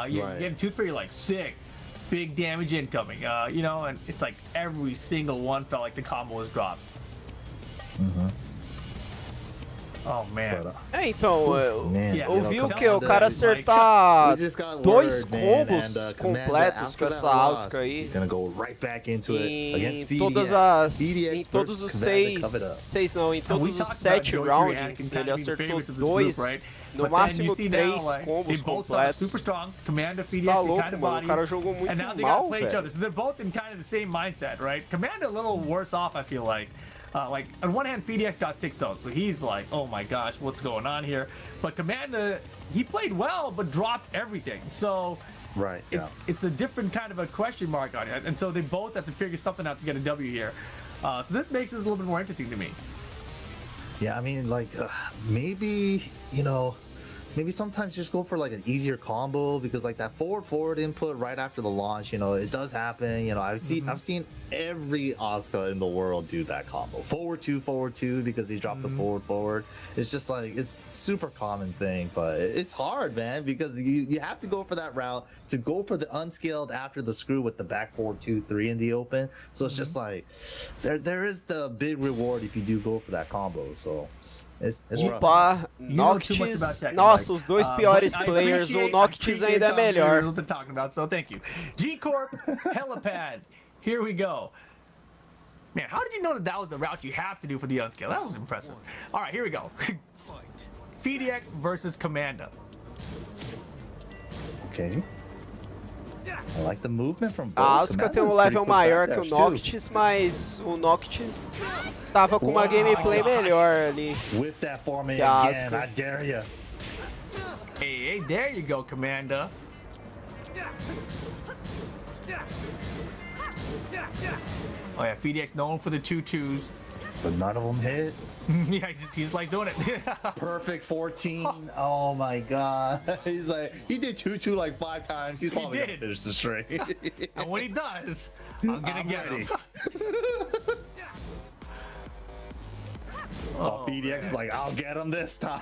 You're getting Tooth Fairy, like, sick. Big damage incoming, you know, and it's like every single one felt like the combo was dropped. Oh, man. É, então, eu vi o que? O Commander, cara acertar we just got 2 word, man, combos and, completos after com that essa loss, Asuka aí. He's gonna go right back into it against Em todos os 6 não, em todos os 7 rounds, ele acertou 2, no máximo 3 combos completos. Super strong. Commander, Tá louco, mano, o cara jogou muito mal, velho. So they're both in kind of the same mindset, right? Commander a little worse off, I feel like. Like, on one hand, FDX got 6 zones, so he's like, oh my gosh, what's going on here? But Commander, he played well, but dropped everything. So it's a different kind of a question mark on it. And so they both have to figure something out to get a W here. So this makes this a little bit more interesting to me. Yeah, I mean, like, maybe, you know, maybe sometimes just go for like an easier combo, because like that forward input right after the launch, you know, it does happen. You know, I've seen every Asuka in the world do that combo, forward two because he dropped the forward. It's just like, it's super common thing, but it's hard, man, because you have to go for that route to go for the unscaled after the screw with the back 4-2-3 in the open. So it's just like there is the big reward if you do go for that combo. So It's rough. Opa, You know too much about Noctis. Tekken, Nossa, Mike. os dois piores But I players, o appreciate- Noctis I ainda é appreciate melhor. what they're talking about, so thank you. G-Corp, Helipad. Here we go. Man, how did you know that that was the route you have to do for the unscale? That was impressive. All right, here we go. FDX versus Commanda. Okay. I like the movement from both. A Asuka tem um Commanda level pretty quick maior que o backdash, too. Noctis, mas o Noctis tava com uma gameplay melhor ali. Whip that for me Que a again, Asuka. I dare ya. Hey, there you go, Commanda. Oh yeah, FDX known for the 2-2s. But none of them hit. Yeah, he's like doing it. Perfect 14. Oh my god. He's like, he did 2-2 like 5 times. He's probably gonna did. finish the string. And when he does, I'm gonna get ready. him. Oh, PDX is like, I'll get him this time.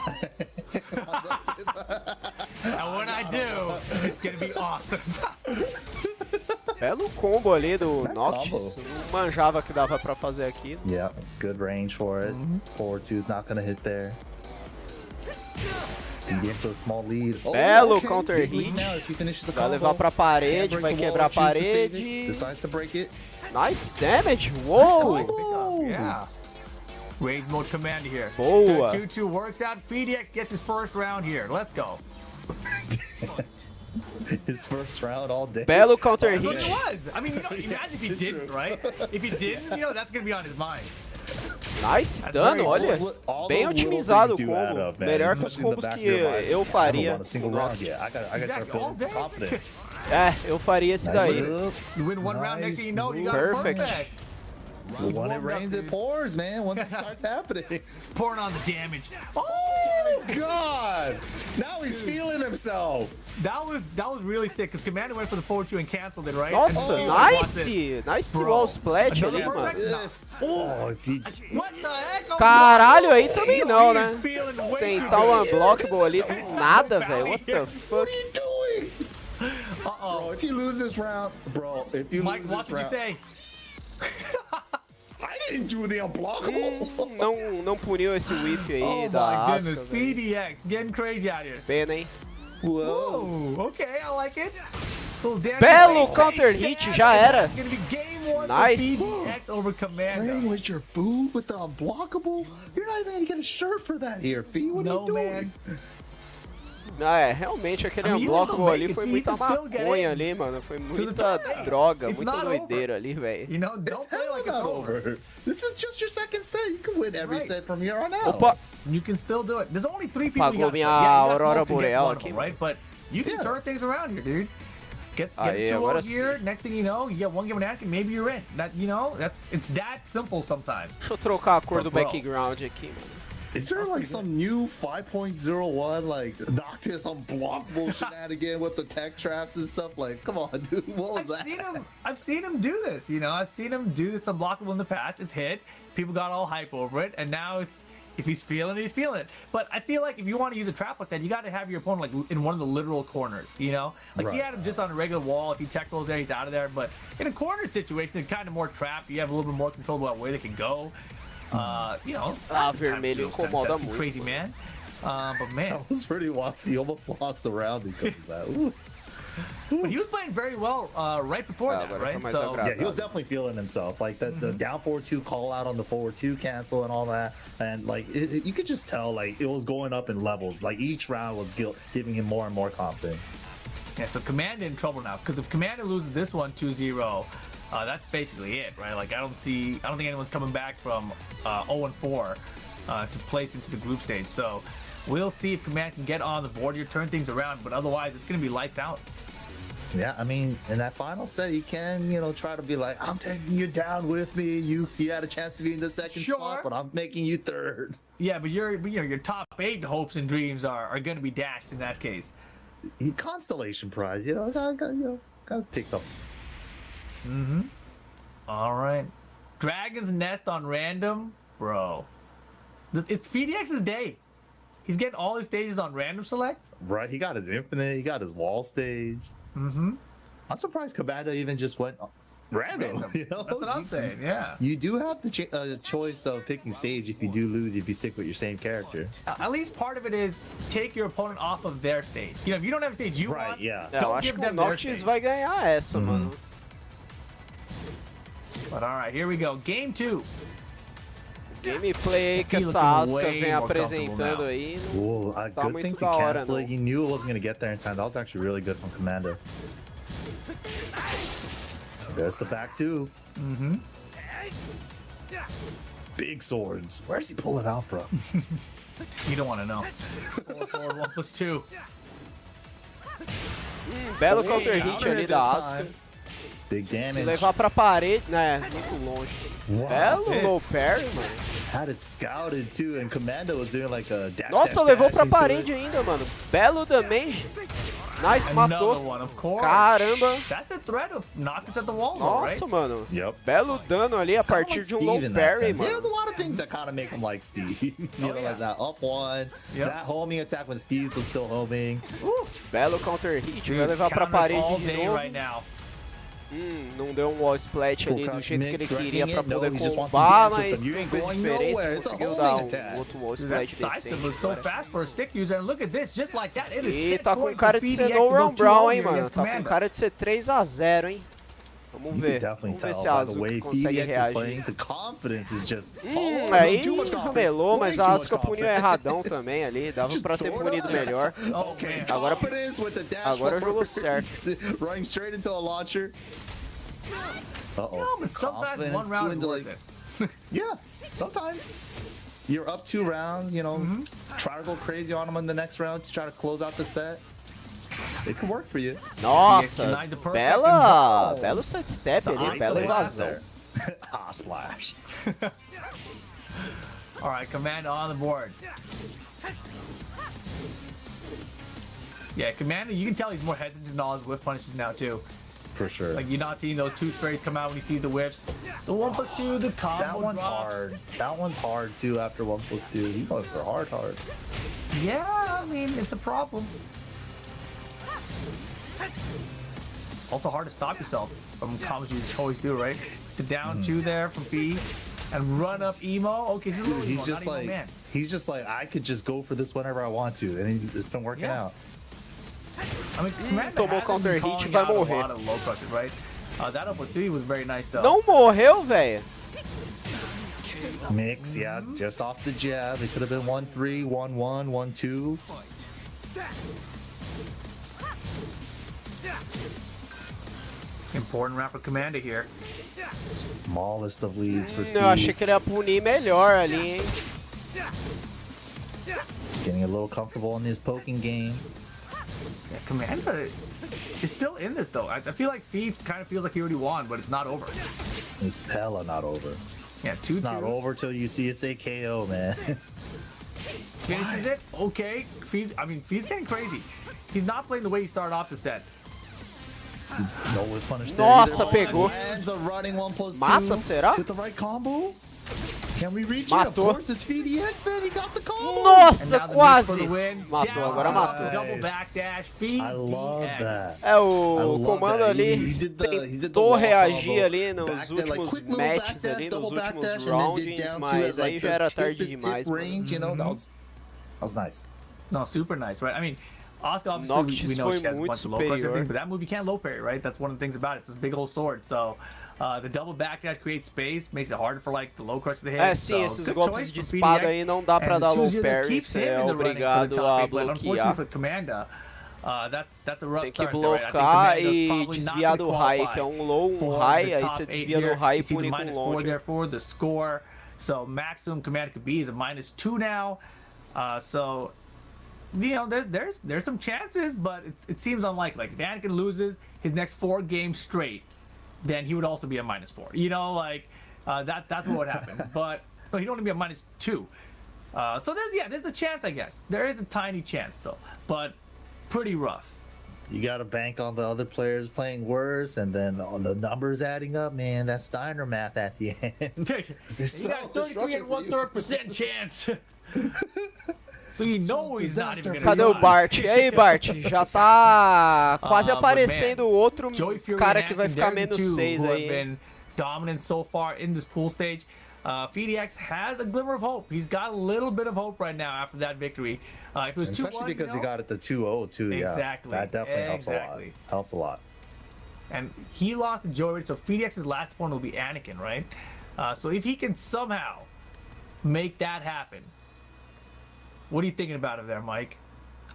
And when I do, it's gonna be awesome. Belo combo ali do Nice Noctis. combo. Não manjava que dava pra fazer aquilo. Yeah, good range for it. Forward 2 is not gonna hit there. PDX with a small lead. Oh, Belo okay. counter Big lead hit. now if he finishes the Vai combo. levar pra parede, Can't vai break the quebrar a wall, chooses to save it, parede. Decides to break it. Nice damage, uou! Combos. Yeah. Rage mode Commander here. Boa. 2-2 works out. FDX gets his first round here. Let's go. His first round all day. Belo counter That's what hit. it was. I mean, you know, imagine if he It's didn't, true. right? If he didn't, you know, that's gonna be on his mind. Nice That's dano, very olha. All Bem those little otimizado o things do add combo. up, man. Melhor que os Especially in the combos back que of your mind. eu I haven't faria. won a single com round Noctis. yet. I gotta start Exactly, all building some day. confidence. É, eu faria esse Nice daí. move. You win one round, next thing you know, you got it Perfect. perfect. When it warmed up, rains, it dude. pours, man. Once it starts happening. He's pouring on the damage. Oh God! Now he's feeling himself. That was really sick because Commander went for the 4-2 and canceled it, right? Nossa, And nice! Nice Bro. wall splat ali, Another mano. perfect? Yes. Oh, if he What the heck? Caralho, aí também não, He né? is feeling way Tentar too o good. unblockable ali do nada, velho. What the fuck? What are you doing? Uh-oh. Bro, if you lose this round, if you Mike, lose what this did you round, say? I didn't do the unblockable. Não puniu esse whip aí Oh da my Asuka, goodness, velho. PDX getting crazy out here. Pena, hein? Whoa. Whoa, okay, I like it. Little damage Belo face counter stab, hit, já era. It's gonna be game one Nice. for PDX over Commander. Playing with your boob with the unblockable? You're not even gonna get a shirt for that here, Fee. What are No, you doing? man. Ah, é, realmente aquele I mean, you unblockable can ali make foi it, muita you can still get maconha in ali, mano. Foi the muita top eight. droga, It's muita not doideira over. ali, velho. You know, don't It's play hella like it's not over. over. This is just your second set. You can win every Right. set from here on out. Opa! You can still do it. There's only 3 people you Apagou got. minha Yeah, you got aurora Smoke to get boreal one of aqui, them, right? But you can Yeah. turn things around here, dude. Get Aí, 2 agora over here. sim. Next thing you know, you get one game of Anakin, maybe you're in. That it's that simple sometimes. Deixa eu trocar a cor do Bro. background aqui, mano. Is there like some new 5.01 like Noctis unblockable shenanigan with the tech traps and stuff? Like, come on, dude, what was that? I've seen him do this. You know, I've seen him do this unblockable in the past. It's hit. People got all hype over it, and now it's if he's feeling it, he's feeling it. But I feel like if you want to use a trap like that, you got to have your opponent like in one of the literal corners. You know, like he Right. had him just on a regular wall. If he tech rolls there, he's out of there. But in a corner situation, it's kind of more trapped. You have a little bit more control about where they can go. You know, Ah, that's the time to vermelho do it. incomoda That's muito, crazy, mano. man. But man, That was pretty wild. He almost lost the round because of that. Ooh. but he was playing very well right before that, agora right? tá mais So agradável. Yeah, he was definitely feeling himself. Like the down 4-2 call out on the 4-2 cancel and all that. And like you could just tell like it was going up in levels. Like each round was giving him more and more confidence. yeah, so Commander in trouble now because if Commander loses this one 2-0, that's basically it, right? Like I don't think anyone's coming back from 0-4 to place into the group stage. So we'll see if Commander can get on the board here, turn things around. But otherwise, it's gonna be lights out. Yeah, I mean, in that final set, you can, try to be like, I'm taking you down with me. You had a chance to be in the second Sure. spot, but I'm making you third. Yeah, but your top 8 hopes and dreams are gonna be dashed in that case. Constellation prize, gotta take something. All right, Dragon's Nest on random, bro. It's FDX's day. He's getting all his stages on random select. Right, he got his infinite, he got his wall stage. I'm surprised Cabana even just went random. You know, That's what I'm saying. Yeah. You do have the choice of picking stage if you do lose, if you stick with your same character. At least part of it is take your opponent off of their stage. You know, if you don't have a stage you want, Eu don't acho give que o them their Noctis stage. vai ganhar essa, mano. But all right, here we go. Game 2. Gameplay que He's essa looking Asuka way vem more apresentando comfortable now. aí. Whoa, a Tá good muito thing to da hora, cancel não. it. You knew it wasn't going to get there in time. That was actually really good from Commando. There's the back two. Mm-hmm. Big swords. Where's he pull it out from? You don't want to know. 4, 1 plus 2. Belo counter hit ali da Asuka. Big damage. Se levar pra parede, né? Muito longe. Wow. Belo low parry, mano. Had it scouted too, and Commando was doing like a dash. Nossa, dash, levou dash pra into parede it. ainda, mano. Belo damage. Nice, Another matou. one, of course. Caramba. That's the threat of knocking us at the wall, though, right? Nossa, mano. Yep. Belo dano ali a It's kinda partir like de um Steve low in that parry, sense. Yeah, there's a mano. lot of things that kind of make him like Steve. you know, yeah. like that up one, Yep. that homing attack when Steve was still homing. Belo counter hit, vai Dude, levar pra counters all parede de day novo. right now. Não deu um wall splat ali do Crouch jeito que mix, ele queria pra threatening it. poder No, he just wants to combar, dance with mas them. You não ain't fez going diferença, nowhere. It's a conseguiu homing dar um attack. outro wall Dude, splat that sidestep decente. was so agora. fast for a stick user, and look at this, just like that, it is E set tá com point cara for de ser PDX no to go round 2-0 brown, hein, here mano. against Tá com Commando. cara de ser 3-0, hein. Vamos You ver. can definitely Vamos ver tell se a by the Asuka way consegue PDX is playing. reagir. The confidence is just. Aí too much confidence. ramelou, Way mas too a much Asuka puniu confidence. erradão também ali. Dava Just pra ter throw it punido up. melhor. Okay, Agora- confidence with the dash agora jogou forward. certo. Running straight into a launcher. Uh-oh. No, but sometimes Confidence one round is dwindling. worth it. Yeah, sometimes. You're up 2 rounds, you know, try to go crazy on them in the next round to try to close out the set. It could work for you. Nossa, Denied the perfect bela, and- belo sidestep ali, bela invasão. Ah, splash. All right, Commando on the board. Yeah, Commando, you can tell he's more hesitant in all his whiff punishes now, too. For sure. Like, you're not seeing those tooth fairies come out when you see the whiffs. The 1 plus 2, the combo That one's drop. hard. That one's hard too after 1 plus 2. He's going for hard. Yeah, I mean, it's a problem. Also hard to stop yourself from combos you always do, right? The down 2 there from P and run up emo. Okay, just Dude, low he's emo, just not like emo man. I could just go for this whenever I want to, and it's been working Yeah. out. I mean, Commando tomou has counter been hit, calling vai out a morrer. lot of low crushes, right? That up with 3 was very nice though. Não morreu, velho. Mix, yeah, just off the jab. It could have been 1-3, 1-1, 1-2. Important round for Commando here. Smallest of leads for Eu achei Steve. que ele ia punir melhor ali, hein. Getting a little comfortable in his poking game. Yeah, Commando is still in this though. I feel like Fee kind of feels like he already won, but it's not over. It's hella not over. Yeah, 2 It's not over till you see it say KO, man. Finishes it. Okay. Fee's getting crazy. He's not playing the way he started off the set. No one punished there Nossa, either. pegou. Lands a running 1 plus 2 Mata, será? with the right combo. Can we reach it? Matou. Of course, it's VDX, man. He got the combo. And Nossa, now the mid for quase. the win. Matou, Down agora to matou. the double backdash. Fee. I love DX. that. É, I o love comando that. ali He did the tentou wall reagir combo, ali nos back there, like, últimos quick little matches backdash, ali, nos double últimos backdash, and then did rounds, down to mas it, like aí the já era tip tarde is tip demais, mano. range, you know, that was nice. No, super nice, right? I mean, Asuka obviously Noctis we know she foi has a muito bunch of low crush and superior. everything, but that move you can't low parry, right? That's one of the things about it. It's a big old sword, so the double backdash creates space, makes it harder for like the low crush to hit. É, sim, so, esses good golpes choice de for espada PDX, aí não dá pra and dar the low 2-0 parry, keeps você him é in the running for the obrigado top a eight, but unfortunately bloquear. for Commando, that's a rough Tem que start there, right? I think blocar Commando's e probably not desviar gonna do high, qualify que é um low, um for high, the aí top você eight desvia here. do high You e see the pune com -4 longe. there for the score. So maximum Commando could be is a -2 now. So you know, there's some chances, but it seems unlikely. Like if Anakin loses his next 4 games straight, then he would also be a -4. You know, like that's what would happen. But he'd only be a -2. So there's a chance, I guess. There is a tiny chance though, but pretty rough. You got to bank on the other players playing worse, and then on the numbers adding up, man. That's Steiner math at the end. You got a 33 and 1/3% chance. So you know he's not even gonna Cadê o try. Bart? E aí, Bart? Já tá quase But aparecendo man, outro Joey Fury cara and que vai Anakin, ficar they're the menos two 6 who have aí. been dominant so far in this pool stage. FDX has a glimmer of hope. He's got a little bit of hope right now after that victory. If it was 2-1, Especially because he got it to 2-0 too. Exactly. Yeah, that definitely helps a lot. Helps a lot. And he lost to Joey, so FDX's last opponent will be Anakin, right? So if he can somehow make that happen, what are you thinking about it there, Mike?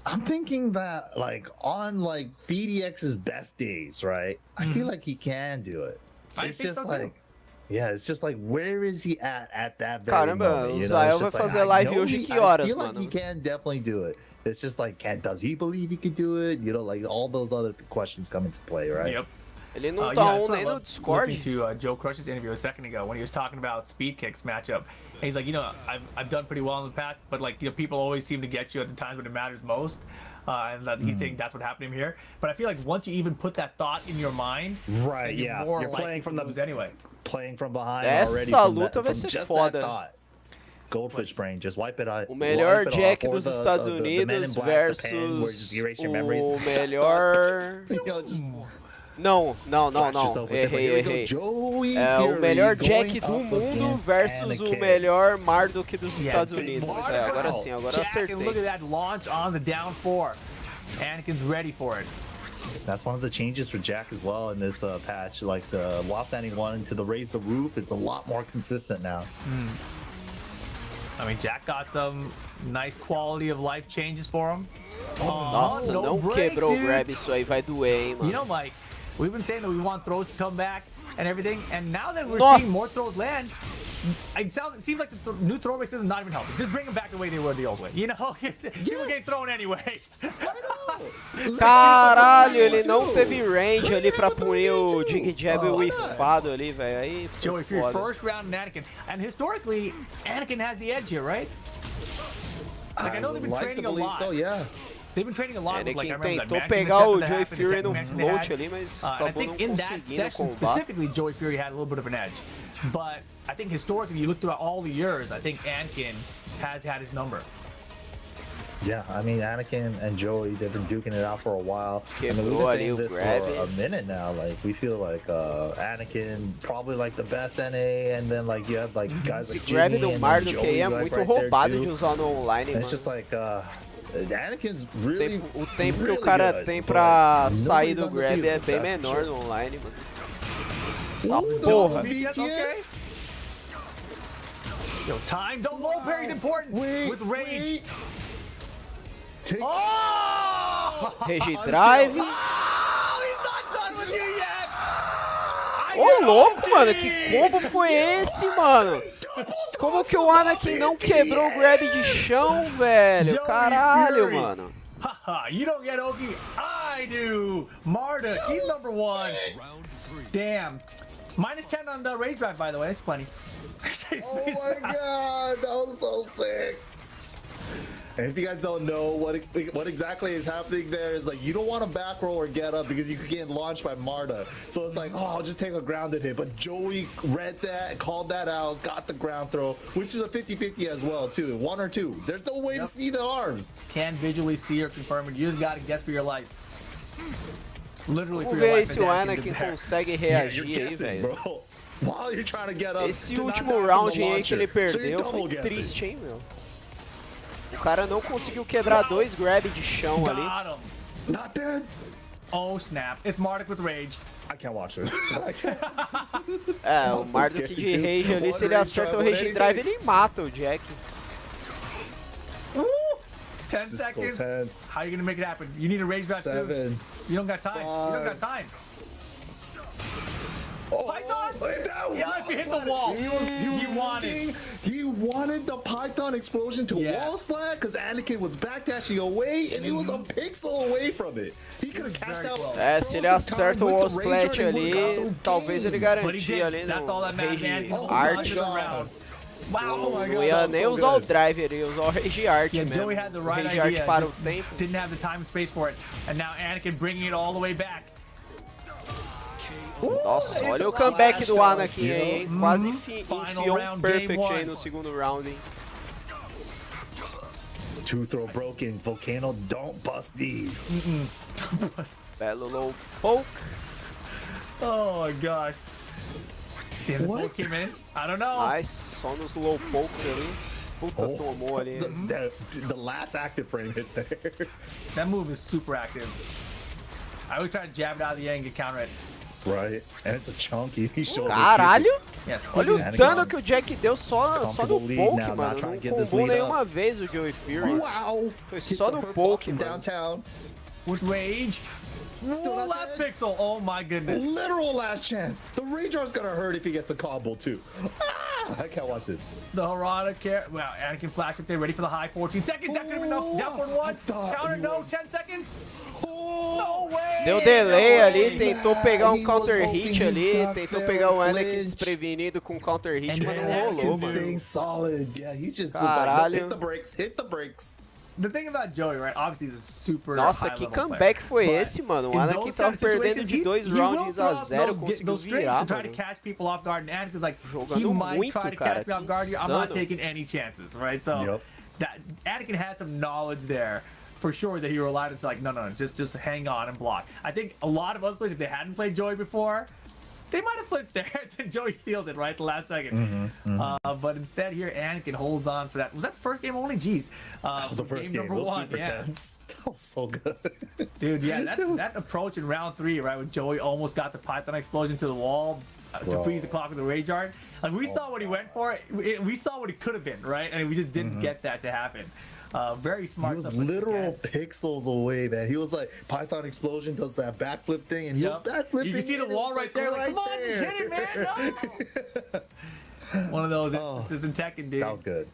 I'm thinking that like on like VDX's best days, right? I feel like he can do it. It's just like, yeah, it's just like where is he at that very moment? O Zael vai fazer live hoje que horas, I feel mano? like he can definitely do it. It's just like, does he believe he could do it? You know, like all those other questions come into play, right? Yep. Ele não tá nem no Discord. Listening to Joe Crush's interview a second ago when he was talking about Speed Kicks matchup. And he's like, you know, I've done pretty well in the past, but like, you know, people always seem to get you at the times when it matters most. And that he's saying that's what happened to him here. But I feel like once you even put that thought in your mind, right? Yeah, You're playing from the anyway. Playing from behind already. Essa luta vai ser just foda. that thought. Goldfish brain, just wipe it out. O melhor Jack dos Estados Unidos versus o melhor... Não. Errei. É o melhor Jack do mundo versus o melhor Marduk dos Estados Unidos. É, agora sim, agora acertei. Look at that launch on the down 4. Anakin's ready for it. That's one of the changes for Jack as well in this patch. Like the while standing one into the raise the roof, it's a lot more consistent now. I mean, Jack got some nice quality of life changes for him. Nossa, não quebrou o grab, isso aí vai doer, hein, mano. You know, Mike, we've been saying that we want throws to come back and everything, and now that we're seeing more throws land, it seems like the new throwback system is not even helping. Just bring them back the way they were the old way. You know, people get thrown anyway. Caralho, ele não teve range ali pra punir o Jig Jab whiffado ali, velho. Aí Joey Fury, first round in Anakin. And historically, Anakin has the edge here, right? Like, I know they've been training a lot. So, yeah. They've been training a lot. Like, I remember tentou that pegar o Joey Fury no float ali, mas I acabou think não in that conseguindo section combar. specifically, Joey Fury had a little bit of an edge. But I think historically, you look throughout all the years, I think Anakin has had his number. Yeah, I mean, Anakin and Joey, they've been duking it out for a while. And we've been saying this for a minute now. Like, we feel like Anakin probably like the best NA, and then like you have like guys like grab Jimmy do and Mardo Joey, que é like, muito right roubado de usar no online, and mano. it's just like Anakin's really O tempo que really o cara good, tem pra sair nobody's do on the grab field, é bem that's for menor sure. no online, mano. Tá porra. BTS? Yo, time, don't low parry is important with rage. Rage drive. He's not done with you yet. Ô louco, mano, que combo foi esse, mano? Como que o Anakin não quebrou o grab de chão, velho? Caralho, mano. Haha, you don't get Oki, I do. Marduk, he's number 1. Damn. Minus 10 on the rage drive, by the way. That's plenty. Oh my god, that was so sick. And if you guys don't know what exactly is happening there, is like you don't want to back roll or get up because you could get launched by Marta. So it's like, oh, I'll just take a grounded hit. But Joey read that, called that out, got the ground throw, which is a 50-50 as well, too. 1 or 2. There's no way to see the arms. Can't visually see or confirm it. You just got to guess for your life. Literally for Vamos your ver life. se o Anakin consegue reagir aí, velho. While you're trying to get up, esse último round aí que ele perdeu foi triste, hein, meu. O cara não conseguiu quebrar 2 grab de chão ali. Not dead. Oh snap! It's Marduk with rage. I can't watch this. É, o Marduk de rage ali, se ele acerta o rage drive, ele mata o Jack. 10 seconds. So tense. How are you gonna make it happen? You need a rage drive 7. too. You don't got time. 5. You don't got time. Python? No. Yeah, if you hit the wall. He wanted the Python explosion to wall slide because Anakin was backdashing away and he was a pixel away from it. He could have cashed out. É, se ele acerta o wall splat ali, talvez ele garantia ali no Rage Art. Wow, não ia nem usar o drive, ele ia usar o Rage Art mesmo. Joey had the right Rage idea, Art para o tempo. Didn't have the time and space for it. And now Anakin bringing it all the way back. Nossa, olha o comeback do Anakin aí, hein? Quase enfiou um perfect aí no segundo round, hein? Two throw broken. Volcano, don't bust these. Belo low poke. Oh my gosh. Damn, this What? ball came in. I don't know. Nice, só nos low pokes ali. Puta, tomou ali. The last active frame hit there. That move is super active. I always try to jab it out of the air and get counter it. Right, and it's a chunky shoulder. Caralho! Yes. Olha o dano que o Jack deu só no poke, now, mano. trying Não to get this combou lead nenhuma up. vez o Joey Fury. Wow! Foi só no poke, mano. Downtown. With rage. Still not last dead. pixel. Oh my goodness. Literal last chance. The Rajar's gonna hurt if he gets a combo too. Ah, I can't watch this. The Harada care. Wow, Anakin flash up there, ready for the high 14 seconds. That could have been enough. Down for one. Counter, no, 10 seconds. No way. Deu delay no ali, way. tentou pegar um He counter was hit hoping ali, he'd duck tentou there pegar o and Anakin flinch. desprevenido com counter hit, And mas não then rolou, Anakin's mano. staying solid. Yeah, he's just like, Caralho. hit the brakes, hit the brakes. The thing about Joey, right? Obviously, he's a super Nossa, high que level comeback player. foi But esse, mano? O in Anakin those tava kind of perdendo situations, de 2 he will rounds throw a up 0, those conseguiu strings virar, to try to mano. catch people off guard, and Anakin's like, he Jogando might muito, try to cara, catch me que off guard here. I'm not insano. taking any chances, right? So Yep. that Anakin had some knowledge there. For sure that he relied on like no, just hang on and block. I think a lot of other players, if they hadn't played Joey before, they might have flipped there. Then Joey steals it right at the last second. But instead here, Anakin holds on for that. Was that first game only? Jeez. That was the first game. number Those one. super Yeah. tens. That was so good. Dude, yeah, that approach in round 3, right, when Joey almost got the Python explosion to the wall to Bro. freeze the clock with the Rage Art. Like, we saw what he went for. We saw what he could have been, right? And we just didn't get that to happen. Very smart. He was stuff, but literal again, pixels away, man. He was like, Python Explosion does that backflip thing, and he was backflipping. You can see the and it wall was, right there. Like, come on, just hit it, man. No. It's one of those instances in Tekken, dude. That was good.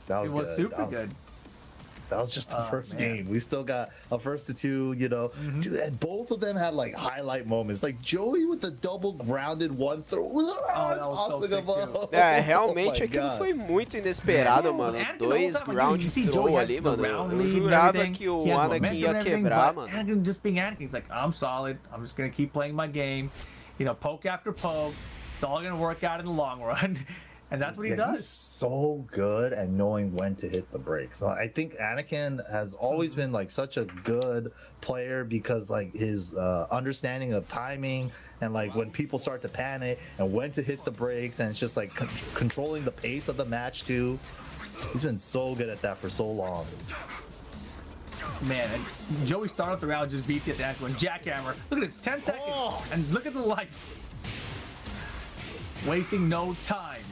That was It was good. super That was- good. That was just the first man. game. We still got a first to two, you know. Dude, and both of them had like highlight moments. Like Joey with the double grounded one throw. that was so sick, too. É, realmente Oh my aquilo God. foi muito inesperado, mano. Anakin, Dois the whole time, ground you see throw Joey had ali, the mano. round Eu lead and jurava everything. que o He had Anakin momentum ia and everything, quebrar, but mano. Anakin just being Anakin, he's like, I'm solid. I'm just gonna keep playing my game. You know, poke after poke. It's all gonna work out in the long run. And that's what he He's does. so good at knowing when to hit the brakes. So I think Anakin has always been like such a good player because like his understanding of timing and like when people start to panic and when to hit the brakes, and it's just like controlling the pace of the match too. He's been so good at that for so long. Man, and Joey started the round just VTS Anakin and jackhammer. Look at this, 10 seconds. And look at the life. Wasting no time.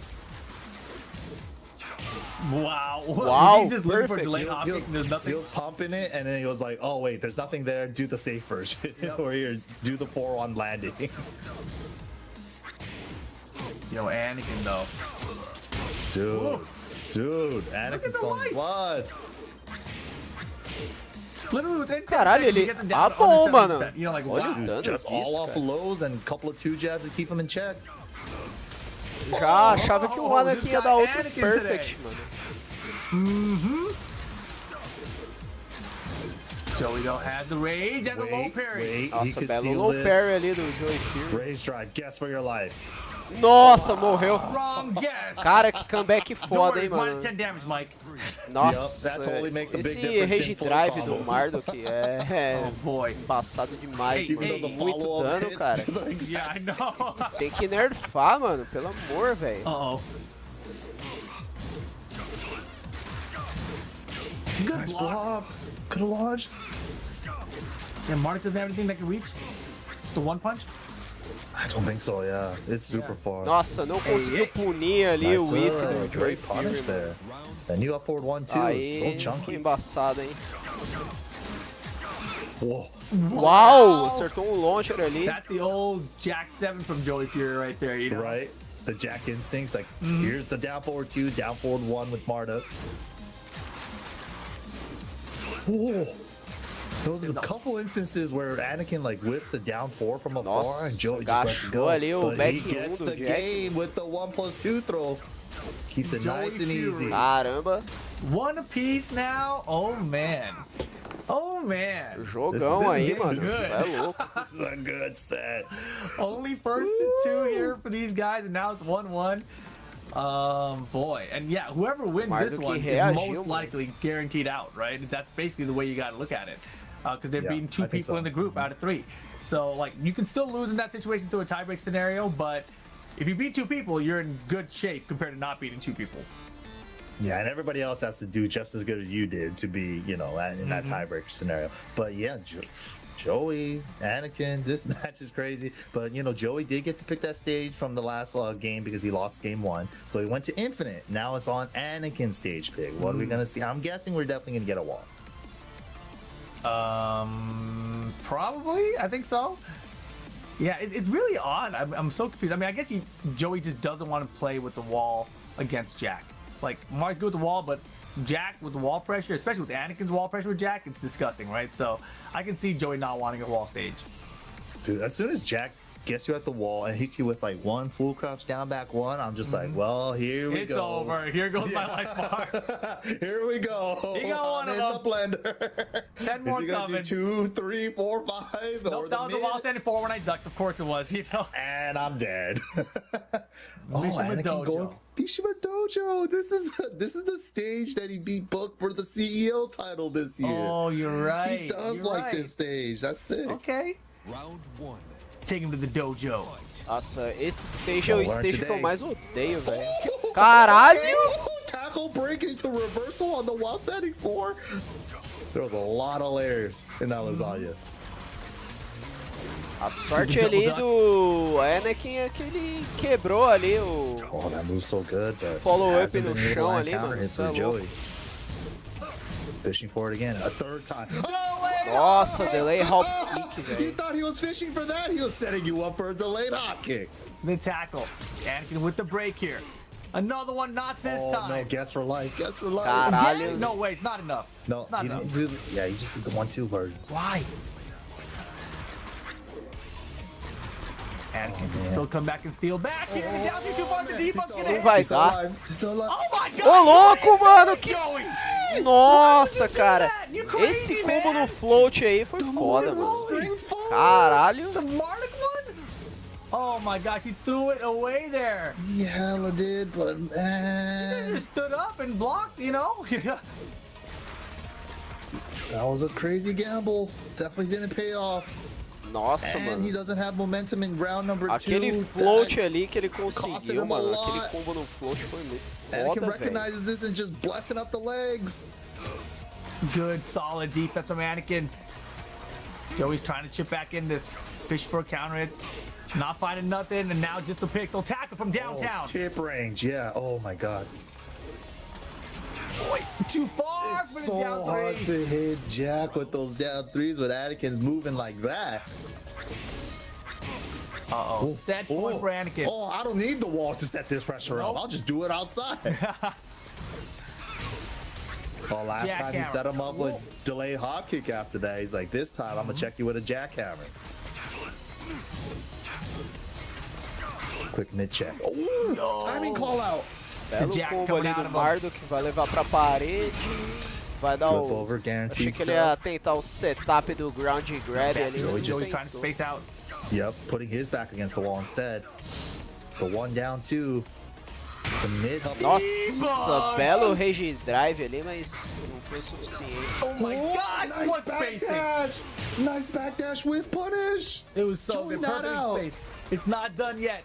Wow. Wow, He's just looking for perfect. delayed optics and there's nothing. He was pumping it, and then he was like, "Oh wait, there's nothing there. Do the safe version, or here, do the 4-1 landing." Yo, Anakin though. Dude, Anakin's going blood. Literally within 10 Caralho, seconds, he ele... gets him down Ah, to under bom, mano. 70%. You know, like, Olha wow. o dano Just all disso, off cara. lows and a couple of 2 jabs to keep him in check. Já achava que o Anakin this ia guy dar outro Anakin perfect, today. mano. Joey don't have the rage and the low parry. Wait, he Nossa, could belo seal low this. parry ali do Joey Fury. Rage drive, guess for your life. Nossa, morreu. Wrong guess. Cara, que comeback Don't foda, worry, hein, mano. minus 10 damage, Mike. Nossa, Yup, that totally makes a big esse difference rage in full drive do combos. Marduk é Oh boy. embaçado demais, Hey, mano. hey, Muito follow-up dano, hits cara. do the exact Yeah, I know. Tem que nerfar, mano. Pelo amor, velho. Uh-oh. Good Nice block. block. Could have launched. Yeah, Mark doesn't have anything that can reach the one punch. I don't think so. Yeah, it's super far. Nossa, não conseguiu punir ali Nice, o whiff do Joey great punish Fury. there. And you up forward 1-2. So Aí, foi chunky. embaçado, hein. Whoa. Uau, acertou um launcher ali. That's the old Jack 7 from Joey Fury right there, you know? Right? The Jack instincts. Like, here's the down forward 2, down forward 1 with Marta. Whoa. There was a couple instances where Anakin like whiffs the down 4 from afar Nossa, and Joey just lets it go. ali o But back he gets do the Jack. game with the 1+2 throw. Keeps it Joey nice and Fury. easy. Caramba, One apiece now. Oh man. Oh man. jogão This aí, game mano. good. Isso é louco. This is a good set. Only first to 2 here for these guys, and now it's 1-1. Boy, and yeah, whoever wins Mais this do que one is reagiu, most mano. likely guaranteed out, right? That's basically the way you got to look at it, because they're beating two I think people so. in the group out of 3. So like you can still lose in that situation through a tiebreak scenario, but if you beat 2 people, you're in good shape compared to not beating 2 people. Yeah, and everybody else has to do just as good as you did to be, in that tiebreaker scenario. But yeah, Joey, Anakin, this match is crazy. But, Joey did get to pick that stage from the last game because he lost game 1. So he went to Infinite. Now it's on Anakin's stage pick. What are we going to see? I'm guessing we're definitely going to get a wall. Probably. I think so. Yeah, it's really odd. I'm so confused. I mean, I guess Joey just doesn't want to play with the wall against Jack. Like, Mark's good with the wall, but Jack with the wall pressure, especially with Anakin's wall pressure with Jack, it's disgusting, right? So I can see Joey not wanting a wall stage. Dude, as soon as Jack gets you at the wall and hits you with like one full crouch down back 1, I'm just like, well, here we It's go. over. Here goes my life bar. Here we go. He got one I'm of in the blender. 10 more Is he gonna coming. do 2, 3, 4, 5? Nope, that was the wall standing 4 when I ducked. Of course it was, And I'm dead. Mishima Anakin going Dojo. Mishima Dojo. This is the stage that he beat Book for the CEO title this year. Oh, you're right. He does You're like right. this stage. That's sick. Okay. Round 1. Take him to the dojo. Nossa, esse stage é o Well, learn stage que eu today. mais odeio, velho. Caralho! Tackle break into reversal on the wall standing 4. There was a lot of layers in that lasagna. A sorte ali do Anakin é que ele quebrou ali o Oh, that move's so good, but follow-up hasn't no been able to chão land ali, counter mano. hit Isso é for louco. Joey. Fishing for it again, a 3rd time. Nossa, delay hop kick, You velho. thought he was fishing for that? He was setting you up for a delayed hop kick. The tackle. Anakin with the break here. Another one, not this Oh, time. no, guess for life. Guess for life. Caralho. No, wait, it's not enough. No, It's not you enough. didn't do you just did the 1-2 version. Why? Anakin can still come back and steal back. Here, down too far, the debuff's gonna hit. Vai He's still dar. alive. He's still alive. Oh my Ô god! louco, mano, que Joey! Nossa, cara. You crazy, Esse combo man. no float aí foi foda, mano. Spring forward. Caralho. The Marduk one? Oh my gosh, he threw it away there. He hella did, but He man, just stood up and blocked, you know? that was a crazy gamble. Definitely didn't pay off. Nossa, And he mano. doesn't have momentum in round number 2. Aquele float That- ali que ele costed conseguiu, him a mano. lot. Aquele combo no float foi muito Anakin foda, velho. recognizes this and just blessing up the legs. Good, solid defense from Anakin. Joey's trying to chip back in this. Fish for counter hits. Not finding nothing, and now just a pixel tackle from downtown. Oh, tip range, yeah. Oh my god. Wait, too far It's for the so down hard 3. to hit Jack with those down 3s with Anakin's moving like that. Uh-oh. Set point for Anakin. Oh, I don't need the wall to set this pressure up. I'll just do it outside. Well, last time he Jackhammer. set him up with delayed hop kick after that. He's like, this time I'm gonna check you with a jackhammer. Quick mid check. Oh, timing call out. Belo Jack's combo coming ali out do of him. Marduk, vai levar pra parede. Vai dar Flip o... over, Achei guaranteed que ele ia stuff. tentar o setup do ground grab ali. Joey mas Joey não trying to tentou. space out. Yep, putting his back against the wall instead. The 1 down 2. The mid up. Nossa, belo rage drive ali, mas não foi o suficiente. Oh my god, Nice what back spacing! dash! Nice backdash with punish! It was so Joey good, not perfectly out. spaced. It's not done yet.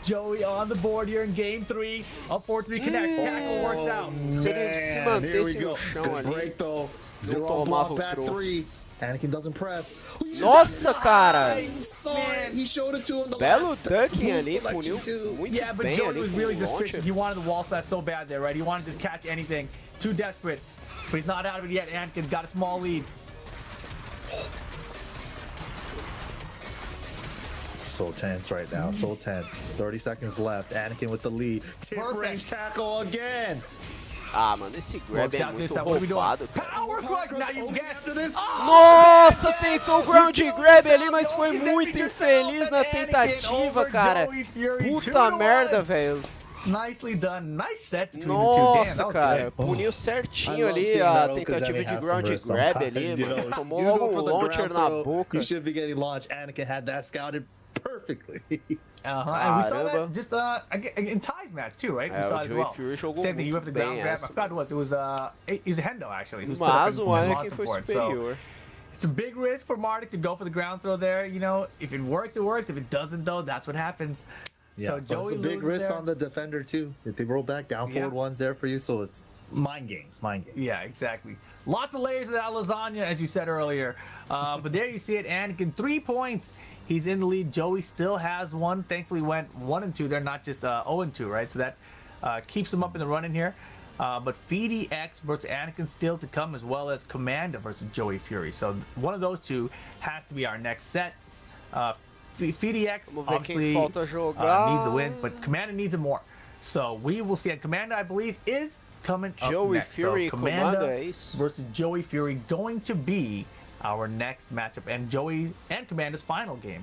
Joey on the board here in game 3. Up 4-3 connects. Tackle works out. Se ele se Man, here we mantesse go. no chão Good ali. break though. Zero tomava block o back troco. 3. Anakin doesn't press. Nossa, cara! I'm sorry. He showed it to him the Belo last ducking move ali, selection puniu too. muito Yeah, but bem Joey ali was com really o just launcher. fishing. He wanted the wall smash so bad there, right? He wanted to just catch anything. Too desperate. But he's not out of it yet. Anakin's got a small lead. So tense right now. So tense. 30 seconds left. Anakin with the lead. Tip Perfect. range tackle again. Ah, mano, esse grab Works é out this muito time. What are we doing? roubado, cara. Power crush. Now you Okay, guessed. after this. Nossa, tentou o ground grab ali, mas foi muito infeliz na tentativa, cara. Puta merda, velho. Nicely done. Nice set between the two. Damn, that Nossa, was cara, good. puniu I certinho love ali seeing a that, though, 'cause tentativa Anakin de has ground some risk grab ali, sometimes, you mano. know. Tomou You go logo for o the launcher ground na throw, boca. You should be getting launched. Anakin had that scouted perfectly. And we saw that just in Ty's match too, right? We saw it as well. Same thing, he went for the ground grab. I forgot what it was. It was a Hendo actually. Who stood up and lost him for it. So it's a big risk for Marduk to go for the ground throw there. You know, if it works, it works. If it doesn't, though, that's what happens. Yeah, so Joey it's a big risk there. On the defender too. If they roll back down forward ones there for you, so it's mind games. Yeah, exactly. Lots of layers of that lasagna, as you said earlier. But there you see it. Anakin, 3 points. He's in the lead. Joey still has one. Thankfully, went 1-2. They're not just 0-2, right? So that keeps them up in the running here. But Feedy X versus Anakin still to come, as well as Commanda versus Joey Fury. So one of those two has to be our next set. Feedy X obviously needs the win, but Commanda needs it more. So we will see. And Commanda, I believe, is coming up next. Fury, so Commanda versus Joey Fury going to be our next matchup. And Joey and Commanda's final game.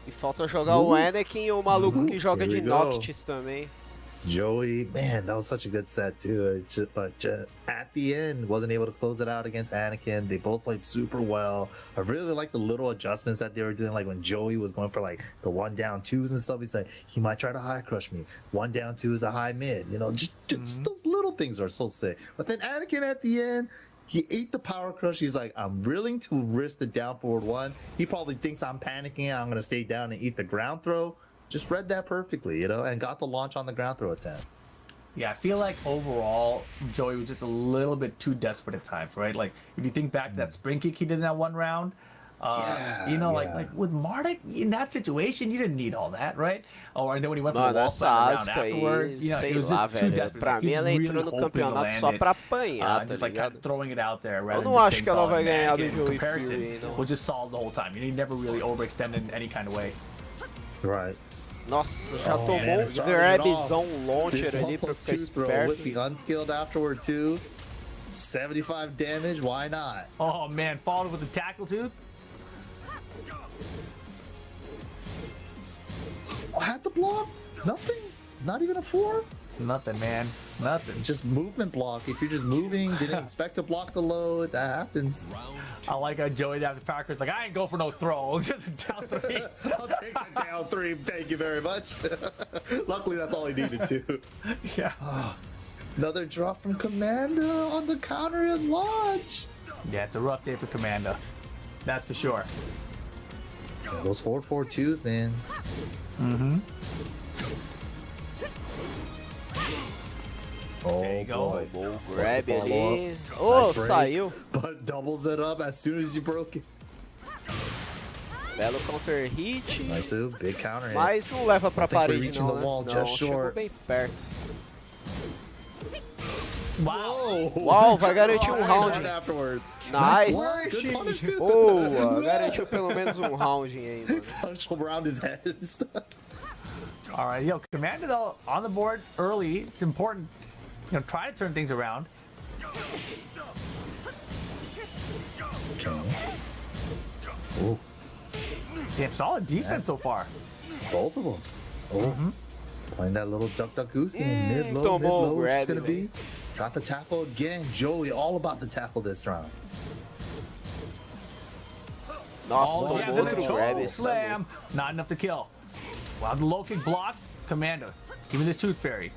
E falta jogar o Anakin e o maluco que joga de Noctis também. Joey, man, that was such a good set too. But at the end, wasn't able to close it out against Anakin. They both played super well. I really like the little adjustments that they were doing, like when Joey was going for like the 1-down-2s and stuff. He's like, he might try to high crush me. 1-down-2 is a high mid. You know, just those little things are so sick. But then Anakin at the end, he ate the power crush. He's like, I'm willing to risk the down forward 1. He probably thinks I'm panicking. I'm gonna stay down and eat the ground throw. Just read that perfectly, you know, and got the launch on the ground throw attempt. Yeah, I feel like overall, Joey was just a little bit too desperate at times, right? Like, if you think back to that spring kick he did in that one round, you know, like with Marduk, in that situation, you didn't need all that, right? And then when he went for the wall slam round afterwards, you know, it was just too desperate. Pra mim, ela entrou no campeonato só pra apanhar, just like kind of throwing it out there rather than just acho que ela vai ganhar do Joey Fury, will just solve the whole time. You never really overextend in any kind of way. Right. Nossa, já tomou grabzão launcher ali pra ficar esperto. With the unskilled afterward too. 75 damage, why not? Oh man, followed with the tackle too. Had to block? Nothing? Not even a 4? Nothing, man. Nothing. Just movement block. If you're just moving, didn't expect to block the load, that happens. I like how Joey after the Packers like, I ain't go for no throw. Just a down 3. I'll take the down 3. Thank you very much. Luckily, that's all he needed to. Yeah. Another drop from Commanda on the counter and launch. Yeah, it's a rough day for Commanda. That's for sure. Yeah, those 4-4-2s, man. Mm-hmm. Oh, there you go. Boy. Grab ali. Oh, nice saiu. But doubles it up as soon as you broke it. Belo counter hit. Nice, big counter hit. Mas não leva pra parede não, the wall, né? just Não, short. chegou bem perto. Wow. Uau, vai garantir round. Nice. Boa, garantiu pelo menos round aí, mano. Punch around his head and stuff. All right, yo, Commanda though on the board early. It's important, you know, try to turn things around. Okay. Oh. Damn, solid defense so far. Both of them. Oh. Playing that little duck goose game. Mid-low, it's gonna be. Got the tackle again. Joey, all about the tackle this round. Nossa, outro grab. Slam. Not enough to kill. Wow, the low kick block. Commander, give me this Tooth Fairy.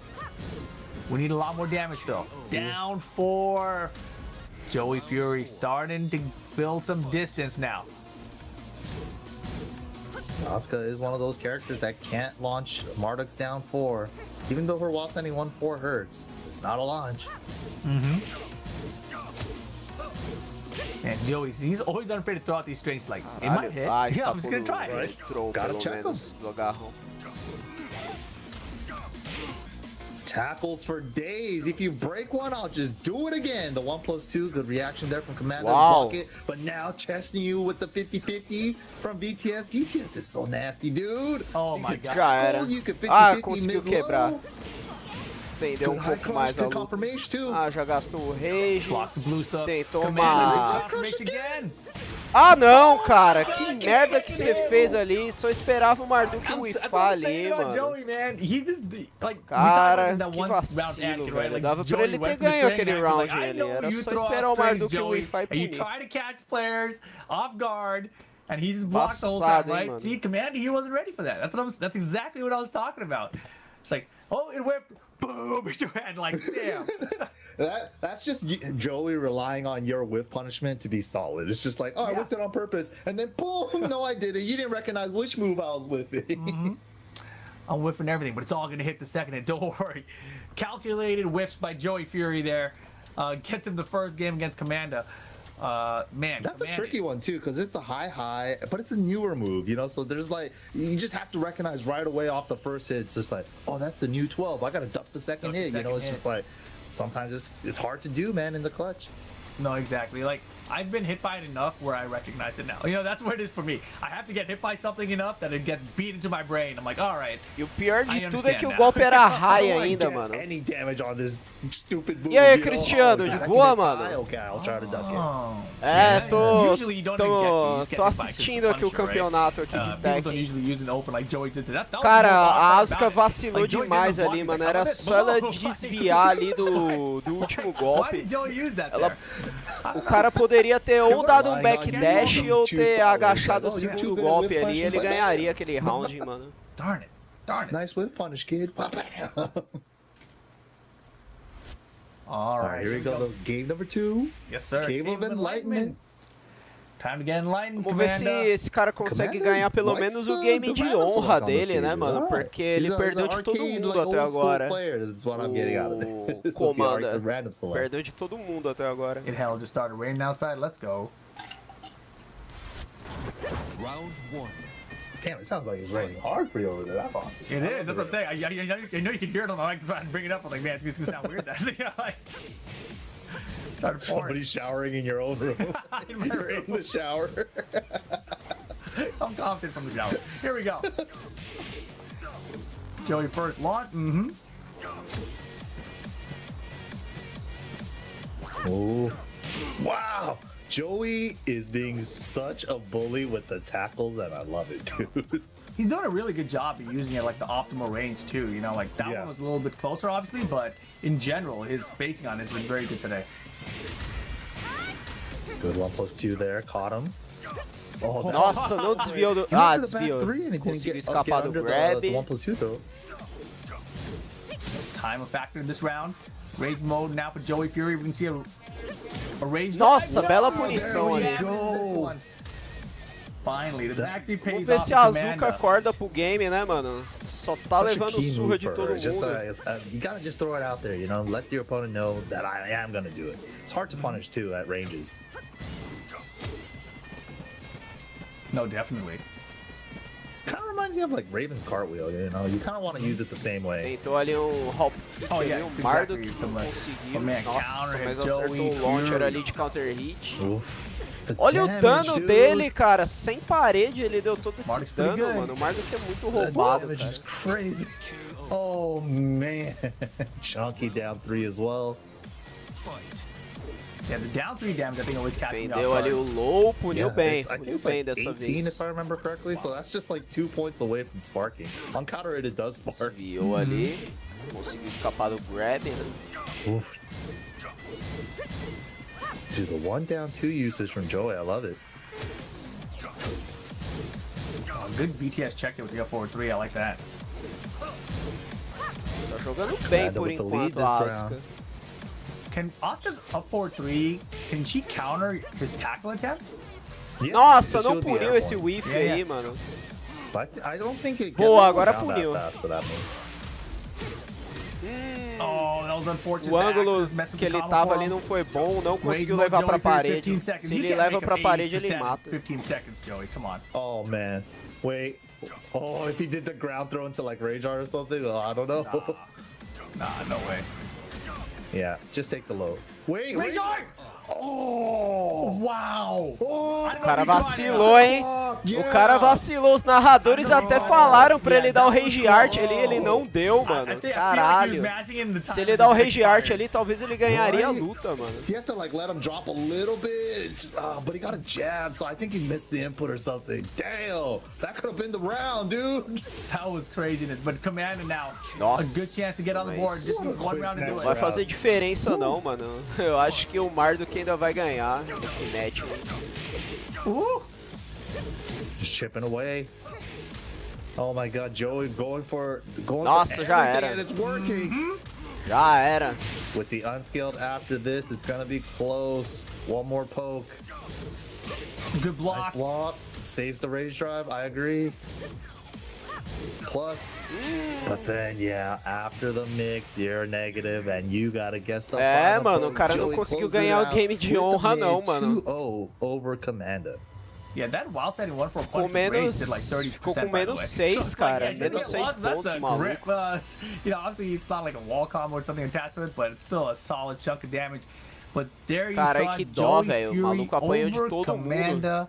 We need a lot more damage though. Down 4. Joey Fury starting to build some distance now. Asuka is one of those characters that can't launch Marduk's down 4. Even though her wall sending 1-4 hurts, it's not a launch. And Joey, he's always unafraid to throw out these strings like, it might hit. Yeah, I'm just gonna try it. Gotta check him. Tackles for days. If you break one, I'll just do it again. The 1+2, good reaction there from Commander. Block it. But now testing you with the 50-50 from BTS. BTS is so nasty, dude. Oh my god. Já era. Conseguiu quebrar. Estendeu pouco mais a luta. Já gastou o rage. Tentou uma... Ah não, cara, que merda que você fez ali, só esperava o Marduk whiffar ali, mano. Cara, que vacilo, velho, dava pra ele ter ganho aquele round ali, era só esperar o Marduk whiffar e punir. You try to catch players off guard, And he just blocked the whole time, Passado, hein, right? mano. See, Commander, he wasn't ready for that. That's exactly what I was talking about. It's like, oh, it whipped, boom, hit your head, like, damn. That's just Joey relying on your whip punishment to be solid. It's just like, oh, I whipped it on purpose, and then boom, no, I didn't. You didn't recognize which move I was whipping. I'm whiffing everything, but it's all going to hit the second hit. Don't worry. Calculated whiffs by Joey Fury there. Gets him the first game against Commander. Man, that's a tricky one too, because it's a high, but it's a newer move, you know. So there's like, you just have to recognize right away off the first hit. It's just like, oh, that's the new 12. I got to duck the second hit. You know, it's just like sometimes it's hard to do, man, in the clutch. No, exactly. Like, I've been hit by it enough where I recognize it now. You know, that's what it is for me. I have to get hit by something enough that it gets beat into my brain. I'm like, all right. E o pior de tudo é que o golpe era high ainda, mano. Any damage on this stupid move, E aí, you know? Cristiano, de boa, mano? Okay, I'll try to duck it. É, tô Tô assistindo aqui o campeonato aqui de Tekken. Cara, a Asuka vacilou demais ali, mano. Era só ela desviar ali do último golpe. O cara poderia ter ou dado um backdash ou ter agachado o segundo golpe ali, ele ganharia aquele round, mano. Darn it. Nice whip punish, kid. All right, here we go. Game number 2. Yes, sir. Cave of Enlightenment. Time to get enlightened, Vamos ver se esse cara consegue ganhar pelo menos o game de honra dele, né, mano? Porque ele perdeu de todo mundo até agora. O Comanda perdeu de todo mundo até agora. It hell just started raining outside. Let's go. Round 1. Damn, it sounds like it's raining hard for you over there. That's awesome. It is. That's what I'm saying. I know you can hear it on the mic, so I bring it up. I'm like, man, it's gonna sound weird. That like. Somebody's showering in your own room. You're in the shower. I'm confident from the shower. Here we go. Joey first launch. Oh, wow. Joey is being such a bully with the tackles, and I love it, dude. He's doing a really good job of using it like the optimal range too. You know, like that one was a little bit closer, obviously, but in general, his spacing on it has been very good today. Good 1+2 there, caught him. Oh, nossa, não desviou do... Ah, desviou. Conseguiu escapar do grab. The 1+2 throw. Time a factor in this round. Rage mode now for Joey Fury. We can see a rage. Nossa, bela punição ali. Finally, the factory pays Vamos ver off se a Azuka acorda pro game, né, mano? Só tá levando surra de todo mundo. You gotta just throw it out there, you know? Let your opponent know that I am gonna do it. It's hard to punish too at ranges. No, definitely. Kind of reminds me of like Raven's cartwheel, you know? You kind of want to use it the same way. Tentou ali um hop kick ali, um Mardo que não conseguiu. Nossa, mas acertou o launcher ali de counter hit. Olha o dano dele, cara, sem parede ele deu todo esse dano, mano. O Mardo que é muito roubado, cara. Is crazy. Oh, man. Chunky down 3 as well. Yeah, the down 3 damage I think always catches me off guard. Vendeu ali o low, puniu bem, puniu bem dessa vez. If I remember correctly, so that's just like 2 points away from sparking. On counter it does spark. Desviou ali, conseguiu escapar do grab, né? Oof. Dude, the 1 down 2 usage from Joey, I love it. Oh, good BTS check with the up forward 3, I like that. Tá jogando bem por enquanto a Asuka. Can Asuka's up forward 3, can she counter his tackle attempt? Yeah, nossa, não puniu esse whiff aí, mano. But I don't think it boa, agora puniu. Oh, that was unfortunate. O ângulo que ele tava ali não foi bom, não conseguiu levar pra parede. Se ele leva pra parede, ele mata. 15 seconds, Joey, come on. Oh, man. Wait. Oh, if he did the ground throw into like Rage Art or something, oh, I don't know. Nah, no way. Yeah, just take the lows. Wait, Rage Art! Oh! Wow! O cara vacilou, hein? O cara vacilou. Os narradores até falaram pra ele dar o Rage Art ali, ele não deu, mano. Caralho. Se ele dar o Rage Art ali, talvez ele ganharia a luta, mano. He had to like let him drop a little bit, but he got a jab, so I think he missed the input or something. Damn, that could have been the round, dude. That was craziness, but Commander now, nossa, a good chance to get on the board. Just one round to do it. Não vai fazer diferença não, mano. Eu acho que o Mardo que ainda vai ganhar esse match. Just chipping away. Oh my God, Joey going for Nossa, já everything, era. and it's working. Já era. With the unskilled after this, it's gonna be close. One more poke. Good block. Nice block. Saves the rage drive. I agree. Plus, but then yeah, after the mix, you're negative, and you gotta guess the final mano, o poke. cara não Joey conseguiu closes it ganhar o out game de with the honra mid não, mano. 2-0 over Commander. Yeah, that while standing 1 for a Com punch rate menos, did like 30%. ficou com by the menos way. 6, So it's cara. like, yeah, Menos 6 that's pontos, a maluco. grip. You know, obviously it's not like a wall combo or something attached to it, but it's still a solid chunk of damage. But there you Carai, saw que dó, Joey velho. O Fury maluco apanhou de over todo Commander.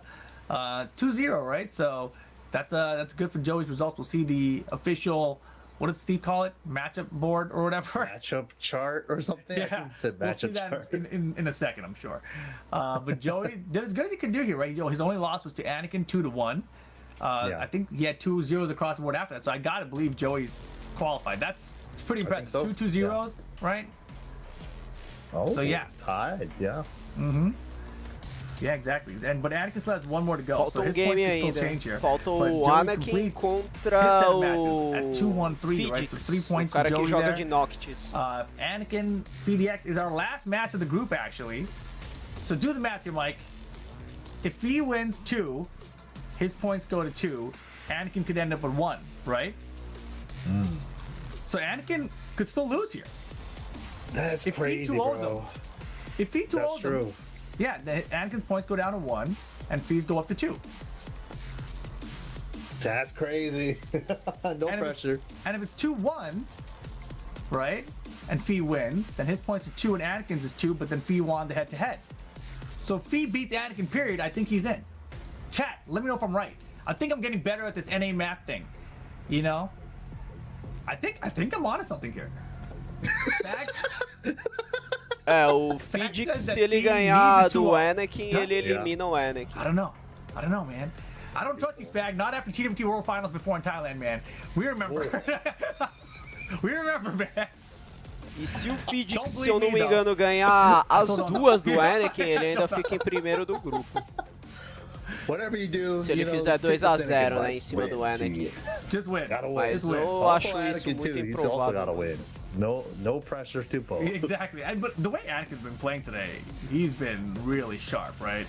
2-0, right? So that's good for Joey's results. We'll see the official, what does Steve call it? Matchup board or whatever? Matchup chart or something? I Yeah, think it said we'll see matchup that chart. in a second, I'm sure. But Joey did as good as he could do here, right? His only loss was to Anakin 2-1. I think he had 2 zeros across the board after that, so I gotta believe Joey's qualified. It's pretty impressive. so. 2 zeros, right? Oh, So, yeah. tied, yeah. Mm-hmm. Yeah, exactly. But Anakin still has 1 more to go, so Falta his game points can ainda. still change here. Falta But o Joey Anakin completes contra his 7 o matches at 2-1-3, right? So 3 points o cara for que Joey joga there. de Noctis. Anakin PDX is our last match of the group, actually. So do the math here, Mike. If he wins 2, his points go to 2. Anakin could end up with 1, right? So Anakin could still lose here. That's If he crazy, 2-0s bro. him. If he 2-0s That's him, true. yeah, Anakin's points go down to 1, and fees go up to 2. That's crazy. No pressure. And if it's 2-1, right, and Fee wins, then his points are 2 and Anakin's is 2, but then Fee won the head-to-head. So if Fee beats Anakin, period, I think he's in. Chat, let me know if I'm right. I think I'm getting better at this NA math thing. You know? I think I'm onto something here. Facts? O Fidix, se ele ganhar do Anakin, ele elimina o Anakin. I don't know, man. I don't trust you, Spag. Not after TWT World Finals before in Thailand, man. We remember. We remember, man. E se o Fidix, se eu não me engano, ganhar as 2 do Anakin, ele ainda fica em primeiro do grupo. Whatever you do, se ele fizer 2-0, né, em cima do Anakin. Just win. Mas eu acho isso Anakin muito too. He's also gotta improvável. win. No pressure to both. Exactly. But the way Anakin's been playing today, he's been really sharp, right?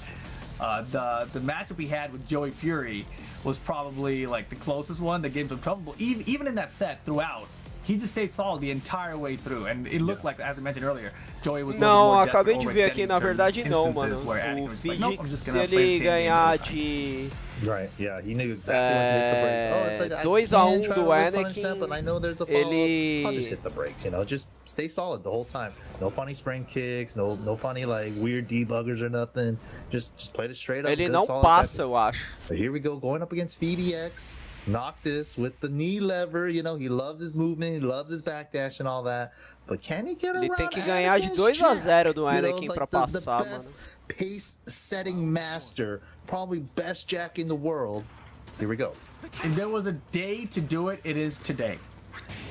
The matchup he had with Joey Fury was probably like the closest one that gave him trouble. But even in that set throughout, he just stayed solid the entire way through, and it looked like, as I mentioned earlier, Joey was. Não, acabei de ver aqui, na verdade não, mano. O Fidix, se ele ganhar de... Right, yeah, he knew exactly when to hit the brakes. Oh, it's like I 2-1 can try do to punish that, but I know Anakin, there's a follow-up. ele... I'll just hit the brakes, you know, just stay solid the whole time. No funny spring kicks, no funny like weird debuggers or nothing. Just play it straight up. Ele good, não solid passa, type. eu acho. But here we go, going up against VDX. Noctis with the knee lever, you know, he loves his movement, he loves his backdash and all that. But can he get around Ele tem que ganhar de 2-0 do Anakin pra passar, the mano. best pace-setting master, probably best Jack in the world. Here we go. If there was a day to do it, it is today.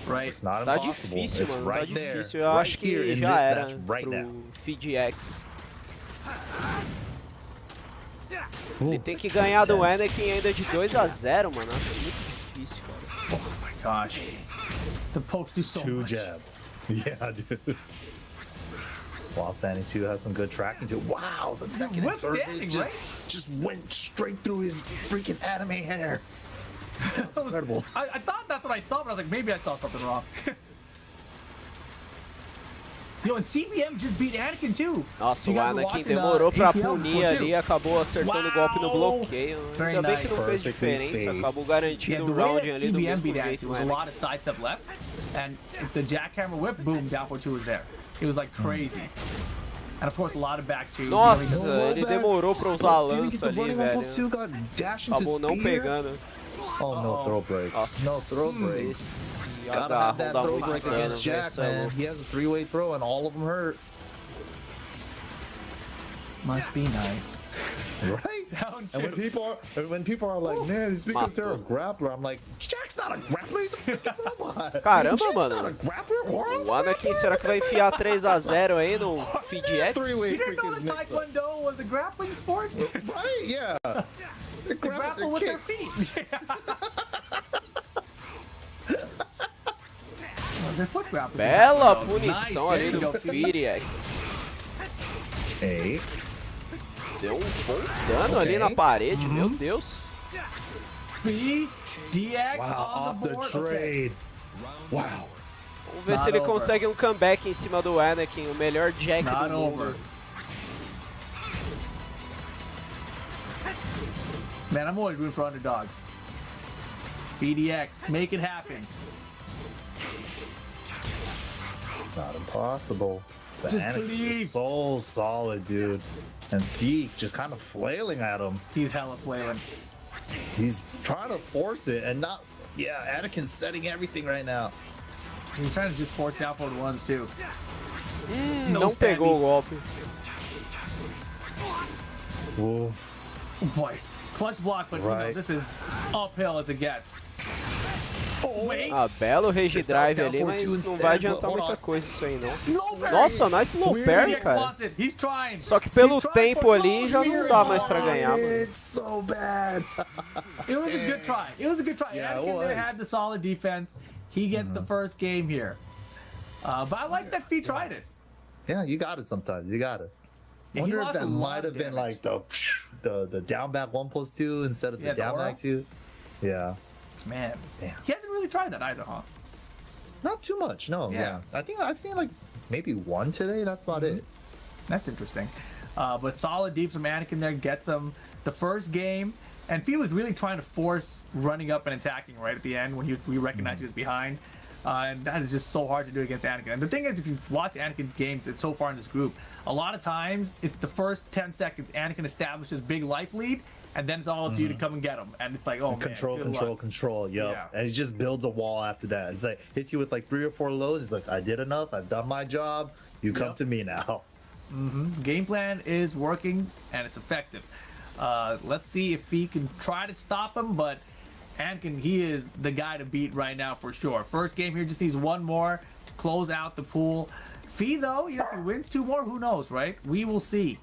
Right? It's not Tá impossible. difícil, It's mano, right tá there, difícil. Eu right acho here que in já this era match right pro now. FidX. Ele tem que ganhar do Anakin ainda de 2-0, mano. Acho muito difícil, cara. Oh my gosh. The pokes do so much. Jab. Yeah, dude. While standing 2 has some good tracking too. Wow, the second and third hit just went straight through his freaking anime hair. That's incredible. I thought that's what I saw, but I was like, maybe I saw something wrong. Yo, and CBM just beat Anakin too. Nossa, o Anakin demorou pra punir ali, acabou acertando o golpe no bloqueio. Ainda bem que não fez diferença, acabou garantindo o round ali do mesmo jeito. There was a lot of side step left, and if the jackhammer whip, boom, down for 2 was there. It was like crazy. And of course, a lot of back twos. Nossa, ele demorou pra usar a lança ali, velho. Acabou não pegando. Oh, no throw breaks. No throw breaks. Gotta have that throw break against Jack, man. He has a 3-way throw and all of them hurt. Must be nice. Right? Down two. And when people are like, man, it's because they're a grappler. I'm like, Jack's not a grappler, he's a freaking robot. Caramba, Jack's mano. not a grappler. O Anakin, será que vai enfiar 3-0 aí no Feed X? You didn't know that Taekwondo was a grappling sport? Right? Yeah. They grapple with their feet. Bela punição ali do Feed X. Ei. Deu um bom dano ali na parede, meu Deus. DX wow, on the board. trade. Wow. Vamos ver se ele consegue um comeback em cima do Anakin, o melhor Jack do mundo. Man, I'm always rooting for underdogs. BDX, make it happen. Not impossible. The Just Anakin believe. is so solid, dude. And Feek just kind of flailing at him. He's hella flailing. He's trying to force it and not... Yeah, Anakin's setting everything right now. He's trying to just force down forward ones too. Não pegou o golpe. Whoa. Boy, clutch block, but you know, this is uphill as it gets. Belo rage drive ali, mas não vai adiantar muita coisa isso aí não. Nossa, nice low parry, cara. Só que pelo tempo ali já não dá mais pra ganhar, mano. It's so bad. It was a good try. It was a good try. Yeah, Anakin there had the solid defense. He gets the first game here. But I like that Fee tried it. Yeah, you got it sometimes. You got it. Yeah, Wonder if that might have been like the down back 1+2 instead of the down back 2. Yeah. Man, damn. He hasn't really tried that either, huh? Not too much, no. Yeah. I think I've seen like maybe one today. That's about it. That's interesting. But solid deep from Anakin there gets him the first game. And Fee was really trying to force running up and attacking right at the end when we recognized he was behind. And that is just so hard to do against Anakin. And the thing is, if you've watched Anakin's games so far in this group, a lot of times it's the first 10 seconds Anakin establishes big life lead, and then it's all up to you to come and get him. And it's like, oh, control, man. Control. Yep. Yeah. And he just builds a wall after that. It's like, hits you with like 3 or 4 lows. He's like, I did enough. I've done my job. You come to me now. Game plan is working, and it's effective. Let's see if he can try to stop him, but Anakin, he is the guy to beat right now for sure. First game here just needs one more to close out the pool. Fee, though, if he wins 2 more, who knows, right? We will see.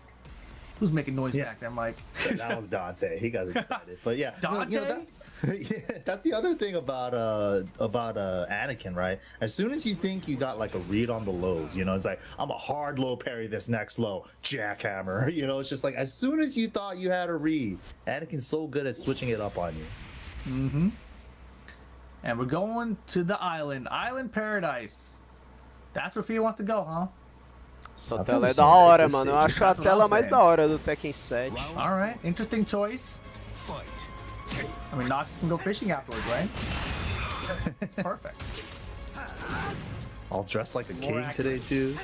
Who's making noise back there, Mike? That was Dante. He got excited. But yeah, Dante? You know, that's the other thing about Anakin, right? As soon as you think you got like a read on the lows, you know, it's like, I'm a hard low parry this next low, jackhammer. You know, it's just like as soon as you thought you had a read, Anakin's so good at switching it up on you. And we're going to the island Paradise. That's where Fee wants to go, huh? Essa tela é da hora, mano. Eu acho a tela mais da hora do Tekken 7. Alright, interesting choice. I mean, Nox can go fishing afterwards, right? Perfect. All dressed like a king today, too.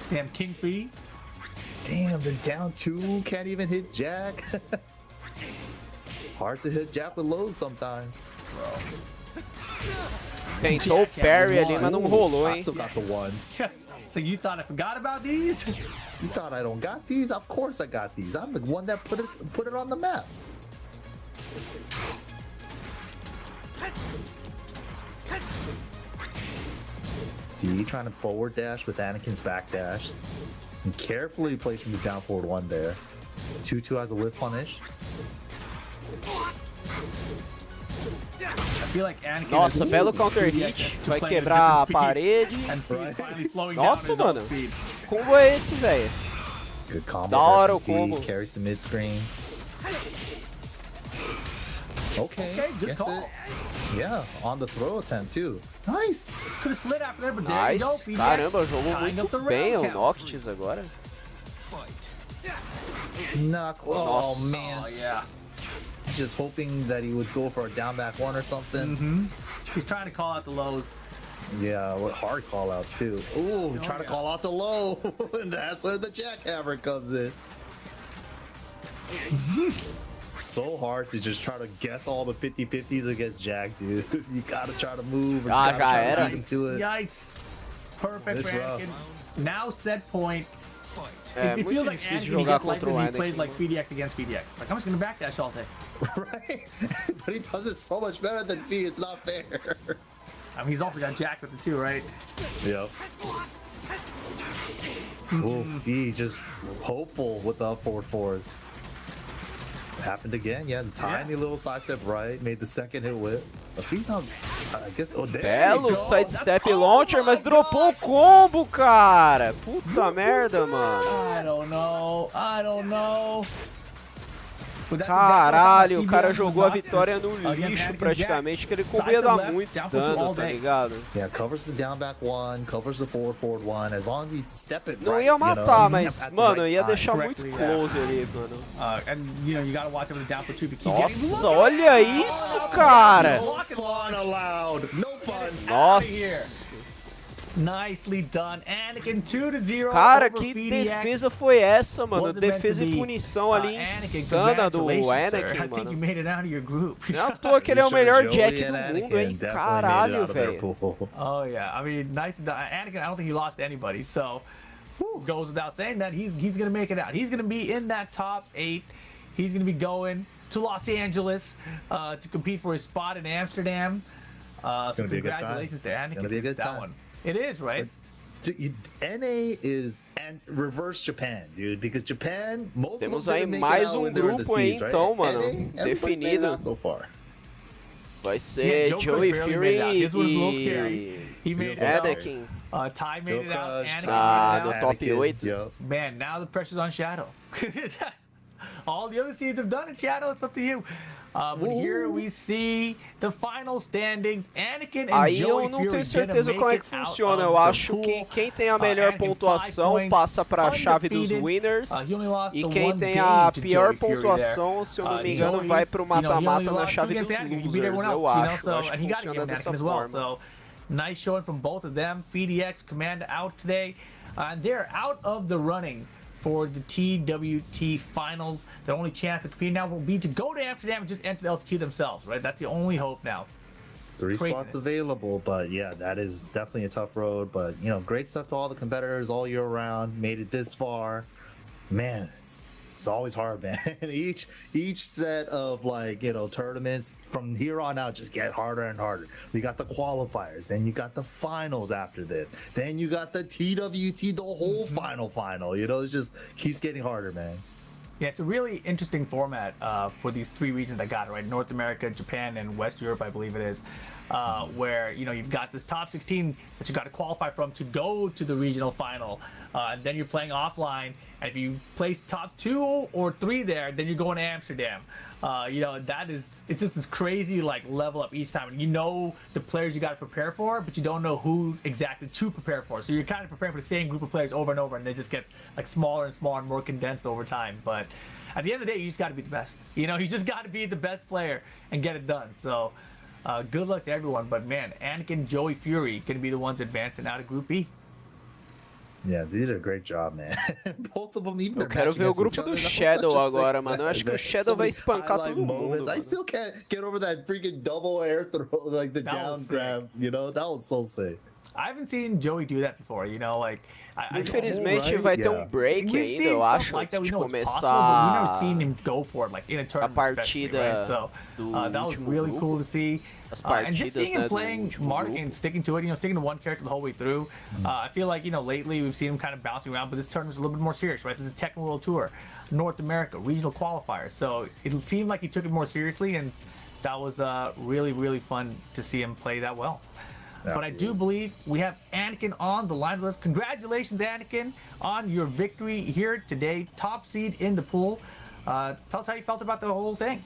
Damn, King Fee. Damn, they're down 2. Can't even hit Jack. Hard to hit Jack with lows sometimes. Tentou o parry ali, mas não rolou, hein? I still got the ones. So you thought I forgot about these? You thought I don't got these? Of course I got these. I'm the one that put it on the map. He trying to forward dash with Anakin's back dash. And carefully placing the down forward 1 there. 2-2 has a whip punish. I feel like Anakin Nossa, belo counter hit. Vai quebrar a parede. Nossa, mano. Que combo é esse, velho? Good combo. Da hora o combo. Carries to mid screen. Okay, good call. Yeah, on the throw attempt too. Nice. Could have slid after there, but there you go. Caramba, jogou muito bem o Noctis agora. Not close. Oh man. Oh yeah. He's just hoping that he would go for a down back 1 or something. He's trying to call out the lows. Yeah, what hard call outs too. Ooh, trying to call out the low. And that's where the jackhammer comes in. So hard to just try to guess all the 50-50s against Jack, dude. You gotta try to move. Já era. Into it. Yikes. Perfect for Anakin. Now set point. It feels like difícil Anakin, he jogar gets life contra o and he Anakin. plays like FDX against FDX. Like, I'm just gonna backdash all day. Right? But he does it so much better than me. It's not fair. I mean, he's also got Jack with it too, right? Yep. Oh, he just hopeful with the up forward fours. Happened again, yeah. The tiny little side step right, made the second hit whip. But he's not, I guess. Oh, there Belo sidestep launcher, mas dropou o combo, cara. Puta merda, mano. I don't know. Caralho, o cara jogou a vitória no lixo praticamente, que ele com medo dá muito dano, tá ligado? Yeah, covers the down back one, covers the forward one, as long as you step it Não right, ia matar, mas, at the mano, right ia time. deixar muito close ali, mano. And you know, you gotta watch him down for two if you keep getting. Nossa, olha isso, cara! No fun allowed. No fun. Nossa. Nicely done. Anakin 2-0. Cara, over que FDX. defesa foi essa, mano? Wasn't meant Defesa to e be. punição ali Anakin, insana do congratulations, sir. Anakin, I think you mano. made it out of your group. Não à toa que ele é o melhor Joey Jack and do Anakin mundo, hein? definitely Caralho, made it out of their velho. pool. Oh yeah, I mean, nice. Anakin, I don't think he lost to anybody, so goes without saying that he's gonna make it out. He's gonna be in that top 8. He's gonna be going to Los Angeles to compete for his spot in Amsterdam. It's gonna be a good time. Congratulations to Anakin. It's gonna be a good that time. one. It is, right? NA is and reverse Japan, dude, because Japan, most Temos of them aí didn't make mais it out when they um were in the grupo aí, seeds, right? então, mano, NA, everybody's made it definido. out so far. Vai ser Joe Joey Crush barely Fury made it out. His was a little e scary. He made it out. Anakin. Ty made it out. Anakin Ah, made it no out. top Anakin, 8. yep. Man, now the pressure's on Shadow. All the other seeds have done it, Shadow. It's up to you. But here we see the final standings. Anakin and Aí Joey eu não Fury tenho gonna certeza make como é it que out funciona. of Eu the acho pool. que quem tem a melhor Anakin, 5 pontuação points, passa para a chave dos undefeated. winners. He only lost E the quem one tem game a to pior Joey Fury pontuação, se eu não me engano, Joey, vai pro you know, he only mata-mata na lost chave against dos Anakin. He beat losers. everyone else, Eu you know, acho. so, Acho and que he got to give funciona Anakin dessa as well. forma. So nice showing from both of them. FDX Command out today. They're out of the running for the TWT finals. Their only chance of competing now will be to go to Amsterdam and just enter the LCQ themselves, right? That's the only hope now. 3 Craziness. spots available, but yeah, that is definitely a tough road. But you know, great stuff to all the competitors all year round. Made it this far, man. It's always hard, man. each set of like, you know, tournaments from here on out just get harder and harder. We got the qualifiers, then you got the finals after this, then you got the TWT, the whole final. You know, it just keeps getting harder, man. Yeah, it's a really interesting format for these 3 regions that got it, right? North America, Japan, and West Europe, I believe it is, where, you know, you've got this top 16 that you got to qualify from to go to the regional final. And then you're playing offline, and if you place top 2 or 3 there, then you're going to Amsterdam. You know, it's just this crazy like level up each time. And you know the players you got to prepare for, but you don't know who exactly to prepare for. So you're kind of preparing for the same group of players over and over, and it just gets like smaller and smaller and more condensed over time. But at the end of the day, you just got to be the best. You know, you just got to be the best player and get it done. So good luck to everyone. But man, Anakin, Joey Fury going to be the ones advancing out of Group B. Yeah, they did a great job, man. Both of them, even Eu quero ver o grupo do Shadow agora, mano. Eu acho que o Shadow vai espancar todo mundo. I still can't get over that freaking double air throw, like the down grab. You know, that was so sick. I haven't seen Joey do that before, you know, like... Infelizmente vai ter um break ainda, eu acho, antes de começar We've never seen him go for it, like in a tournament, partida right? So that was really cool to see. And just seeing him playing Mark and sticking to it, you know, sticking to one character the whole way through. I feel like, you know, lately we've seen him kind of bouncing around, but this tournament's a little bit more serious, right? This is a Tekken World Tour, North America, regional qualifier. So it seemed like he took it more seriously, and that was really, really fun to see him play that well. Absolutely. But I do believe we have Anakin on the line with us. Congratulations, Anakin, on your victory here today. Top seed in the pool. Tell us how you felt about the whole thing.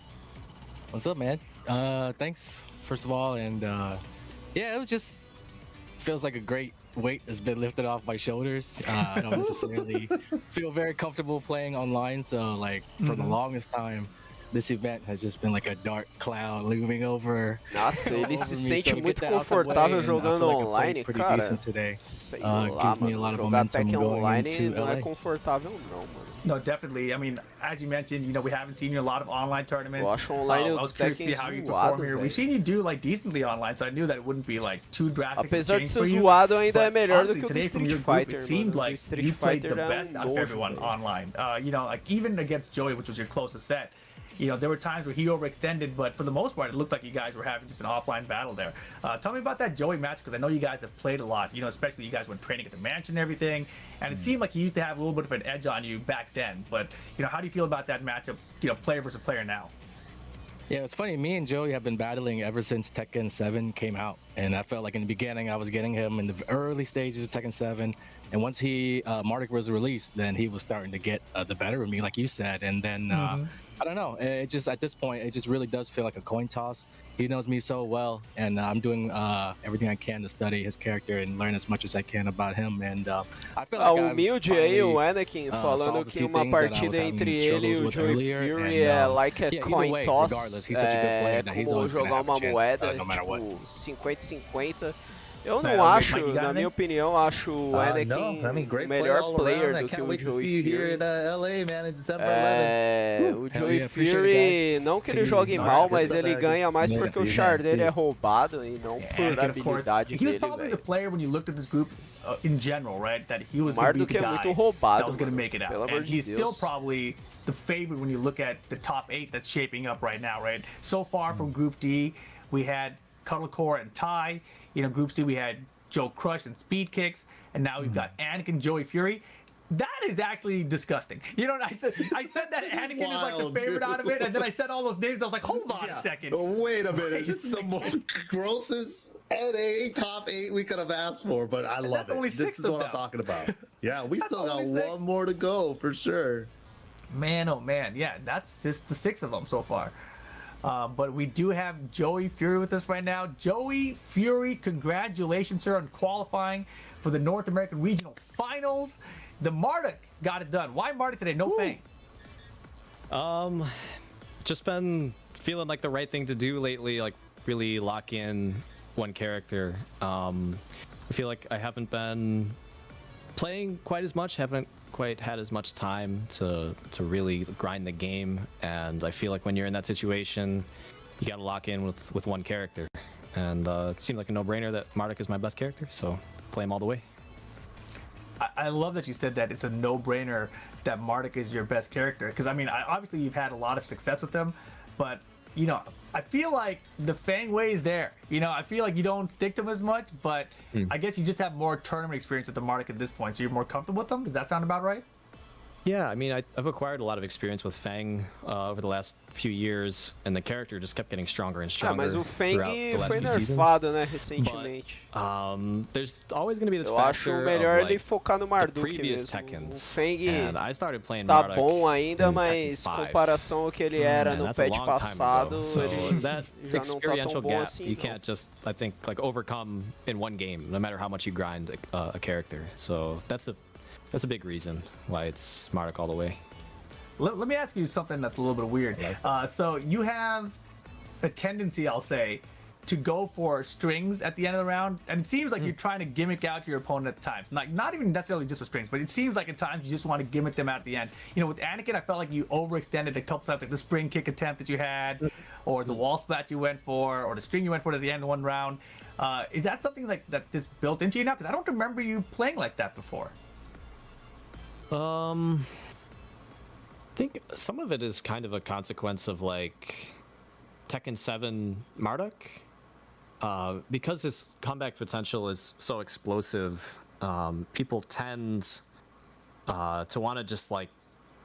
What's up, man? Thanks, first of all. And yeah, it was just feels like a great weight has been lifted off my shoulders. I don't necessarily feel very comfortable playing online. So like for the longest time, this event has just been like a dark cloud looming over. Nossa, ele se over me. sente So to muito get that out the way, confortável and I feel jogando like I played online, pretty cara. decent today. Sei lá, Gives me a lot mano. of Jogar momentum Tekken going online into não é LA. confortável não, mano. No, definitely. I mean, as you mentioned, you know, we haven't seen you in a lot of online tournaments. Eu acho online I was curious to see Tekken how you zoado, perform here. velho. We've seen you do like decently online, so I knew that it wouldn't be like too drastic. Apesar de change ser for you. zoado, ainda é But melhor do honestly, que o do today from Street your group, Fighter, it seemed mano. O like Street you played Fighter the é best out of nojo, everyone velho. online. You know, like even against Joey, which was your closest set. You know, there were times where he overextended, but for the most part, it looked like you guys were having just an offline battle there. Tell me about that Joey match, because I know you guys have played a lot, you know, especially you guys went training at the mansion and everything, and it seemed like you used to have a little bit of an edge on you back then. But, you know, how do you feel about that matchup, you know, player versus player now? Yeah, it's funny. Me and Joey have been battling ever since Tekken 7 came out, and I felt like in the beginning I was getting him in the early stages of Tekken 7, and once Marduk was released, then he was starting to get the better of me, like you said, and then I don't know. It just at this point, it just really does feel like a coin toss. He knows me so well, and I'm doing everything I can to study his character and learn as much as I can about him. And I feel like humilde aí o Anakin falando que uma partida entre ele e o Joey Fury é like a coin toss, é como jogar uma moeda, tipo 50-50. Eu não acho, na minha opinião, acho o Anakin o melhor player do que o Joey Fury. O Joey Fury, não que ele jogue mal, mas ele ganha mais porque o char dele é roubado e não por habilidade he was dele, probably the velho. player when you looked at this group in general, right? That he was O going to be Marduk the é guy muito roubado, that was going to make it out. pelo amor And de he's still Deus. probably the favorite when you look at the top 8 that's shaping up right now, right? So far from Group D, we had Cuddlecore and Ty. You know, Group C, we had Joe Crush and Speed Kicks, and now we've got Anakin, Joey Fury. That is actually disgusting. You know, I said that Anakin is like the favorite out of it, and then I said all those names. I was like, hold on a second. Wait a minute. This is the most grossest NA top 8 we could have asked for, but I love it. This is what I'm talking about. Yeah, we still got one more to go for sure. Man, oh man, yeah, that's just the 6 of them so far. But we do have Joey Fury with us right now. Joey Fury, congratulations, sir, on qualifying for the North American Regional Finals. The Marduk got it done. Why Marduk today? No Fang. Just been feeling like the right thing to do lately, like really lock in one character. I feel like I haven't been playing quite as much, haven't quite had as much time to really grind the game, and I feel like when you're in that situation, you gotta lock in with one character, and it seemed like a no-brainer that Marduk is my best character, so play him all the way. I love that you said that it's a no-brainer that Marduk is your best character, because I mean, obviously you've had a lot of success with him, but you know, I feel like the Fang way is there. You know, I feel like you don't stick to him as much, but I guess you just have more tournament experience with the Marduk at this point, so you're more comfortable with them. Does that sound about right? Yeah, I mean, I've acquired a lot of experience with Fang over the last few years, and the character just kept getting stronger and stronger mas o Fang throughout the last foi few seasons. nerfado, né, recentemente. There's always going to be this Eu acho factor melhor of, ele like, focar no the Marduk previous mesmo. Tekkens. O Fang And I started playing tá Marduk bom ainda, in mas Tekken 5. comparação ao que ele era And no that's a patch long time passado, ago. So ele that já não tá experiential tão bom gap, assim. you can't just, I think, like overcome in one game, no matter how much you grind a character. So that's a big reason why it's Marduk all the way. Let me ask you something that's a little bit weird. So you have a tendency, I'll say, to go for strings at the end of the round, and it seems like you're trying to gimmick out your opponent at times. Like, not even necessarily just with strings, but it seems like at times you just want to gimmick them out at the end. You know, with Anakin, I felt like you overextended a couple times, like the spring kick attempt that you had, or the wall splat you went for, or the string you went for at the end of one round. Is that something like that just built into you now? Because I don't remember you playing like that before. I think some of it is kind of a consequence of like Tekken 7 Marduk. Because his comeback potential is so explosive, people tend to want to just like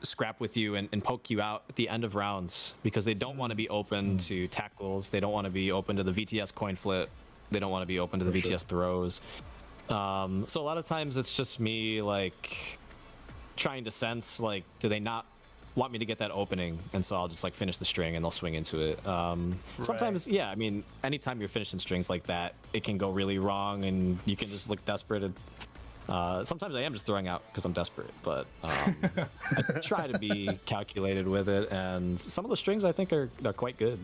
scrap with you and poke you out at the end of rounds because they don't want to be open to tackles, they don't want to be open to the VTS coin flip, they don't want to be open to the VTS throws. So a lot of times it's just me like trying to sense like, do they not want me to get that opening, and so I'll just like finish the string and they'll swing into it. Sometimes, yeah, I mean, anytime you're finishing strings like that, it can go really wrong and you can just look desperate Sometimes I am just throwing out because I'm desperate, but I try to be calculated with it, and some of the strings I think are quite good.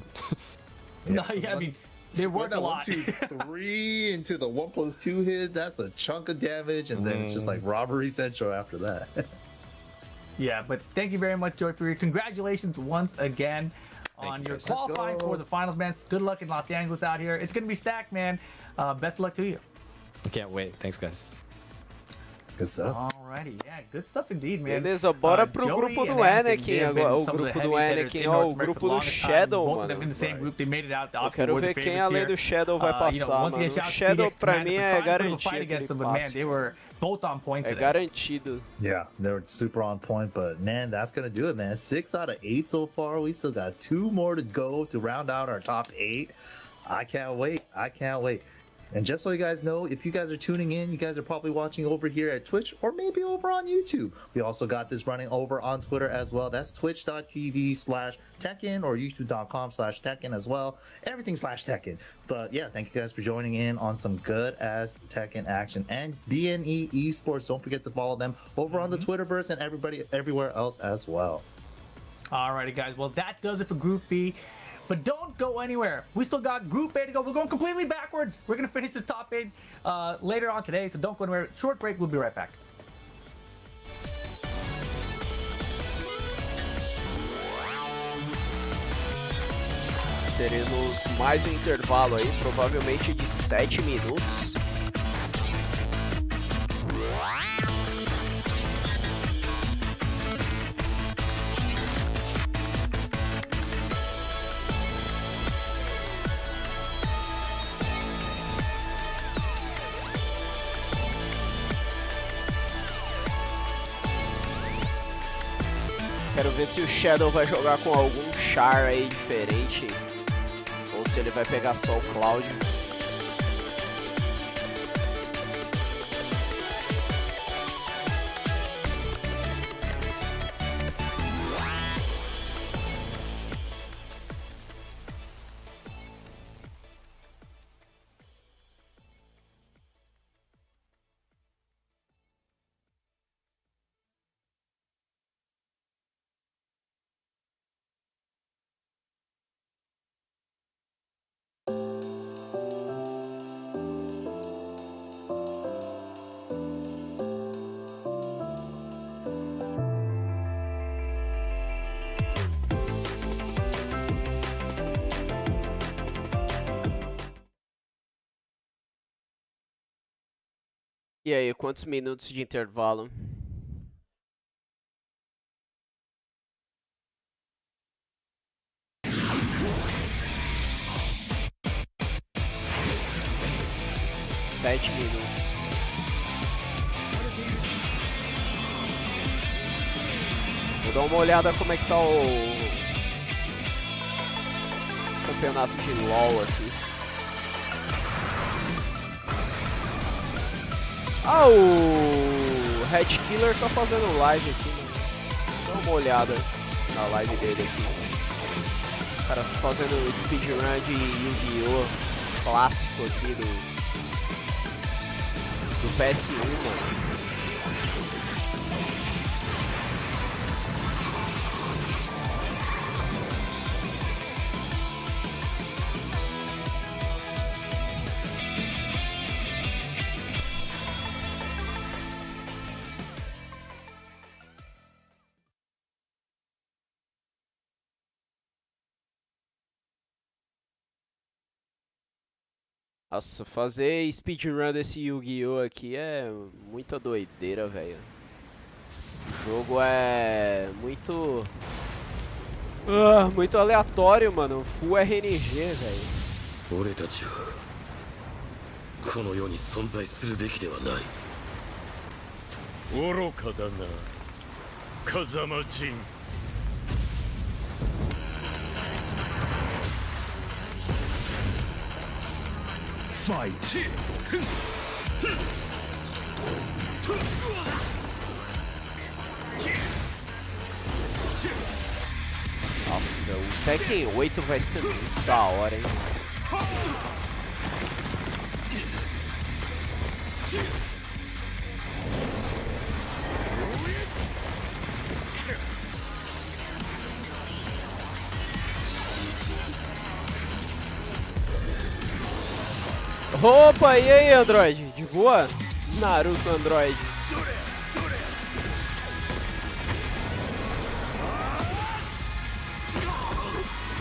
I mean, they work a lot. 1, 2, 3 into the 1+2 hit. That's a chunk of damage, and then it's just like robbery central after that. Yeah, but thank you very much, Joy, for your congratulations once again on your qualifying for the finals, man. Good luck in Los Angeles out here. It's gonna be stacked, man. Best of luck to you. I can't wait. Thanks, guys. Good stuff. Alrighty, yeah, good stuff indeed, man. Beleza, bora pro grupo do Anakin agora. O grupo do Anakin, ó, o grupo do Shadow, mano. Eu quero ver quem além do Shadow vai passar, mano. O Shadow pra mim é garantido. Both on point today. É garantido. Yeah, they're super on point, but man, that's gonna do it, man. 6 out of 8 so far. We still got 2 more to go to round out our top 8. I can't wait. I can't wait. And just so you guys know, if you guys are tuning in, you guys are probably watching over here at Twitch or maybe over on YouTube. We also got this running over on Twitter as well. That's twitch.tv/Tekken or youtube.com/Tekken as well. Everything /Tekken. But yeah, thank you guys for joining in on some good ass Tekken action. And BNE Esports, don't forget to follow them over on the Twitterverse and everybody everywhere else as well. Alrighty, guys. Well, that does it for Group B. But don't go anywhere. We still got Group A to go. We're going completely backwards. We're going to finish this top 8 later on today, so don't go anywhere. Short break. We'll be right back. Teremos mais um intervalo aí, provavelmente de 7 minutos. Quero ver se o Shadow vai jogar com algum char aí diferente, ou se ele vai pegar só o Cloud. E aí, quantos minutos de intervalo? Sete minutos. Vou dar uma olhada como é que tá o campeonato de LoL aqui. Ah, o Red Killer tá fazendo live aqui, né? Dá uma olhada na live dele aqui. O cara fazendo speedrun de Yu-Gi-Oh! Clássico aqui do PS1, mano. Nossa, fazer speedrun desse Yu-Gi-Oh! Aqui é muita doideira, velho. O jogo é muito... muito aleatório, mano. Full RNG, velho. 俺たちはこの世に存在するべきではない。愚かだな、風間陣。Fight! Nossa, o Tekken 8 vai ser muito da hora, hein? Opa, e aí, Android? De boa? Naruto Android.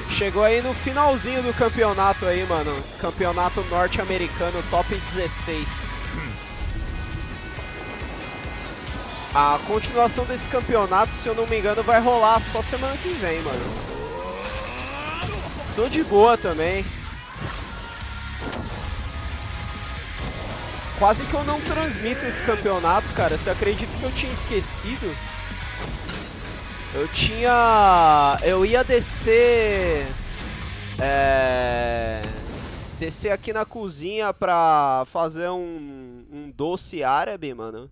Chegou aí no finalzinho do campeonato aí, mano. Campeonato norte-americano top 16. A continuação desse campeonato, se eu não me engano, vai rolar só semana que vem, mano. Tô de boa também. Quase que eu não transmito esse campeonato, cara. Você acredita que eu tinha esquecido? Eu ia descer... descer aqui na cozinha pra fazer um doce árabe, mano.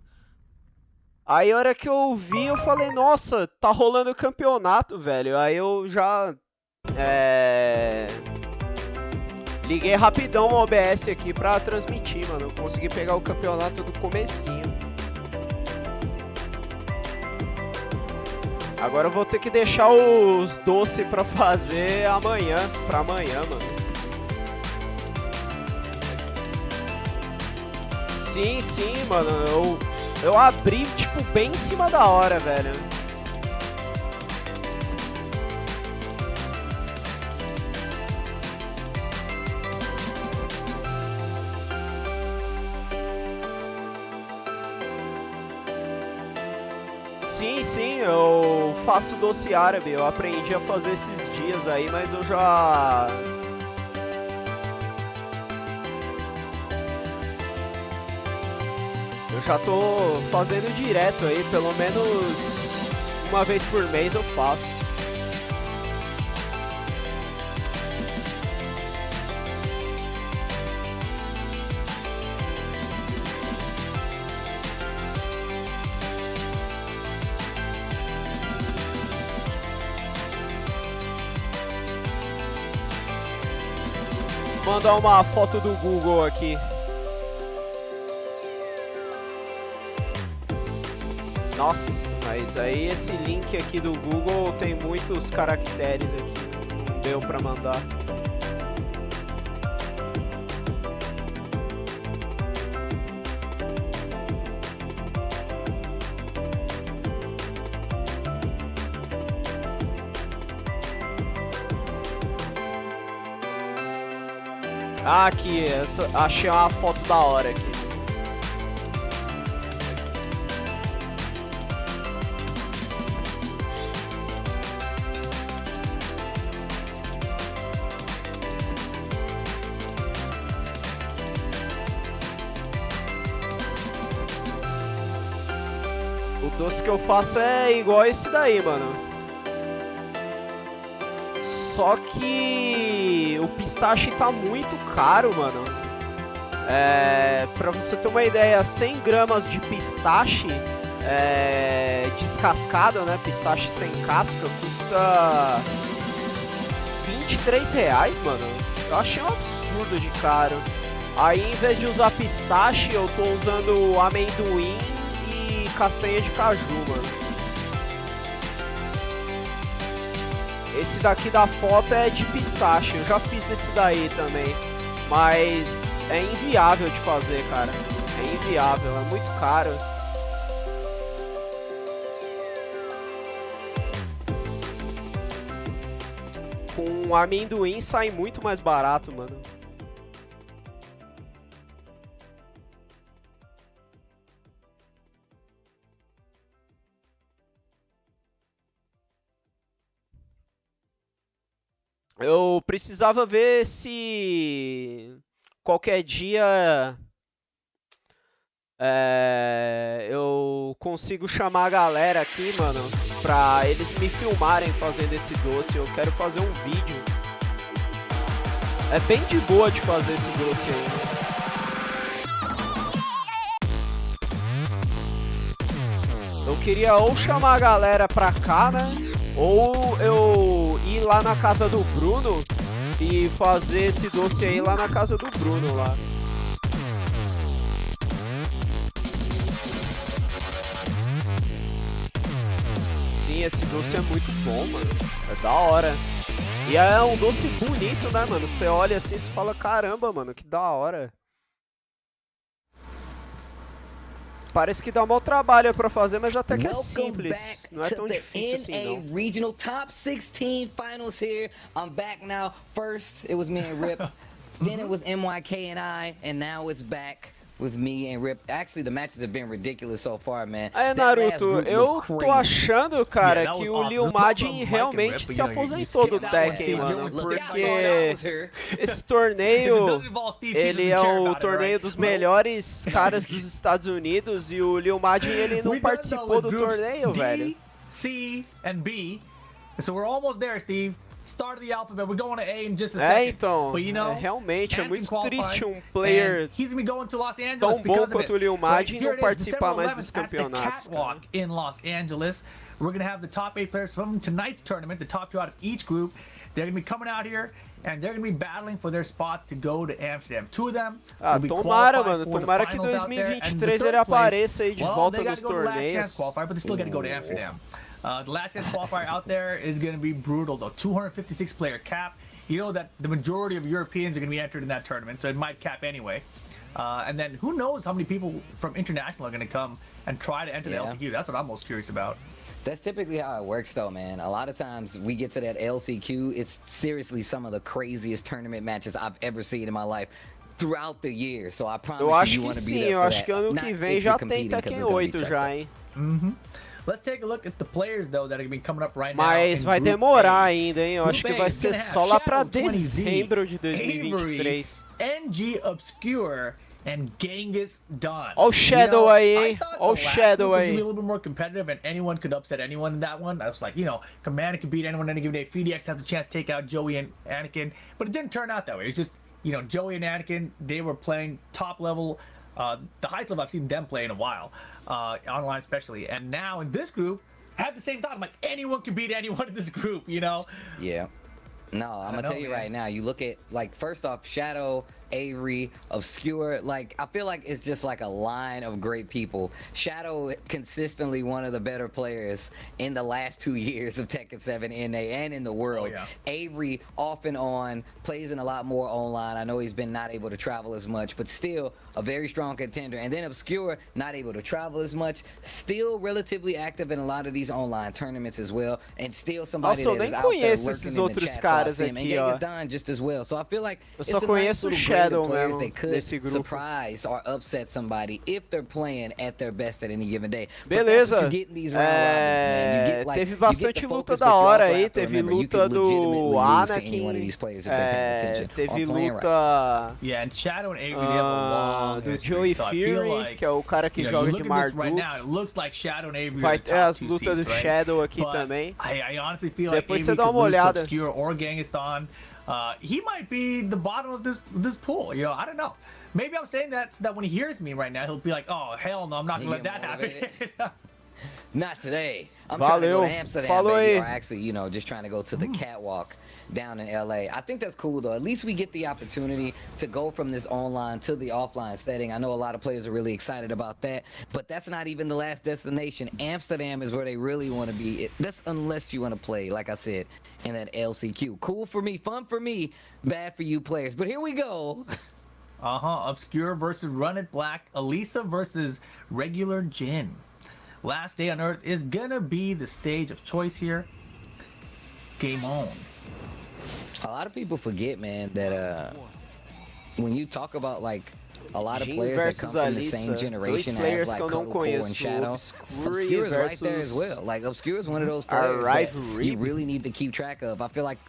Aí a hora que eu vi, eu falei, nossa, tá rolando o campeonato, velho. Aí eu já... liguei rapidão o OBS aqui pra transmitir, mano. Eu consegui pegar o campeonato do comecinho. Agora eu vou ter que deixar os doces pra fazer amanhã, mano. Sim, mano, eu abri, tipo, bem em cima da hora, velho. Sim, eu faço doce árabe, eu aprendi a fazer esses dias aí, mas eu já tô fazendo direto aí, pelo menos uma vez por mês eu faço. Vou mandar uma foto do Google aqui. Nossa, mas aí esse link aqui do Google tem muitos caracteres aqui. Não deu pra mandar. Ah, aqui, achei uma foto da hora aqui. O doce que eu faço é igual esse daí, mano. Só que o pistache tá muito caro, mano. Pra você ter uma ideia, 100 gramas de pistache descascada, né? Pistache sem casca, custa R$23, mano. Eu achei um absurdo de caro. Aí, em vez de usar pistache, eu tô usando amendoim e castanha de caju, mano. Esse daqui da foto é de pistache, eu já fiz esse daí também, mas é inviável de fazer, cara. É inviável, é muito caro. Com amendoim sai muito mais barato, mano. Eu precisava ver se qualquer dia eu consigo chamar a galera aqui, mano, pra eles me filmarem fazendo esse doce. Eu quero fazer um vídeo. É bem de boa de fazer esse doce aí. Eu queria ou chamar a galera pra cá, né? Ou eu ir lá na casa do Bruno e fazer esse doce aí lá na casa do Bruno lá. Sim, esse doce é muito bom, mano. É da hora. E é um doce bonito, né, mano? Você olha assim e fala, caramba, mano, que da hora. Parece que dá um mau trabalho pra fazer, mas até que é simples. Não é tão difícil assim, não. Regional Top 16 Finals here. I'm back now. First, it was me and Rip. Then it was MYK and I. And now it's back with me and Rip. Actually, the matches have been ridiculous so far, man. É, Naruto, eu tô achando, cara, que o Liu Majin realmente se aposentou do Tekken, mano. Porque esse torneio, ele é o torneio dos melhores caras dos Estados Unidos e o Liu Majin, ele não participou do torneio, velho. C and B. So we're almost there, Steve. Start of the alphabet. We're going to A in just a second. Então, but, you know, realmente é muito triste um player tão bom quanto o Liu Majin não participar mais dos campeonatos. In Los Angeles, we're going to have the top 8 players from tonight's tournament, the top 2 out of each group. They're going to be coming out here and they're going to be battling for their spots to go to Amsterdam. 2 of them will be tomara, mano, tomara que 2023 ele apareça aí de volta nos torneios. But they still got to go to Amsterdam. The last chance qualifier out there is going to be brutal, though. 256 player cap. You know that the majority of Europeans are going to be entered in that tournament, so it might cap anyway. And then who knows how many people from international are going to come and try to enter the LCQ. That's what I'm most curious about. That's typically how it works, though, man. A lot of times we get to that LCQ, it's seriously some of the craziest tournament matches I've ever seen in my life throughout the year. So I promise you want to be there for that. Eu acho que ano que vem já tem Tekken 8 já, hein. Let's take a look at the players, though, that are going to be coming up right now. Mas vai demorar ainda, hein? Eu acho que vai ser só lá pra dezembro de 2023. NG Obscure and Genghis Dawn. Ó o Shadow aí, hein? Ó o Shadow aí. It was going to be a little bit more competitive and anyone could upset anyone in that one. I was like, you know, Commander can beat anyone any given day. FDX has a chance to take out Joey and Anakin. But it didn't turn out that way. It's just, you know, Joey and Anakin, they were playing top level. The highest level I've seen them play in a while. Online especially, and now in this group, I have the same thought. I'm like, anyone can beat anyone in this group, you know? Yeah. No, I'm gonna tell you right now. You look at, like, first off, Shadow, Avery, Obscure. Like, I feel like it's just like a line of great people. Shadow, consistently one of the better players in the last 2 years of Tekken 7 NA and in the world. Avery, off and on, plays in a lot more online. I know he's been not able to travel as much, but still a very strong contender. And then Obscure, not able to travel as much, still relatively active in a lot of these online tournaments as well, and still somebody that is out there lurking in the chat. Caras and aqui, Done just as well. So I feel like eu só conheço o Shadow mesmo desse grupo. Surprise or upset somebody if they're playing at their best at any given day. Beleza. Teve bastante luta da hora aí, teve luta do Anakin, teve luta do Joey Fury, que é o cara que joga de Marduk. Vai ter as lutas do Shadow aqui também. Depois você dá uma olhada. He might be the bottom of this pool. You know, I don't know. Maybe I'm saying that so that when he hears me right now, he'll be like, "Oh hell no, I'm not gonna let that happen." Not today. I'm trying to go to Amsterdam, baby, or actually, you know, just trying to go to the catwalk down in LA. I think that's cool, though. At least we get the opportunity to go from this online to the offline setting. I know a lot of players are really excited about that, but that's not even the last destination. Amsterdam is where they really want to be. That's unless you want to play, like I said, in that LCQ. Cool for me, fun for me, bad for you players. But here we go. Obscure versus Run It Black. Elisa versus regular Jin. Last Day on Earth is gonna be the stage of choice here. Game on. A lot of people forget, man, that when you talk about like a lot of players that come from the same generation as like Kodopo and Shadow, Obscure is right there as well. Like Obscure is one of those players that you really need to keep track of. I feel like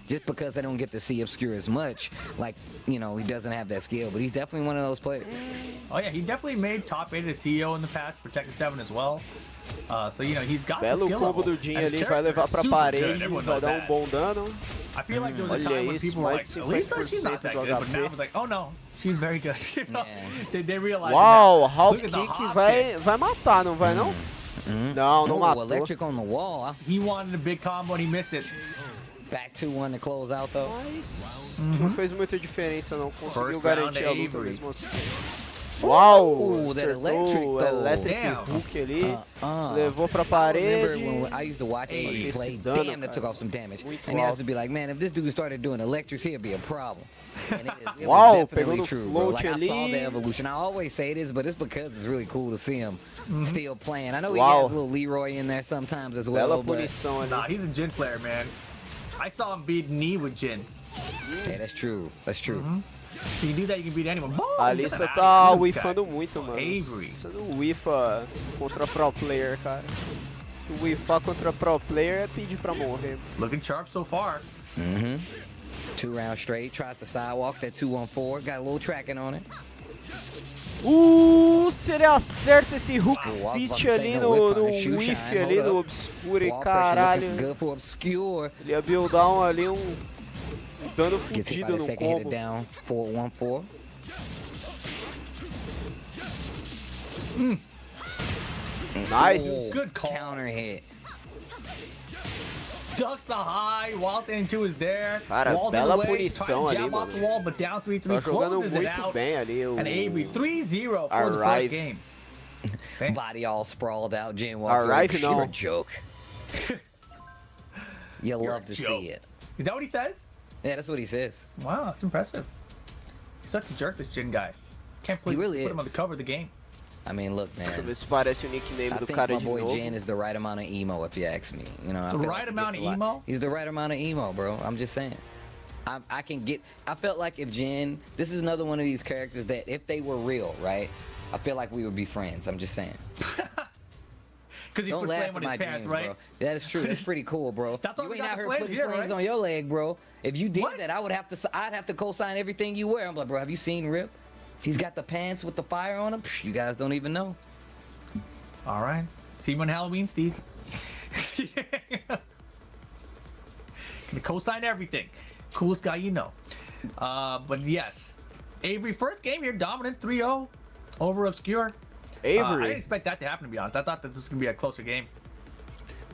just because I don't get to see Obscure as much, like, you know, he doesn't have that skill, but he's definitely one of those players. Oh yeah, he definitely made top 8 as CEO in the past for Tekken 7 as well. So, you know, he's got the skill combo do Jin ali, vai levar pra parede, vai dar um bom dano. I feel like there was a time when people were like, Elisa, she's not that good, but now it's like, oh no, she's very good. You know? They realize Uau, Half Kick vai matar, não vai não? Não matou. Electric on the wall. He wanted a big combo and he missed it. Back 2-1 to close out, though. Não fez muita diferença, não. Conseguiu garantir a luta mesmo assim. Uau! that Acertou electric o though. electric Damn. hook ali. Uh-uh. Levou pra I parede. remember when I used to watch him Esse play. dano, Damn, that cara. took off some damage. Muito And he has alto. to be like, man, if this dude started doing electrics, here'd be a problem. And it Wow, was definitely pegou no true, bro. float Like, I saw ali. the evolution. I always say this, but it's because it's really cool to see him still playing. I know he Wow. has a little Leroy in there sometimes as well. Bela But punição ali. Nah, he's a Jin player, man. I saw him beat Knee with Jin. yeah, that's true. That's true. If you can do that, you can beat anyone. Boom, Ali get você that tá out of here, whiffando guy. muito, mano. Avery. Você não whiffa contra pro player, cara. Tu whiffar contra pro player é pedir pra morrer. Looking sharp so far. 2 rounds straight. Tries to sidewalk that 2-1-4. Got a little tracking on it. Se ele acerta esse hook Wow, I was about fist to say, ali no no whip on the shoe whiff shine, ali hold no up. obscure, Wall pressure caralho. looking good for obscure. Ele ia buildar ali um dano Gets hit by fudido the no second, hit it combo. down. 4-1-4. Nice. Good call. Counter hit. Ducks the high. Waltz into is there. Cara, Wall's bela in the way, punição trying to ali, jab off mano. the wall, but down 3-3. Tá jogando Closes it muito out. bem ali o And Avery 3-0 for the first Arrive. game. Body all sprawled out. Jen walks Arrive over. now. You're a joke. You love to joke. see it. Is that what he says? Yeah, that's what he says. Wow, that's impressive. He's such a jerk, this Jin guy. Can't believe really put him is. on the cover of the game. I mean, look, man. Deixa eu ver se parece o nickname I do think cara my de boy novo. Jen is the right amount of emo, if you ask me. You know, I The feel right like he amount gets of a lot- emo? He's the right amount of emo, bro. I'm just saying. I can get. I felt like if Jen, this is another one of these characters that if they were real, right? I feel like we would be friends. I'm just saying. Because he Don't put laugh flame at on my his pants, dreams, right? bro. That is true. That's pretty cool, bro. That's why You we ain't got out the here flames putting here, flames right? on your leg, bro. If you did What? that, I'd have to co-sign everything you wear. I'm like, bro, have you seen Rip? He's got the pants with the fire on them. Psh, you guys don't even know. All right. See you on Halloween, Steve. Gonna co-sign everything. Coolest guy you know. But yes, Avery, first game here, dominant 3-0 over Obscure. I Avery. didn't expect that to happen, to be honest. I thought that this was gonna be a closer game.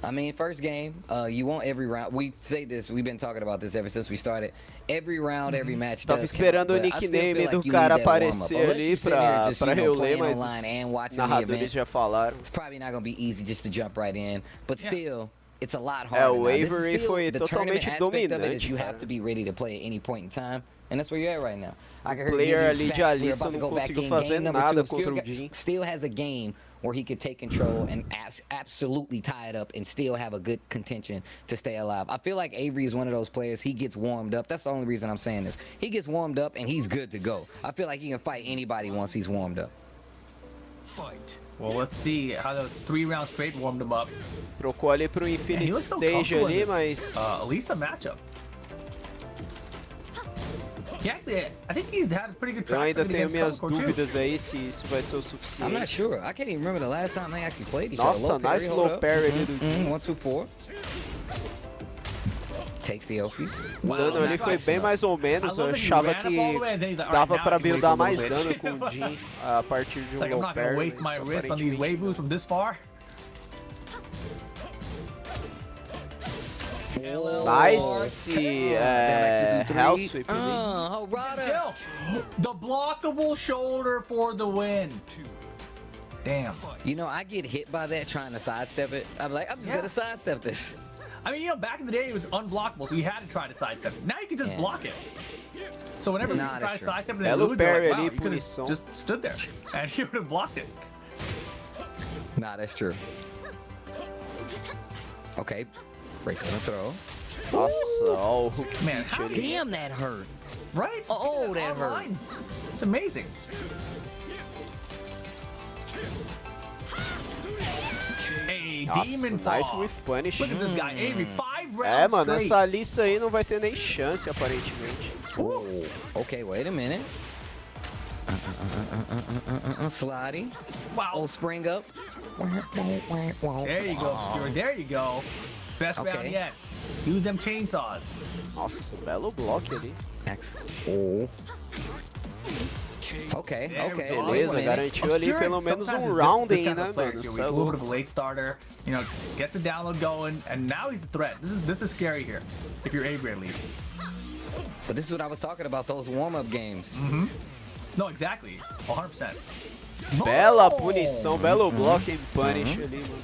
I mean, first game, you want every round. We say this, we've been talking about this ever since we started. Every round, every match Tava does esperando o count, but I still nickname feel like do you cara need that warm-up. aparecer Unless ali you sit here pra, just, pra you know, reler, playing mas online and os watching the narradores event. já falaram. It's probably not going to be easy just to jump right in, but Yeah. still, it's a lot É, harder. o now. This is Avery still- foi the tournament totalmente aspect of it is dominante, you cara. have to be ready to play at any point in time, and that's where you're at right now. I can player give you ali back- de we're Alissa about to não go back conseguiu in. fazer Game number nada two, Obscure contra o got- Jin. still has a game where he could take control and absolutely tie it up and still have a good contention to stay alive. I feel like Avery is one of those players. He gets warmed up. That's the only reason I'm saying this. He gets warmed up and he's good to go. I feel like he can fight anybody once he's warmed up. Fight. Well, let's see how those 3 rounds straight warmed him up. Trocou ali pro Man, he Infinite looks so Stage comfortable in ali, this, mas Alisa matchup. Yeah, I think he's had a pretty good eu track ainda record tenho against minhas Cold Core too. dúvidas aí se isso vai ser o I'm not suficiente. sure. I can't even remember the last time they actually played each Nossa, other. nice hold low up. parry ali do Jin. 1-2-4. Takes the OP. O dano ali foi bem mais ou menos, eu I love that he achava ran up que all the way and then he's like, dava "Alright, pra now I can buildar wave a mais little dano bit." com o Jin a partir de um Like, I'm low not gonna parry. waste my mas wrist on these aparentemente- wave moves from this far. Nice, hell sweep ali. Kill. The blockable shoulder for the win. Damn. You know, I get hit by that trying to sidestep it. I'm like, I'm just gonna sidestep this. I mean, you know, back in the day, it was unblockable, so you had to try to sidestep it. Now you can just Yeah. block it. So whenever Nah, you try that's to true. sidestep it and Belo lose, they're parry like, wow, ali, you could have punição. just stood there, and you would have blocked it. Nah, that's true. Okay, break on the throw. Nossa, ó o hook Man, fist how ali. Damn, that hurt. Right? Oh, that hurt. Online. It's amazing. A demon Nossa, nice paw. with punish. Look at this guy, Avery, 5 rounds É, mano, straight. essa Alissa aí não vai ter nem chance, aparentemente. Oh, okay, wait a minute. Sliding. Wow. Oh, spring up. There you go, Stuart. There you go. Best round Okay. yet. Use them chainsaws. Nossa, belo bloco ali. X. Oh. Okay, There we okay. go. wait a Beleza, minute. garantiu ali Obscure pelo menos sometimes is round this aí, kind né, of player, mano? too. Isso He's é a little bit louco. of a late starter. You know, get the download going, and now he's the threat. This is scary here. If you're Avery, at least. But this is what I was talking about, those warm-up games. No, exactly. 100%. Bela punição, belo bloco em punish ali, mano.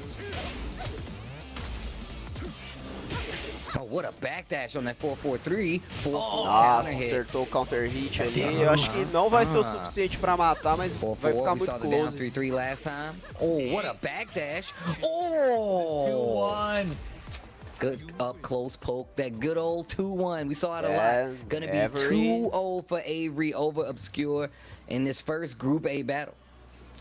Oh, what a backdash on that 443. Nossa, acertou o counter hit ali. Eu acho que não vai ser o suficiente pra matar, mas vai ficar muito close. 3-3 last time. Oh, what a backdash. Oh! 2-1. Good up close poke. That good old 2-1. We saw it a lot. Gonna be 2-0 for Avery over Obscure in this first Group A battle.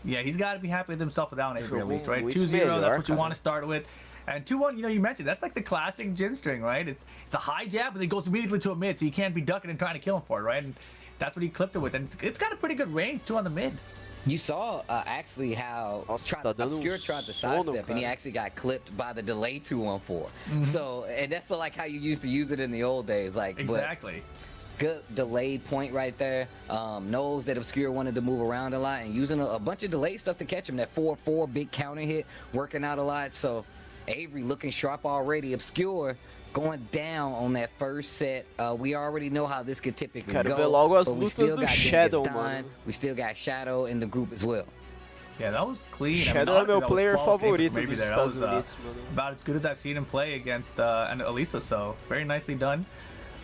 Yeah, he's got to be happy with himself without Avery at least, right? 2-0, that's what you want to start with. And 2-1, you know, you mentioned, that's like the classic Jin string, right? It's a high jab, but it goes immediately to a mid, so you can't be ducking and trying to kill him for it, right? And that's what he clipped it with. And it's got a pretty good range, too, on the mid. You saw actually how Obscure tried to sidestep, and he actually got clipped by the delay 2-1-4. So, and that's like how you used to use it in the old days. Like, exactly. Good delayed point right there. Knows that Obscure wanted to move around a lot and using a bunch of delayed stuff to catch him. That 4-4 big counter hit working out a lot. So Avery looking sharp already. Obscure going down on that first set. We already know how this could typically go. But we still got Shadow, we still got Shadow in the group as well. Yeah, that was clean. Shadow é meu player favorito dos That Estados was Unidos, mano. about as good as I've seen him play against Elisa, so very nicely done.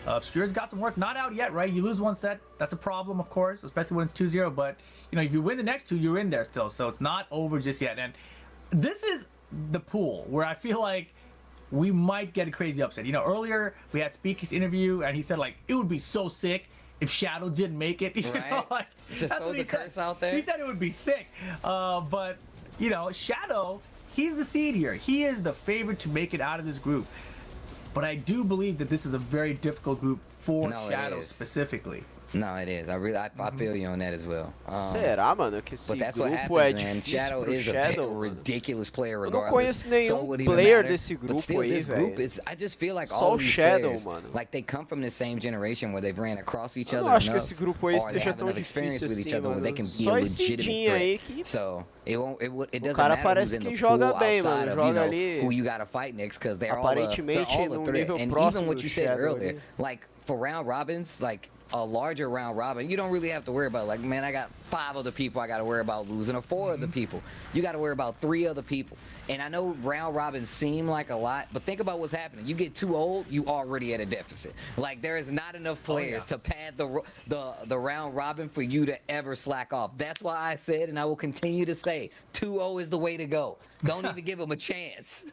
Obscure's got some work. Not out yet, right? You lose one set, that's a problem, of course, especially when it's 2-0. But, you know, if you win the next two, you're in there still. So it's not over just yet. And this is the pool where I feel like we might get a crazy upset. You know, earlier we had Speaky's interview, and he said, like, it would be so sick if Shadow didn't make it. You know, like, just throw the curse out there. He said it would be sick. But, you know, Shadow, he's the seed here. He is the favorite to make it out of this group. But I do believe that this is a very difficult group for Shadow specifically. No, it is. I feel you on that as well. Será, mano, que esse but that's what grupo happens, é man. difícil Shadow pro is Shadow, a ridiculous player Eu não regardless. conheço nenhum So it wouldn't even player matter. desse grupo But still, aí, this group velho. is. I just feel like Só all o of these Shadow, players, mano. like they come from the same generation where they've ran across each Eu other não acho que enough, esse grupo aí or they esteja have tão enough experience difícil with each assim, other where they mano. can be Só a esse legitimate Jin aí threat. que So it o doesn't cara matter who's parece in the que pool joga bem, outside mano. of, you Joga know, ali who you got to fight next, because they're all a aparentemente threat. num And nível even próximo what do you said Shadow earlier, ali. like for round robins, like a larger round robin, you don't really have to worry about, like, man, I got 5 other people I got to worry about losing, or 4 other people. You got to worry about 3 other people. And I know round robins seem like a lot, but think about what's happening. You get too old, you already at a deficit. Like, there is not enough players to pad the round robin for you to ever slack off. That's why I said, and I will continue to say, 2-0 is the way to go. Don't even give them a chance.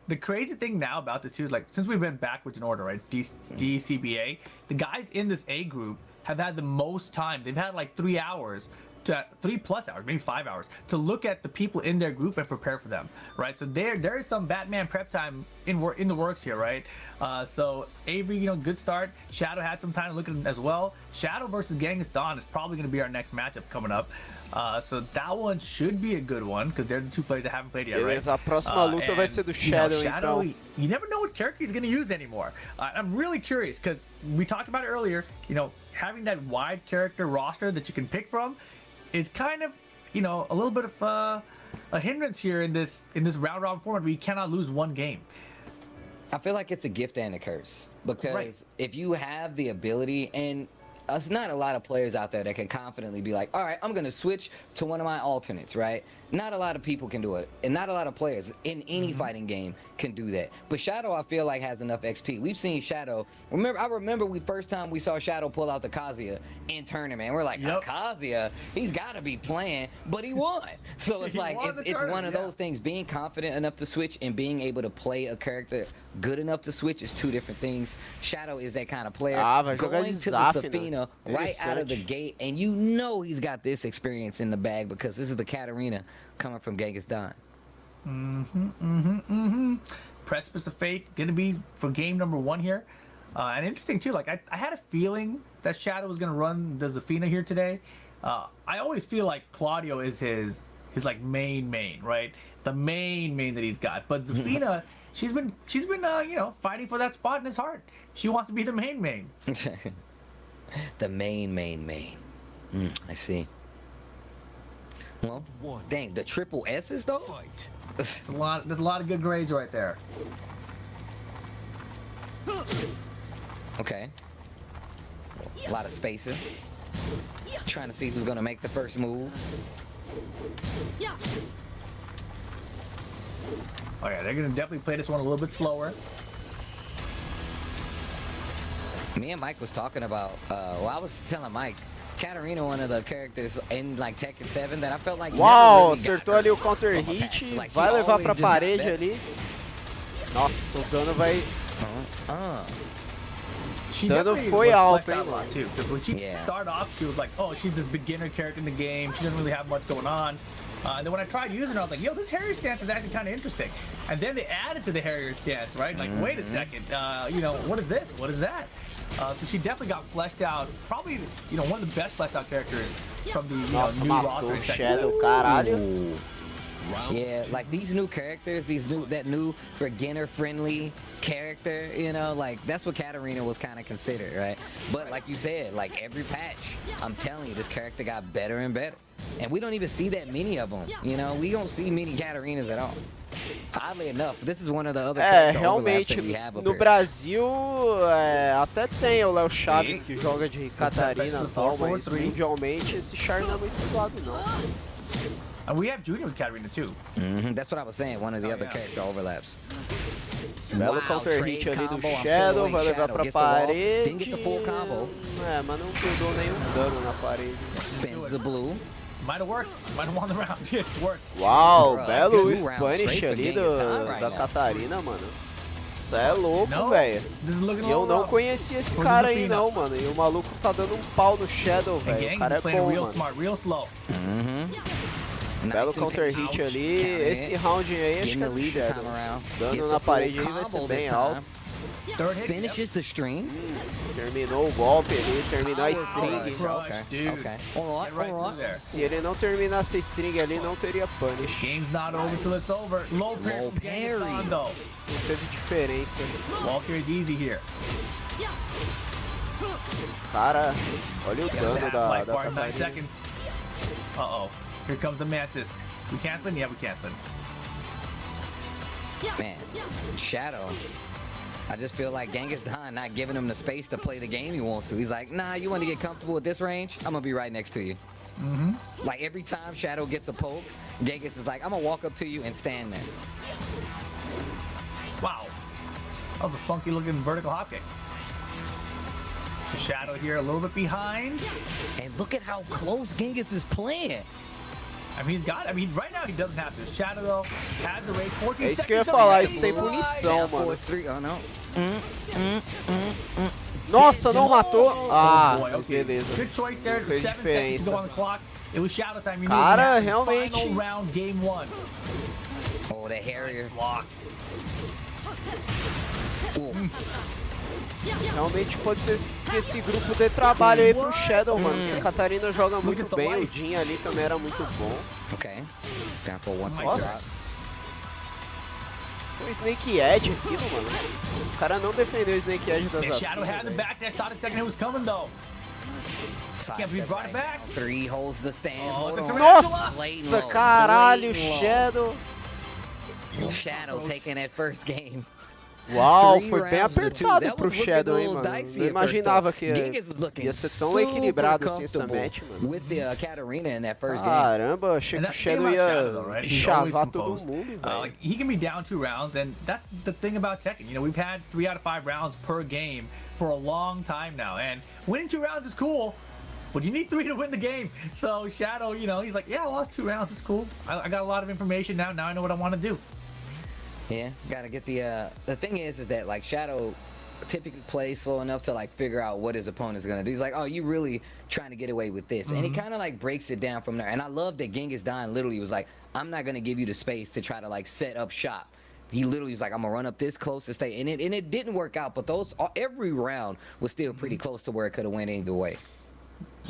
The crazy thing now about this too is, like, since we've been backwards in order, right? DCBA, the guys in this A group have had the most time. They've had like 3 hours to 3+ hours, maybe 5 hours, to look at the people in their group and prepare for them, right? So there is some Batman prep time in the works here, right? So Avery, you know, good start. Shadow had some time to look at him as well. Shadow versus Genghis Dawn is probably going to be our next matchup coming up. So that one should be a good one, because they're the 2 players that haven't played yet, right? Beleza, a próxima luta vai ser do Shadow, Shadow, então. You never know what character he's going to use anymore. I'm really curious, because we talked about it earlier, you know, having that wide character roster that you can pick from is kind of, you know, a little bit of a hindrance here in this round robin format where you cannot lose one game. I feel like it's a gift and a curse, because if you have the ability, and there's not a lot of players out there that can confidently be like, all right, I'm going to switch to one of my alternates, right? Not a lot of people can do it, and not a lot of players in any fighting game can do that. But Shadow, I feel like, has enough XP. We've seen Shadow. I remember first time we saw Shadow pull out the Kazuya in tournament. We're like, Kazuya, he's got to be playing, but he won. So it's like, it's one of those things. Being confident enough to switch and being able to play a character good enough to switch is 2 different things. Shadow is that kind of player. Vai jogar going to the Zafina. Safina right out of the gate, and you know he's got this experience in the bag, because this is the Katarina coming from Genghis Dawn. Precipice of Fate gonna be for game number 1 here. And interesting too, like I had a feeling that Shadow was gonna run the Zafina here today. I always feel like Claudio is his like main, right? The main that he's got. But Zafina, she's been you know, fighting for that spot in his heart. She wants to be the main. The main. I see. Well, dang, the triple S's though? There's a lot of good grades right there. Okay. A lot of spacing. Trying to see who's gonna make the first move. Oh yeah, they're gonna definitely play this one a little bit slower. Me and Mike was talking about, well, I was telling Mike, Katarina, one of the characters in like Tekken 7 that I felt like Uau, never really acertou got ali o hurt counter from a hit, patch. Like, she vai levar always pra just got parede better. ali. Nossa, o dano vai... She Dano definitely foi was alto, flexed hein, out a lot, mano. too. Because when she started off, she was like, oh, she's this beginner character in the game. She doesn't really have much going on. And then when I tried using her, I was like, yo, this Harrier stance is actually kind of interesting. And then they added to the Harrier stance, right? Like, wait a second, you know, what is this? What is that? So she definitely got fleshed out. Probably, you know, one of the best fleshed out characters from the Nossa, new matou roster. o Shadow, caralho. Yeah, like these new characters, that new beginner friendly character, you know, like that's what Katarina was kind of considered, right? But like you said, like every patch, I'm telling you, this character got better and better. And we don't even see that many of them, you know, we don't see many Katarinas at all. Oddly enough, this is one of the other character overlaps that we have up no here. Brasil até tem o Léo Chaves que joga de Catarina e tal, mas mundialmente esse char não é muito usado não. And we have Junior with Katarina too. That's what I was saying, one of the other character overlaps. Belo counter hit ali do Shadow, vai levar pra parede. Didn't get the full combo. Mas não pegou nenhum dano na parede. Spins the blue. Might have worked. Might have won the round. It's worked. Uau, belo punish ali da Catarina, mano. Cê é louco, velho. E eu não conhecia esse cara aí não, mano. E o maluco tá dando um pau no Shadow, velho. O cara é bom, mano. Real slow. Belo counter hit ali. Esse round aí acho que é do Shadow. Dano na parede aí vai ser bem alto. Finishes the stream. Terminou o golpe ali, terminou a string. Se ele não terminasse a string ali, não teria punish. Game's not over till it's over. Low parry. Não teve diferença. Walker is easy here. Cara, olha o dano da Catarina. Uh-oh. Here comes the Mantis. We canceling? Yeah, we canceling. Man, Shadow. I just feel like Genghis Khan not giving him the space to play the game he wants to. He's like, nah, you want to get comfortable with this range? I'm going to be right next to you. Like every time Shadow gets a poke, Genghis is like, I'm going to walk up to you and stand there. Wow. That was a funky looking vertical hop kick. The Shadow here a little bit behind. And look at how close Genghis is playing. I mean, right now he doesn't have to. Shadow, though, has the rate 14 seconds. É isso que eu ia falar, isso tem punição, mano. Nossa, não matou. Ah, mas beleza. Good choice there. 7 seconds to go on the clock. It was Shadow time. Cara, realmente. Final round, game 1. Oh, the Harrier. Block. Realmente pode ser que esse grupo dê trabalho aí pro Shadow, mano. Se a Catarina joga muito bem, o Jin ali também era muito bom. Ok. Nossa. O Snake Edge aquilo, mano. O cara não defendeu o Snake Edge das ataques. Shadow had the back dash, thought a second it was coming though. Can't be brought it back. 3 holds the stand. Nossa, caralho, Shadow. Shadow taking that first game. Uau, foi bem apertado pro Shadow, hein, mano. Não imaginava que ia ser tão equilibrado assim essa match, mano. Caramba, achei que o Shadow ia chavar todo mundo, velho. He can be down 2 rounds, and that's the thing about Tekken. You know, we've had 3 out of 5 rounds per game for a long time now, and winning 2 rounds is cool. But you need 3 to win the game. So Shadow, you know, he's like, yeah, I lost 2 rounds. It's cool. I got a lot of information now. Now I know what I want to do. Yeah, gotta get the thing is that like Shadow typically plays slow enough to like figure out what his opponent's gonna do. He's like, oh, you really trying to get away with this. And he kind of like breaks it down from there. And I love that Genghis Khan literally was like, I'm not gonna give you the space to try to like set up shop. He literally was like, I'm gonna run up this close to stay. And it didn't work out, but every round was still pretty close to where it could have went either way.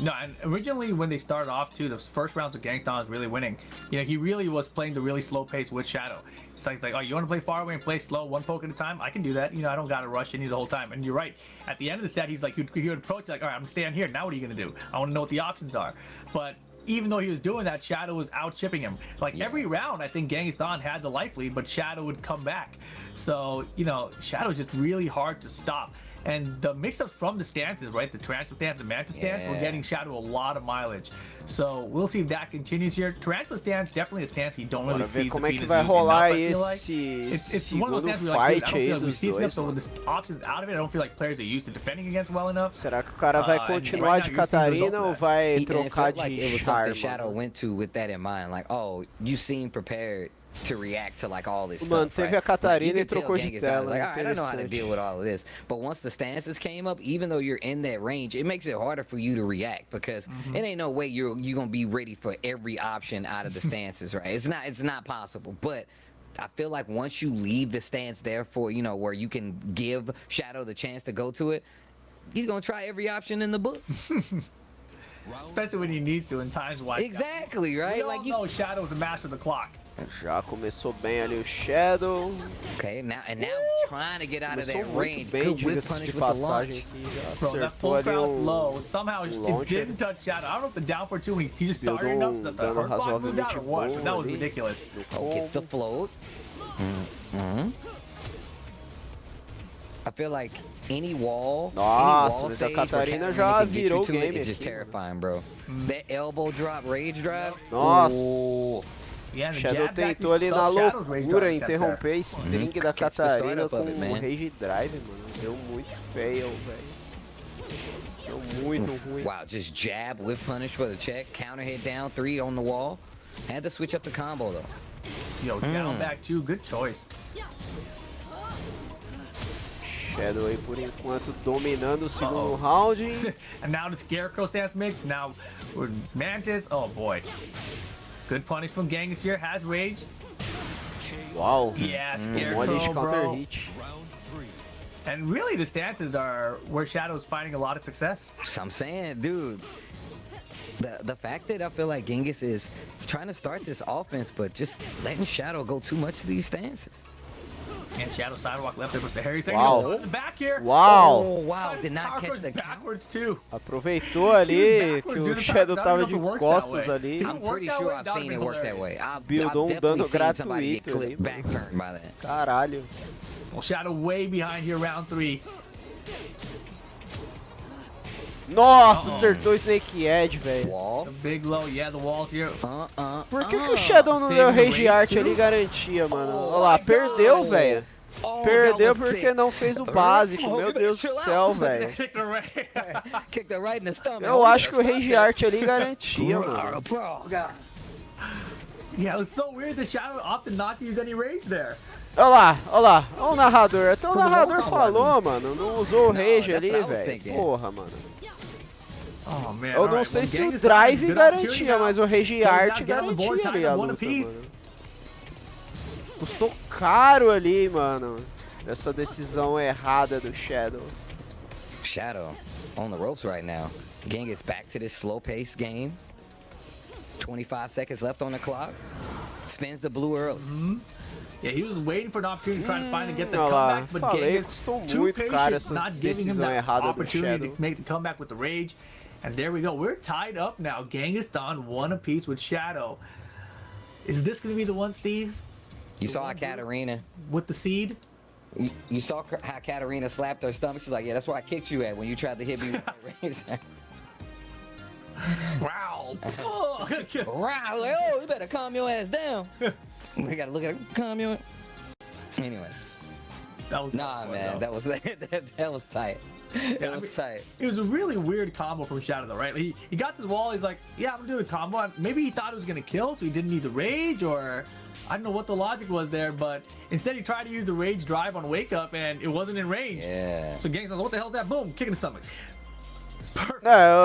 No, and originally when they started off too, the first rounds of Genghis Khan was really winning. You know, he really was playing the really slow pace with Shadow. It's like, oh, you want to play far away and play slow, 1 poke at a time? I can do that. You know, I don't gotta rush you the whole time. And you're right. At the end of the set, he's like, he would approach like, all right, I'm staying here. Now what are you gonna do? I want to know what the options are. But even though he was doing that, Shadow was out chipping him. Like every round, I think Genghis Khan had the life lead, but Shadow would come back. So, you know, Shadow is just really hard to stop. And the mix-ups from the stances, right? The Tarantula stance, the Manta stance, we're getting Shadow a lot of mileage. So we'll see if that continues here. Tarantula stance, definitely a stance you don't really see como é que Zafinas vai use rolar enough, I esse feel like. It's one of those segundo stances we're like, dude, I fight don't aí feel like we dos see dois, enough, so mano. with the options out of it, I don't feel like players are used to defending against well enough. Será que o cara vai continuar de Catarina ou vai trocar It was de something Char, Shadow mano? went to with that in mind. Like, oh, you seem prepared to react to like all this Mano, stuff, teve right? a Catarina like, e trocou de Genghis tela. was like, all right, I know how to Interessante. deal with all of this. But once the stances came up, even though you're in that range, it makes it harder for you to react because it ain't no way you're gonna be ready for every option out of the stances, right? It's not possible. But I feel like once you leave the stance there for, you know, where you can give Shadow the chance to go to it, he's gonna try every option in the book. Especially when he needs to in times like Exactly, right? We all Like know Shadow's a master of the clock. Já começou bem ali o Shadow. Okay, now trying to get out of Começou that muito range. bem, Good whip diga-se punish de with the passagem launch. aqui. Já Bro, that acertou full ali crowd's low. o Somehow it launcher. didn't touch Shadow. I don't know if the down for two when he just Deu started enough so that the dano hurt bot moved out or razoavelmente what, bom but that was ali. ridiculous. Oh, gets the float. I feel like any wall, Nossa, any mas wall a stage Catarina where já Catarina can get virou you o to game it is just aqui, terrifying, bro. That elbow drop, rage drive. Nossa. Yeah, the Shadow jab back tentou ali na stuff Shadow's rage loucura drive attempt interromper a there. string da Catch the Catarina startup com of it, o man. Rage Drive, mano. Deu muito fail, velho. Deu muito ruim. Wow, just jab with punish for the check. Counter hit down, 3 on the wall. Had to switch up the combo though. Yo, down back two, good choice. Shadow aí por enquanto dominando o segundo round. And now the Scarecrow stance mix. Now with Mantis. Oh boy. Good punish from Genghis here. Has rage. Uau. Yeah, Mole de Scarecrow, counter bro. hit. And really, the stances are where Shadow's finding a lot of success. So I'm saying, dude, the fact that I feel like Genghis is trying to start this offense, but just letting Shadow go too much to these stances. And Shadow sidewalk left there with the Harry second. Wow. Oh, in the back here. Uau. Oh, wow. Did not catch the backwards too. Aproveitou ali que o Shadow tava de costas ali. I'm pretty sure I've seen it work that way. I've Buildou definitely dano seen somebody get gratuito ali, clipped back turn by that. Caralho. Well, Shadow way behind here, round 3. Nossa, acertou o Snake Edge, velho. Wall. The big low, yeah, the walls here. Por que o Shadow não deu Rage Art ali e garantia, mano? Olha lá, perdeu, velho. Perdeu porque não fez o básico, meu Deus do céu, velho. Kick the right in the stomach. Eu acho que o Rage Art ali garantia, mano. Yeah, it was so weird that Shadow opted not to use any rage there. Olha lá, olha o narrador. Até o narrador falou, mano. Não usou o Rage ali, velho. Porra, mano. Oh, man. Eu não sei se o Drive garantia, mas o Rage Art garantia ali a luta, mano. Custou caro ali, mano. Essa decisão errada do Shadow. Shadow on the ropes right now. Genghis back to this slow pace game. 25 seconds left on the clock. Spins the blue early. Yeah, he was waiting for an opportunity to try to find and get the Olha lá, comeback, but falei, Genghis custou too muito caro patient, essa not giving him decisão that errada do opportunity Shadow. to make the comeback with the rage. And there we go. We're tied up now. Genghis on one apiece with Shadow. Is this going to be the one, Steve? You saw how Katarina with the seed. You saw how Katarina slapped her stomach. She's like, "Yeah, that's where I kicked you at when you tried to hit me with that razor." Wow! Wow! Like, oh, you better calm your ass down. We gotta look at it. Calm your. Anyway. That was man. That was that was tight. It was tight. It was a really weird combo from Shadow, though, right? He got to the wall. He's like, "Yeah, I'm gonna do the combo." Maybe he thought it was gonna kill, so he didn't need the rage, or I don't know what the logic was there. But instead, he tried to use the rage drive on Wake Up, and it wasn't in range. Yeah. So Gang says, "What the hell is that?" Boom, kick in the stomach.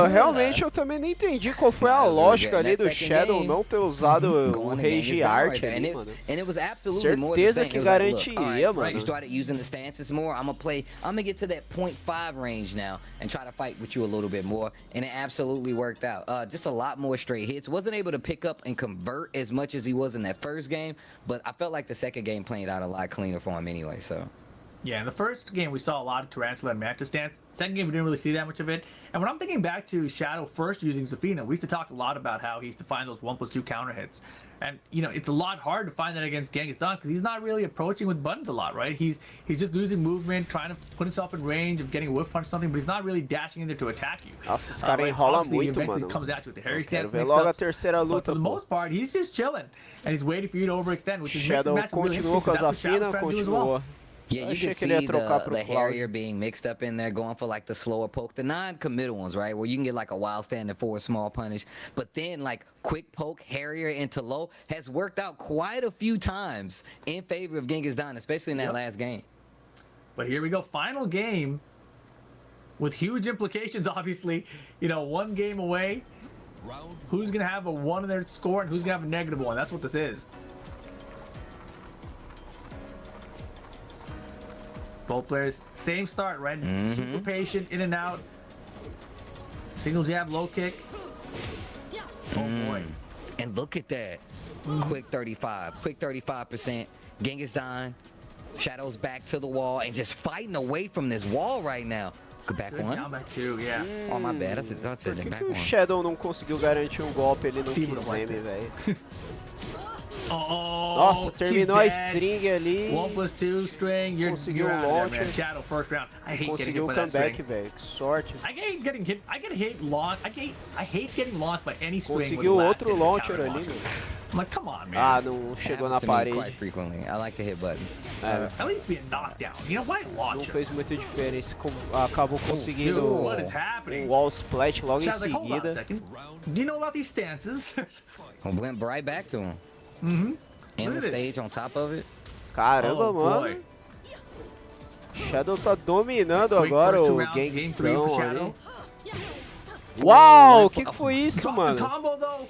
Realmente eu também nem entendi qual foi a lógica ali do Shadow não ter usado o Rage Art ali, mano. And it was absolutely more the Certeza same. que It was like, look, garantiria, all right, mano. You started using the stances more. I'm gonna get to that 0.5 range now and try to fight with you a little bit more. And it absolutely worked out. Just a lot more straight hits. Wasn't able to pick up and convert as much as he was in that first game, but I felt like the second game played out a lot cleaner for him anyway. So. Yeah, in the first game we saw a lot of Tarantula and Manta stance. Second game we didn't really see that much of it. And when I'm thinking back to Shadow first using Zafina, we used to talk a lot about how he used to find those 1+2 counter hits. And you know, it's a lot hard to find that against Genghis-Dan because he's not really approaching with buttons a lot, right? He's just losing movement, trying to put himself in range of getting a whiff punch or something, but he's not really dashing in there to attack you. Nossa, os caras enrolam muito, eventually mano. comes at you with the Harry Quero stance ver mix logo a up. terceira But luta, for the pô. most part, he's just chilling and he's waiting for you to overextend, which is makes the Shadow match really continuou com a interesting. 'Cause that's what Shadow's Zafina, trying to do as well. continuou. Yeah, you Achei can que ele ia see trocar pro the Cloud. Harrier being mixed up in there, going for like the slower poke, the non-committal ones, right? Where you can get like a wild standing for a small punish. But then like quick poke, Harrier into low has worked out quite a few times in favor of Genghis-Dan, especially in that last game. But here we go, final game with huge implications, obviously. You know, one game away. Who's going to have a 1 in their score and who's going to have a -1? That's what this is. Both players, same start, right? Super patient, in and out. Single jab, low kick. Oh boy. And look at that. Quick 35%. Genghis-Dan, Shadow's back to the wall and just fighting away from this wall right now. Go back Good one. down back two, yeah. Oh, my bad. That's Por que, back que o one. Shadow não conseguiu garantir um golpe ali no People Kizemi, don't like velho? Oh, Nossa, terminou a she's dead. string ali. 1+2 string. You're Conseguiu out um of there, launcher. man. Shadow first round. I hate getting hit Conseguiu o by that comeback, string. velho. Que sorte. I hate getting hit. I hate getting launched by any string. Conseguiu with outro last launcher counter ali, launcher. meu. I'm like, come on, man. Ah, não chegou na Happens to me parede. quite frequently. I like the hit button. At least be a knockdown. You know, why Não launcher? fez muita diferença. Acabou conseguindo Dude, what is happening? um wall splat logo em Shadow's like, hold on a seguida. second. Do you know about these stances? Went right back to him. Mm-hmm. In Look the at this. stage on top of it. Caramba, Oh, mano. boy. Shadow tá dominando Quick agora first two o rounds, game three for Gangstão Shadow. ali. Uau, o que foi isso, Dropped the mano? combo, though.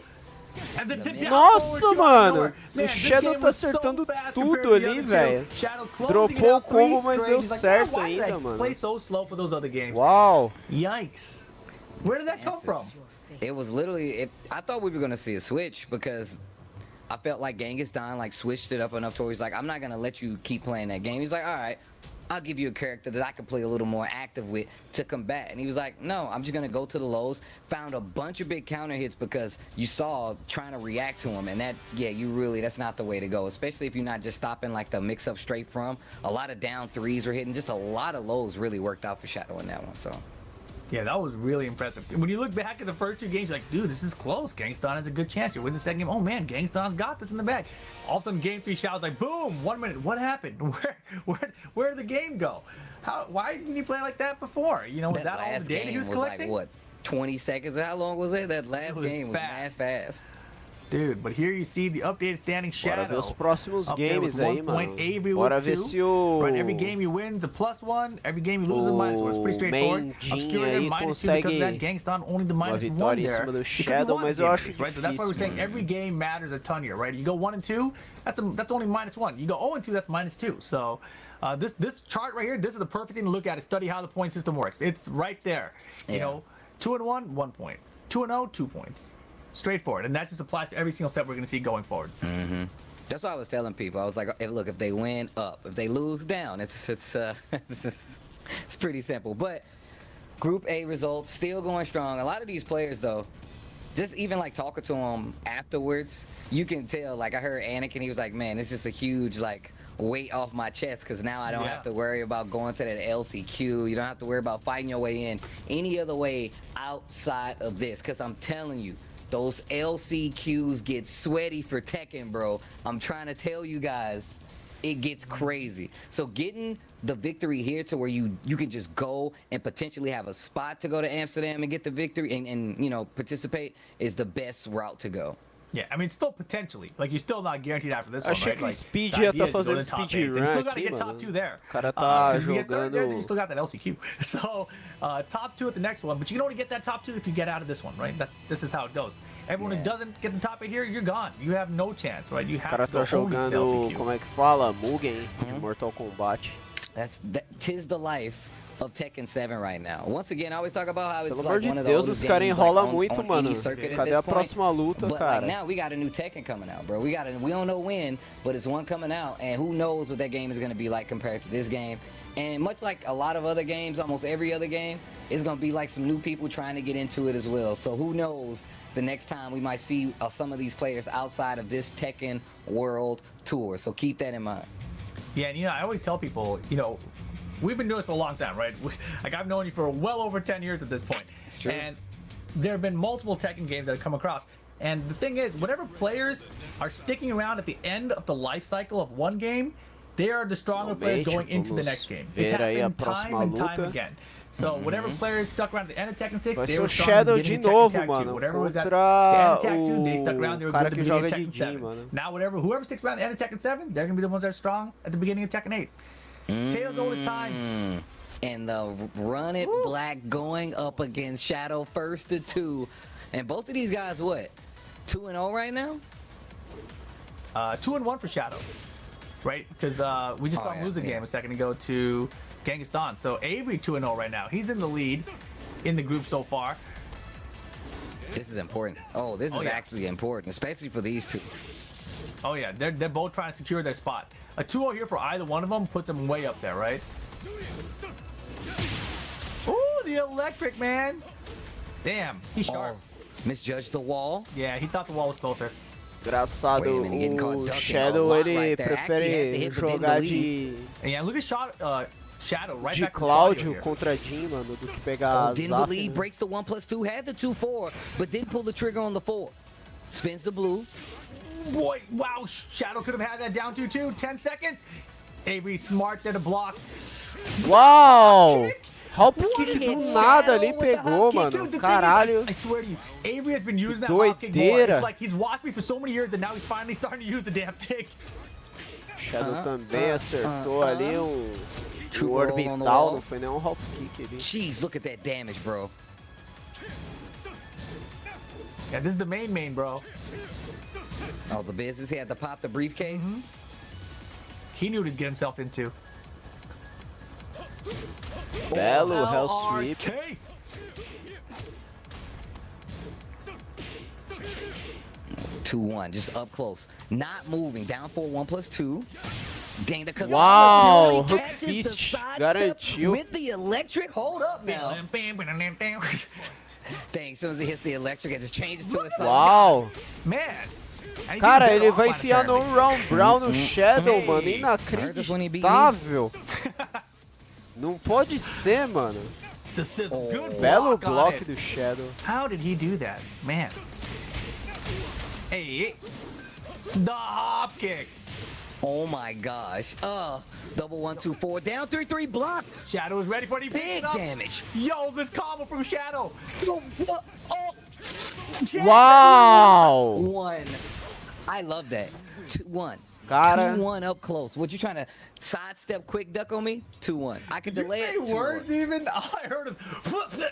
And the down forward Nossa, two out of mano. nowhere. O Man, this Shadow game tá was so acertando fast compared tudo to the ali, other two. velho. Shadow closing it Dropou o out, three combo, mas strings. deu He's like, certo why did I ainda, mano. play so slow for those other games? Uau. Yikes. Where did that come from? It was literally. I thought we were gonna see a switch because I felt like Genghis-Dan like switched it up enough to where he's like, I'm not gonna let you keep playing that game. He's like, all right, I'll give you a character that I can play a little more active with to combat. And he was like, no, I'm just gonna go to the lows. Found a bunch of big counter hits because you saw trying to react to him, and that, yeah, that's not the way to go. Especially if you're not just stopping like the mix-up straight from. A lot of down threes were hitting. Just a lot of lows really worked out for Shadow in that one. So. Yeah, that was really impressive. When you look back at the first two games, you're like, dude, this is close. Gangstan has a good chance. You win the second game. Oh, man, Gangstan's got this in the bag. All of a sudden, game 3 Shadow's like, boom, 1 minute. What happened? Where did the game go? Why didn't you play like that before? You know, was that all the data he was collecting? Like, what, 20 seconds? How long was it? That last game was fast. Dude, but here you see the updated standing Shadow. Bora ver os próximos up there with games aí, 1 mano. point, Avery Bora with ver 2. se o... Right, every game you win is a +1. Every game you lose is a -1. It's pretty straightforward. Mandinha Obscura aí -2 because of that. consegue Gangstan only the uma -1 vitória em there. cima do because he Shadow, won mas the eu game acho phase, right? So that's why we're difícil, saying every game matters a ton here, right? You go 1 and 2, that's only -1. You go 0 and 2, that's -2. So this chart right here, this is the perfect thing to look at, is study how the point system works. It's right there. You know, 2 and 1, 1 point. 2 and 0, 2 points. Straightforward, and that just applies to every single step we're going to see going forward. Mm-hmm. That's what I was telling people. I was like, look, if they win, up. If they lose, down. It's pretty simple. But Group A results still going strong. A lot of these players, though, just even like talking to them afterwards, you can tell. Like I heard Anakin, he was like, man, it's just a huge like weight off my chest because now I don't have to worry about going to that LCQ. You don't have to worry about fighting your way in any other way outside of this. Because I'm telling you, those LCQs get sweaty for Tekken, bro. I'm trying to tell you guys, it gets crazy. So getting the victory here to where you can just go and potentially have a spot to go to Amsterdam and get the victory and you know, participate is the best route to go. Yeah, I mean, still potentially. Like, you're still not guaranteed after this one, Achei right? que o Like, Speed the ia idea tá is to go to fazendo the top speed 8. Then you run still got to aqui, get top mano. 2 there. O cara tá 'cause if you get third there, jogando... then you still got that LCQ. So, top 2 at the next one. But you can only get that top 2 if you get out of this one, right? This is how it goes. Everyone who doesn't get the top 8 here, you're gone. You have no chance, right? You O have cara to go tá only to the jogando, LCQ. como é que fala? Mugen de Mortal Kombat. Tis the life of Tekken 7 right now. Once again, I always talk about how it's Pelo like amor de one of the Deus, oldest os caras games enrolam like, muito, on mano. any circuit at Cadê this a point. próxima luta, But cara? like now we got a new Tekken coming out, bro. We don't know when, but it's one coming out, and who knows what that game is going to be like compared to this game. And much like a lot of other games, almost every other game, it's going to be like some new people trying to get into it as well. So who knows the next time we might see some of these players outside of this Tekken World Tour. So keep that in mind. Yeah, and I always tell people, we've been doing this for a long time, right? Like I've known you for well over 10 years at this point. It's true. And there have been multiple Tekken games that have come across. And the thing is, whatever players are sticking around at the end of the life cycle of one game, they are the stronger players going into the next game. It's happened time and time again. So whatever players stuck around at the end of Tekken 6, they were strong Shadow in the beginning de of novo, Tekken Tag 2. mano, Whatever was at the contra end of Tag 2, they stuck around, they were good at the beginning of joga Tekken de 7. mano. Now whoever sticks around at the end of Tekken 7, they're going to be the ones that are strong at the beginning of Tekken 8. Tales old as time. And the Run It Black going up against Shadow first to 2. And both of these guys, what? 2-0 right now? 2-1 for Shadow. Right? Because we just saw him lose a game a second ago to Genghis-Khan. So Avery 2-0 right now. He's in the lead in the group so far. This is important. Oh, this is actually important, especially for these two. Oh yeah, they're both trying to secure their spot. A 2-0 here for either one of them puts them way up there, right? Ooh, the electric, man. Damn, he's sharp. Misjudged the wall. Yeah, he thought the wall was closer. Engraçado, o Shadow ele prefere jogar de Yeah, look at Shadow right de back to Cláudio here. contra Jin, mano, do que pegar Didn't Zaf, believe, né? breaks the 1+2, had the 2-4, but didn't pull the trigger on the 4. Spins the blue. Boy, wow, Shadow could have had that down 2-2. 10 seconds. Avery smart there to block. Uau! Hop kick do nada ali pegou, mano. Caralho. I swear to you, Avery has been using that hop kick more. Doideira. It's like he's watched me for so many years that now he's finally starting to use the damn thing. Shadow também acertou ali o orbital, não foi nem hop kick ali. Jeez, look at that damage, bro. Yeah, this is the main, bro. Oh, the business. He had to pop the briefcase. He knew what he's getting himself into. Belo Hell Sweep. 2-1, just up close. Not moving. Down 4, 1+2. Dang, the Kazama Uau, really hook catches fist, the sidestep garantiu. with the electric. Hold up now. Dang, as soon as he hits the electric, it just changes to a Uau. Man. Cara, ele vai enfiar no Round Brown no Shadow, mano. Inacreditável. Não pode ser, mano. Belo block do Shadow. How did he do that? Man. Hey, the hop kick. Oh my gosh. Double 1-2-4. Down 3-3 block. Shadow is ready for the big damage. Yo, this combo from Shadow. Wow. 1. I love that. 2-1. Cara. 2-1 up close. What, you trying to sidestep quick duck on me? 2-1. I can delay it. Did you say words even? All I heard is...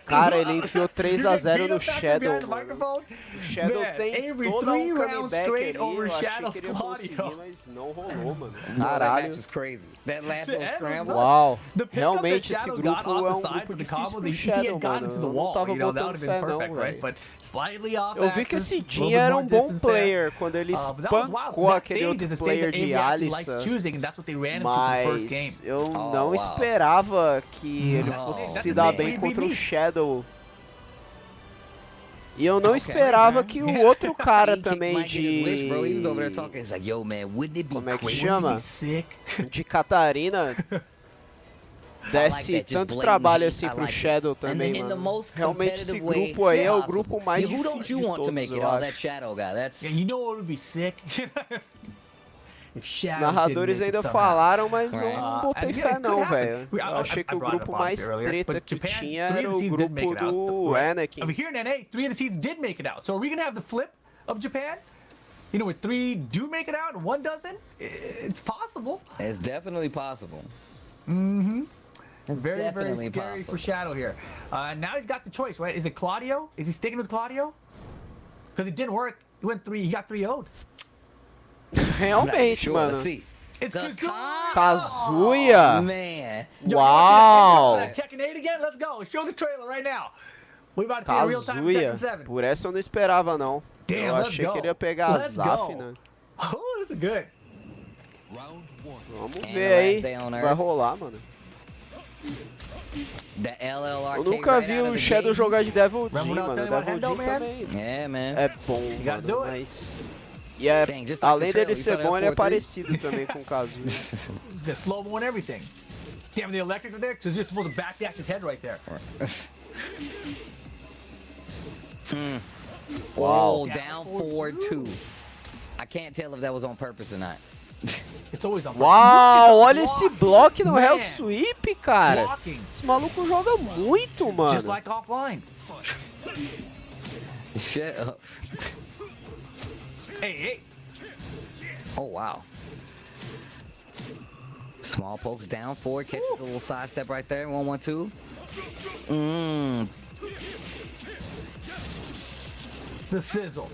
Cara, ele enfiou 3-0 no Shadow, mano. microphone? O Shadow Man, tem Avery, todo 3 um rounds comeback straight ali. over Eu achei Shadow's que ele ia conseguir, Claudio. mas não rolou, mano. That Caralho. match was crazy. That last little scramble. Uau. The pickup that Realmente esse Shadow got grupo off é the um side grupo for the difícil combo, pro if he had Shadow, gotten mano. into the Eu não wall, tava that would botando have been fé perfect, não, right? velho. But slightly off Eu vi que axis, esse a little Jin bit era more um bom distance there. player quando ele But that was wild. espancou That aquele stage outro is a stage player that de Avery actually likes Alissa. choosing, and that's what they ran into for the first game. Mas eu não esperava que ele fosse se dar bem contra o Shadow. E eu não esperava que o outro cara também de... Como é que chama? De Catarina desse tanto trabalho assim pro Shadow também, mano. Realmente esse grupo aí é o grupo mais difícil de todos, eu acho. Yeah, you know what would be sick? Os narradores ainda falaram, mas eu não botei fé não, velho. Eu achei que o grupo mais treta que tinha era o grupo do Anakin. Over here in NA, 3 of the seeds did make it out. So are we gonna have the flip of Japan? You know, where 3 do make it out and 1 doesn't? It's possible. It's definitely possible. Mm-hmm. It's Very definitely scary possible. for Shadow here. Now he's got the choice, right? Is it Claudio? Is he sticking with Claudio? Because it didn't work. He went 3. He got 3-0'd. Realmente, Sure, mano. let's see. It's Kazuya. Man. Uau. Tekken 8 again? Let's go. Show the trailer right now. We about to see a real time Tekken 7. Por essa eu não esperava, não. Damn, eu achei que ele ia pegar a Zaf, né? Oh, this is good. Vamos ver aí. Vai rolar, mano. Eu nunca vi o Shadow jogar de Devil Jin, mano. Devil Jin também é bom, mano, mas... E é, além dele ser bom, ele é parecido também com o Kazuya. The slow-mo and everything. Damn, the electric there, because you're supposed to backdash his head right there. Wow. Down 4-2. I can't tell if that was on purpose or not. It's always on purpose. Uau, olha esse block no Hell Sweep, cara. Esse maluco joga muito, mano. Just like offline. Shut up. Hey. Oh, wow. Small pokes down forward, catches a little side step right there. 1-1-2. The sizzle.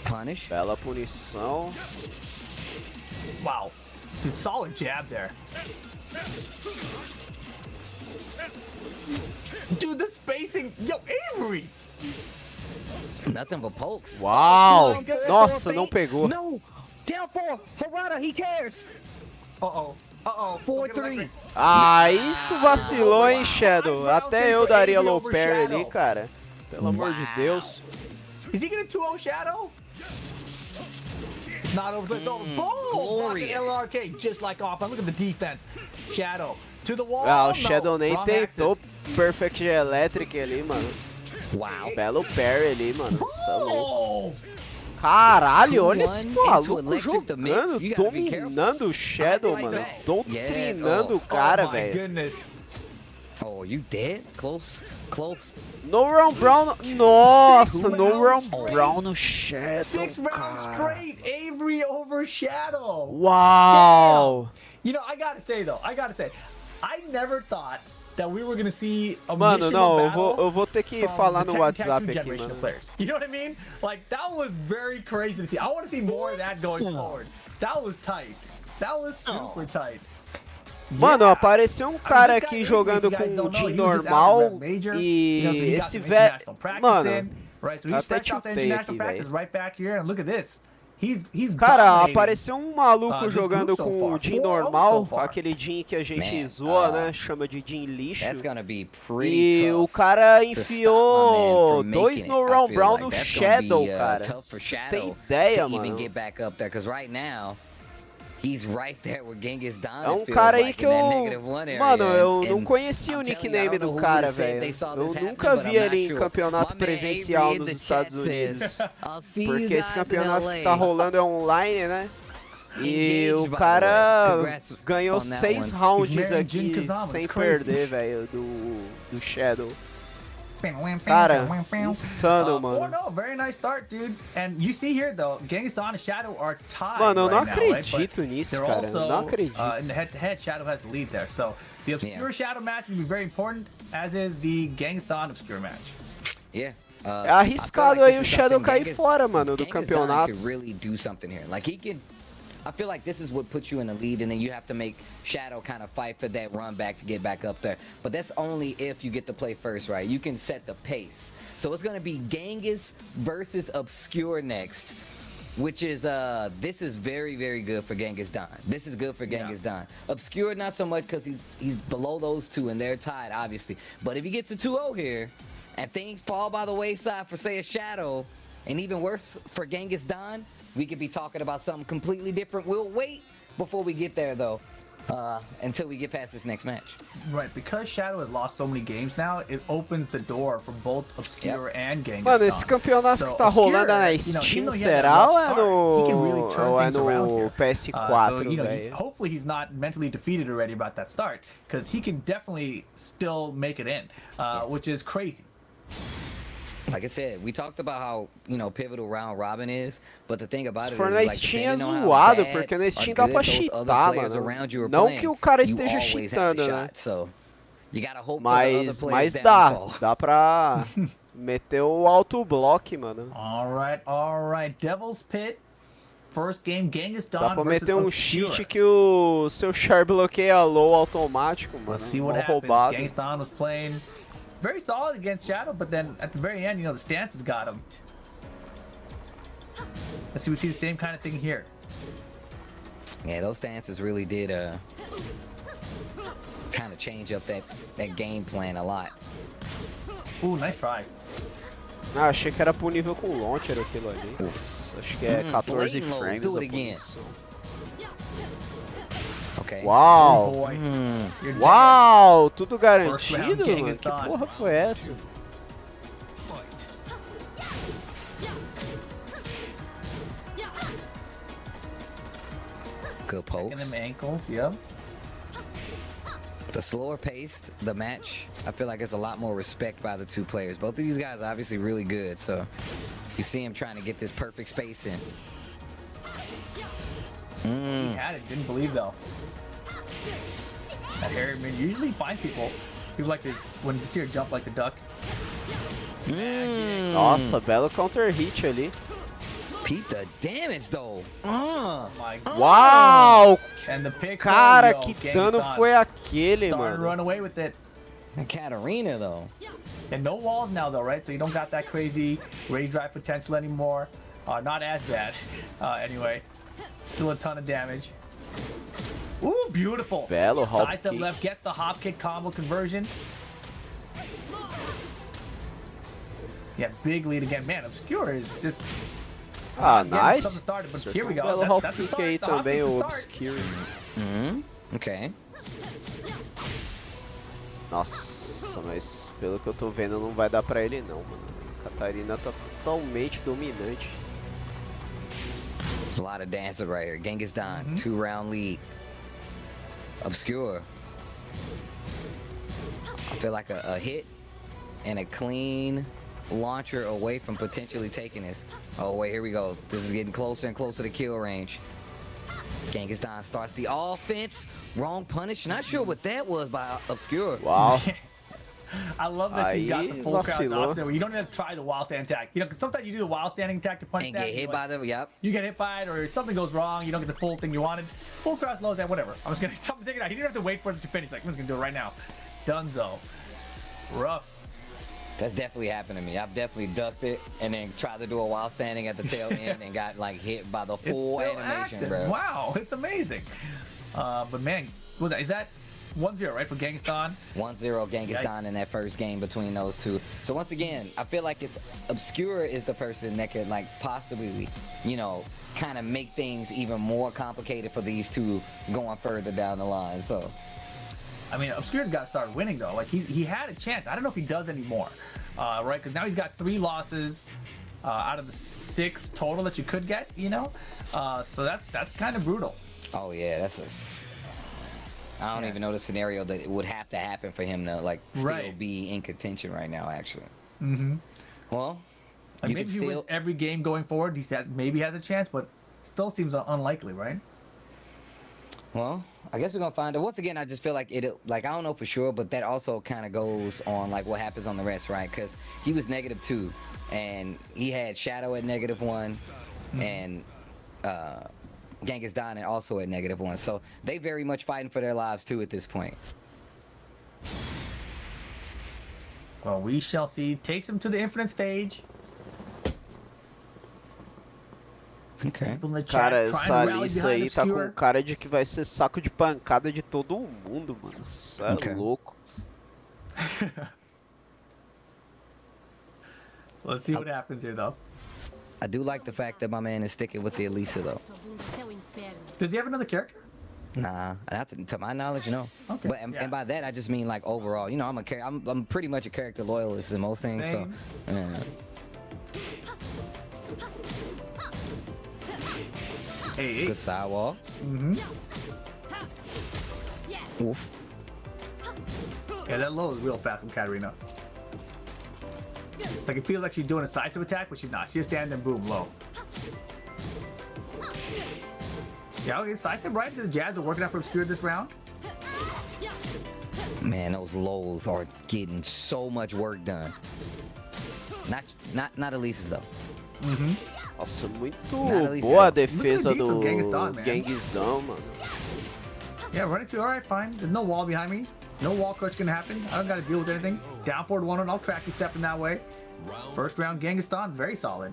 Punish. Bela punição. Wow. Dude, solid jab there. Dude, the spacing. Yo, Avery. Nothing but pokes. Uau. Nossa, não pegou. No. Down 4. Harada, he cares. Uh-oh. 4-3. Aí tu vacilou, hein, Shadow. Até eu daria low parry ali, cara. Pelo amor de Deus. Is he gonna 2-0 Shadow? It's not over. It's over. Boom! Glorious. LRK, just like offline. Look at the defense. Shadow to the wall. Ah, o Shadow nem Wrong tentou axis. Perfect Electric ali, mano. Wow. Belo parry ali, mano. Isso é louco. Caralho, olha esse maluco jogando, dominando o Shadow, mano. Doutrinando o cara, velho. Oh, you dead? Close. No Round Brown. Nossa, no Round Brown no Shadow. 6 rounds straight. Avery over Shadow. Wow. Damn. You know, I gotta say, I never thought that we were gonna see a Mano, não, battle eu vou ter que falar no WhatsApp aqui, mano. mano. You know what I mean? Like, that was very crazy to see. I want to see more of that going forward. That was tight. That was super tight. Mano, apareceu um cara aqui jogando com o Jin normal e esse velho... Mano, até tiltei aqui, velho. Right back here, and look at this. He's Cara, apareceu um maluco jogando com o Jin normal, aquele Jin que a gente zoa, né? Chama de Jin lixo. E o cara enfiou 2 no Round Brown no Shadow, cara. Tem ideia, mano. É um cara aí que eu... Mano, eu não conhecia o nickname do cara, velho. Eu nunca vi ele em campeonato presencial nos Estados Unidos. Porque esse campeonato que tá rolando é online, né? E o cara ganhou 6 rounds aqui sem perder, velho, do Shadow. Cara, insano, mano. Oh no, very nice start, dude. And you see here though, Genghis Khan and Shadow are tied. Mano, eu não right now, acredito right? nisso, cara. Eu não acredito. In the head-to-head, Shadow has the lead there. So the Obscure Shadow match is going to be very important, as is the Genghis Khan Obscure match. Yeah. É arriscado aí o Shadow cair fora, mano, do campeonato. I feel like this is what puts you in the lead, and then you have to make Shadow kind of fight for that run back to get back up there. But that's only if you get to play first, right? You can set the pace. So it's going to be Genghis versus Obscure next, which is, this is very, very good for Genghis Khan. This is good for Genghis Khan. Obscure, not so much because he's below those two, and they're tied, obviously. But if he gets a 2-0 here, and things fall by the wayside for, say, a Shadow, and even worse for Genghis Khan, we could be talking about something completely different. We'll wait before we get there, though, until we get past this next match. Right, because Shadow has lost so many games now, it opens the door for both Obscure and Genghis Mano, Khan. esse campeonato que tá rolando na Steam, será ou é no PS4, velho? Hopefully he's not mentally defeated already about that start, because he can definitely still make it in, which is crazy. Like I said, we talked about how, pivotal round robin is, but the thing about it is, na Steam é zoado, porque na Steam dá pra cheatar, mano. Não que o cara esteja cheatando, né? Mas dá pra Meteu o auto block, mano. All right. Devil's Pit. First game, Genghis Dá Dawn pra versus meter um Obscure. cheat que o seu char bloqueia low automático, mano. Let's see what Mal happens. roubado. Genghis Dawn was playing very solid against Shadow, but then at the very end, you know, the stances got him. Let's see, we see the same kind of thing here. Yeah, those stances really did kind of change up that game plan a lot. Ooh, nice try. Ah, achei que era pro nível com launcher aquilo ali. Nossa, acho que é 14 frames a posição. Okay. Uau! Oh boy. Uau! Tudo garantido, First round, mano? Genghis Que Dawn. porra foi essa? Good Taking pokes. them ankles, yep. The slower paced, the match, I feel like there's a lot more respect by the two players. Both of these guys are obviously really good, so you see him trying to get this perfect space in. He had it, didn't believe though. That Harry man usually finds people like this when you see her jump like the duck. Nossa, belo counter hit ali. Peep the damage though. Oh my god. Uau! And the pick. Cara, que dano foi aquele, Starting to mano? run away with it. And Katarina though. And no walls now though, right? So you don't got that crazy raise drive potential anymore. Not as bad. Anyway, still a ton of damage. Ooh, beautiful. Belo hop Sidestep kick. left gets the hop kick combo conversion. Yeah, big lead again. Man, Obscure is just Ah, getting nice. something started, but Acertou here we go. belo hop That's the kick start. aí The hop também, kick's o the start. Obscure. Okay. Nossa, mas pelo que eu tô vendo não vai dar pra ele não, mano. A Catarina tá totalmente dominante. It's a lot of dancing right here. Genghis Dawn, 2-round lead. Obscure. I feel like a hit and a clean launcher away from potentially taking this. Oh wait, here we go. This is getting closer and closer to kill range. Genghis Dawn starts the offense. Wrong punish. Not sure what that was by Obscure. Wow. I love that she's got the full crouch vacilou. off there where you don't have to try the wild stand attack. You know, because sometimes you do the wild standing attack to punch And that. get hit by them, yep. You get hit by it or something goes wrong, you don't get the full thing you wanted. Full crouch lows that, whatever. I'm just going to take it out. He didn't have to wait for it to finish. Like, I'm just going to do it right now. Dunzo. Rough. That's definitely happened to me. I've definitely ducked it and then tried to do a wild standing at the tail end and got like hit by the full It's still animation, active. bro. Wow, it's amazing. But man, what was that? Is that 1-0, right, for Genghis Dawn? 1-0 Genghis Dawn in that first game between those two. So once again, I feel like it's Obscure is the person that could like possibly, you know, kind of make things even more complicated for these two going further down the line. So I mean, Obscure's got to start winning though. Like he had a chance. I don't know if he does anymore, right? Because now he's got 3 losses out of the 6 total that you could get. You know, so that's kind of brutal. oh yeah, that's a. I don't even know the scenario that it would have to happen for him to like still Right. be in contention right now. Actually, Mm-hmm. well, Like you maybe can if he still. wins every game going forward, maybe has a chance, but still seems unlikely, right? Well, I guess we're gonna find out. Once again, I just feel like it. Like I don't know for sure, but that also kind of goes on like what happens on the rest, right? Because he was -2, and he had Shadow at -1, and Genghis Dawn also at -1. So they very much fighting for their lives too at this point. Well, we shall see. Takes him to the infinite stage. Okay. People in the chat Cara, trying to essa rally lista behind aí tá com Obscure. cara de que vai ser saco de pancada de todo mundo, mano. Isso é Ok. louco. Let's see what happens here, though. I do like the fact that my man is sticking with the Elisa though. Does he have another character? Nah, not to my knowledge, no. Okay, But and by that I just mean like overall. You know, I'm pretty much a character loyalist in most things. Same. So yeah. Hey. Good sidewall. Mm-hmm. Oof. Yeah, that low is real fast from Katarina. It's like it feels like she's doing a sidestep attack, but she's not. She's just standing there, boom, low. Yeah, okay, sidestep right into the jazz are working out for Obscure this round. Man, those lows are getting so much work done. Not Elise's though. Nossa, muito Nada, boa a look defesa at the do deep from Genghis-Dan, mano. Yeah, run it to. All right, fine. There's no wall behind me. No wall crush gonna happen. I don't gotta deal with anything. Down forward 1-1. I'll track you stepping that way. First round, Genghis-Dan, very solid.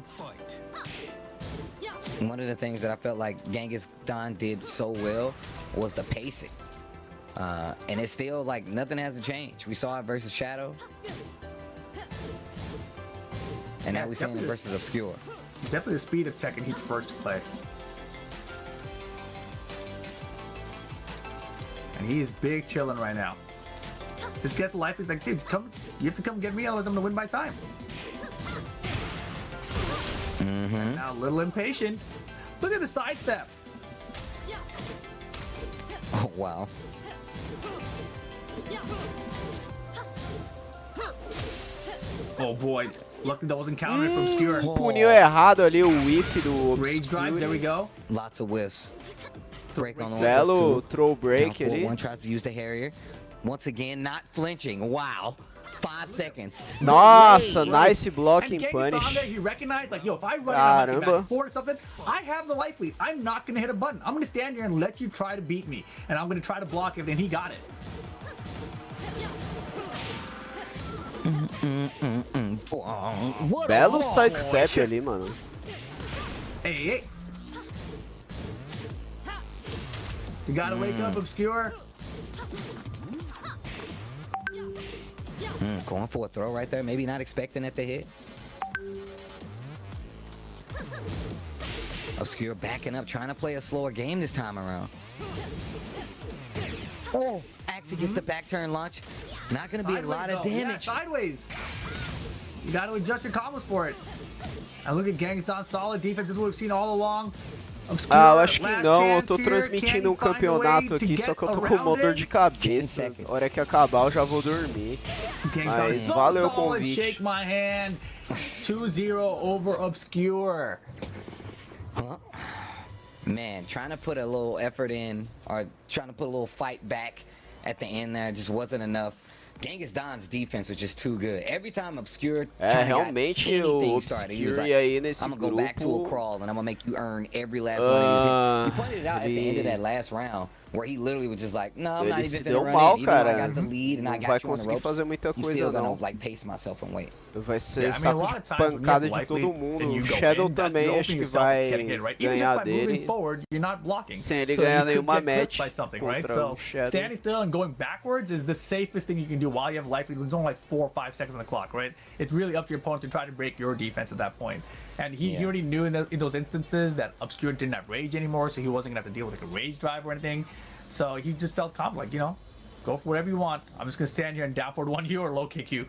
One of the things that I felt like Genghis-Dan did so well was the pacing. And it's still like nothing hasn't changed. We saw it versus Shadow. And now we're seeing it versus Obscure. Definitely the speed of Tekken he's first to play. And he's big chilling right now. Just gets life. He's like, dude, come. You have to come get me, otherwise I'm gonna win by time. And now a little impatient. Look at the sidestep. Oh wow. Oh boy. Lucky that wasn't countered from Obscure. Puniu errado ali o whiff do Rage drive, there we go. Lots of whiffs. Break on the Belo throw break ali. One tries to use the Harrier. Once again, not flinching. Wow. 5 seconds. Nossa, nice blocking and punish. There, he recognized, like, yo, if I run back and forth or something, I have the life lead. I'm not going to hit a button. I'm going to stand here and let you try to beat me. And I'm going to try to block it, and he got it. Belo sidestep ali, mano. Hey. You gotta wake up, Obscure. Going for a throw right there. Maybe not expecting it to hit. Obscure backing up, trying to play a slower game this time around. Oh, Axie gets the back turn launch. Not going to be a lot of damage. Yeah, sideways. You got to adjust your combos for it. And look at Genghis-Dan, solid defense. This is what we've seen all along. Obscure, eu acho que não. Eu tô transmitindo um campeonato aqui, só que eu tô com uma dor de cabeça. A hora que acabar eu já vou dormir. Mas valeu o convite. Shake my hand. 2-0 over Obscure. Man, trying to put a little effort in, or trying to put a little fight back at the end there just wasn't enough. Genghis-Dan's defense was just too good. Every time Obscure realmente o Obscure aí nesse I'm gonna go back to a crawl and I'm gonna make you earn every last one of these hits. He pointed it out at the end of that last round, where he literally was just like, no, I'm not even gonna run in. Even though I got the lead and I got you on the ropes, I'm still gonna like pace myself and wait. Vai ser saco de pancada de todo mundo. O Shadow também acho que vai ganhar dele. Sem ele ganhar nenhuma match contra o Shadow. Standing still and going backwards is the safest thing you can do while you have life lead. There's only like 4 or 5 seconds on the clock, right? It's really up to your opponent to try to break your defense at that point. And he already knew in those instances that Obscure didn't have rage anymore, so he wasn't gonna have to deal with like a rage drive or anything. So he just felt confident, like, you know, go for whatever you want. I'm just gonna stand here and down forward 1 you or low kick you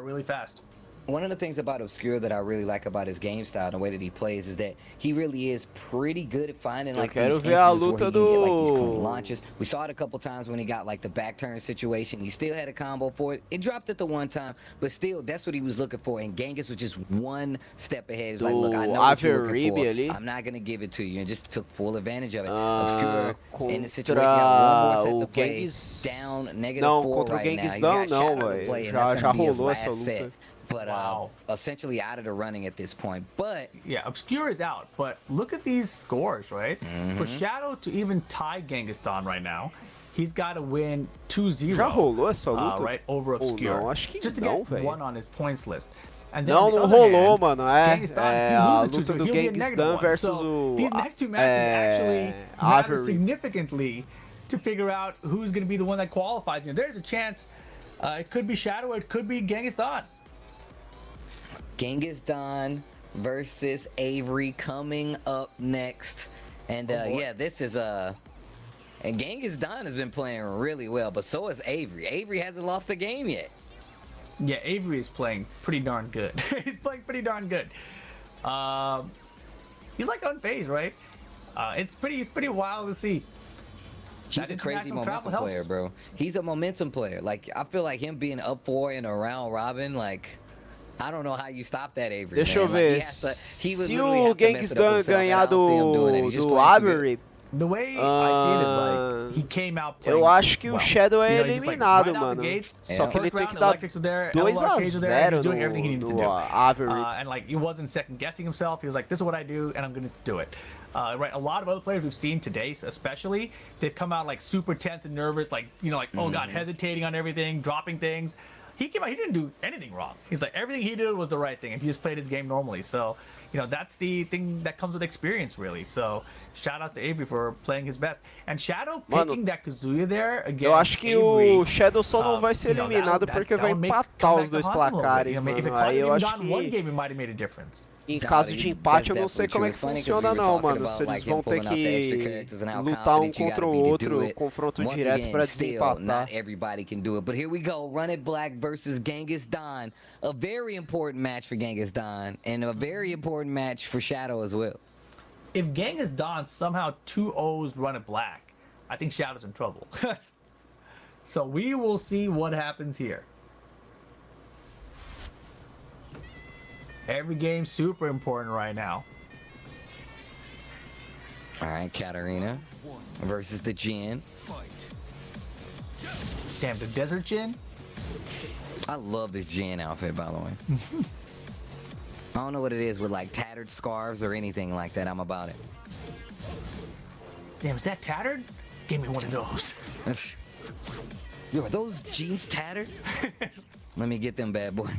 really fast. One of the things about Obscure that I really like about his game style and the way that he plays is that he really is pretty good at finding like these instances where he can get like these clean launches. We saw it a couple times when he got like the back turn situation. He still had a combo for it. It dropped it the one time, but still that's what he was looking for. And Genghis was just one step ahead. He was like, look, I know what you're looking for. I'm not gonna give it to you, and just took full advantage of it. Obscure in the situation got one more set to play. Down -4 right now. He's got Shadow to play, and that's gonna be his last set. But essentially out of the running at this point. But yeah, Obscure is out. But look at these scores, right? For Shadow to even tie Genghis-Dan right now, he's got to win 2-0. Já rolou essa luta? Right, over Obscure. Não, acho que just to não, get one on his points list. And then não rolou, mano. A luta do Genghis-Dan versus o these next two matches actually matter significantly to figure out who's going to be the one that qualifies. You know, there's a chance it could be Shadow or it could be Genghis-Dan. Genghis-Dan versus Avery coming up next. And yeah, this is and Genghis-Dan has been playing really well, but so has Avery. Avery hasn't lost a game yet. Yeah, Avery is playing pretty darn good. He's playing pretty darn good. He's like unfazed, right? It's pretty wild to see. He's a crazy momentum player, bro. He's a momentum player. Like, I feel like him being up 4 in a round robin, like, I don't know how you stop that, Avery. Deixa eu ver. Se o Genghis-Dan ganhar do Avery, The way I see it is like he came out playing Eu acho que well. o Shadow é You know, he's just, like, eliminado, right out the mano. gates, Só que ele first tem round, que dar Electrics are there, 2 LL a Arcades are there, 0 he's doing everything he needed to do. Avery. And like he wasn't second guessing himself. He was like, "This is what I do, and I'm going to do it." Right. A lot of other players we've seen today, especially, they've come out like super tense and nervous, like like oh god, hesitating on everything, dropping things. He came out. He didn't do anything wrong. He's like everything he did was the right thing, and he just played his game normally. So that's the thing that comes with experience, really. So shout outs to Avery for playing his best. And Shadow picking that Kazuya there again. Eu acho que o Shadow só não vai ser eliminado porque vai empatar os dois placares, mano. Aí eu acho que em caso de empate, eu não sei como é que funciona não, mano. Se eles vão ter que lutar um contra o outro, confronto direto pra desempatar. Not everybody can do it, but here we go. Run It Black versus Genghis Don. A very important match for Genghis Don, and a very important match for Shadow as well. If Genghis Don somehow 2-0s Run It Black, I think Shadow's in trouble. So we will see what happens here. Every game's super important right now. All right, Katarina versus the Jin. Damn, the Desert Jin? I love this Jin outfit, by the way. I don't know what it is with like tattered scarves or anything like that. I'm about it. Damn, is that tattered? Give me one of those. Yo, are those jeans tattered? Let me get them bad boys.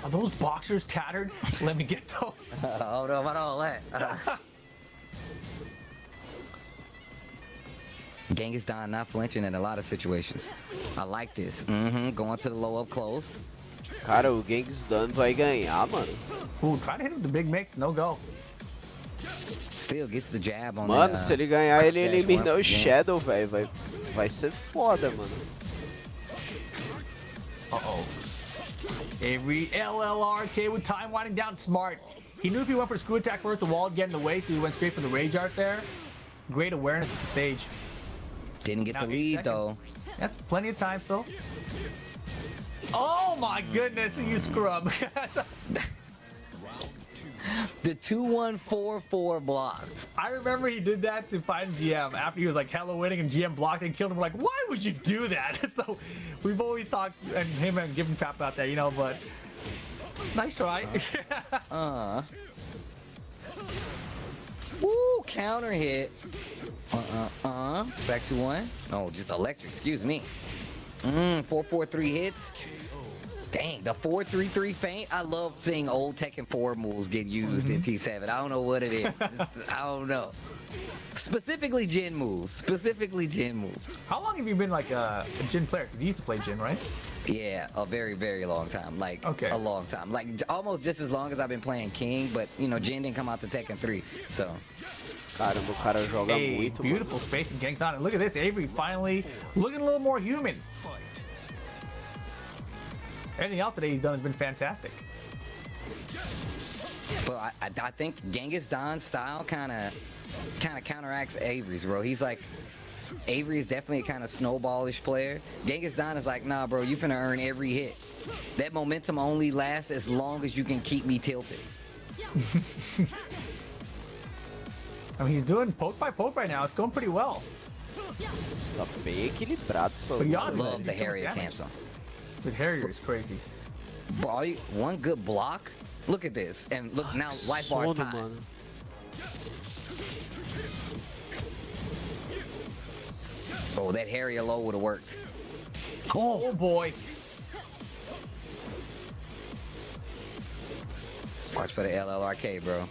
Are those boxers tattered? Let me get those. Hold on about all that. Genghis Don not flinching in a lot of situations. I like this. Going to the low up close. Cara, o Genghis Don vai ganhar, mano. Ooh, try to hit him with the big mix, no go. Still gets the jab on Mano, that, se ele ganhar, ele elimina o Shadow, velho. Vai ser foda, mano. Uh-oh. Avery LLRK with time winding down smart. He knew if he went for screw attack first, the wall would get in the way, so he went straight for the rage art there. Great awareness at the stage. Didn't get the lead though. That's plenty of time still. Oh my goodness, you scrub. The 2-1-4-4 blocked. I remember he did that to find GM after he was like hella winning and GM blocked and killed him. We're like, why would you do that? So we've always talked and him and given crap about that, but nice try. Ooh, counter hit. Back to one. Oh, just electric, excuse me. 4-4-3 hits. Dang, the 4-3-3 feint. I love seeing old Tekken 4 moves get used in T7. I don't know what it is. I don't know. Specifically Jin moves. How long have you been like a Jin player? Because you used to play Jin, right? Yeah, a very, very long time. Like, a long time. Like, almost just as long as I've been playing King, but, Jin didn't come out to Tekken 3, so... Caramba, o cara joga muito, beautiful space in Genghis Don. And look at this, Avery finally looking a little more human. Everything else today he's done has been fantastic. But I think Genghis Don's style kind of counteracts Avery's, bro. He's like, Avery is definitely a kind of snowballish player. Genghis Don is like, nah, bro, you finna earn every hit. That momentum only lasts as long as you can keep me tilted. I mean, he's doing poke by poke right now. It's going pretty well. Está bem equilibrado, so I love the Harrier cancel. The Harrier is crazy. Bro, one good block. Look at this. And look, now life bar's time. Oh, that Harrier low would have worked. Oh, boy. Watch for the LLRK, bro.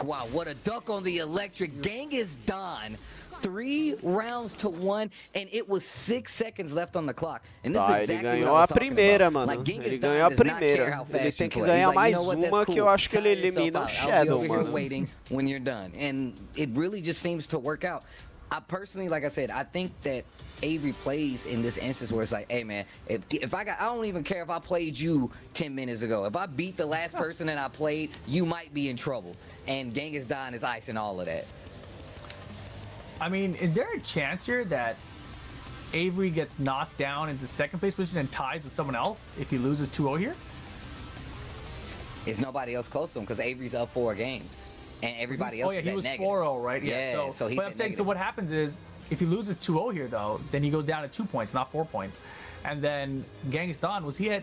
Wow, what a duck on the electric. Genghis Don, 3 rounds to 1, and it was 6 seconds left on the clock. And this is exactly ele ganhou a primeira, mano. Ele ganhou a primeira. Ele tem que ganhar mais uma, que eu acho que ele elimina o Shadow, mano. Waiting when you're done, and it really just seems to work out. I personally, like I said, I think that Avery plays in this instance where it's like, hey man, if I don't even care if I played you 10 minutes ago. If I beat the last person that I played, you might be in trouble. And Genghis Don is icing all of that. I mean, is there a chance here that Avery gets knocked down into second place position and ties with someone else if he loses 2-0 here? It's nobody else close to him because Avery's up 4 games. And everybody else Oh, yeah, is he at was negative. 4-0, right? Yeah, so he's but at I'm saying, so negative. what happens is, if he loses 2-0 here, though, then he goes down to 2 points, not 4 points. And then Genghis Don, was he at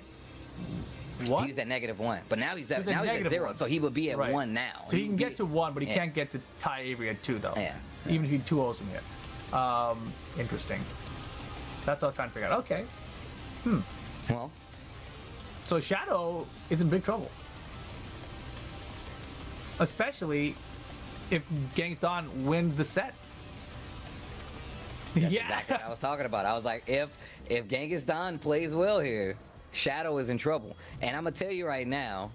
1? He was at -1, but now he's at, negative 0, 1. so he would be at Right. 1 now. So he can get to 1, but he Yeah. can't get to tie Avery at 2, though. Yeah. Even if he 2-0s him here. Interesting. That's what I was trying to figure out. Okay. Well. So Shadow is in big trouble. Especially if Genghis Don wins the set. That's exactly what I was talking about. I was like, if Genghis Don plays well here, Shadow is in trouble. And I'm gonna tell you right now,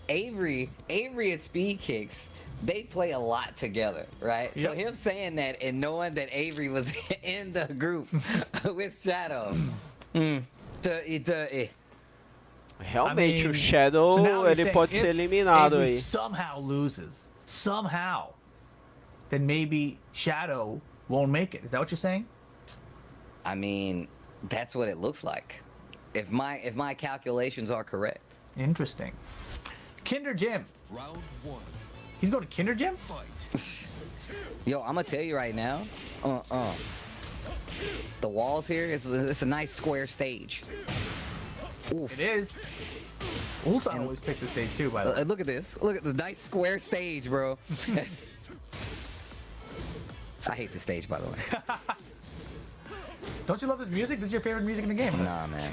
Avery and Speed Kicks, they play a lot together, right? Yep. So him saying that and knowing that Avery was in the group with Shadow, Realmente, o Shadow, so now you're ele saying pode if ser eliminado Avery aí. somehow loses, then maybe Shadow won't make it. Is that what you're saying? I mean, that's what it looks like. If my calculations are correct. Interesting. Kinder Jim. Round 1. He's going to Kinder Jim? Yo, I'm gonna tell you right now, the walls here, it's a nice square stage. Oof. It is. Ulsan always picks the stage too, by the way. Look at this. Look at the nice square stage, bro. I hate the stage, by the way. Don't you love this music? This is your favorite music in the game? Nah, man.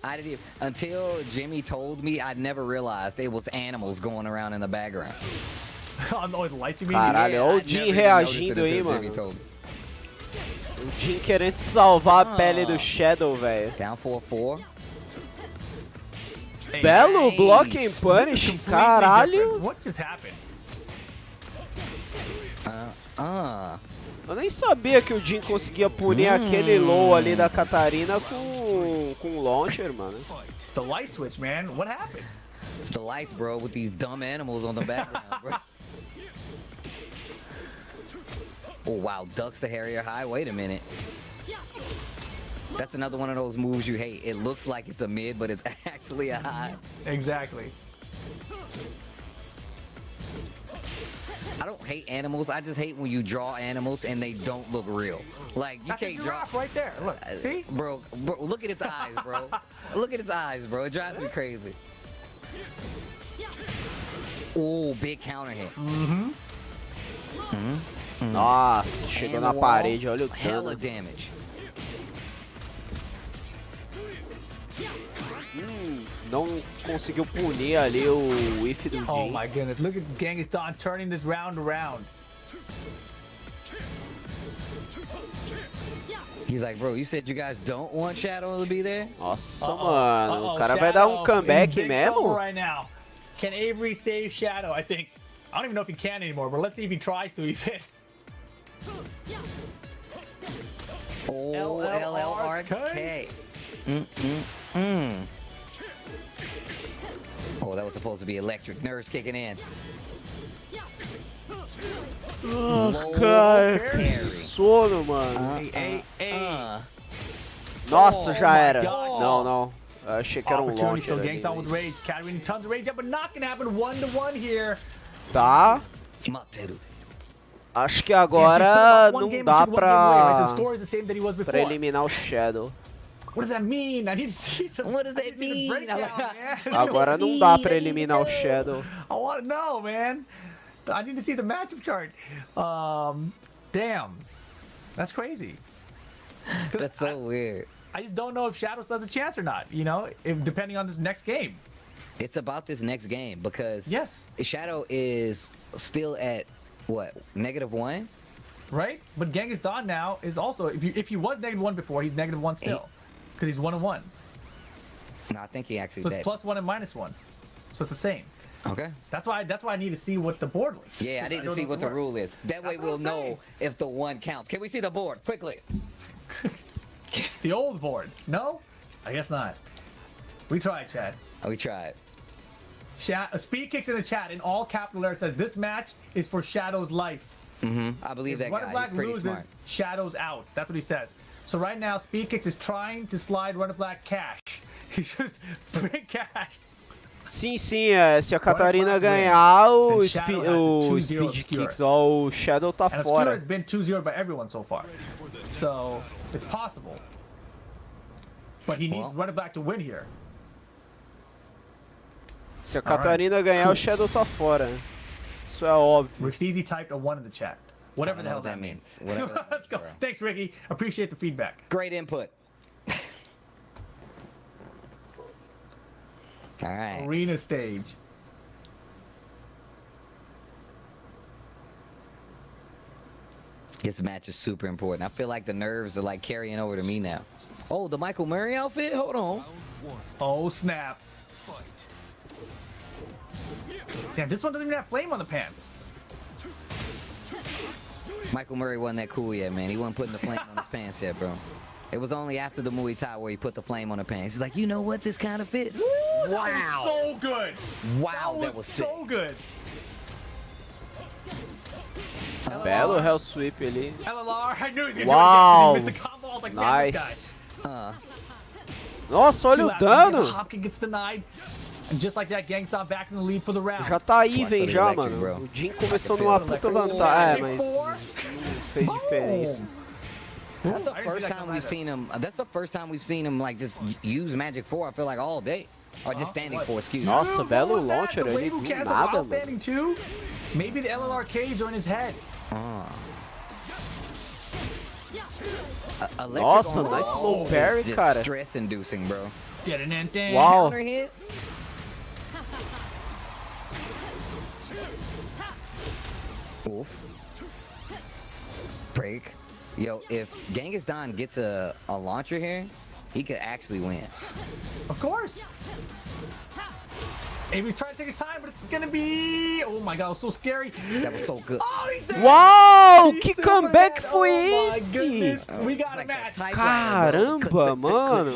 I didn't even, until Jimmy told me, I'd never realized it was animals going around in the background. Oh, the lights you mean? Caralho, olha o Jin reagindo aí, mano. O Jin querendo salvar a pele do Shadow, velho. Down 4-4. Belo Nice. block and punish, caralho. What just happened? Eu nem sabia que o Jin conseguia punir aquele low ali da Catarina com launcher, mano. The light switch, man. What happened? The lights, bro, with these dumb animals on the background, bro. Oh, wow. Ducks the Harrier high. Wait a minute. That's another one of those moves you hate. It looks like it's a mid, but it's actually a high. Exactly. I don't hate animals. I just hate when you draw animals and they don't look real. Like, you That's can't a draw. giraffe right there. Look, see? Bro, look at its eyes, bro. Look at its eyes, bro. It drives me crazy. Oh, big counter hit. Nossa, chegou And na wall, parede, olha o hella dano. damage. Não conseguiu punir ali o whiff do Jin. Oh my goodness. Look at Genghis Don turning this round around. He's like, bro, you said you guys don't want Shadow to be there? Nossa, mano, o cara vai dar um comeback mesmo? Right now. Can Avery save Shadow? I think. I don't even know if he can anymore, but let's see if he tries to even. Oh, LLRK. Oh, that was supposed to be electric. Nerves kicking in. Oh, cara, que sono, mano. Nossa, já era. Não, não. Achei que era um Opportunity launcher still. Genghis Don ali. with rage. Carrying tons of rage up, but not gonna happen 1-1 here. Tá. Acho que agora não dá pra eliminar o Shadow. What does that mean? I need to see the. What does that mean? Agora não dá pra eliminar o Shadow. I want to know, man. I need to see the matchup chart. Damn, that's crazy. That's so weird. I just don't know if Shadow still has a chance or not. You know, if depending on this next game. It's about this next game because yes, Shadow is still at what, -1, right? But Genghis Don now is also if he was -1 before, he's -1 still because he's 1-1. No, I think he actually. So it's +1 and -1, so it's the same. Okay. That's why I need to see what the board was. Yeah, I need to see what the rule is. That way we'll know if the 1 counts. Can we see the board quickly? The old board? No, I guess not. We tried, Chad. We tried. Speed Kicks in the chat in all capital letters says this match is for Shadow's life. I believe that guy. Black He's pretty loses, smart. Shadow's out. That's what he says. So right now, Speed Kicks is trying to slide Runner Black cash. He's just bring cash. Sim, se a Catarina ganhar o Speed Kicks, ó, o Shadow tá and fora. has been 2-0 by everyone so far. So, it's possible. But he needs running back to win here. Se a Catarina ganhar, o Shadow tá fora. Isso é óbvio. Ricksteezy typed a 1 in the chat. Whatever the hell that means. Let's go. Thanks, Ricky. Appreciate the feedback. Great input. All right. Arena stage. This match is super important. I feel like the nerves are like carrying over to me now. Oh, the Michael Murray outfit? Hold on. Oh, snap. Damn, this one doesn't even have flame on the pants. Michael Murray wasn't that cool yet, man. He wasn't putting the flame on his pants yet, bro. It was only after the Muay Thai where he put the flame on the pants. He's like, you know what? This kind of fits. Woo, wow. That was so good. Wow, that was so sick. good. Belo Hell Sweep ali. LLR, I knew he was gonna Uau. do it again. He missed the combo. I was like, Nice. This guy. Nossa, olha o dano. Hopkins gets denied. And just like that, Gangstar back in the lead for the round. Já tá even já, mano. O Jin começou numa puta vantagem, mas não fez diferença. That's the first time we've seen him. That's the first time we've seen him like just use Magic 4. I feel like all day, or just standing 4. Excuse me. Nossa, belo launcher ali do nada, standing too. Maybe the LLRKs are in his head. Nossa, nice low parry, cara. Stress inducing, bro. Get an end. Wow. Counter hit. Oof. Break. Yo, if Genghis Khan gets a launcher here, he could actually win. Of course. Avery's trying to take his time, but it's gonna be... Oh my god, it was so scary. That was so good. Oh, he's there. Uau, que comeback foi esse? Goodness, we got a match. Caramba, mano.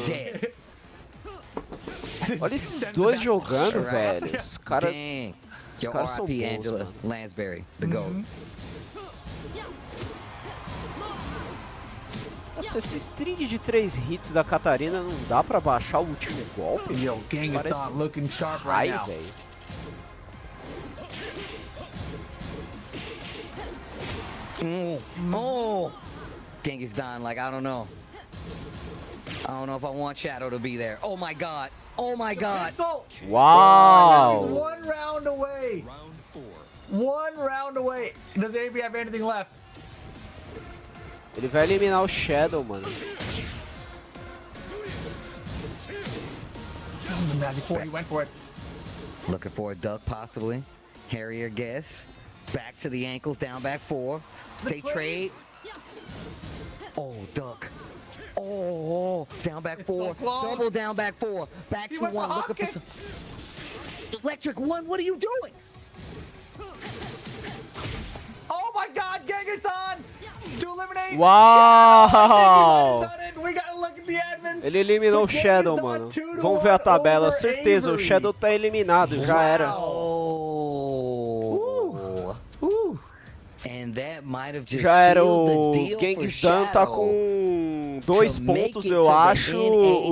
Olha esses dois jogando, velho. Os caras são bons, Angela mano. Lansbury, the GOAT. Nossa, esse string de 3 hits da Catarina não dá pra baixar o último golpe? Yo, Genghis Khan looking sharp right now. Velho. Oh, Genghis Khan, like I don't know. I don't know if I want Shadow to be there. Oh my god. Oh my god. Wow. One round away. One round away. Does Avery have anything left? Ele vai eliminar o Shadow, mano. The Magic 4, he went for it. Looking for a duck, possibly. Harrier guess. Back to the ankles, down back 4. They trade. Oh, duck. Oh, down back 4. Double down back 4. Back to 1. Looking for some. Electric 1, what are you doing? Oh my god, Genghis Khan! To eliminate. Uau! We gotta look at the admins. Ele eliminou o Shadow, mano. Vamos ver a tabela. Certeza, o Shadow tá eliminado. Já era. And that might have just Já era. sealed O the deal Genghis for Khan tá Shadow com 2 to make pontos, it eu to the acho. NA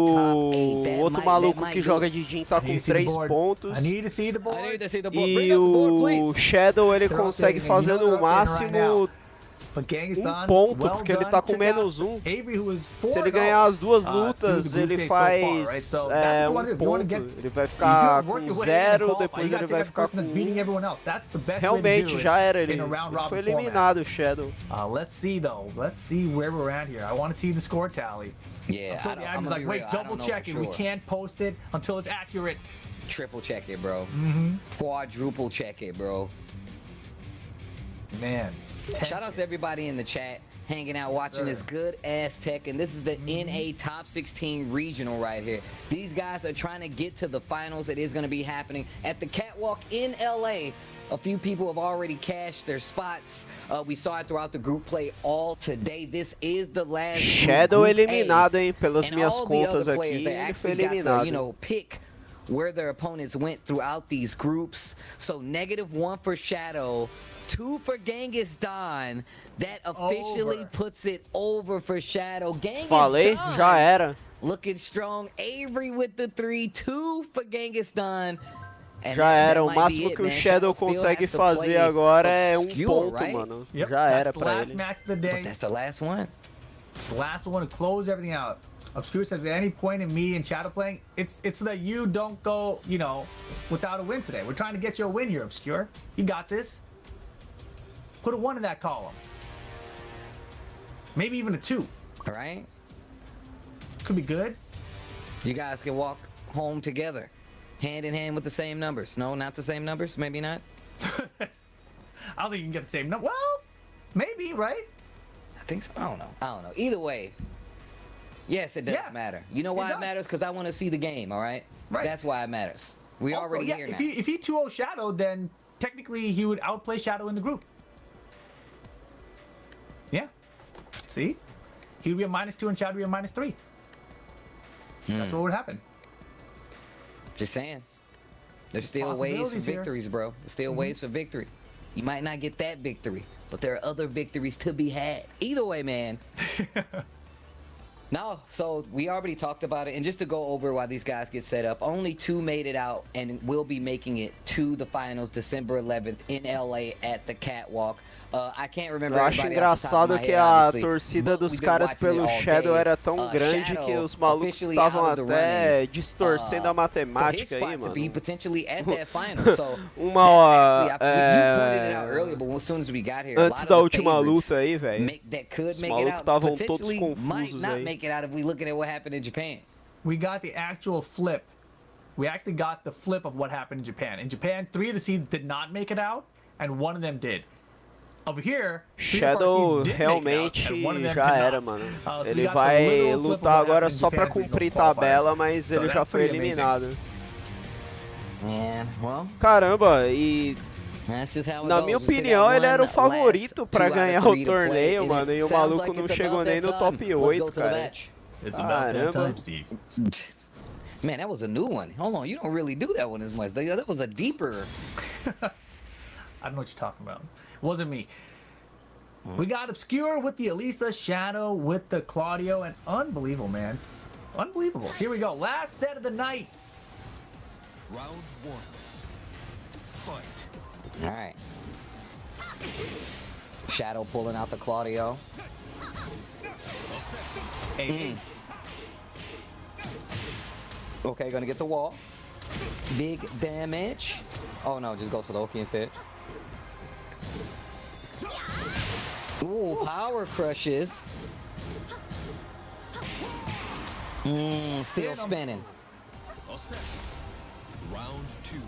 top 8. O outro maluco que joga de Jin tá com 3 pontos. I need to see the board. I need to see the board. E Bring up the board, o please. Shadow ele consegue fazer no máximo But Genghis Khan, ponto, well porque ele done, tá com took out -1. Avery, who is Se ele 4-0, ganhar as duas through lutas, the group ele stage so far, faz right? So that's what you wanna do. ponto. Ele vai ficar com 0, depois ele vai ficar com 1. Realmente, já era. Ele foi eliminado, o Shadow. Let's see, though. Let's see where we're at here. I want to see the score tally. Yeah, I'm sure I'm like, wait, double check it. We can't post it until it's accurate. Triple check it, bro. Quadruple check it, bro. Man. Shout out to everybody in the chat, hanging out, watching this good ass Tekken. This is the NA Top 16 regional right here. These guys are trying to get to the finals. It is going to be happening at the Catwalk in LA. A few people have already cashed their spots. We saw it throughout the group play all today. This is the last Shadow group eliminado, A. hein? Pelas And minhas all the contas other aqui, players, they ele foi actually got to, eliminado. you know, pick where their opponents went throughout these groups. So -1 for Shadow, 2 for Genghis Khan. That officially puts it over for Shadow. Genghis Falei, Khan já era. looking strong. Avery with the 3, 2 for Genghis Khan. And Já that era, o might be máximo it, que o man. Shadow still consegue has to fazer play agora é obscure, ponto, right? mano. Yep, Já era that's the pra last ele. match of the day. But that's the last one. It's the last one to close everything out. Obscure says at any point in me and Shadow playing, it's so that you don't go, you know, without a win today. We're trying to get you a win here, Obscure. You got this. Put a 1 in that column. Maybe even a 2. All right. Could be good. You guys can walk home together, hand in hand with the same numbers. No, not the same numbers. Maybe not. I don't think you can get the same number. Well, maybe, right? I think so. I don't know. Either way, yes, it does matter. You know why it matters? Because I want to see the game. All right. Right. That's why it matters. We Also, already yeah, here if now. he 2-0 Shadow, then technically he would outplay Shadow in the group. Yeah. See? He would be a -2 and Shadow would be a -3. That's what would happen. Just saying. There's still ways for Possibilities here. victories, bro. There's still ways for victory. You might not get that victory, but there are other victories to be had. Either way, man. No, so we already talked about it, and just to go over while these guys get set up, only 2 made it out and will be making it to the finals December 11th in LA at the Catwalk. I can't remember. Eu acho everybody off the top of engraçado my que head, a obviously, torcida but dos we've been caras watching it pelo all Shadow day. era tão grande Shadow que os malucos officially estavam out of the até running, distorcendo a for his matemática aí, spot to mano. be potentially at that final. So Uma hora, you pointed it out earlier, but as soon as we got here, a antes lot da of the última favorites luta aí, velho, that could os make it malucos out estavam todos potentially might confusos not aí. make it out if we looking at what happened in Japan. We got the actual flip. We actually got the flip of what happened in Japan. In Japan, 3 of the seeds did not make it out, and 1 of them did. Over here, 3 of our Shadow seeds did realmente make it out, and 1 of them já did era, not. mano. So Ele we got the vai literal flip of lutar what agora happened in só pra Japan cumprir regional tabela, qualifiers. mas So ele já that's foi pretty amazing. eliminado. Man, well, Caramba, e that's just how it na goes. minha We still opinião got ele era o one favorito last pra 2 out of ganhar 3 o to play, torneio, and mano, it e o sounds maluco like não it's chegou about nem that no time. top Let's go 8, to the cara. match. It's about that Caramba. time, Steve. Man, that was a new one. Hold on, you don't really do that one as much. That was a deeper. I don't know what you're talking about. It wasn't me. We got Obscure with the Elisa, Shadow with the Claudio, and unbelievable, man. Unbelievable. Here we go. Last set of the night. Round 1. Fight. All right. Shadow pulling out the Claudio. Hey, Okay, gonna get the wall. Big damage. Oh no, just goes for the Oki instead. Ooh, power crushes. Still spinning. Round 2.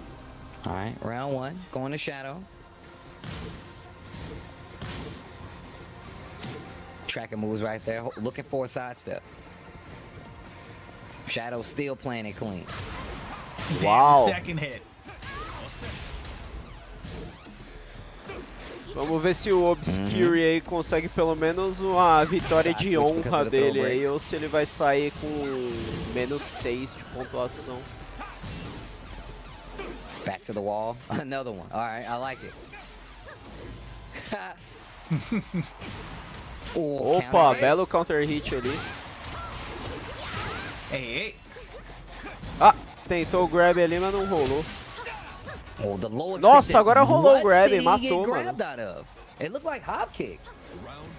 All right, round 1. Going to Shadow. Tracking moves right there. Looking for a sidestep. Shadow still playing it clean. Uau! second hit. Vamos ver se o Obscure aí consegue pelo menos uma vitória de honra dele aí, ou se ele vai sair com -6 de pontuação. Back to the wall. Another one. All right, I like it. Opa, belo counter hit ali. Hey. Ah, tentou o grab ali, mas não rolou. Oh, the low Nossa, agora rolou o grab, did he matou, get mano. grabbed out of? It looked like hop kick.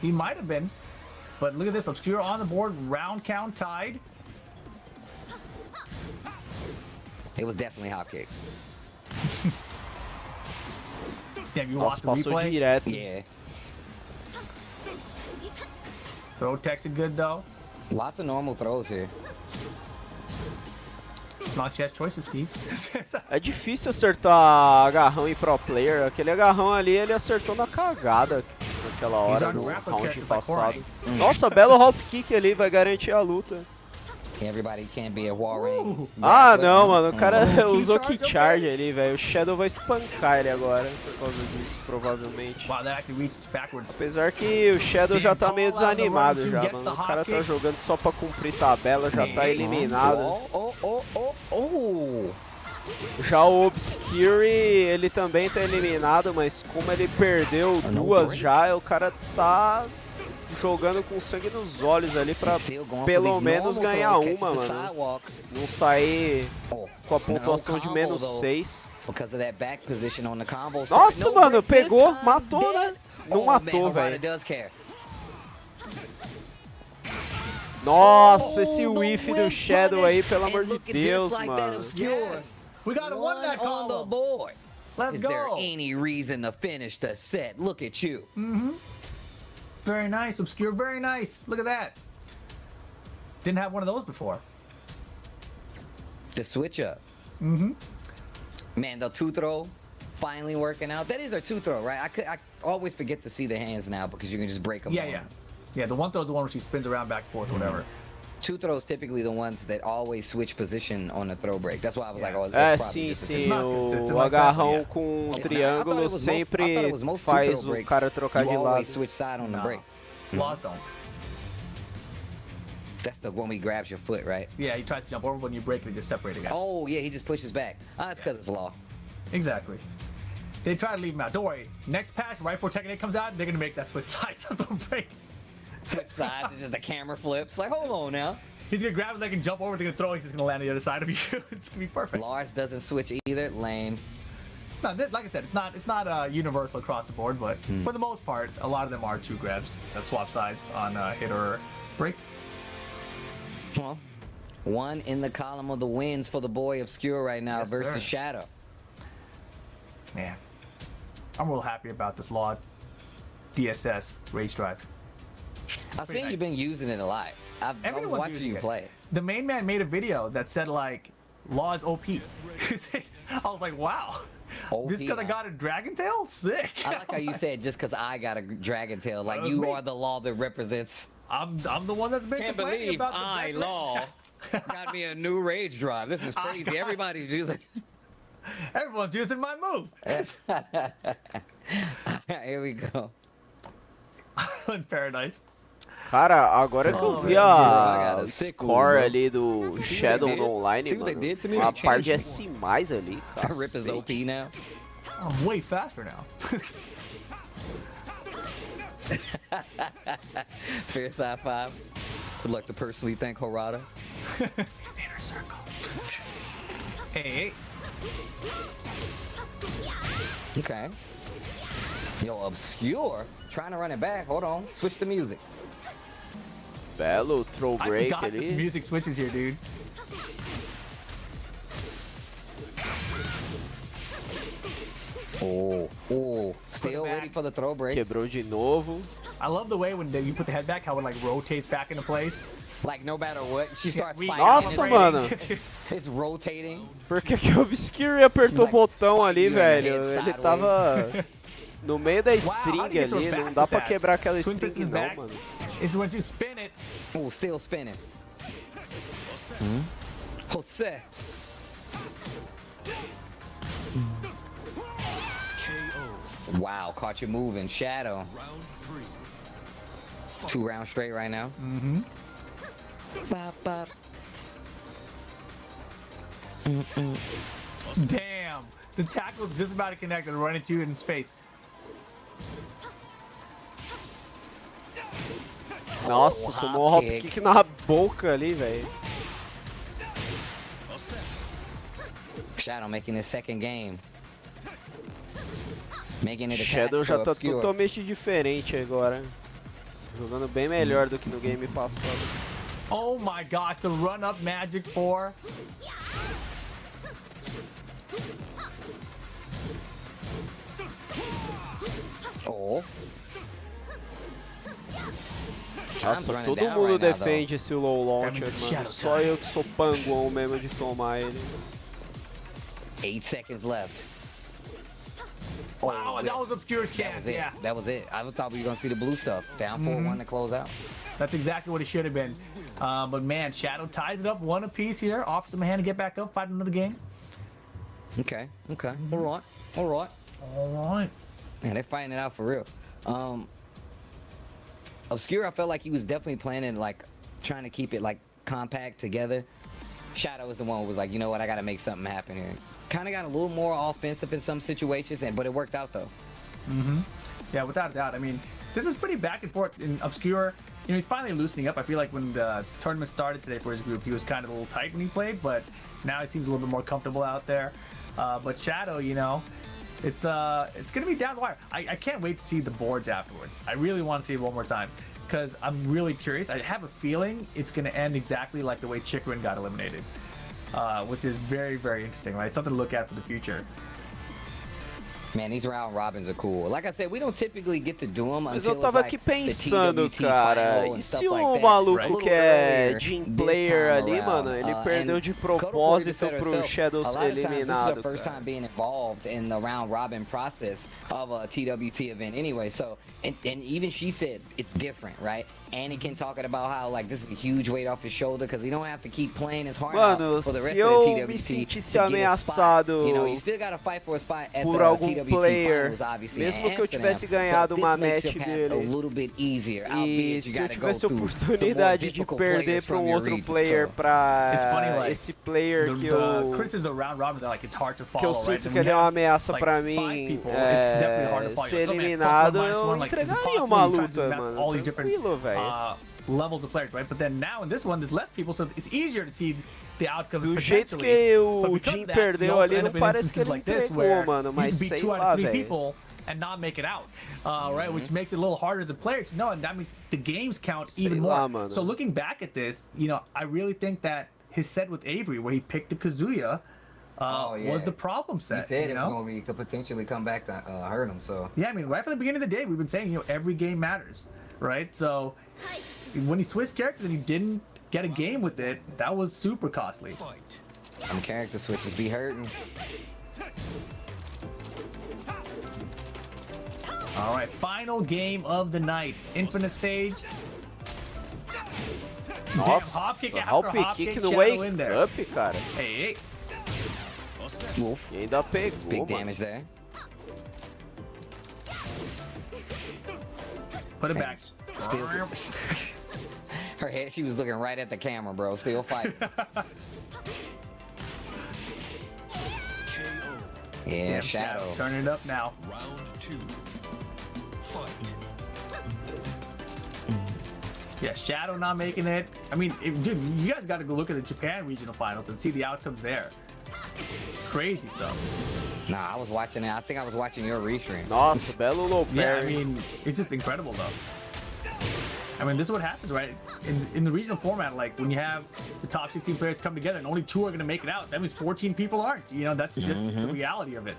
He might have been. But look at this. Obscure on the board. Round count tied. It was definitely hop kick. Damn, you Nossa, watched the passou replay? direto. Yeah. Throw texted good, though. Lots of normal throws here. It's not chess choices, Steve. É difícil acertar agarrão em pro player. Aquele agarrão ali, ele acertou na cagada naquela hora, no round passado. Nossa, belo hop kick ali, vai garantir a luta. Everybody can't be a wall ring. Ah, não, mano, o cara usou key charge ali, velho. O Shadow vai espancar ele agora, por causa disso, provavelmente. Wow, that actually reached backwards. Apesar que o Shadow já tá meio desanimado já, mano. O cara tá jogando só pra cumprir tabela, já tá eliminado. Já o Obscure, ele também tá eliminado, mas como ele perdeu duas já, o cara tá jogando com sangue nos olhos ali pra pelo menos ganhar uma, mano. Não sair com a pontuação de menos 6. Nossa, mano, pegou, matou, né? Não matou, velho. Nossa, esse whiff do Shadow aí, pelo amor de Deus, mano. We got a one that on the board. Let's Is go. there any reason to finish the set? Look at you. Very nice, Obscure. Very nice. Look at that. Didn't have one of those before. The switch up. Man, the two throw finally working out. That is our two throw, right? I always forget to see the hands now because you can just break them. Yeah, the one throw is the one where she spins around back and forth, whatever. Two throws typically the ones that always switch position on the throw break. That's why I was like, oh, É, sim, sim. O agarrão com o triângulo sempre faz o cara trocar de lado. Switch side on the break. Laws don't. That's the one he grabs your foot, right? Yeah, he tries to jump over, but when you break it, just separate again. Oh, yeah, he just pushes back. That's because it's law. Exactly. They try to leave him out. Don't worry. Next patch, right before Tekken 8 comes out, they're going to make that switch sides on the break. Switch side, just the camera flips. Like, hold on now. He's going to grab his leg and jump over, they're going to throw, he's just going to land on the other side of you. It's going to be perfect. Lars doesn't switch either. Lame. No, like I said, it's not universal across the board, but for the most part, a lot of them are two grabs that swap sides on hit or break. Well, one in the column of the wins for the boy Obscure right now versus sir. Shadow. Man, I'm real happy about this Law DSS race drive. I've seen you've been using it a lot. I was watching you play. The main man made a video that said like, Law is OP. I was like, wow. OP, Just because I got a Dragon Tail? Sick. I like how you said just because I got a Dragon Tail. Like you are the Law that represents. I'm the one that's been Can't complaining believe about the I, best Law, got me a new rage drive. This is crazy. Everybody's using. Everyone's using my move. Here we go. In Paradise. Cara, agora que eu vi a score ali do Shadow no online, mano, a parte S mais ali, Rip is OP now. I'm way faster now. Fierce high five. Would like to personally thank Harada. Inner circle. Hey. Okay. Yo, Obscure. Trying to run it back. Hold on. Switch the music. Belo throw break I forgot ali. the music switches here, dude. Oh. Still waiting for the throw break. Quebrou de novo. I love the way when you put the head back, how it like rotates back into place. Like no matter what, she starts fighting. Nossa, mano. It's rotating. Por que que o Obscure apertou o botão ali, velho? Ele tava no meio da string ali, não dá pra quebrar aquela string não, mano. It's when you spin it. Oh, still spinning. Jose. Wow, caught you moving. Shadow. 2 rounds straight right now. Bop, bop. Damn. The tackle's just about to connect and run into you in his face. Nossa, tomou um hop kick na boca ali, velho. Shadow making his second game. Making it a Shadow task já for tá Obscure. totalmente diferente agora. Jogando bem melhor do que no game passado. Oh my gosh, the run-up magic for... Oh. Nossa, todo mundo defende esse low launcher, mano. Só eu que sou panguão mesmo de tomar ele. 8 seconds left. Wow, that was Obscure's chance, yeah. That was it. I thought we were going to see the blue stuff. Down 4-1 to close out. That's exactly what it should have been. But man, Shadow ties it up one apiece here. Offers him a hand to get back up, fight another game. Okay. All right. Man, they're fighting it out for real. Obscure, I felt like he was definitely planning, like, trying to keep it, like, compact together. Shadow was the one who was like, you know what, I got to make something happen here. Kind of got a little more offensive in some situations, but it worked out, though. Yeah, without a doubt. I mean, this is pretty back and forth in Obscure. You know, he's finally loosening up. I feel like when the tournament started today for his group, he was kind of a little tight when he played, but now he seems a little bit more comfortable out there. But Shadow, you know, it's gonna be down the wire. I can't wait to see the boards afterwards. I really want to see it one more time because I'm really curious. I have a feeling it's gonna end exactly like the way Chikrin got eliminated, which is very, very interesting, right? Something to look at for the future. Man, these round robins are cool. Like I said, we don't typically get to do them Mas until eu tava it's aqui like pensando, the TWT cara, final e and se stuff o like that. maluco que é Earlier Gym this Player time ali, around. mano, ele perdeu de And Kodo Ford propósito said pro herself, Shadows a lot of times this is eliminado, her first cara. time being involved in the round robin process of a TWT event anyway. So, and even she said it's different, right? Anakin talking about how like this is a huge weight off his shoulder because he don't have to keep playing his heart Mano, out for the rest se of the eu me TWT sentisse to get a spot. ameaçado You know, you still gotta fight for a spot at por the algum TWT player, finals, obviously. mesmo in que eu Amsterdam, tivesse ganhado but uma this makes match your path dele, a little bit easier, e albeit you se eu gotta go tivesse through oportunidade de perder para um outro player, para It's funny, like, esse player que the eu criticism of round robins are like it's hard to follow, que eu right? sinto And que we ele é uma have, ameaça like, pra 5 mim, people, it's definitely hard to follow. ser You're like, oh, man, eliminado, +1, eu -1, like, is it entregaria possible? uma You try to luta, map mano, all these different tranquilo, velho. levels of players, right? But then now in this one, there's less people, so it's easier to see the outcome. Do jeito que o Jim perdeu ali, não parece que ele entregou, mano, mas sei lá, velho. People and not make it out, right? Which makes it a little harder as a player to know, and that means the games count even more. So looking back at this, you know, I really think that his set with Avery, where he picked the Kazuya, was the problem set. He said you it know? could potentially come back to hurt him. So yeah, I mean, right from the beginning of the day, we've been saying, you know, every game matters, right? So when he switched characters and he didn't get a game with it, that was super costly. Them character switches be hurting. All right, final game of the night. Infinite stage. Nossa, hop kick hop after hop kick kick, no Shadow wake in there. up, cara. Hey. Wolf. E ainda pegou, Big mano. damage there. Put it back. Still. Her head, she was looking right at the camera, bro. Still fighting. Yeah, Shadow. Turning it up now. Round 2. Fight. Yeah, Shadow not making it. I mean, dude, you guys got to go look at the Japan regional finals and see the outcomes there. Crazy stuff. Nah, I was watching it. I think I was watching your restream. Nossa, belo low Yeah, parry. I mean, it's just incredible though. I mean, this is what happens, right? In the regional format, like when you have the top 16 players come together and only 2 are going to make it out, that means 14 people aren't. You know, that's just the reality of it.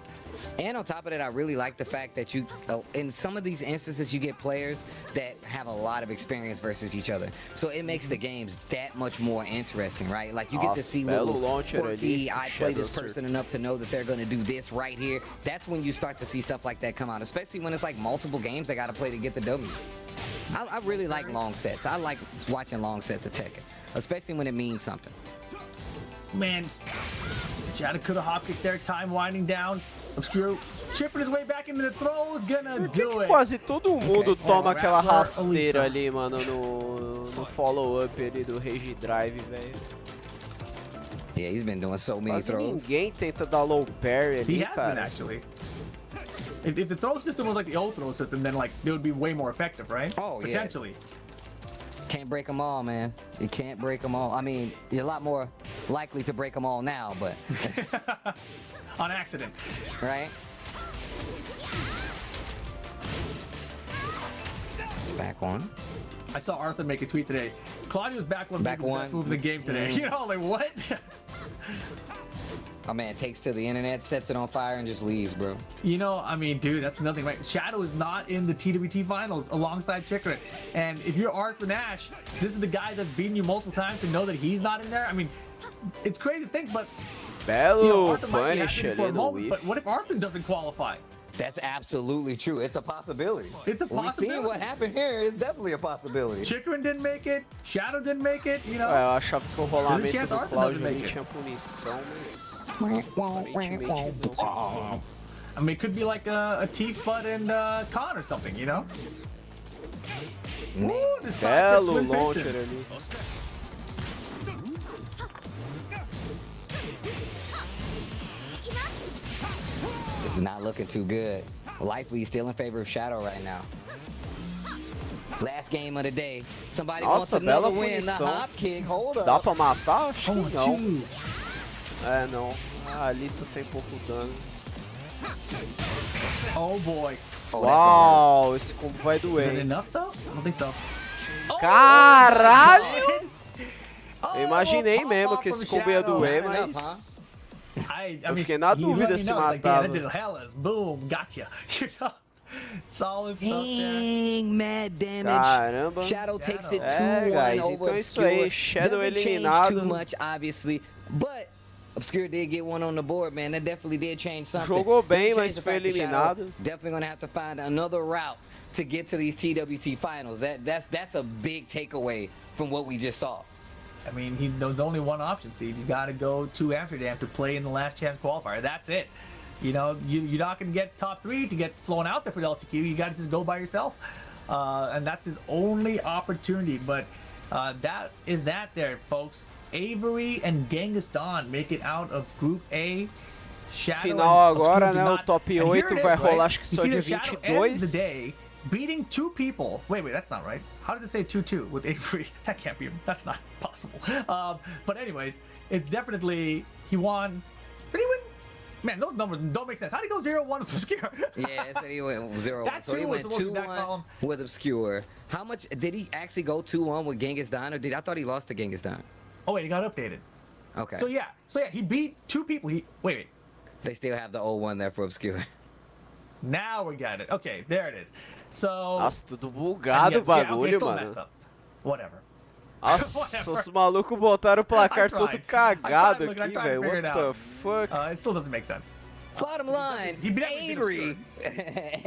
And on top of that, I really like the fact that you, in some of these instances, you get players that have a lot of experience versus each other. So it makes the games that much more interesting, right? Like you get to see little quirky, I play this person enough to know that they're going to do this right here. That's when you start to see stuff like that come out, especially when it's like multiple games they got to play to get the W. I really like long sets. I like watching long sets of Tekken, especially when it means something. Man, Shadow could have hop kicked there, time winding down. Obscure chipping his way back into the throw, is gonna do it. Quase todo mundo toma aquela rasteira ali, mano, no follow-up ali do Rage Drive, velho. Yeah, he's been doing so many Quase throws. ninguém tenta dar low parry ali, He has cara. been, actually. If the throw system was like the old throw system, then like it would be way more effective, right? Oh, yeah. Potentially. Can't break them all, man. You can't break them all. I mean, you're a lot more likely to break them all now, but... On accident. Right? Back one. I saw Arthur make a tweet today. Claudio's back one. Back one. Best move in the game today. You know, like what? My man takes to the internet, sets it on fire, and just leaves, bro. You know, I mean, dude, that's nothing, right? Shadow is not in the TWT finals alongside Chikrin. And if you're Arthur Nash, this is the guy that's beaten you multiple times to know that he's not in there. I mean, it's crazy to think, but Belo Arthur might be punish happening for a ali no moment, whiff. but what if Arthur doesn't qualify? That's absolutely true. It's a possibility. It's a We've possibility. seen what happened here. It's definitely a possibility. Chikrin didn't make it. Shadow didn't make it. You know. Eu achava que o rolamento chance do Arthur Cláudio doesn't ali make it. tinha punição, mas... I mean, it could be like a Teeth, Bud, and Khan or something, you know? Ooh, the side Belo twin launcher piston. ali. This is not looking too good. Likely still in favor of Shadow right now. Last game of the day. Somebody Nossa, wants another bela win. The punição. hop kick. Hold up. Dá pra matar? Acho que não. É, não. A Alissa tem pouco dano. Oh boy. Uau, esse combo vai Is it doer. enough though? I don't think so. Caralho! Oh, Eu imaginei pop mesmo off que from esse combo ia Shadow. doer, Not enough, mas... I Eu mean, fiquei na he dúvida let me se know. Like, damn, matava. that did hellas. Boom, gotcha. You know? Solid stuff there. Dang, mad damage. Caramba. Shadow takes it 2-1 É, guys, over então é isso Obscure. aí. Shadow Doesn't change eliminado. too much, obviously, but Obscure did get one on the board, man. That definitely did change something. Jogou bem, Didn't change mas the foi fact that Shadow eliminado. Definitely gonna have to find another route to get to these TWT finals. That's a big takeaway from what we just saw. I mean, there's only one option, Steve. You got to go to Amsterdam to play in the last chance qualifier. That's it. You know, you're not going to get top 3 to get flown out there for the LCQ. You got to just go by yourself. And that's his only opportunity. But that is that there, folks. Avery and Genghis Dawn make it out of Group A. Shadow Final and agora, Obscure né? did O not. top And here 8 it is, vai right? rolar, acho que You só see de the Shadow ends the 22. day beating 2 people. Wait, that's not right. How does it say 2-2 with Avery? That can't be. That's not possible. But anyways, it's definitely he won. Did he win? Man, those numbers don't make sense. How did he go 0-1 with Obscure? Yeah, it said he went 0-1. That So he two was went the most back 2-1 column. with Obscure. How much did he actually go 2-1 with Genghis Dawn, or I thought he lost to Genghis Dawn? Oh wait, it got updated. Okay. So yeah, he beat 2 people. Wait. They still have the 0-1 there for Obscure. Now we got it. Okay, there it is. So. Nossa, tudo bugado o bagulho, still mano. messed up. Whatever. Nossa, os malucos botaram o placar todo cagado Look, I aqui, tried to velho. figure What it the out. fuck? It still doesn't make sense. Bottom line, He definitely beat Avery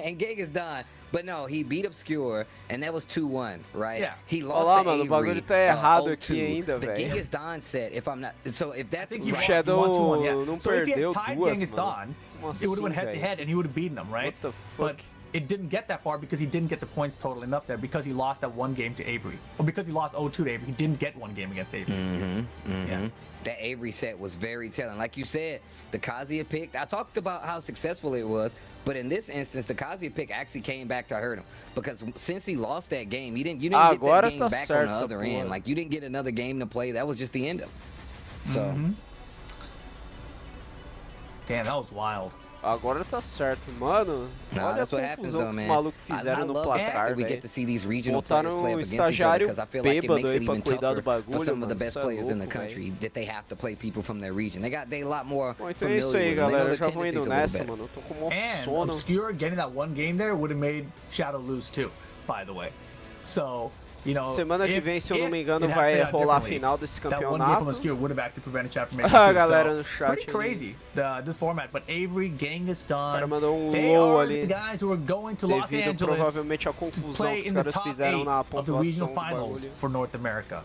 and Genghis Dawn. But no, he beat Obscure, and that was 2-1, right? Yeah. He Olha lost lá, to mano, o Avery, bagulho tá errado 0-2. aqui ainda, The velho. Genghis Dawn set, if I'm not... So if that's... I think he O won, Shadow he won 2-1, yeah. não So if he perdeu had tied duas, Genghis mano. Dawn, Como it would have went assim, head to velho? head, and he would have beaten him, right? What the But fuck? it didn't get that far because he didn't get the points total enough there because he lost that 1 game to Avery, or because he lost 0-2 to Avery. He didn't get 1 game against Avery. Yeah. That Avery set was very telling. Like you said, the Kazuya pick, I talked about how successful it was, but in this instance, the Kazuya pick actually came back to hurt him. Because since he lost that game, you didn't get that Agora game tá back on the certo, other pô. end. Like, you didn't get another game to play. That was just the end of it. So, Damn, that was wild. Agora tá certo, mano. nah, Olha a that's what happens, confusão though, que os man. malucos I fizeram no love the fact placar, that we get velho. to see these regional players Botaram play o up against each other estagiário because I feel like it bêbado makes aí it pra even cuidar do tougher for bagulho, some of the mano. best Isso é players in the louco, country velho. that they have to play people from their region. They a lot more Bom, então é familiar isso aí, with them. They know galera. their Eu já vou indo tendencies a little nessa, better. mano. Eu tô com um And sono. Obscure getting that 1 game there would have made Shadow lose too, by the way. So, you know, Semana que vem, se eu não me engano, it had vai played out rolar a differently, final desse that 1 game from campeonato. Obscure would have actually prevented Shadow from making A it too. galera So, no chat pretty ali. crazy, this format. But Avery, Genghis Dawn, O cara mandou they low are ali, the guys who are going to Los devido Angeles provavelmente à to confusão play que os in the caras top fizeram 8 na of the regional pontuação do finals bagulho. for North America.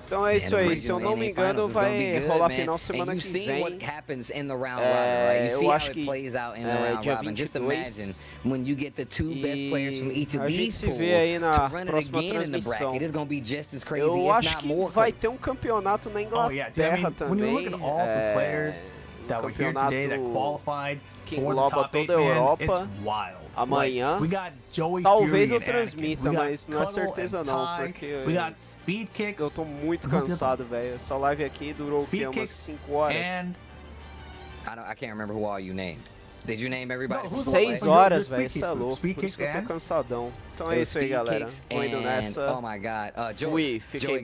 Então é isso aí, se eu não me engano, vai rolar a final And semana you've que seen vem. what happens in the round robin, right? You see eu how acho it que plays out in the round dia robin. Just 22. imagine when you get the 2 best players from each of a gente these se pools vê aí na to run it próxima again in the transmissão. bracket. It's going to be just as crazy, Eu if acho not que more vai crazy. ter um campeonato na Oh yeah, dude, I Inglaterra mean, when you também. look at all the players that were here today that qualified que for the engloba top 8, toda a man, Europa. it's wild. Amanhã. Like, we got Joey Talvez Fury eu and transmita, Anakin. We got mas não é Cuddle certeza and não, Ty. porque we got speed kicks. eu tô muito Who's the cansado, velho. Essa live aqui durou o quê? Speed Umas kicks 5 horas. and I can't remember who all you named. Did you name everybody? No, who's the 6 one- horas, your velho. speed Isso é kicks, louco. speed Por isso kicks que eu tô and- cansadão. Então It é was isso aí, speed galera. kicks Vou indo and- nessa. Oh my God. Fui, fiquem bem.